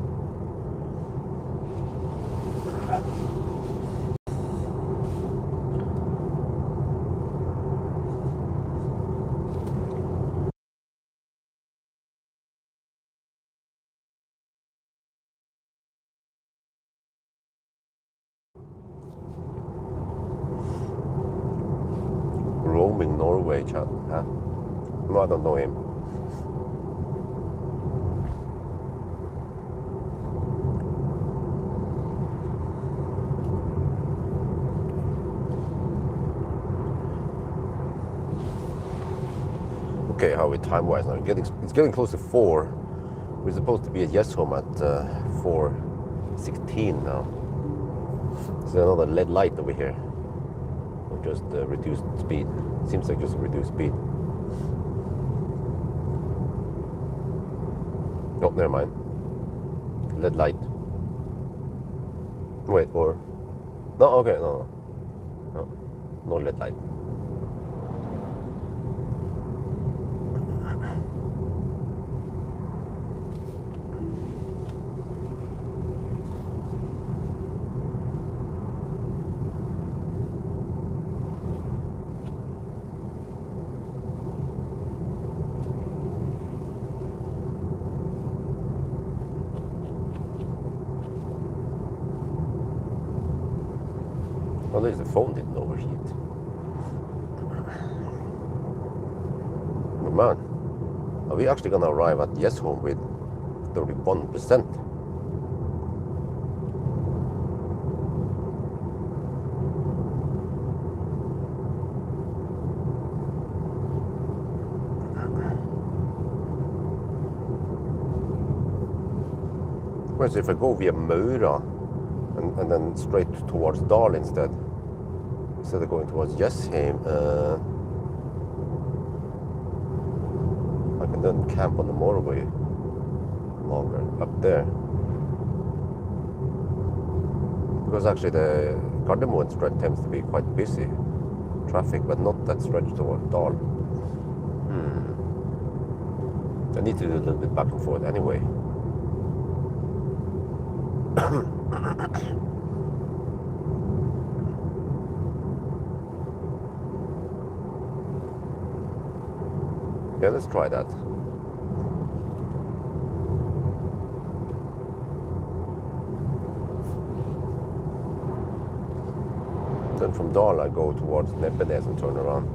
Roaming Norway chat, huh? No, I don't know him. Okay, how are we time-wise now? It's getting close to 4. We're supposed to be at Yes Home at 4:16 now. There's another LED light over here. Or just reduced speed. Seems like just reduced speed. Oh, never mind. LED light. Wait, or... No, okay, no. No, no LED light. At least the phone didn't overheat. But man, are we actually gonna arrive at Yes Home with 31%? Whereas if I go via Maura and then straight towards Dal instead of going towards Jessheim, I can then camp on the motorway longer up there. Because actually the Gardermoen stretch tends to be quite busy traffic, but not that stretch towards Dal. I need to do a little bit back and forth anyway. Yeah, let's try that. Then from Dal I go towards Nebbenes and turn around.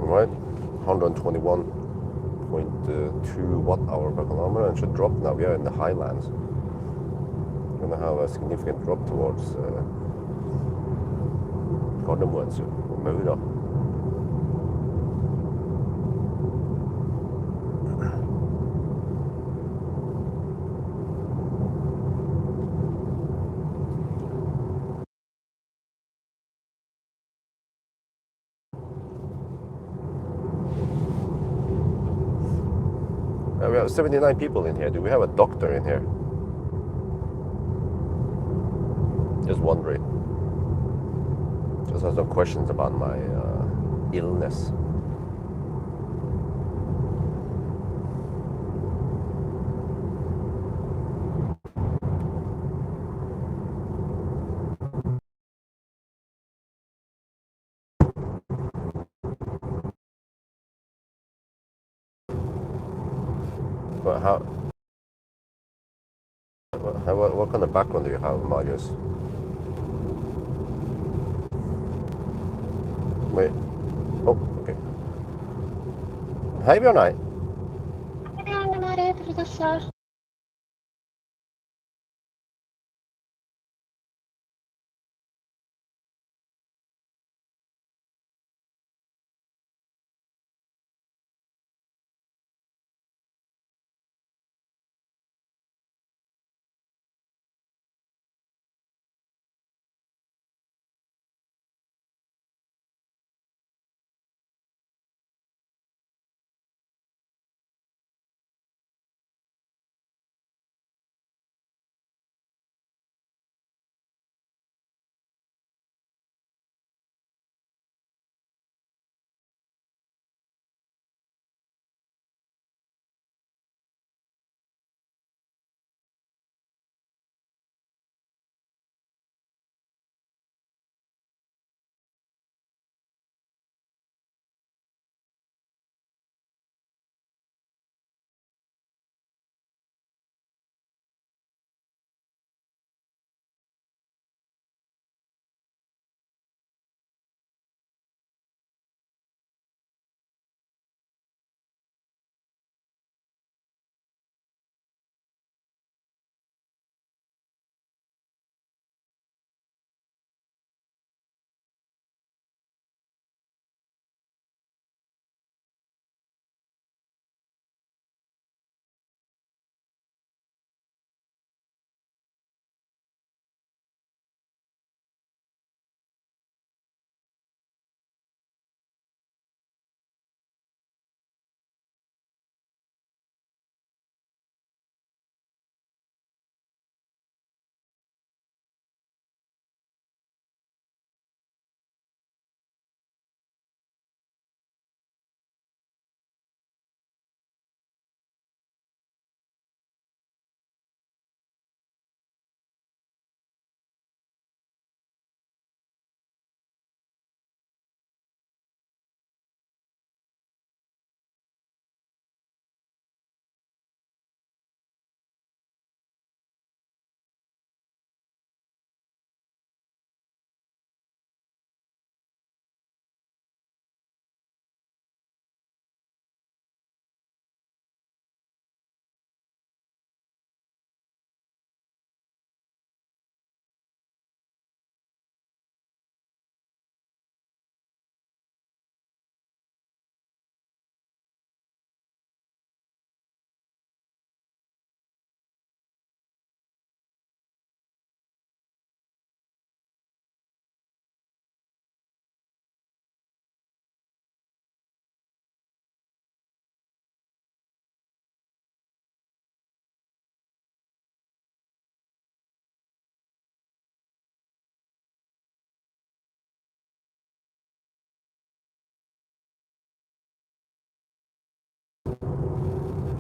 Alright, 121.2 watt-hour per kilometer, and should drop now. We are in the highlands. We're gonna have a significant drop towards Gardermoen or Maura. We have 79 people in here. Do we have a doctor in here? Just wondering. Just have some questions about my illness. But what kind of background do you have, Marius? Wait. Oh, okay. Hej Björn.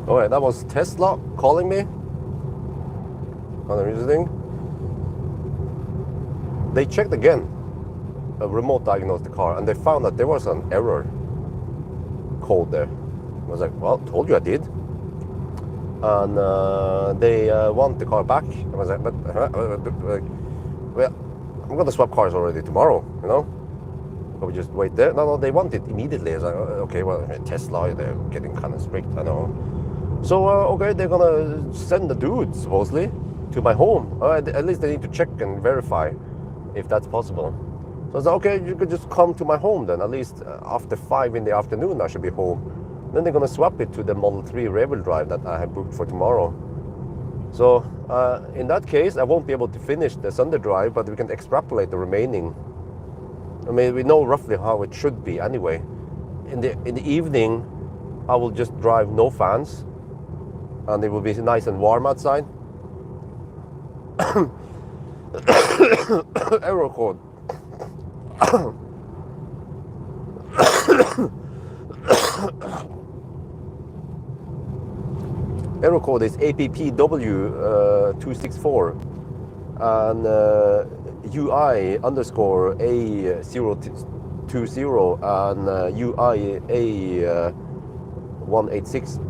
Okay, that was Tesla calling me. Interesting. They checked again, remote diagnosed the car, and they found that there was an error code there. I was like, well, told you I did. And they want the car back. I was like, but well, I'm gonna swap cars already tomorrow, you know? Can we just wait there? No, they want it immediately. I was like, okay, well, Tesla, they're getting kind of strict, I know. So, okay, they're gonna send the dude, supposedly, to my home. At least they need to check and verify if that's possible. So I was like, okay, you could just come to my home then. At least after 5 in the afternoon, I should be home. Then they're gonna swap it to the Model 3 rear-wheel drive that I have booked for tomorrow. So in that case, I won't be able to finish the Sunday drive, but we can extrapolate the remaining. I mean, we know roughly how it should be anyway. In the evening, I will just drive no fans, and it will be nice and warm outside. Error code. Error code is APPW264 and UI underscore A020 and UI A186.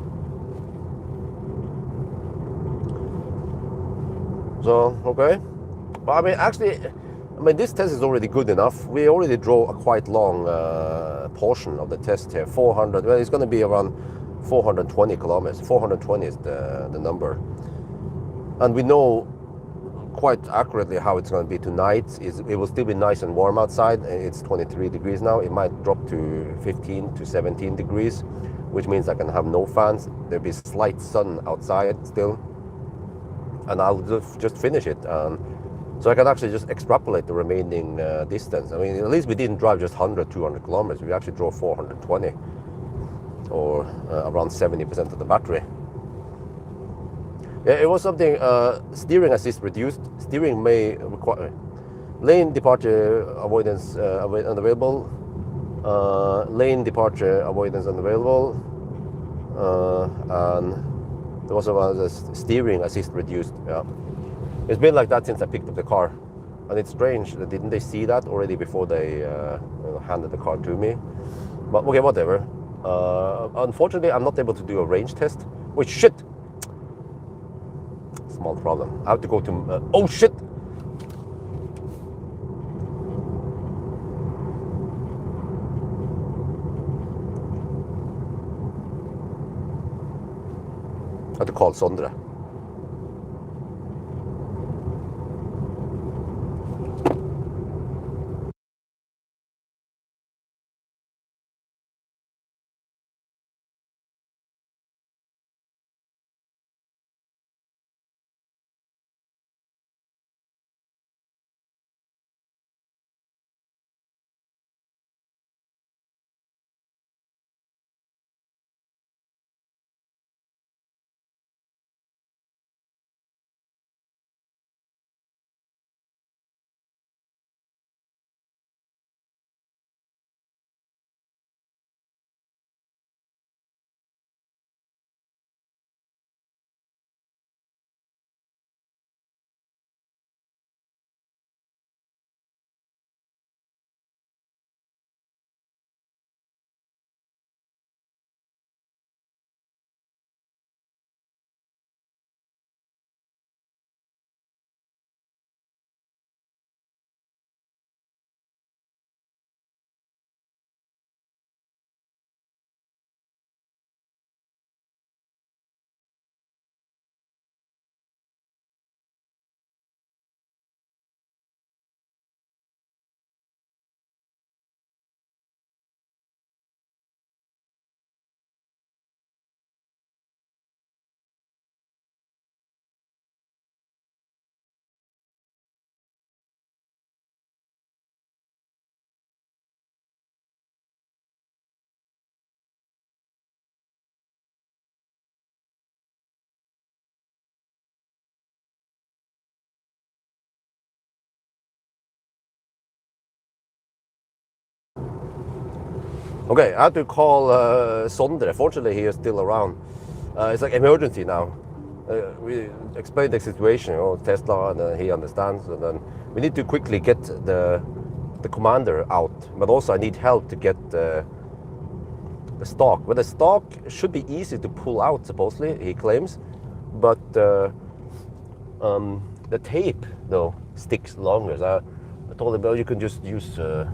So, okay. But I mean, actually, this test is already good enough. We already drove a quite long portion of the test here, 400, well, it's going to be around 420 kilometers. 420 is the number. And we know quite accurately how it's going to be tonight. It will still be nice and warm outside. It's 23 degrees now. It might drop to 15 to 17 degrees, which means I can have no fans. There'll be slight sun outside still. And I'll just finish it. So I can actually just extrapolate the remaining distance. I mean, at least we didn't drive just 100, 200 kilometers. We actually drove 420, or around 70% of the battery. Yeah, it was something, steering assist reduced. Steering may require, lane departure avoidance unavailable. Lane departure avoidance unavailable. And there was a steering assist reduced. Yeah. It's been like that since I picked up the car, and it's strange that didn't they see that already before they handed the car to me? But okay, whatever. Unfortunately, I'm not able to do a range test. Wait, shit! Small problem. I have to go to. Oh shit! I have to call Sondre. Okay, I had to call Sondre. Fortunately, he is still around. It's like emergency now. We explain the situation, Tesla, and he understands. And then we need to quickly get the commander out. But also I need help to get the stock. But the stock should be easy to pull out, supposedly, he claims. But the tape, though, sticks longer. So I told him, well, you can just use a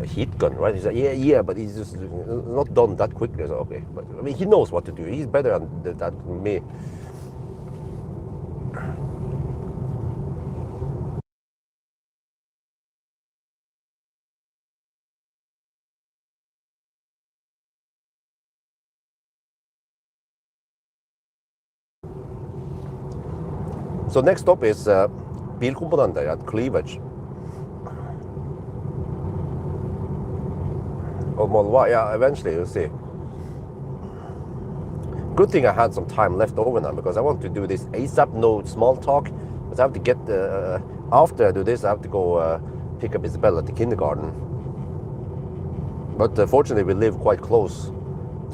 heat gun, right? He said, yeah, but he's just not done that quickly. So, okay, but I mean, he knows what to do. He's better at that than me. So next stop is bilkomponenter at Cleavage. Or Model Y, yeah, eventually you'll see. Good thing I had some time left over now because I want to do this ASAP, no small talk. Because I have to get, after I do this, I have to go pick up Isabella at the kindergarten. But fortunately we live quite close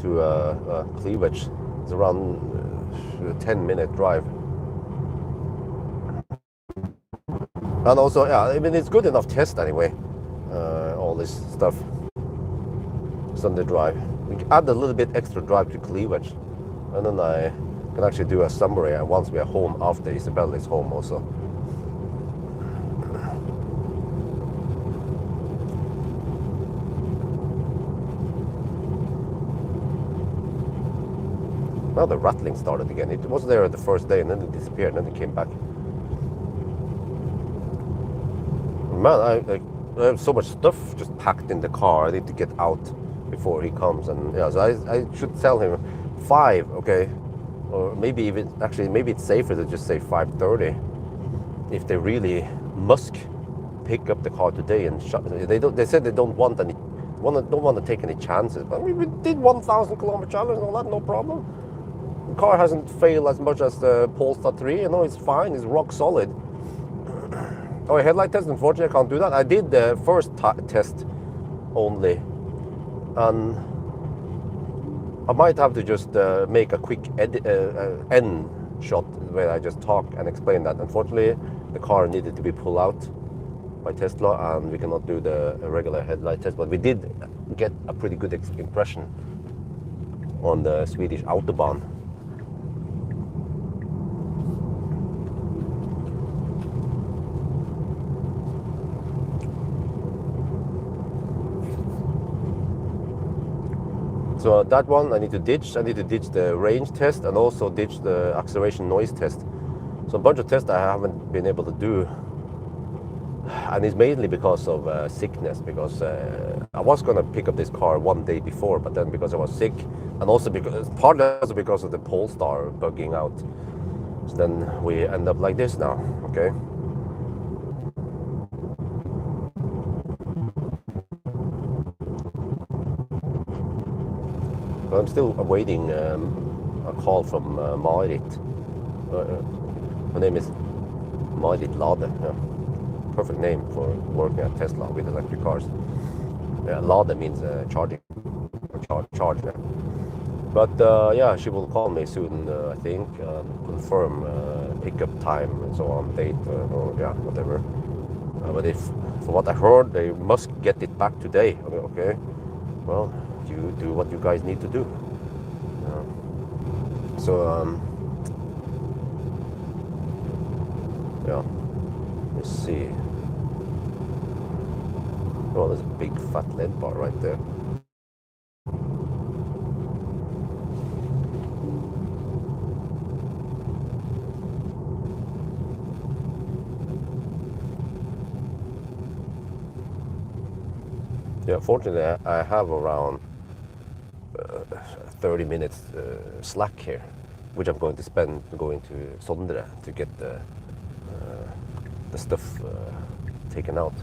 to Cleavage. It's around a 10-minute drive. And also, yeah, I mean, it's good enough test anyway, all this stuff. Sunday drive. We add a little bit extra drive to Cleavage. And then I can actually do a summary once we are home after Isabella is home also. Now the rattling started again. It was there the first day and then it disappeared and then it came back. Man, I have so much stuff just packed in the car. I need to get out before he comes. And yeah, so I should tell him 5, okay? Or maybe even, actually, maybe it's safer to just say 5:30 if they really must pick up the car today and they said they don't want to take any chances. But we did 1,000 kilometer challenge and all that, no problem. The car hasn't failed as much as the Polestar 3, it's fine, it's rock solid. Oh, headlight test, unfortunately I can't do that. I did the first test only. And I might have to just make a quick end shot where I just talk and explain that. Unfortunately, the car needed to be pulled out by Tesla and we cannot do the regular headlight test. But we did get a pretty good impression on the Swedish Autobahn. So that one I need to ditch. I need to ditch the range test and also ditch the acceleration noise test. So a bunch of tests I haven't been able to do. And it's mainly because of sickness, because I was going to pick up this car one day before, but then because I was sick, and also partly also because of the Polestar bugging out. So then we end up like this now, okay? I'm still awaiting a call from Marit. Her name is Marit Lade. Yeah. Perfect name for working at Tesla with electric cars. Yeah, Lade means charging, charge. Yeah. But yeah, she will call me soon, I think, confirm pickup time and so on, date, or yeah, whatever. But if, from what I heard, they must get it back today. Okay, well, you do what you guys need to do. So yeah, let's see. Oh, there's a big fat LED bar right there. Yeah, fortunately I have around 30 minutes slack here, which I'm going to spend going to Sondre to get the stuff taken out.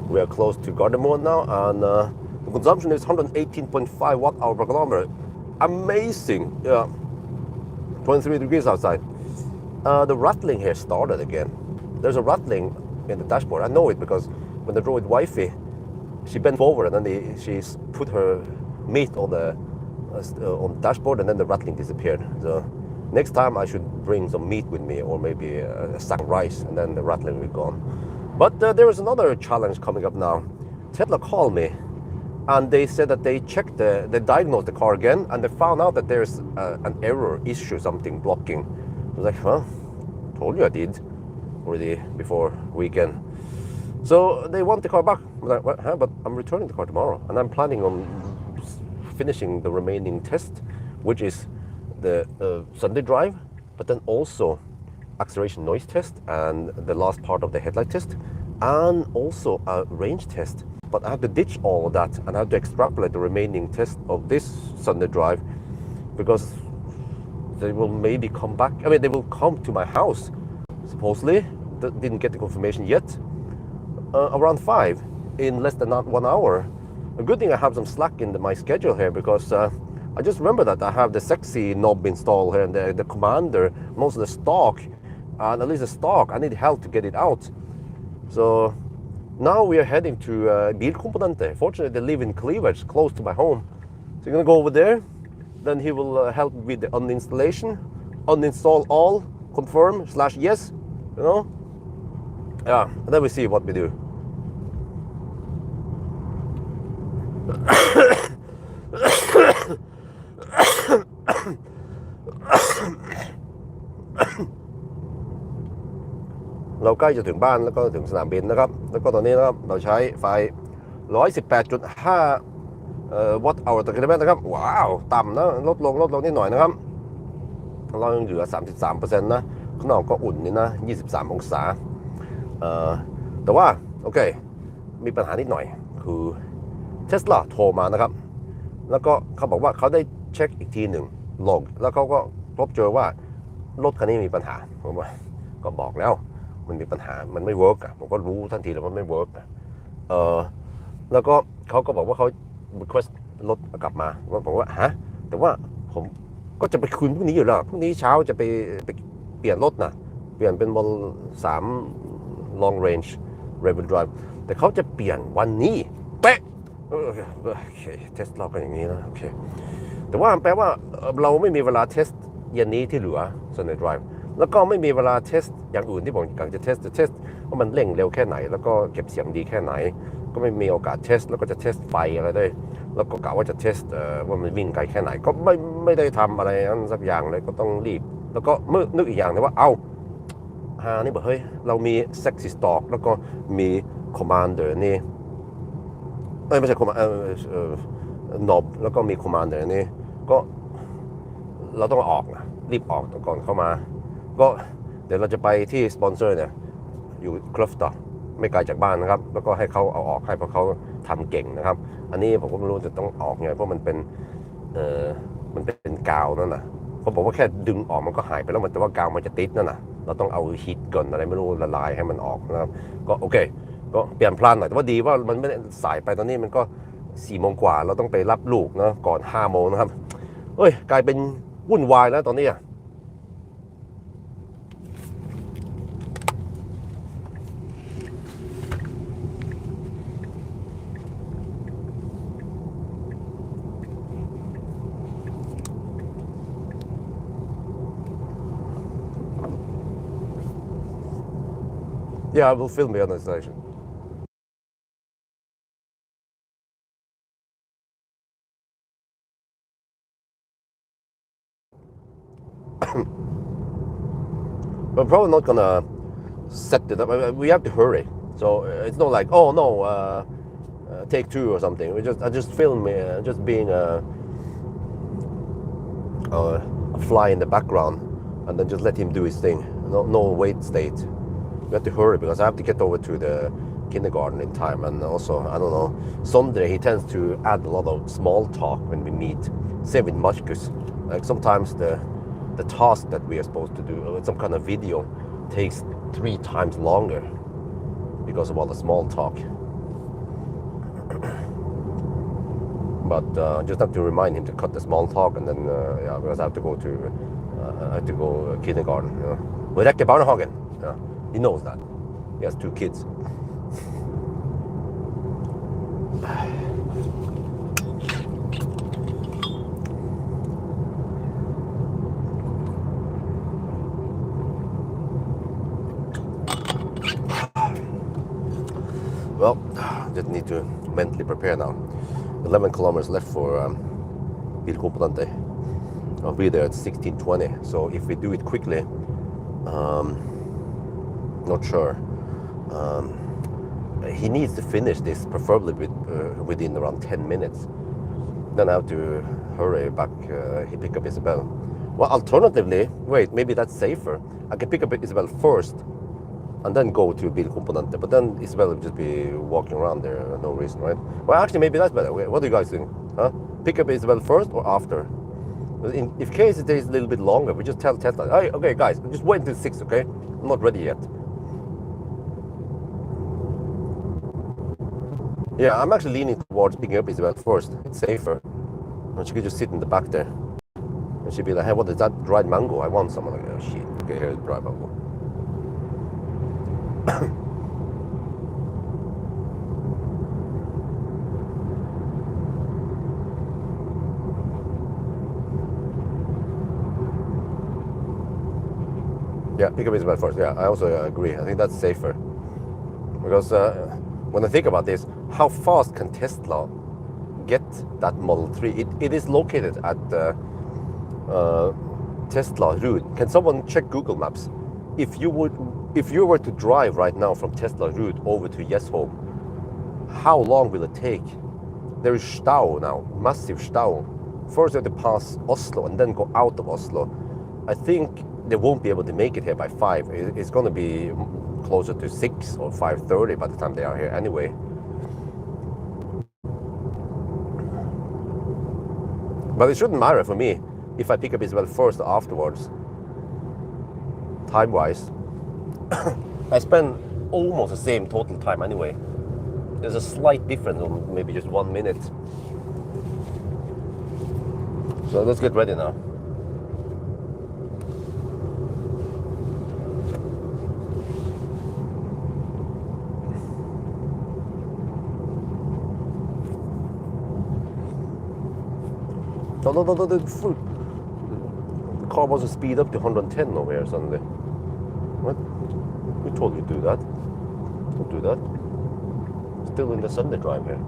We are close to Gardermoen now, and the consumption is 118.5 watt-hour per kilometer. Amazing! Yeah, 23 degrees outside. The rattling here started again. There's a rattling in the dashboard. I know it because when I drove with wifey, she bent forward and then she's put her meat on the dashboard, and then the rattling disappeared. So next time I should bring some meat with me, or maybe a sack of rice, and then the rattling will be gone. But there is another challenge coming up now. Tesla called me and they said that they checked they diagnosed the car again, and they found out that there's an error issue, something blocking. I was like, well, told you I did already before weekend. So they want the car back. I was like, what? Huh? But I'm returning the car tomorrow, and I'm planning on finishing the remaining test, which is the Sunday drive, but then also acceleration noise test, and the last part of the headlight test, and also a range test. But I have to ditch all of that, and I have to extrapolate the remaining test of this Sunday drive, because they will maybe come back. I mean, they will come to my house, supposedly. Didn't get the confirmation yet. Around 5, in less than 1 hour. A good thing I have some slack in my schedule here, because I just remember that I have the sexy knob installed here, and the commander, and also the stock, and at least the stock, I need help to get it out. So now we are heading to Bilkomponenter. Fortunately, they live in Cleavage, close to my home. So we're gonna go over there. Then he will help with the uninstallation, uninstall all, confirm / yes, you know. Yeah, and then we see what we do.เราใกล้จะถึงบ้านแล้วก็ถึงสนามบินนะครับแล้วก็ตอนนี้นะครับเราใช้ไฟ 118.5 วัตต์เอาต่อกิโลเมตรนะครับว้าวต่ำนะลดลงนิดหน่อยนะครับเรายังเหลือ 33% นะข้างนอกก็อุ่นนี่นะ23 องศาแต่ว่าโอเคมีปัญหานิดหน่อยคือ Tesla โทรมานะครับแล้วก็เขาบอกว่าเขาได้เช็คอีกทีหนึ่งลงแล้วเขาก็พบเจอว่ารถคันนี้มีปัญหาผมว่าก็บอกแล้วมันมีปัญหามันไม่เวิร์กผมก็รู้ทันทีแล้วว่าไม่เวิร์กแล้วก็เขาก็บอกว่าเขา request รถกลับมาบอกว่าฮะแต่ว่าผมก็จะไปคืนพรุ่งนี้อยู่แล้วพรุ่งนี้เช้าจะไปเปลี่ยนรถนะเปลี่ยนเป็นModel 3 long range rear drive แต่เขาจะเปลี่ยนวันนี้เป๊ะโอเคเทสเราก็อย่างนี้นะโอเคแต่ว่าแปลว่าเราไม่มีเวลาเทสเย็นนี้ที่เหลือ Sunday drive แล้วก็ไม่มีเวลาเทสอย่างอื่นที่ผมกำลังจะเทสว่ามันเร่งเร็วแค่ไหนแล้วก็เก็บเสียงดีแค่ไหนก็ไม่มีโอกาสเทสแล้วก็จะเทสไฟอะไรได้แล้วก็กะว่าจะเทสว่ามันวิ่งไกลแค่ไหนก็ไม่ได้ทำอะไรนั้นสักอย่างเลยก็ต้องรีบแล้วก็นึกอีกอย่างนึงว่านี่บอกเฮ้ยเรามี sexy stock แล้วก็มี commander นี่ไม่ใช่ knob แล้วก็มี commander นี่ก็เราต้องออกนะรีบออกก่อนเข้ามาก็เดี๋ยวเราจะไปที่สปอนเซอร์เนี่ยอยู่คลอฟต์ไม่ไกลจากบ้านนะครับแล้วก็ให้เขาเอาออกให้เพราะเขาทำเก่งนะครับอันนี้ผมก็ไม่รู้จะต้องออกไงเพราะมันเป็นกาวนั่นน่ะเขาบอกว่าแค่ดึงออกมันก็หายไปแล้วแต่ว่ากาวมันจะติดนั่นน่ะเราต้องเอาฮีทก่อนอะไรไม่รู้ละลายให้มันออกนะครับก็โอเคก็เปลี่ยนพลานหน่อยแต่ว่าดีว่ามันไม่ได้สายไปตอนนี้มันก็4 โมงกว่าเราต้องไปรับลูกนะก่อน5 โมงนะครับกลายเป็นวุ่นวายแล้วตอนนี้Yeah, I will film the other station. We're probably not gonna set it up. We have to hurry, so it's not like take 2 or something. I just film just being a fly in the background, and then just let him do his thing. No wait state. We have to hurry because I have to get over to the kindergarten in time, and also I don't know. Sunday he tends to add a lot of small talk when we meet. Same with Marcus. Like sometimes the task that we are supposed to do, some kind of video, takes 3 times longer because of all the small talk. But just have to remind him to cut the small talk, and then yeah, because I have to go to kindergarten. You know. We rekker barnehagen. Yeah. He knows that. He has 2 kids. Well, just need to mentally prepare now. 11 kilometers left for Bilkomponente. I'll be there at 16:20. So if we do it quickly, not sure. He needs to finish this preferably within around 10 minutes. Then I have to hurry back. He pick up Isabel. Well, alternatively, wait, maybe that's safer. I can pick up Isabel first and then go to Bilkomponente. But then Isabel will just be walking around there, no reason, right? Well, actually, maybe that's better. What do you guys think? Huh? Pick up Isabel first or after? In case it takes a little bit longer, we just tell Tesla, hey, okay, guys, just wait until 6, okay? I'm not ready yet. Yeah, I'm actually leaning towards picking up Isabel first. It's safer. And she could just sit in the back there. And she'd be like, hey, what is that? Dried mango? I want some. I'm like, oh, shit. Okay, here's dried mango. Yeah, pick up Isabel first. Yeah, I also agree. I think that's safer. Because when I think about this, how fast can Tesla get that Model 3? It is located at Tesla route. Can someone check Google Maps? If you were to drive right now from Tesla route over to Jesholm, how long will it take? There is Stau now, massive Stau. First you have to pass Oslo and then go out of Oslo. I think they won't be able to make it here by 5. It's going to be closer to 6 or 5:30 by the time they are here anyway. But it shouldn't matter for me if I pick up Isabel first or afterwards. Time-wise, I spend almost the same total time anyway. There's a slight difference of maybe just 1 minute. So let's get ready now. No, the car wants to speed up to 110 over here suddenly. What? Who told you to do that? Don't do that. Still in the Sunday drive here.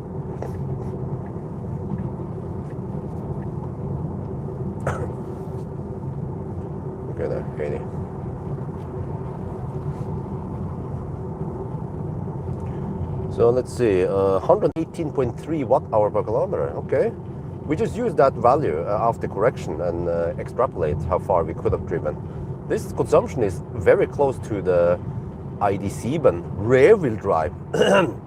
Okay there, Katie. So let's see, 118.3 watt-hour per kilometer. Okay. We just use that value after correction and extrapolate how far we could have driven. This consumption is very close to the ID7 rear-wheel drive, you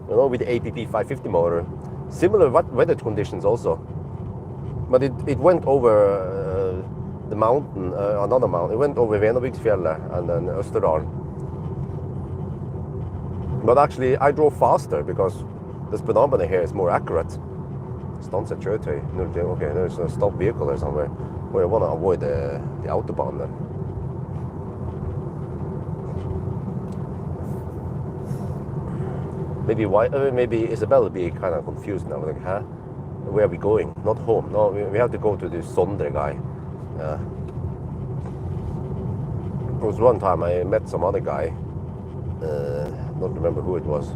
know, with the APP 550 motor. Similar weather conditions also. But it went over the mountain, another mountain. It went over Venaviksfjellet and then Østerdalen. But actually, I drove faster because the speedometer here is more accurate. Stanset kjøretøy. Okay, there's a stop vehicle there somewhere. Where I want to avoid the Autobahn then. Maybe Isabel will be kind of confused now. Like, huh? Where are we going? Not home. No, we have to go to this Sondre guy. Yeah. There was one time I met some other guy. Don't remember who it was.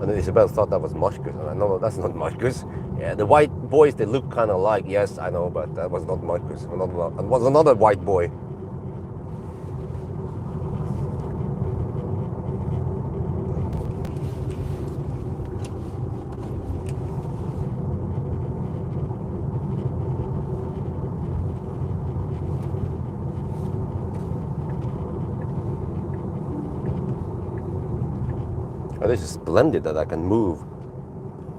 And then Isabel thought that was Marcus. No, that's not Marcus. Yeah, the white boys, they look kind of like, yes, I know, but that was not Marcus. It was another white boy. Oh, this is splendid that I can move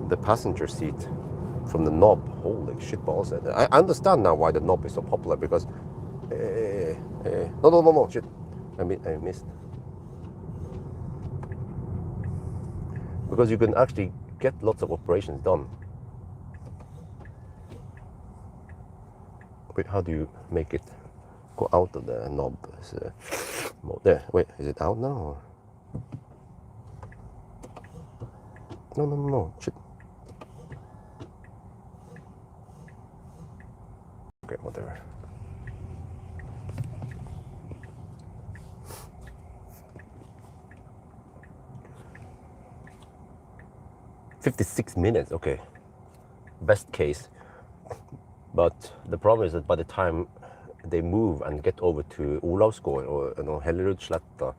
the passenger seat from the knob. Holy shit balls. I understand now why the knob is so popular, because no, shit, I missed. Because you can actually get lots of operations done Wait, how do you make it go out of the knob? Mode there. Wait, is it out now? Or? No. Shit. Okay, whatever. "56 minutes, okay. Best case. But the problem is that by the time they move and get over to Olavsgård or Hellerudsletta,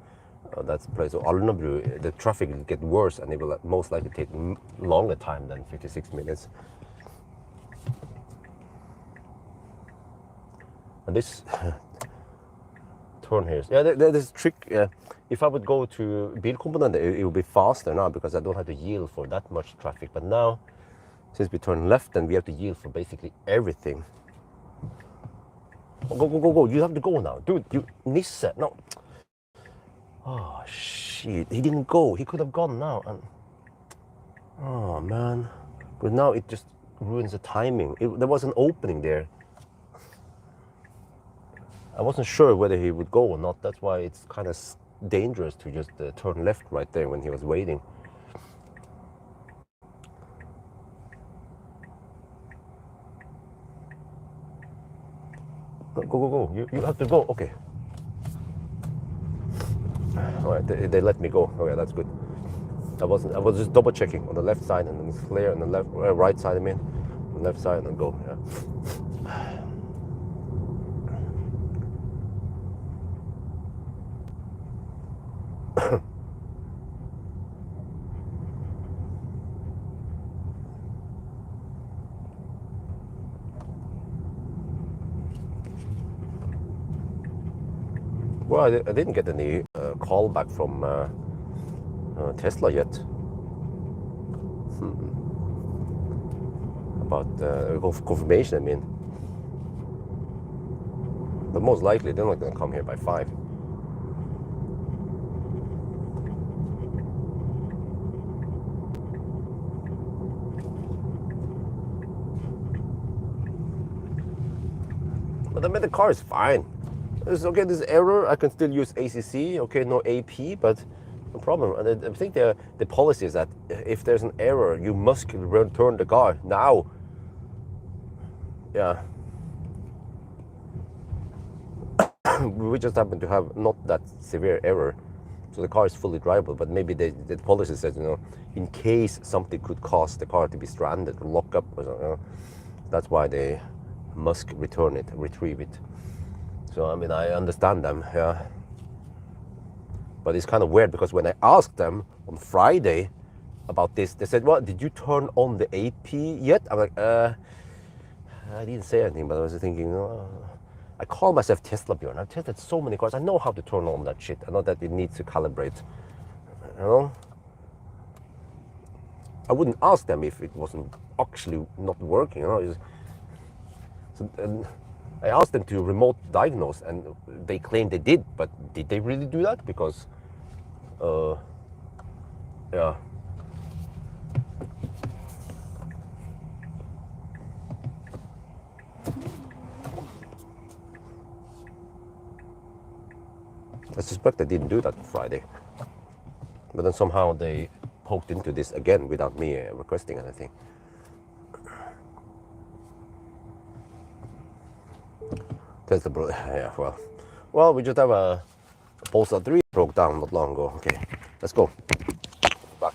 that's the place, or Alnabru, the traffic will get worse and it will most likely take longer time than 56 minutes. And this turn here, yeah, there's a trick. If I would go to Bilkomponent, it would be faster now because I don't have to yield for that much traffic. But now, since we turn left, then we have to yield for basically everything. Oh, go. You have to go now. Dude, you Nisse. No. Oh, shit. He didn't go. He could have gone now. And oh, man. But now it just ruins the timing. There was an opening there. I wasn't sure whether he would go or not. That's why it's kind of dangerous to just turn left right there when he was waiting. Go. You have to go. Okay. All right, they let me go. Okay, that's good. I was just double checking on the left side and then it's clear on the right side. I mean, on the left side and go. Yeah. Well, I didn't get any call back from Tesla yet. About confirmation, I mean. But most likely they're not going to come here by 5. But I mean, the car is fine. It's okay, this error, I can still use ACC, okay, no AP, but no problem. And I think the policy is that if there's an error, you must return the car now. Yeah. We just happen to have not that severe error. So the car is fully drivable, but maybe the policy says, in case something could cause the car to be stranded or lock up or something, that's why they must return it, retrieve it. So, I mean, I understand them, yeah. But it's kind of weird because when I asked them on Friday about this, they said, well, did you turn on the AP yet? I'm like, I didn't say anything, but I was thinking, I call myself Tesla Björn. I've tested so many cars. I know how to turn on that shit. I know that it needs to calibrate, I wouldn't ask them if it wasn't actually not working, So, I asked them to remote diagnose, and they claimed they did, but did they really do that? Because, yeah. I suspect they didn't do that on Friday. But then somehow they poked into this again without me requesting anything. Yeah, well, we just have a Polestar 3 broke down not long ago. Okay, let's go. Back.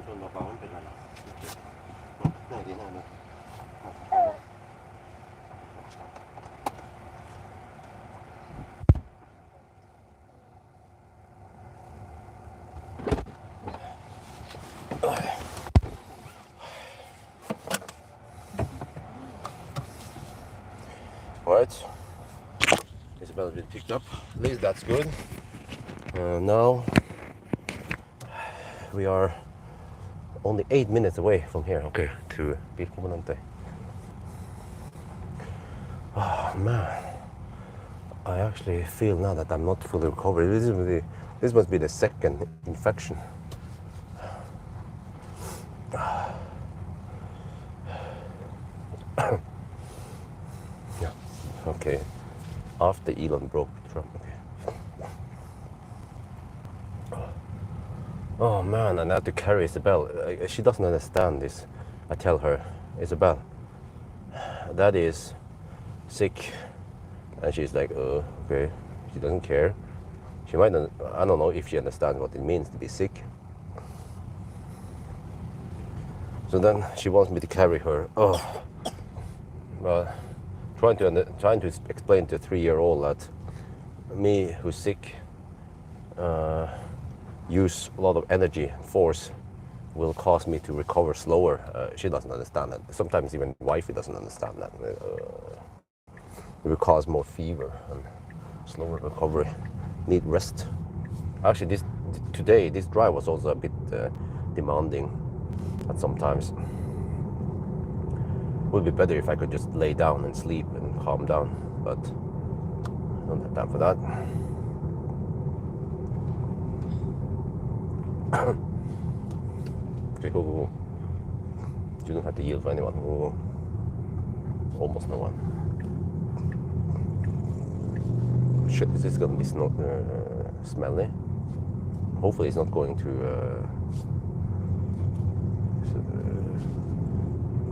ชนเบาๆไม่เป็นไรหรอกหน้าดีหน้าดี Alright, Isabel's been picked up, at least that's good. Now we are only 8 minutes away from here, okay, to Bilcomunante. Oh man, I actually feel now that I'm not fully recovered. This must be the second infection. Yeah, okay, after Elon broke Trump, okay. Oh man, and I have to carry Isabel. She doesn't understand this. I tell her, Isabel, Daddy is sick. And she's like, okay. She doesn't care. She might not, I don't know if she understands what it means to be sick. So then she wants me to carry her. Oh, well, trying to explain to a 3-year-old that me who's sick, use a lot of energy, force, will cause me to recover slower. She doesn't understand that. Sometimes even wifey doesn't understand that. It will cause more fever and slower recovery. Need rest. Actually, today this drive was also a bit demanding. At sometimes it would be better if I could just lay down and sleep and calm down, but I don't have time for that. Okay, go. You don't have to yield for anyone. Go. Almost no one. Shit, is this gonna be smelly? Hopefully it's not going to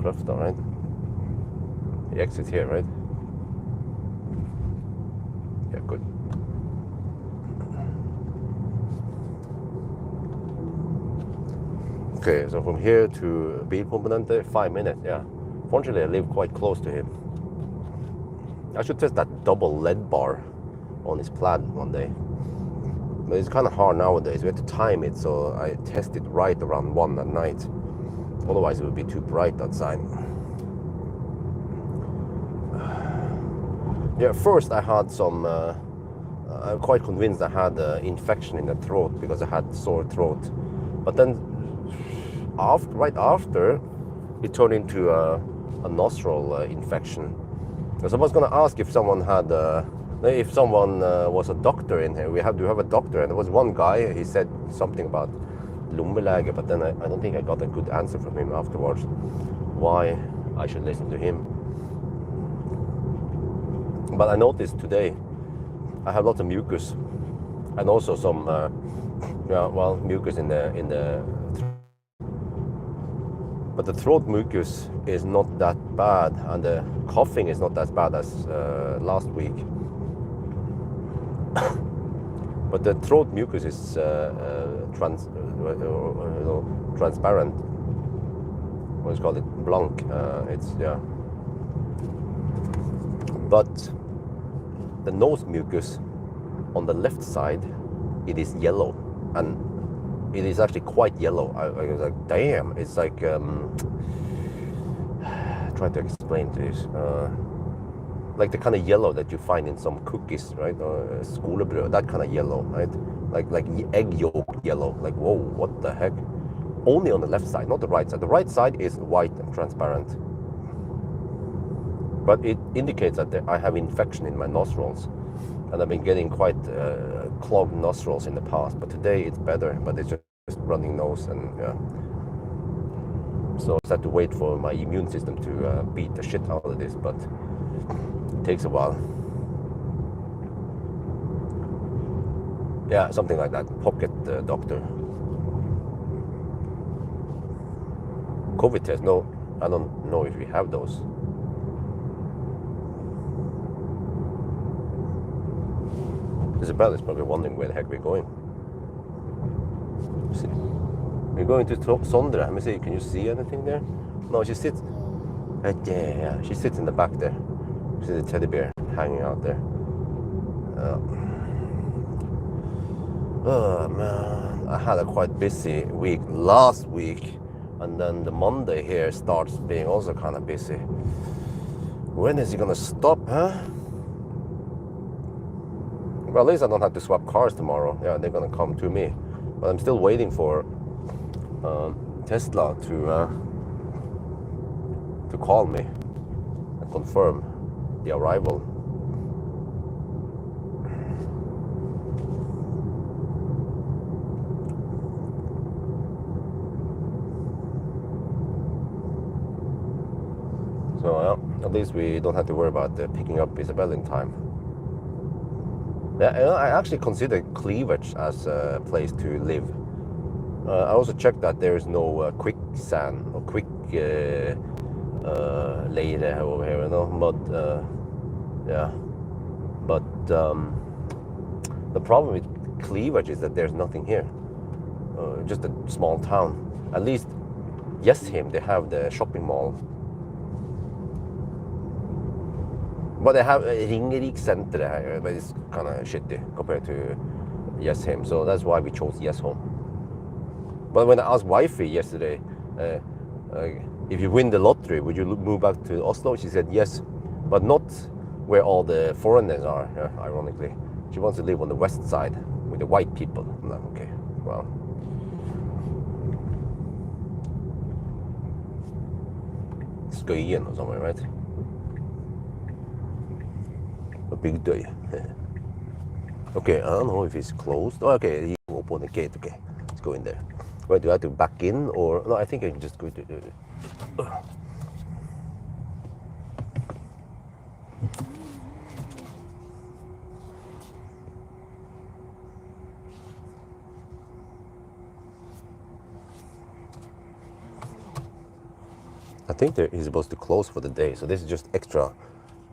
Clifton, right? The exit here, right? Yeah, good. Okay, so from here to Bilcomunante, 5 minutes, yeah. Fortunately, I live quite close to him. I should test that double lead bar on his plaid one day. But it's kind of hard nowadays. We have to time it, so I test it right around 1 at night. Otherwise, it would be too bright outside. Yeah, first I had some, I'm quite convinced I had infection in the throat because I had sore throat. But then, right after, it turned into a nostril infection. So I was going to ask if someone had, if someone was a doctor in here. We have to have a doctor, and there was one guy. He said something about lommelege, but then I don't think I got a good answer from him afterwards. Why I should listen to him? But I noticed today I have lots of mucus, and also some, mucus in the. But the throat mucus is not that bad, and the coughing is not as bad as last week. But the throat mucus is transparent. What is called it? Blanc. It's yeah. But the nose mucus on the left side, it is yellow, and it is actually quite yellow. I was like, damn, it's like trying to explain this. Like the kind of yellow that you find in some cookies, right? Or skolebrød, that kind of yellow, right? Like egg yolk yellow. Like, whoa, what the heck? Only on the left side, not the right side. The right side is white and transparent. But it indicates that I have infection in my nostrils. And I've been getting quite clogged nostrils in the past. But today it's better, but it's just running nose and yeah. So I had to wait for my immune system to beat the shit out of this, but it takes a while. Yeah, something like that. Pocket doctor. COVID test? No, I don't know if we have those. Isabel is probably wondering where the heck we're going. Let's see. We're going to Sondre. Let me see. Can you see anything there? No, she sits. Yeah. She sits in the back there. She's a teddy bear hanging out there. Oh man, I had a quite busy week last week, and then the Monday here starts being also kind of busy. When is it gonna stop, huh? Well, at least I don't have to swap cars tomorrow. Yeah, they're gonna come to me, but I'm still waiting for Tesla to call me and confirm the arrival. So at least we don't have to worry about picking up Isabel in time. Yeah, I actually consider Cleavage as a place to live. I also checked that there is no quicksand or quick layer over here, you know, mud. Yeah, but the problem with Cleavage is that there's nothing here. Just a small town. At least Jessheim, they have the shopping mall. But they have Ringerik Center here, but it's kind of shitty compared to Jessheim. So that's why we chose Jessheim. But when I asked wifey yesterday, if you win the lottery, would you move back to Oslo? She said yes, but not where all the foreigners are, ironically. She wants to live on the west side with the white people. I'm like, okay, well. Skøyen or somewhere, right? A big day. Okay, I don't know if it's closed. Oh, okay, you open the gate. Okay, let's go in there. Wait, do I have to back in or no? I think I can just go to. I think he's supposed to close for the day, so this is just extra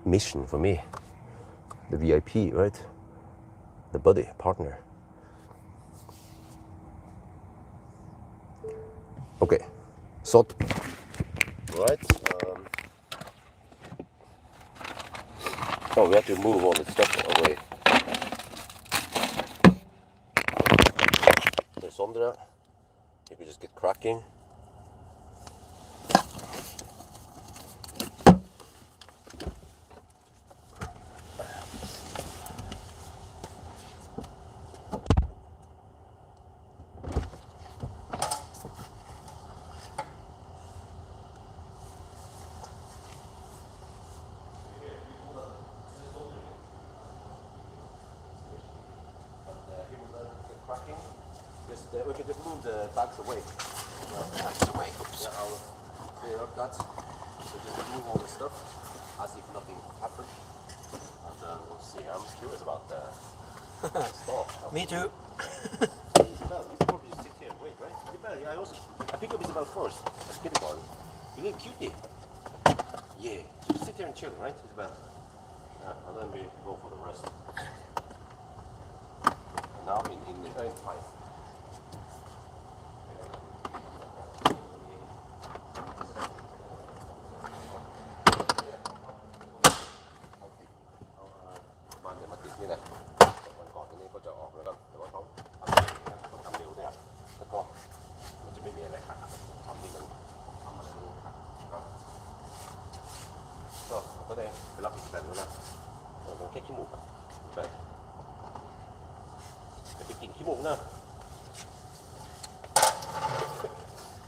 mission for me. The VIP, right? The buddy, partner. Okay, so right. Oh, we have to move all the stuff away. There's Sondre. You can just get cracking. We can just move the bags away. Bags away. Oops. Yeah, I'll clear up that. So just remove all the stuff as if nothing happened. And then we'll see. I'm curious about the stuff. Me too. Isabel, you probably just sit here and wait, right? Isabel, yeah, I pick up Isabel first at kindergarten. You little cutie. Yeah. So just sit here and chill, right, Isabel? Yeah, and then we go for the rest. And now in time.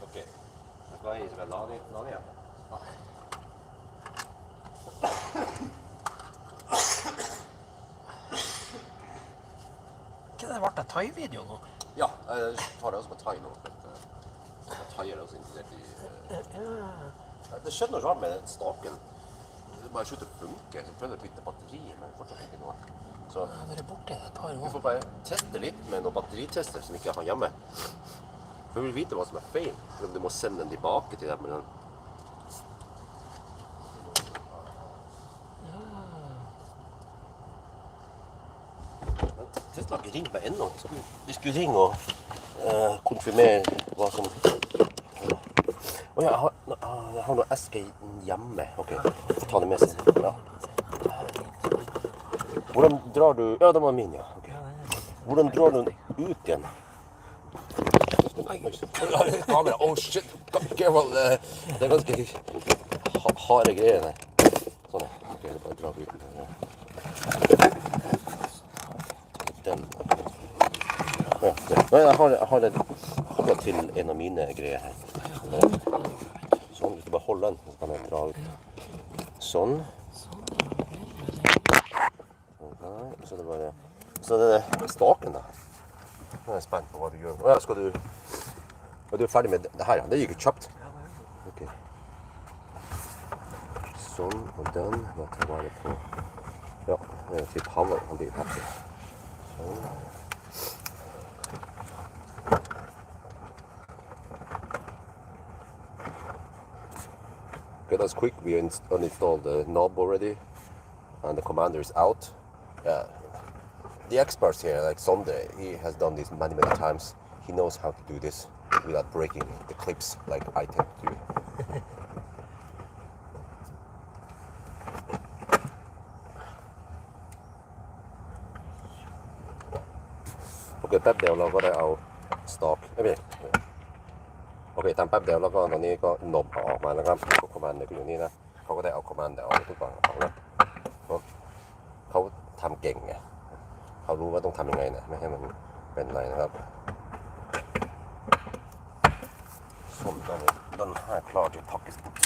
Okay. Hva Isabel, la det igjen. Det ble en thai-video nå. Ja, jeg tar det også på thai nå. Thai er også interessert i... Det skjedde noe rart med staken. Det bare slutter å funke. Så prøvde jeg å bytte batteri, men fortsatt ikke noe. Så det er borte et par vi år. får bare teste litt med noen batteritester som ikke har hjemme. For vi vil vite hva som er feil. For du må sende den tilbake til dem. Men Tesla har ikke ringt meg ennå, så vi skulle ringe og konfirmere hva som... jeg har noe eske hjemme. Ok, ta det med seg. Ja. Hvordan drar du... Ja, det var min, ja. Okay. Hvordan drar du den ut igjen? Kamera, oh shit, careful. Det er ganske harde greier der. Sånn, ja. Ok, det bare drar ut. Den. Ja, jeg har det til en av mine greier her. Sånn, hvis du bare holder den, så kan jeg dra ut. Sånn. Okay, så det bare... Så det er staken da. Nå er jeg spent på hva du gjør. Ja, skal du... Er du ferdig med det her? Ja, det gikk jo kjapt. Ok. Sånn, og den. Da tar jeg bare på... Ja, det er til Pawel. Han blir happy. Sånn. Okay, that's quick. We uninstalled the knob already, and the commander is out. The experts here, like Sondre, he has done this many times. He knows how to do this without breaking the clips like I tend to do. Ok, แป๊บเดียวเราก็ได้เอาสต็อกไม่เป็นโอเคตามแป๊บเดียวแล้วก็ตอนนี้ก็นบออกมานะครับคอมมานด์ก็อยู่นี่นะเขาก็ได้เอาคอมมานด์ออกทุกฝั่งออกนะเขาทำเก่งไงเขารู้ว่าต้องทำยังไงนะไม่ให้มันเป็นอะไรนะครับSånn, den her klarer til å pakkes bort.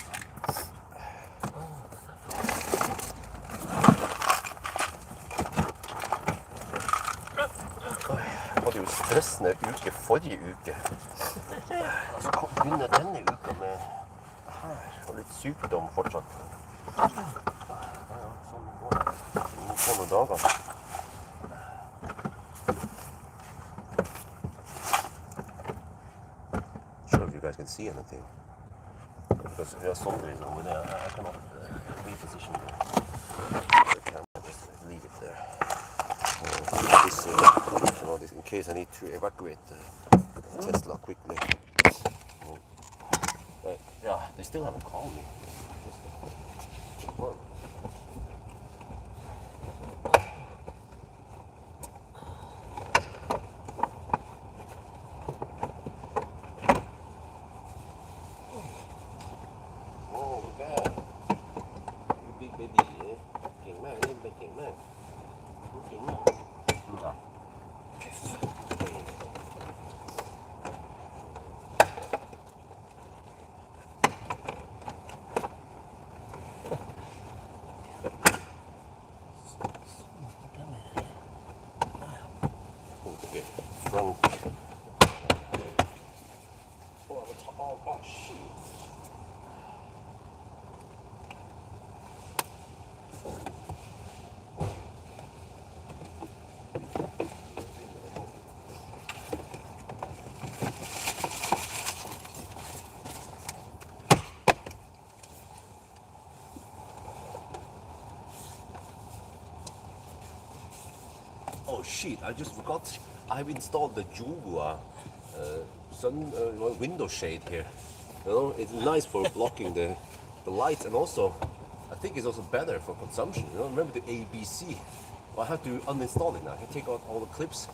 Jeg hadde jo stressende uke forrige uke. Så begynner denne uka med her, og litt sykdom fortsatt. Ja, sånn går det. Sånne dager. You guys can see anything because there are Sondre over there. I cannot reposition the camera, just leave it there. This in case I need to evacuate the Tesla quickly. Yeah, they still haven't called me. Front. Oh, shit. Oh shit, I just forgot. I've installed the Juniper window shade here. You know, it's nice for blocking the lights, and also I think it's also better for consumption. You know, remember the ABC? Well, I have to uninstall it now. I can take out all the clips.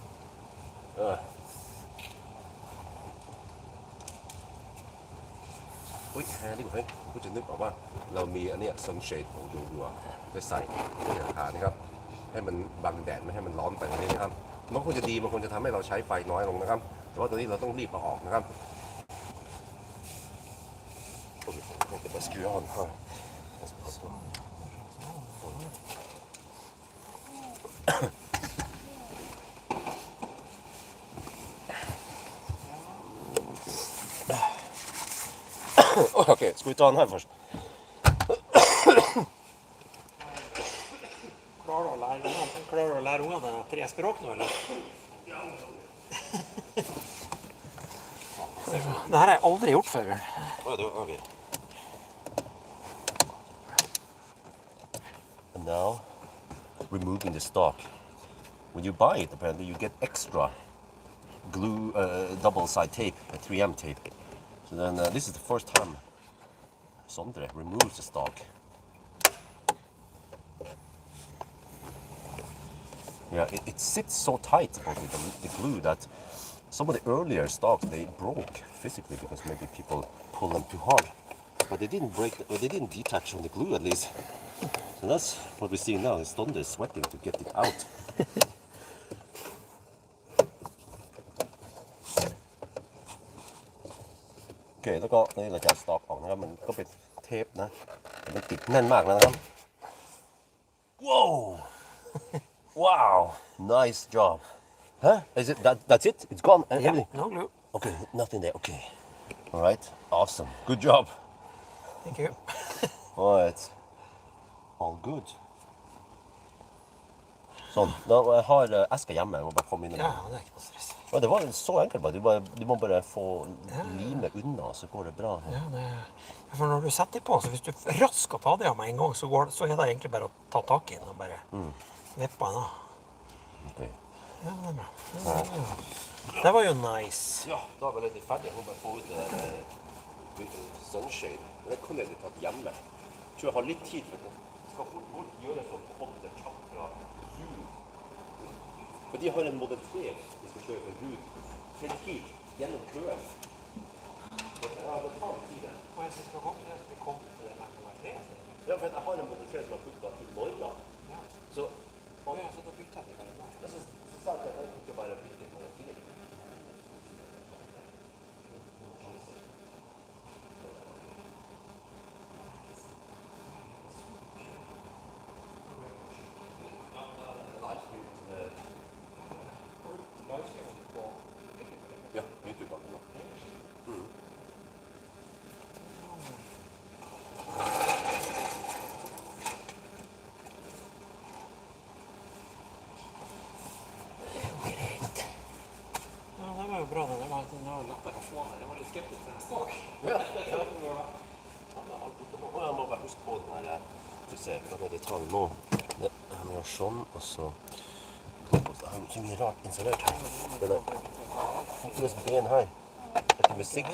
Ui, นี่ก็เฮ้ยกูจะนึกออกว่าเรามีอันนี้ sunshade ของJuniperไปใส่ในอาคารนะครับให้มันบังแดดไม่ให้มันร้อนไปแบบนี้นะครับมันควรจะดีมันควรจะทำให้เราใช้ไฟน้อยลงนะครับแต่ว่าตัวนี้เราต้องรีบเอาออกนะครับโอเคผมจะสกิลออนค่ะโอเคska vi ta den här först Klarer du å lære ungene 3 språk nå, eller? Det her har jeg aldri gjort før. Okay. And now removing the stock. when you buy it, apparently you get extra glue, double-side tape, 3M tape. So then this is the first time Sondre removes the stock. Yeah, it sits so tight, supposedly, the glue, that some of the earlier stocks, they broke physically because maybe people pulled them too hard. But they didn't break, or they didn't detach from the glue at least. So that's what we're seeing now. Sondre is sweating to get it out. Okay, แล้วก็นี่เราจะสต็อกออกนะครับมันก็เป็นเทปนะมันติดแน่นมากนะครับ Whoa! Wow! Nice job. Huh? Is it that's it? It's gone? Everything? No glue. Okay, nothing there. Okay. All right. Awesome. Good job. Thank you. All right. All good. Sånn. Da jeg har esker hjemme. Jeg må bare komme inn. Ja, det er ikke noe stress. Ja, det var så enkelt. Du må bare få lime unna, så går det bra. Ja, for når du setter på, så hvis du raskt skal ta det av med en gang, så er det egentlig bare å ta tak i den og bare vippe den av. Okay. Ja, det er bra. Det var jo nice. Ja, da var det ferdig. Jeg må bare få ut sunshade. Men det kunne jeg litt tatt hjemme. Jeg tror jeg har litt tid for det. Jeg skal fort gjøre sånn hotte chakra jul. For de har en Model 3 de skal kjøre for Rud. Helt hit, gjennom køen. Ja, det tar tid. Og jeg synes det var godt at vi kom til den Model 3. Ja, for jeg har en Model 3 som har puttet til morgen. Ja. Så da bytte jeg det bare der. så sa jeg at jeg ikke bare bytte på det fint. Ja, YouTube. Ja, det var jo bra. Det var lettere å få den. Jeg var litt skeptisk til den stak. Ja. Og jeg må bare huske på den her. Du ser hva detaljen nå. Det er med sånn, og så har vi ikke mye rart installert her. Denne ben her. Det er til musikk.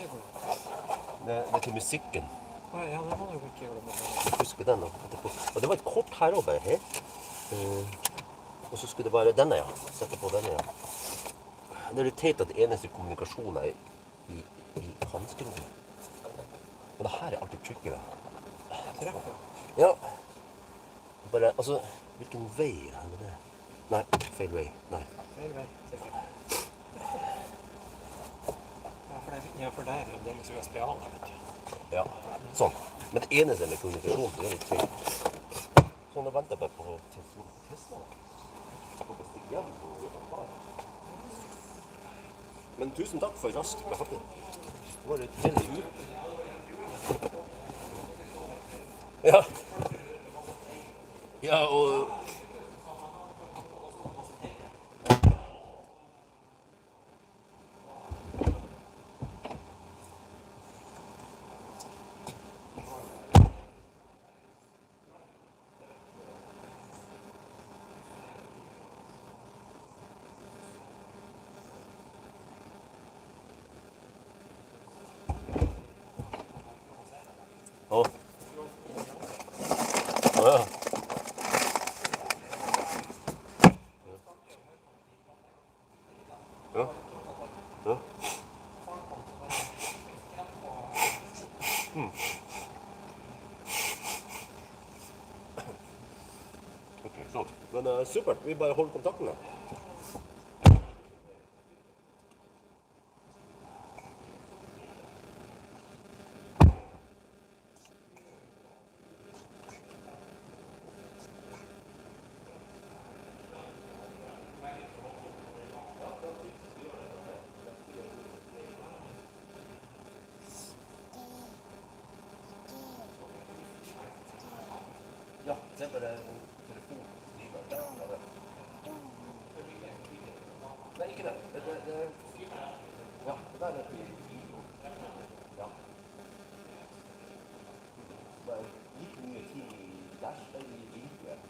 Det er til musikken. Ja, det må du jo ikke gjøre det. Husker den nå. Og det var et kort her også, bare her. Og så skulle det være denne, ja. Sette på denne, ja. Det er litt teit at det eneste kommunikasjonen er i handskrommet. Men det her er alltid tricky, da. Treffer. Ja. Bare, altså, hvilken vei er det? Nei, feil vei. Nei. Feil vei, sikkert. Ja, for det er fremdeles USB-A, vet du. Ja, sånn. Men det eneste med kommunikasjon, det er litt teit. Sånn, jeg venter bare på Tesla. På bestikk hjem. Men tusen takk for raskt behandling. Det var litt veldig ut. Ja. Ja, og ja. Ja. Ja. Ok, sånn. Men supert, vi bare holder kontakten da. Ja, se bare telefonen. Nei, ikke det. Ja, det der er video. Ja. Det er litt mye ting i dash, det er i vinduet.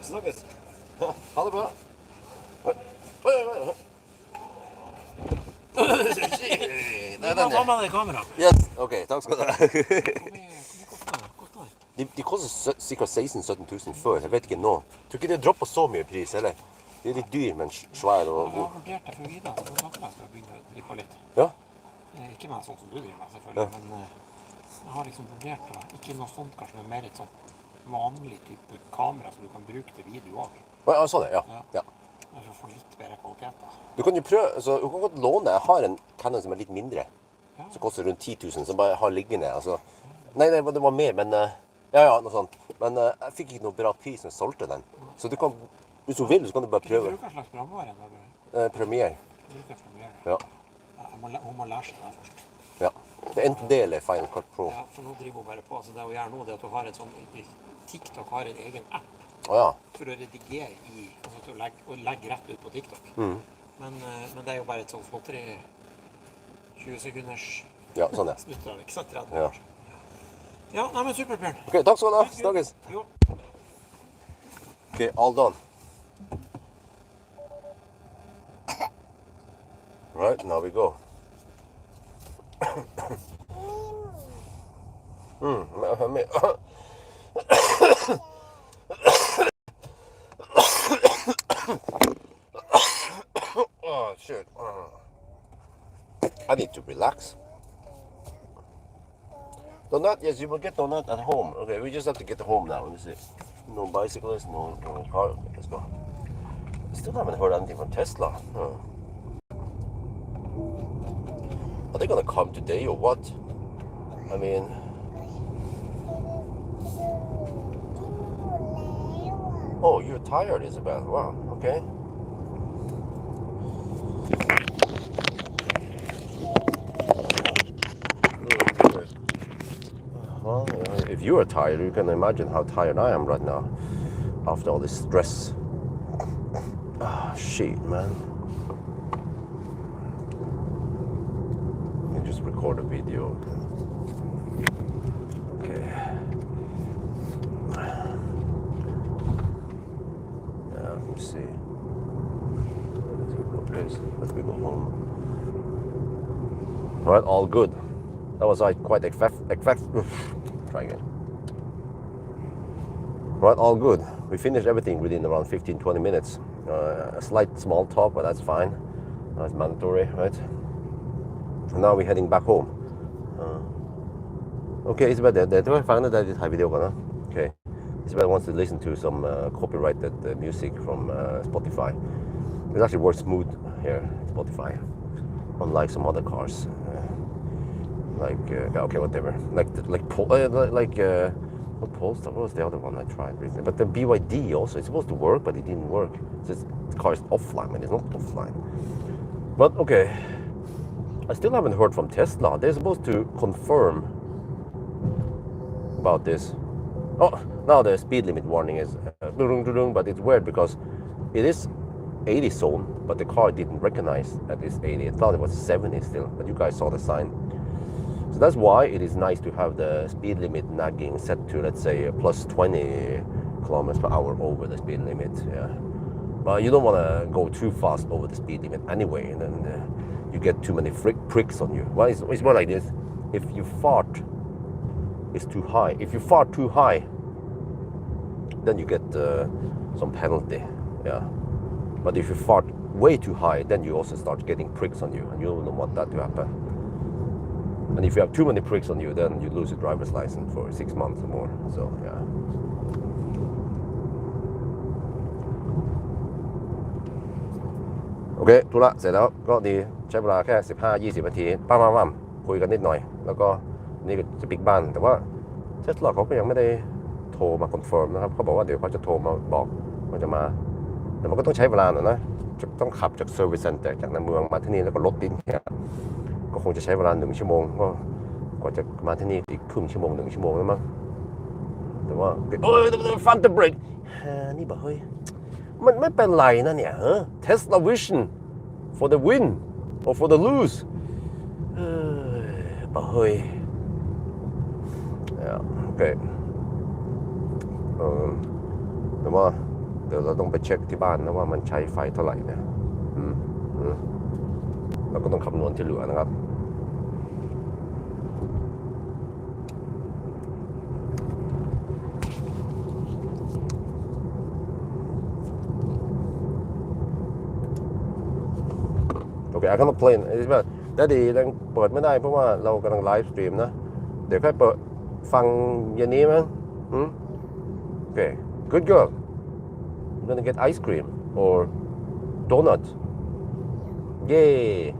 Snakkes. Ja, ha det bra. Oi. Ta med deg kameraet. Yes, ok, takk skal du ha. Hvor mye koster det? De koster sikkert 16 000-17 000 før, jeg vet ikke nå. Jeg tror ikke de har droppet så mye pris, eller? De er litt dyr, men svær og Jeg har god. vurdert det for videre, så jeg snakker jeg skal begynne å drikke litt. Ja, Ikke med sånn som du driver med, selvfølgelig, men jeg har liksom vurdert det. Ikke noe sånt, kanskje, men mer et sånt vanlig type kamera som du kan bruke til video også. ja sånn er det, ja. For å få litt bedre kvalitet da. Du kan jo prøve, altså, du kan godt låne, jeg har en Canon som er litt mindre, Ja. som koster rundt 10 000, som bare har liggende, altså. Nei, det var mer, men, ja, noe sånt. Men jeg fikk ikke noe bra pris når jeg solgte den. Så du kan, hvis du vil, så kan du bare Du prøve. bruker en slags programvare når du Premiere. bruker Premiere. Ja. Hun må lære seg det først. Ja. Det er enten det eller Final Cut Pro. Ja, for nå driver hun bare på. Så det hun gjør nå, det er at hun har en sånn, TikTok har en egen app Åja. for å redigere i, altså til å legge rett ut på TikTok. Men det er jo bare et sånt småtteri 20 sekunders Ja, sånn ja. snutter, ikke sant? 30 Ja. år. Ja, nei, men super, Bjørn. Ok, takk skal du ha. Snakkes. Jo. Ok, all done. Right, now we go. Oh, shit. I need to relax. Donut, yes, you will get donut at home. Okay, we just have to get home now. Let me see. No bicyclists, no car. Okay, let's go. I still haven't heard anything from Tesla. Huh. Are they gonna come today or what? I mean, oh, you're tired, Isabel. Wow. Okay. Well, if you are tired, you can imagine how tired I am right now after all this stress. Ah, shit, man. You can just record a video. Okay. Yeah, let me see. Let me go home. Right, all good. That was quite try again. Right, all good. We finished everything within around 15-20 minutes. A slight small talk, but that's fine. That's mandatory, right? And now we're heading back home. Okay, Isabel, do I find that I did have video gonna? Okay. Isabel wants to listen to some copyrighted music from Spotify. It actually works smooth here, Spotify, unlike some other cars. Okay, whatever. Not Polestar. What was the other one I tried recently? But the BYD also. It's supposed to work, but it didn't work. So the car is offline, but it's not offline. But okay, I still haven't heard from Tesla. They're supposed to confirm about this. Oh, now the speed limit warning is, but it's weird because it is 80 zone, but the car didn't recognize that it's 80. It thought it was 70 still, but you guys saw the sign. So that's why it is nice to have the speed limit nagging set to, let's say, plus 20 kilometers per hour over the speed limit. Yeah, but you don't want to go too fast over the speed limit anyway, and then you get too many pricks on you. Well, it's more like this: if you fart, it's too high. If you fart too high, then you get some penalty. Yeah, but if you fart way too high, then you also start getting pricks on you, and you don't want that to happen. And if you have too many pricks on you, then you lose your driver's license for 6 months or more. So, yeah. Okay, ธุระเสร็จแล้วก็ดีใช้เวลาแค่ 15-20 นาทีปั้มคุยกันนิดหน่อยแล้วก็นี่ก็จะปิกบ้านแต่ว่าเทสลาเขาก็ยังไม่ได้โทรมาคอนเฟิร์มนะครับเขาบอกว่าเดี๋ยวเขาจะโทรมาบอกว่าจะมาแต่มันก็ต้องใช้เวลาหน่อยนะต้องขับจากเซอร์วิสเซ็นเตอร์จากในเมืองมาที่นี่แล้วก็รถติดเนี่ยก็คงจะใช้เวลา1 ชั่วโมงก็กว่าจะมาที่นี่อีกครึ่งชั่วโมง1 ชั่วโมงแล้วมั้งแต่ว่าฟันเดอร์เบรกนี่บอกเฮ้ยมันไม่เป็นไรนะเนี่ยTesla Vision for the win or for the lose บอกเฮ้ยโอเคแต่ว่า เดี๋ยวเราต้องไปเช็คที่บ้านนะว่ามันใช้ไฟเท่าไหร่เนี่ยเราก็ต้องคำนวณที่เหลือนะครับโอเคI cannot play แบบDaddyยังเปิดไม่ได้เพราะว่าเรากำลังไลฟ์สตรีมนะเดี๋ยวค่อยเปิดฟังเย็นนี้มั้งโอเค good girl I'm gonna get ice cream or donut yay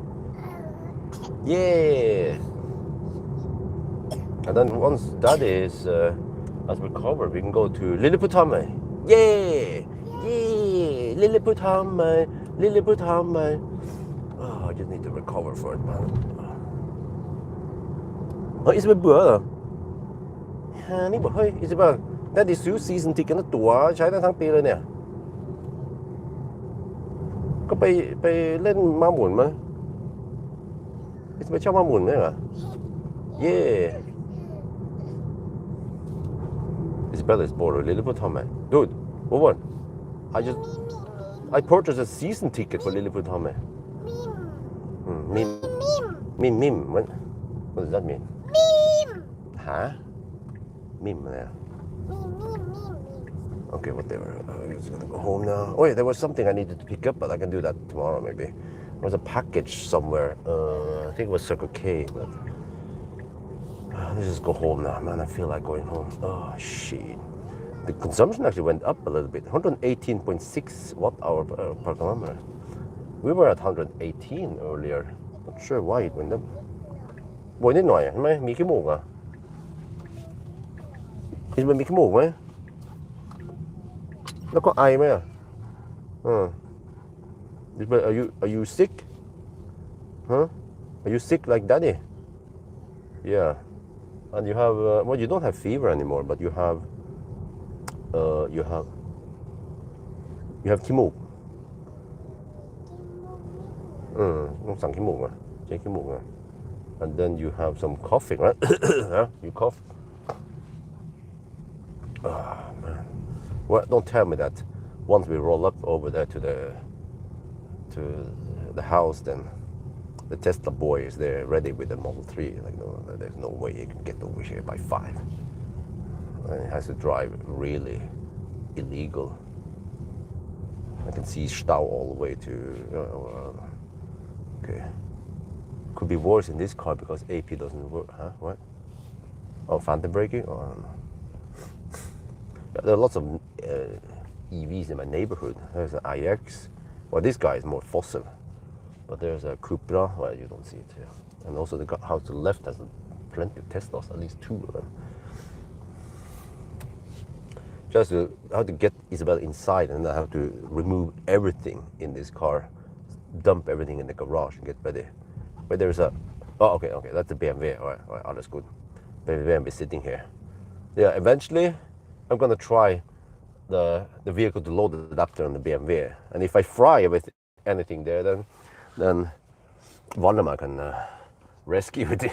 yay and then once Daddy is has recovered we can go to Lilliputamme yay yay Lilliputamme Lilliputamme I just need to recover for it man เฮ้ยอิสเบลเบื่อเหรอนี่บอกเฮ้ยอิสเบลได้ดิซื้อซีซันติกนะตั๋วใช้ได้ทั้งปีเลยเนี่ยก็ไปเล่นม้าหมุนมั้ยอิสเบลชอบม้าหมุนไหมเหรอเย่อิสเบล is bored Lilliputamme dude what I purchased a season ticket for Lilliputamme mim what does that mean huh mimอะไรอ่ะOkay, whatever. I'm just gonna go home now. Oh, yeah, there was something I needed to pick up, but I can do that tomorrow maybe. There was a package somewhere. I think it was Circle K, but let's just go home now, man. I feel like going home. Oh, shit. The consumption actually went up a little bit. 118.6 watt hour per kilometer. We were at 118 earlier. Not sure why it went up. บ่นนิดหน่อยใช่ไหมมีขี้มูกอ่ะมันมีขี้มูกไหมแล้วก็ไอไหมอ่ะAre you sick? Huh? Are you sick like Daddy? Yeah. And you have well, you don't have fever anymore, but you haveขี้มูกต้องสั่งขี้มูกอ่ะใช้ขี้มูกอ่ะ and then you have some coughing, right? Huh? You cough. Oh man. Well, don't tell me that once we roll up over there to the house, then the Tesla boy is there ready with the Model 3. Like, no, there's no way he can get over here by 5. And he has to drive really illegal. I can see Stau all the way to... okay. Could be worse in this car because AP doesn't work. Huh? What? Oh, phantom braking? Oh, I don't know. There are lots of EVs in my neighborhood. There's an iX. Well, this guy is more fossil. But there's a Cupra. Well, you don't see it here. And also the house to the left has plenty of Teslas, at least 2 of them. Just how to get Isabel inside, and I have to remove everything in this car, dump everything in the garage and get ready. But there's a... Oh, okay, that's a BMW. All right, that's good. BMW is sitting here. Yeah, eventually... I'm gonna try the vehicle to load the adapter on the BMW, and if I fry with anything there, then Valdemar can rescue it.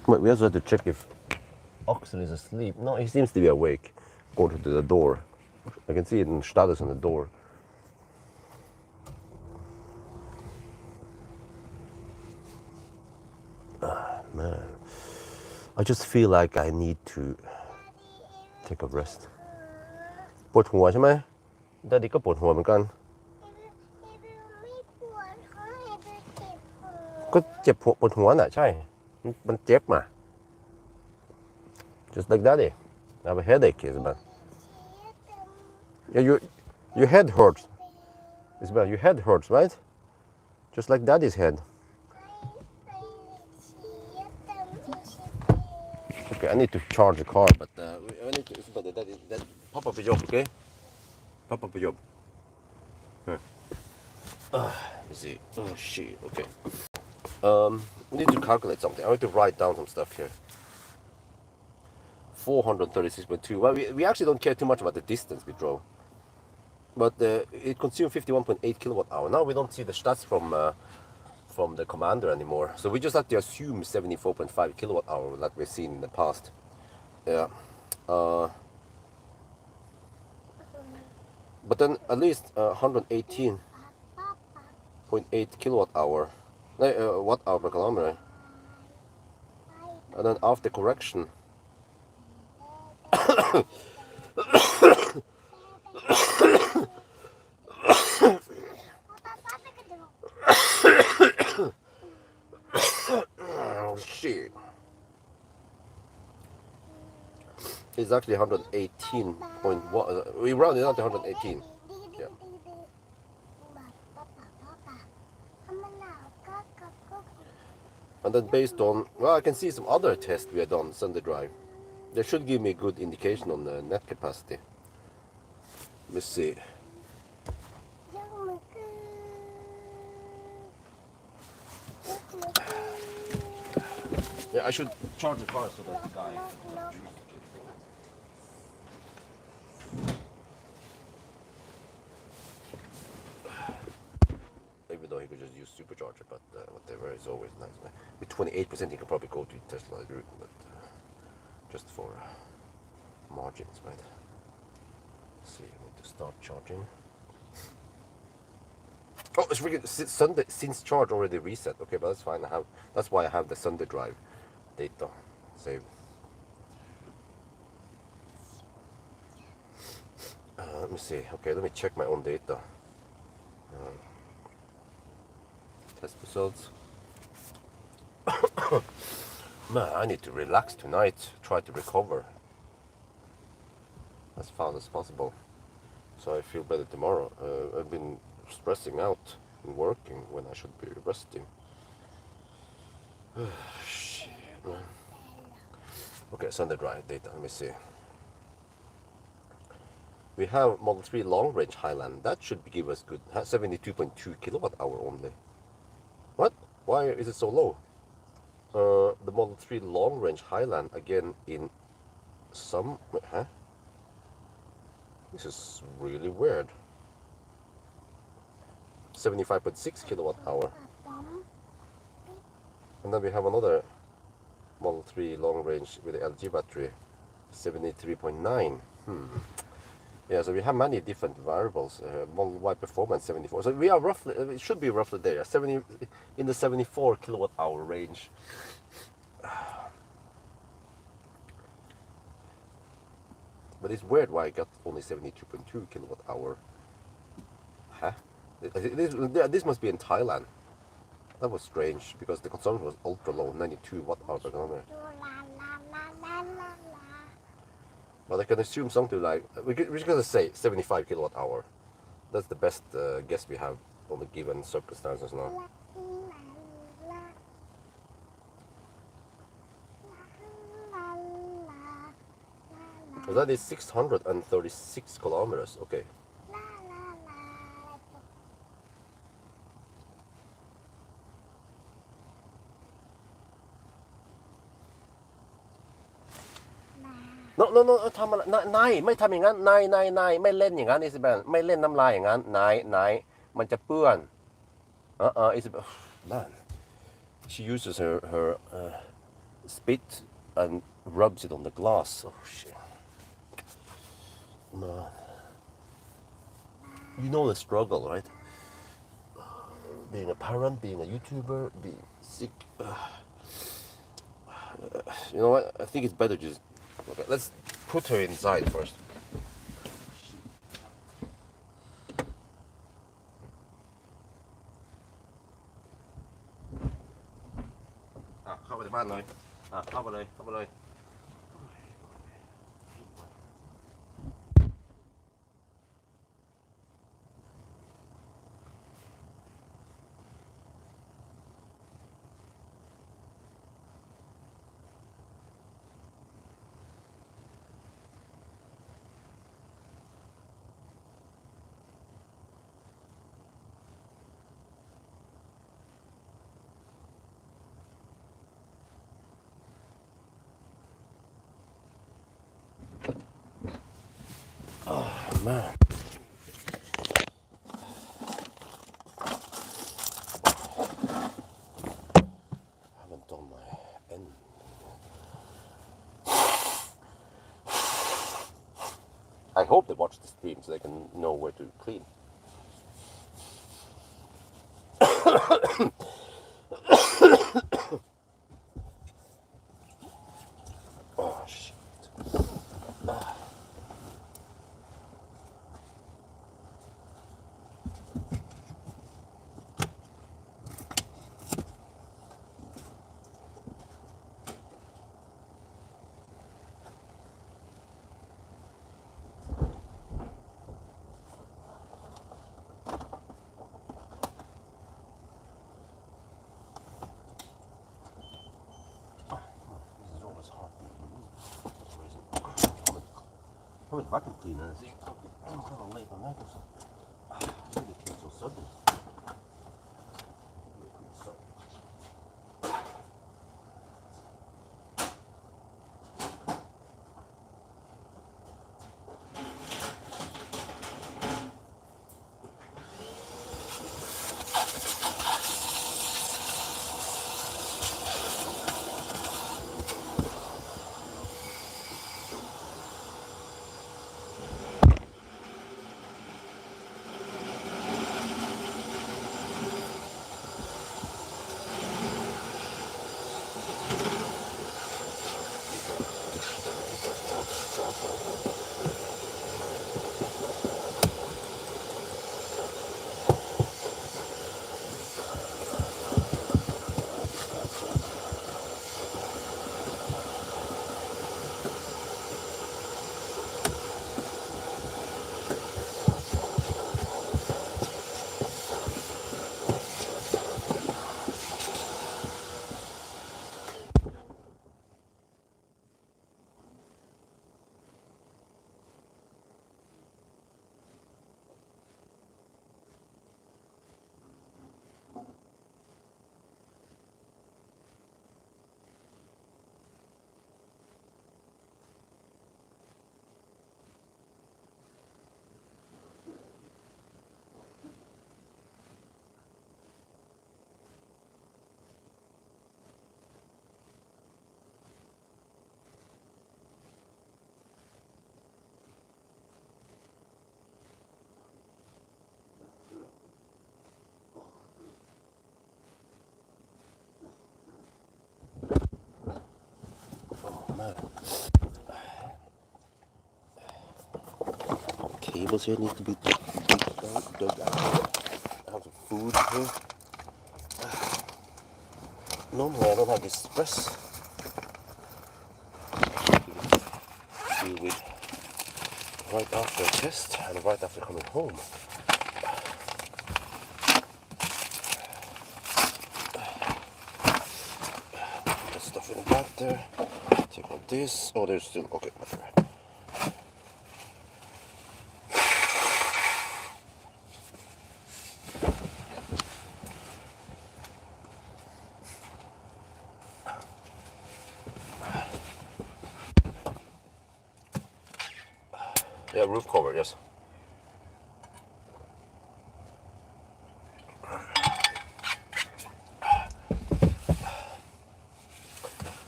But we also have to check if Oxel is asleep. No, he seems to be awake. Go to the door. I can see it in status on the door. Man, I just feel like I need to take a rest. ปวดหัวใช่ไหมDaddyก็ปวดหัวเหมือนกันก็เจ็บปวดหัวน่ะใช่มันเจ็บมา Just like Daddy. I have a headache, Isabel. Yeah, your head hurts. Isabel, your head hurts, right? Just like Daddy's head. Okay, I need to charge the car, but I need to. That pop up a job, okay? Pop up a job. Let me see. Oh shit. Okay. We need to calculate something. I need to write down some stuff here. 436.2. Well, we actually don't care too much about the distance we drove, but it consumed 51.8 kilowatt hour. Now we don't see the stats from the commander anymore. So we just have to assume 74.5 kilowatt hour that we've seen in the past. Yeah. But then at least 118.8 kilowatt hour, watt hour per kilometer. And then after correction, oh shit, it's actually 118.1. We rounded out to 118. Yeah. And then based on, well, I can see some other tests we have done Sunday drive. They should give me a good indication on the net capacity. Let's see. Yeah, I should charge the car so that the guy. Even though he could just use supercharger, but whatever is always nice. With 28%, he can probably go to Tesla route, but just for margins, right? Let's see, I need to start charging. Oh, it's really Sunday since charge already reset. Okay, but that's fine. That's why I have the Sunday drive data saved. Let me see. Okay, let me check my own data. Test results. Man, I need to relax tonight. Try to recover as fast as possible, so I feel better tomorrow. I've been stressing out and working when I should be resting. Shit, man. Okay, Sunday drive data. Let me see. We have Model 3 long range Highland. That should give us good 72.2 kilowatt hour only. What? Why is it so low? The Model 3 long range Highland again in some. Huh? This is really weird. 75.6 kilowatt hour. And then we have another Model 3 long range with the LG battery, 73.9. Yeah, so we have many different variables. Model Y performance 74. So we are roughly, it should be roughly there, 70 in the 74 kilowatt hour range. But it's weird why I got only 72.2 kilowatt hour. Huh? This must be in Thailand. That was strange because the consumption was ultra low, 92 watt hour per kilometer. But I can assume something like, we're just going to say 75 kilowatt hour. That's the best guess we have on the given circumstances now. So that is 636 kilometers, okay. No ทำอะไรนายไม่ทำอย่างนั้นนายไม่เล่นอย่างนั้นอิสเบลไม่เล่นน้ำลายอย่างนั้นนายมันจะเปื้อนอิสเบล man she uses her spit and rubs it on the glass. Oh shit, man, you know the struggle, right? Being a parent, being a YouTuber, being sick. You know what, I think it's better just. Okay, let's put her inside first.เข้าไปในบ้านเลยเข้าไปเลย Oh man. I hope they watch the stream so they can know where to clean. Oh shit. This is always hard for some reason. How much vacuum cleaner is it? I'm kind of late on that or something. Really came so sudden. Oh man. Cables here need to be dug out. I have some food here. Normally I don't have this stress. Deal with right after a test and right after coming home. Put that stuff in the back there. Take out this. Oh, there's still okay. Yeah, roof cover, yes.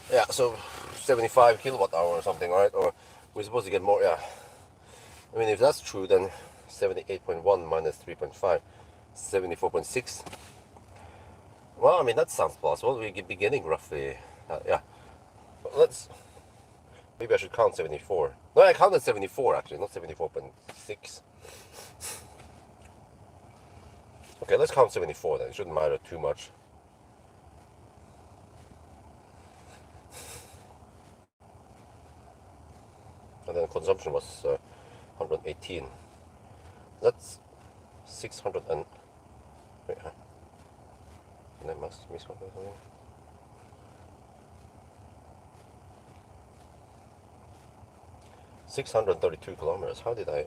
Yeah, so 75 kilowatt hour or something, right? Or we're supposed to get more, yeah. I mean, if that's true, then 78.1 minus 3.5, 74.6. Well, I mean, that sounds plausible. We're beginning roughly, yeah. Let's, maybe I should count 74. No, I counted 74 actually, not 74.6. Okay, let's count 74 then. It shouldn't matter too much. And then consumption was 118. That's 600 and... Wait, huh? And I must miss one. 632 kilometers. How did I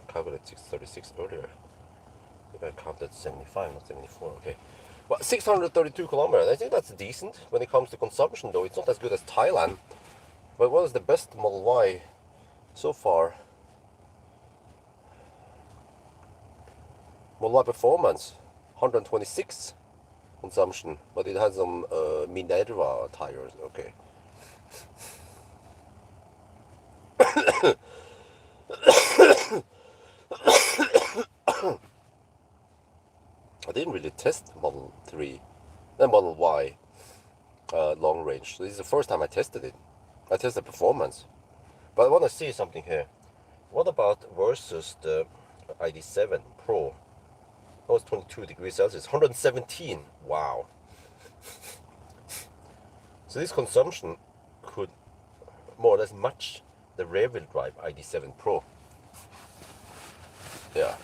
calculate 636 earlier? If I counted 75, not 74. Okay. Well, 632 kilometers. I think that's decent when it comes to consumption, though. It's not as good as Thailand. But what is the best Model Y so far? Model Y Performance, 126 consumption, but it has some Minerva tires. Okay. test Model 3, then Model Y long range. So this is the first time I tested it. I tested performance. But I want to see something here. What about versus the ID7 Pro? That was 22 degrees Celsius, 117. Wow. So this consumption could more or less match the rear-wheel drive ID7 Pro. Yeah.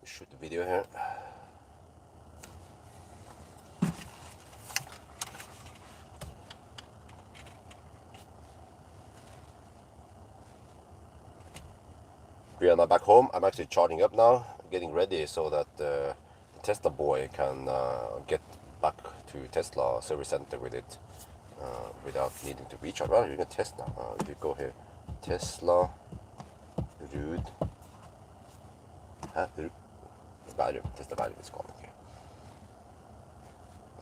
Shoot the video here. We are now back home. I'm actually charging up now, getting ready so that the Tesla boy can get back to Tesla service center with it without needing to recharge. Well, you can test now. If you go here, Tesla, Rud, value, Tesla value is gone. Okay.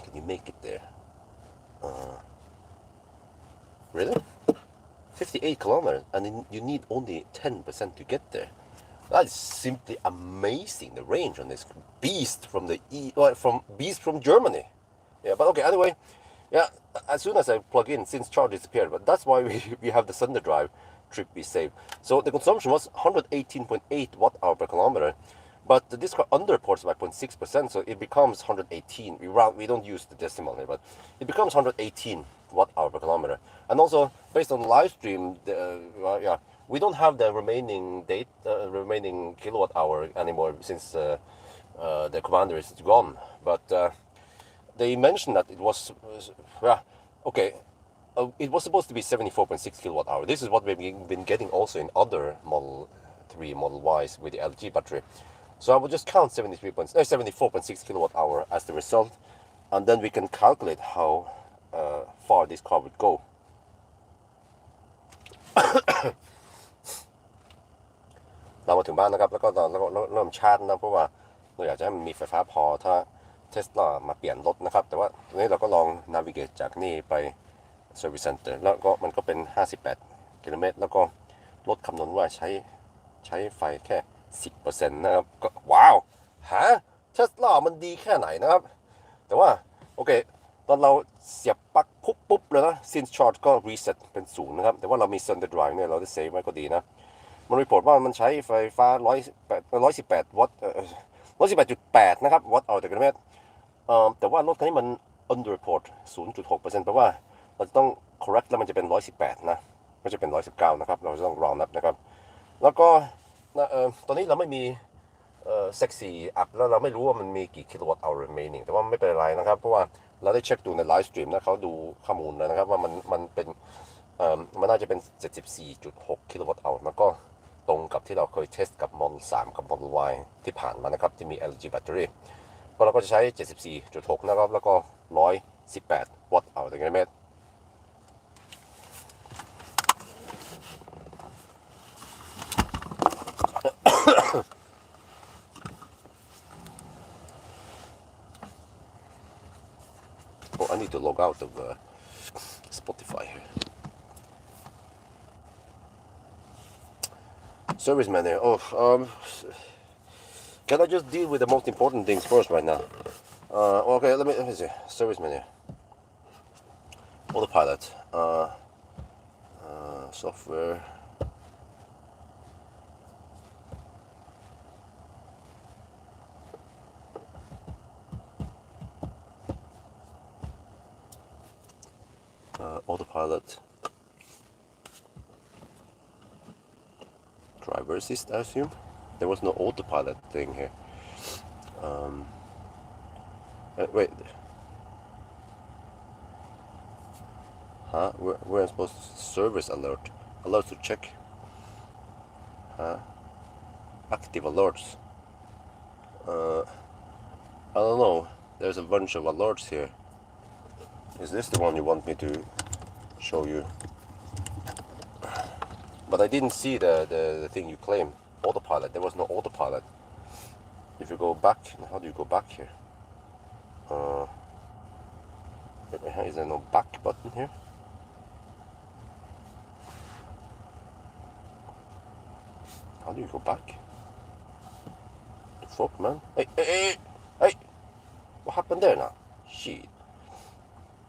Can you make it there? Really? 58 kilometers, and you need only 10% to get there. That is simply amazing. The range on this beast from beast from Germany. Yeah, but okay. Anyway, yeah. As soon as I plug in, since charge disappeared, but that's why we have the Sunday drive trip we saved. So the consumption was 118.8 watt-hour per kilometer, but this car underreports by 0.6%, so it becomes 118. We don't use the decimal here, but it becomes 118 watt-hour per kilometer. And also based on live stream, yeah, we don't have the remaining remaining kilowatt hour anymore since the commander is gone. But they mentioned that it was yeah, okay. It was supposed to be 74.6 kilowatt hour. This is what we've been getting also in other Model 3, Model Ys with the LG battery. So I will just count 74.6 kilowatt hour as the result, and then we can calculate how far this car would go. เรามาถึงบ้านนะครับแล้วก็เริ่มชาร์จนะเพราะว่าเราอยากจะให้มันมีไฟฟ้าพอถ้าเทสลามาเปลี่ยนรถนะครับแต่ว่าตอนนี้เราก็ลองนาวิเกตจากนี่ไป Service Center แล้วก็มันก็เป็น58กิโลเมตรแล้วก็รถคำนวณว่าใช้ไฟแค่ 10% นะครับก็ว้าวหาเทสลามันดีแค่ไหนนะครับแต่ว่าโอเคตอนเราเสียบปลั๊กปุ๊บเลยนะ Since Charge ก็ reset เป็น0นะครับแต่ว่าเรามี Sunday Drive เนี่ยเราได้เซฟไว้ก็ดีนะมันรีพอร์ตว่ามันใช้ไฟฟ้า118วัตต์118.8นะครับวัตต์ต่อกิโลเมตรแต่ว่ารถคันนี้มัน underreport 0.6% แปลว่าเราจะต้อง correct แล้วมันจะเป็น118นะไม่จะเป็น119นะครับเราจะต้อง round up นะครับแล้วก็ตอนนี้เราไม่มีsexy app แล้วเราไม่รู้ว่ามันมีกี่ kilowatt hour remaining แต่ว่าไม่เป็นไรนะครับเพราะว่าเราได้เช็คดูในไลฟ์สตรีมนะเขาดูข้อมูลแล้วนะครับว่ามันเป็นมันน่าจะเป็น 74.6 กิโลวัตต์hour มันก็ตรงกับที่เราเคยเทสกับ Model 3 กับ Model Y ที่ผ่านมานะครับที่มี LG battery ก็เราก็จะใช้ 74.6 นะครับแล้วก็118 วัตต์hour ต่อกิโลเมตรOh, I need to log out of Spotify here. Service menu. Oh, can I just deal with the most important things first right now? Okay, let me see. Service menu. Autopilot. Software. Autopilot. Driver assist, I assume. There was no autopilot thing here. Wait. Huh? Where am I supposed to service alert? Alerts to check. Huh? Active alerts. I don't know. There's a bunch of alerts here. Is this the one you want me to show you? But I didn't see the thing you claim. Autopilot. There was no autopilot. If you go back, how do you go back here? Is there no back button here? How do you go back? fuck, man? Hey! What happened there now? Shit.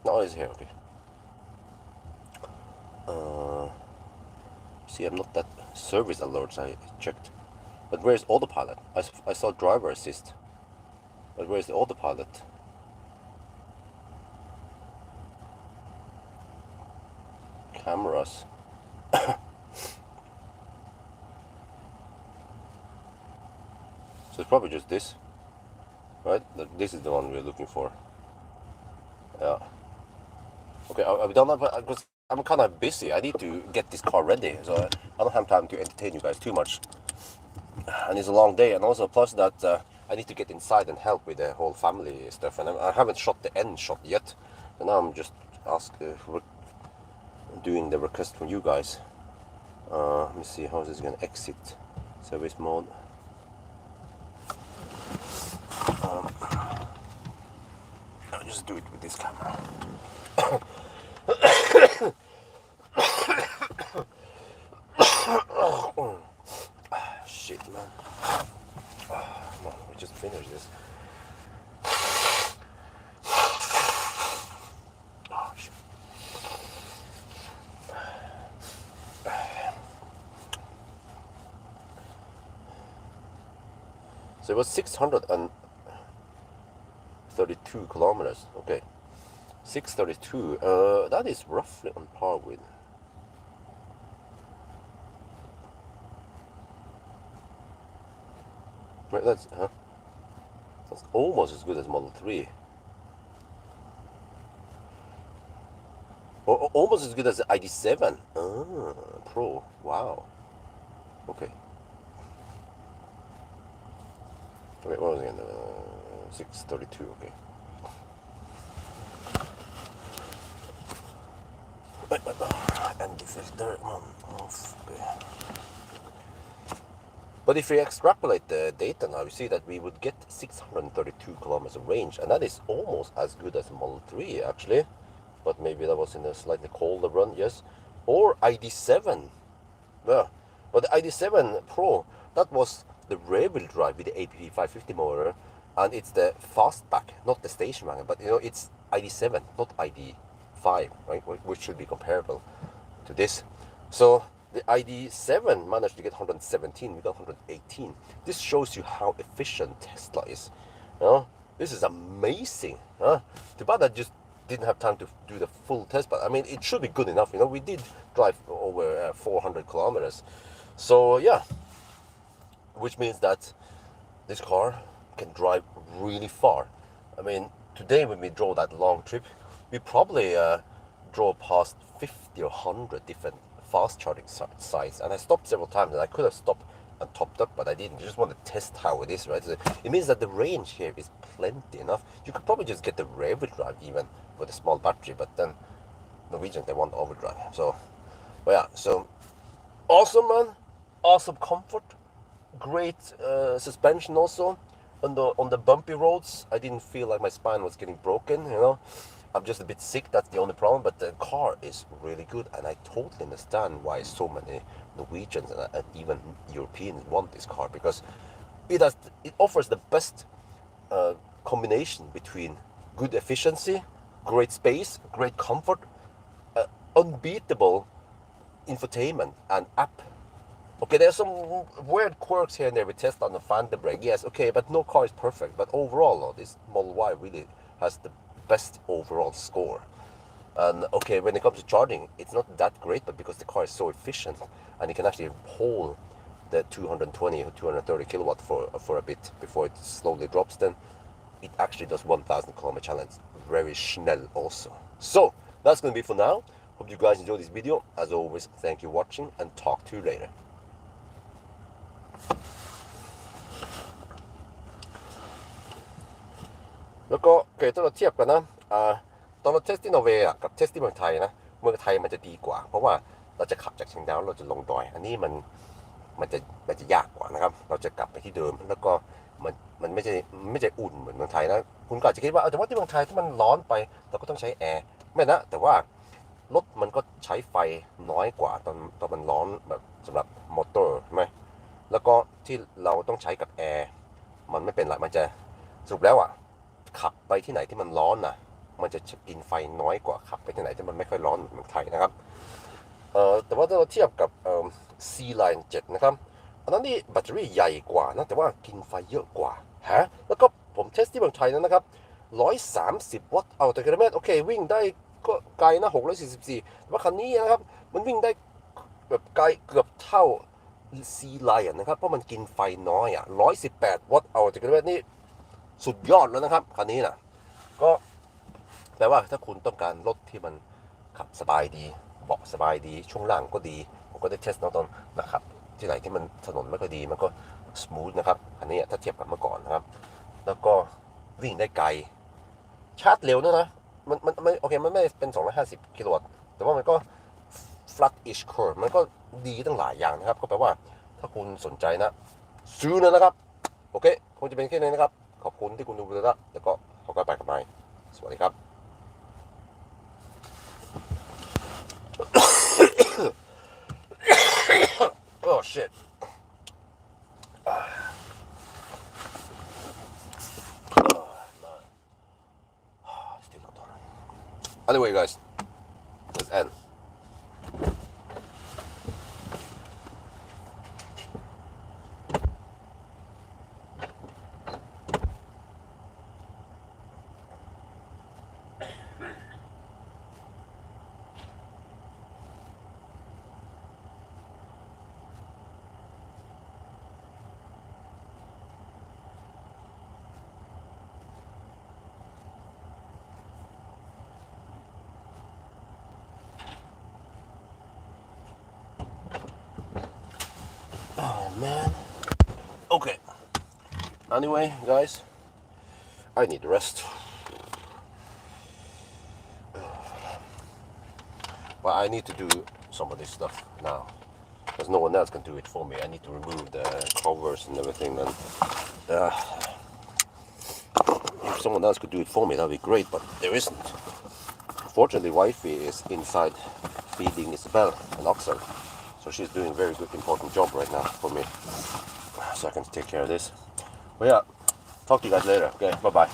No, it's here, okay. See, I'm not that service alerts I checked. But where's autopilot? I saw driver assist. But where's the autopilot? Cameras. So it's probably just this, right? This is the one we're looking for. Yeah. Okay, I've done that because I'm kind of busy. I need to get this car ready, so I don't have time to entertain you guys too much. And it's a long day, and also plus that I need to get inside and help with the whole family stuff. And I haven't shot the end shot yet, so now I'm just doing the request from you guys. Let me see how this is gonna exit service mode. I'll just do it with this camera. Shit, man. Come on, we just finished this. Oh, shit. So it was 632 kilometers. Okay, 632. That is roughly on par with. Right, that's almost as good as Model 3. Almost as good as the ID7. Pro. Wow. Okay. Wait, what was it again? 632. Okay. And the filter on off. Okay. But if we extrapolate the data now, we see that we would get 632 kilometers of range, and that is almost as good as Model 3 actually. But maybe that was in a slightly colder run, yes. Or ID7. Yeah. But the ID7 Pro, that was the rear-wheel drive with the APP 550 motor, and it's the fastback, not the station wagon. But you know, it's ID7, not ID5, right? Which should be comparable to this. So the ID7 managed to get 117, we got 118. This shows you how efficient Tesla is. You know? This is amazing. Huh? Too bad I just didn't have time to do the full test, but I mean, it should be good enough. You know, we did drive over 400 kilometers. So yeah, which means that this car can drive really far. I mean, today when we drove that long trip, we probably drove past 50 or 100 different fast charging sites, and I stopped several times, and I could have stopped and topped up, but I didn't. I just want to test how it is, right? So it means that the range here is plenty enough. You could probably just get the rear-wheel drive even with a small battery, but then Norwegians, they want overdrive. So, well, yeah, so awesome, man. Awesome comfort. Great suspension also. On the bumpy roads, I didn't feel like my spine was getting broken, you know. I'm just a bit sick, that's the only problem, but the car is really good, and I totally understand why so many Norwegians and even Europeans want this car, because it offers the best combination between good efficiency, great space, great comfort, unbeatable infotainment and app. Okay, there's some weird quirks here and there with Tesla and the fan brake, yes, okay, but no car is perfect. But overall, this Model Y really has the best overall score. And okay, when it comes to charging, it's not that great, but because the car is so efficient and it can actually hold the 220 or 230 kilowatt for a bit before it slowly drops, then it actually does 1,000 kilometer challenge very schnell also. So that's going to be for now. Hope you guys enjoyed this video. As always, thank you for watching, and talk to you later. แล้วก็เกิดถ้าเราเทียบกันนะตอนเราเทสที่นอร์เวย์กับเทสที่เมืองไทยนะเมืองไทยมันจะดีกว่าเพราะว่าเราจะขับจากเชียงดาวเราจะลงดอยอันนี้มันจะยากกว่านะครับเราจะกลับไปที่เดิมแล้วก็มันไม่ใช่อุ่นเหมือนเมืองไทยนะคุณก็อาจจะคิดว่าแต่ว่าที่เมืองไทยถ้ามันร้อนไปเราก็ต้องใช้แอร์ไม่นะแต่ว่ารถมันก็ใช้ไฟน้อยกว่าตอนมันร้อนแบบสำหรับมอเตอร์ใช่ไหมแล้วก็ที่เราต้องใช้กับแอร์ มันไม่เป็นไรมันจะสรุปแล้วอ่ะขับไปที่ไหนที่มันร้อนนะมันจะกินไฟน้อยกว่าขับไปที่ไหนที่มันไม่ค่อยร้อนเหมือนไทยนะครับแต่ว่าถ้าเราเทียบกับC-Line 7นะครับอันนั้นนี่แบตเตอรี่ใหญ่กว่านะแต่ว่ากินไฟเยอะกว่าฮะแล้วก็ผมเทสที่เมืองไทยนะครับ130 วัตต์เอาต่อกิโลเมตรโอเควิ่งได้ก็ไกลนะ644แต่ว่าคันนี้นะครับมันวิ่งได้แบบไกลเกือบเท่า C-Line นะครับเพราะมันกินไฟน้อย118 วัตต์เอาต่อกิโลเมตรนี่สุดยอดแล้วนะครับคันนี้นะก็แปลว่าถ้าคุณต้องการรถที่มันขับสบายดีเบาะสบายดีช่วงล่างก็ดีผมก็ได้เทสตอนนะครับที่ไหนที่มันถนนไม่ค่อยดีมันก็สมูทนะครับอันนี้ถ้าเทียบกับเมื่อก่อนนะครับแล้วก็วิ่งได้ไกลชาร์จเร็วนะมันไม่โอเคมันไม่เป็น250 กิโลวัตต์แต่ว่ามันก็ flat-ish curve มันก็ดีตั้งหลายอย่างนะครับก็แปลว่าถ้าคุณสนใจนะซื้อนะครับโอเคคงจะเป็นแค่นี้นะครับขอบคุณที่คุณดูแล้วแล้วก็ขอกันไปกับไมค์สวัสดีครับ Oh shit. Still not done. Anyway, guys, let's end. Oh man. Okay. Anyway, guys, I need rest. Well, I need to do some of this stuff now because no one else can do it for me. I need to remove the covers and everything. And if someone else could do it for me, that'd be great. But there isn't. Fortunately, wifey is inside feeding Isabel and Oxel. So she's doing a very good, important job right now for me. So I can take care of this. But yeah, talk to you guys later. Okay, bye-bye.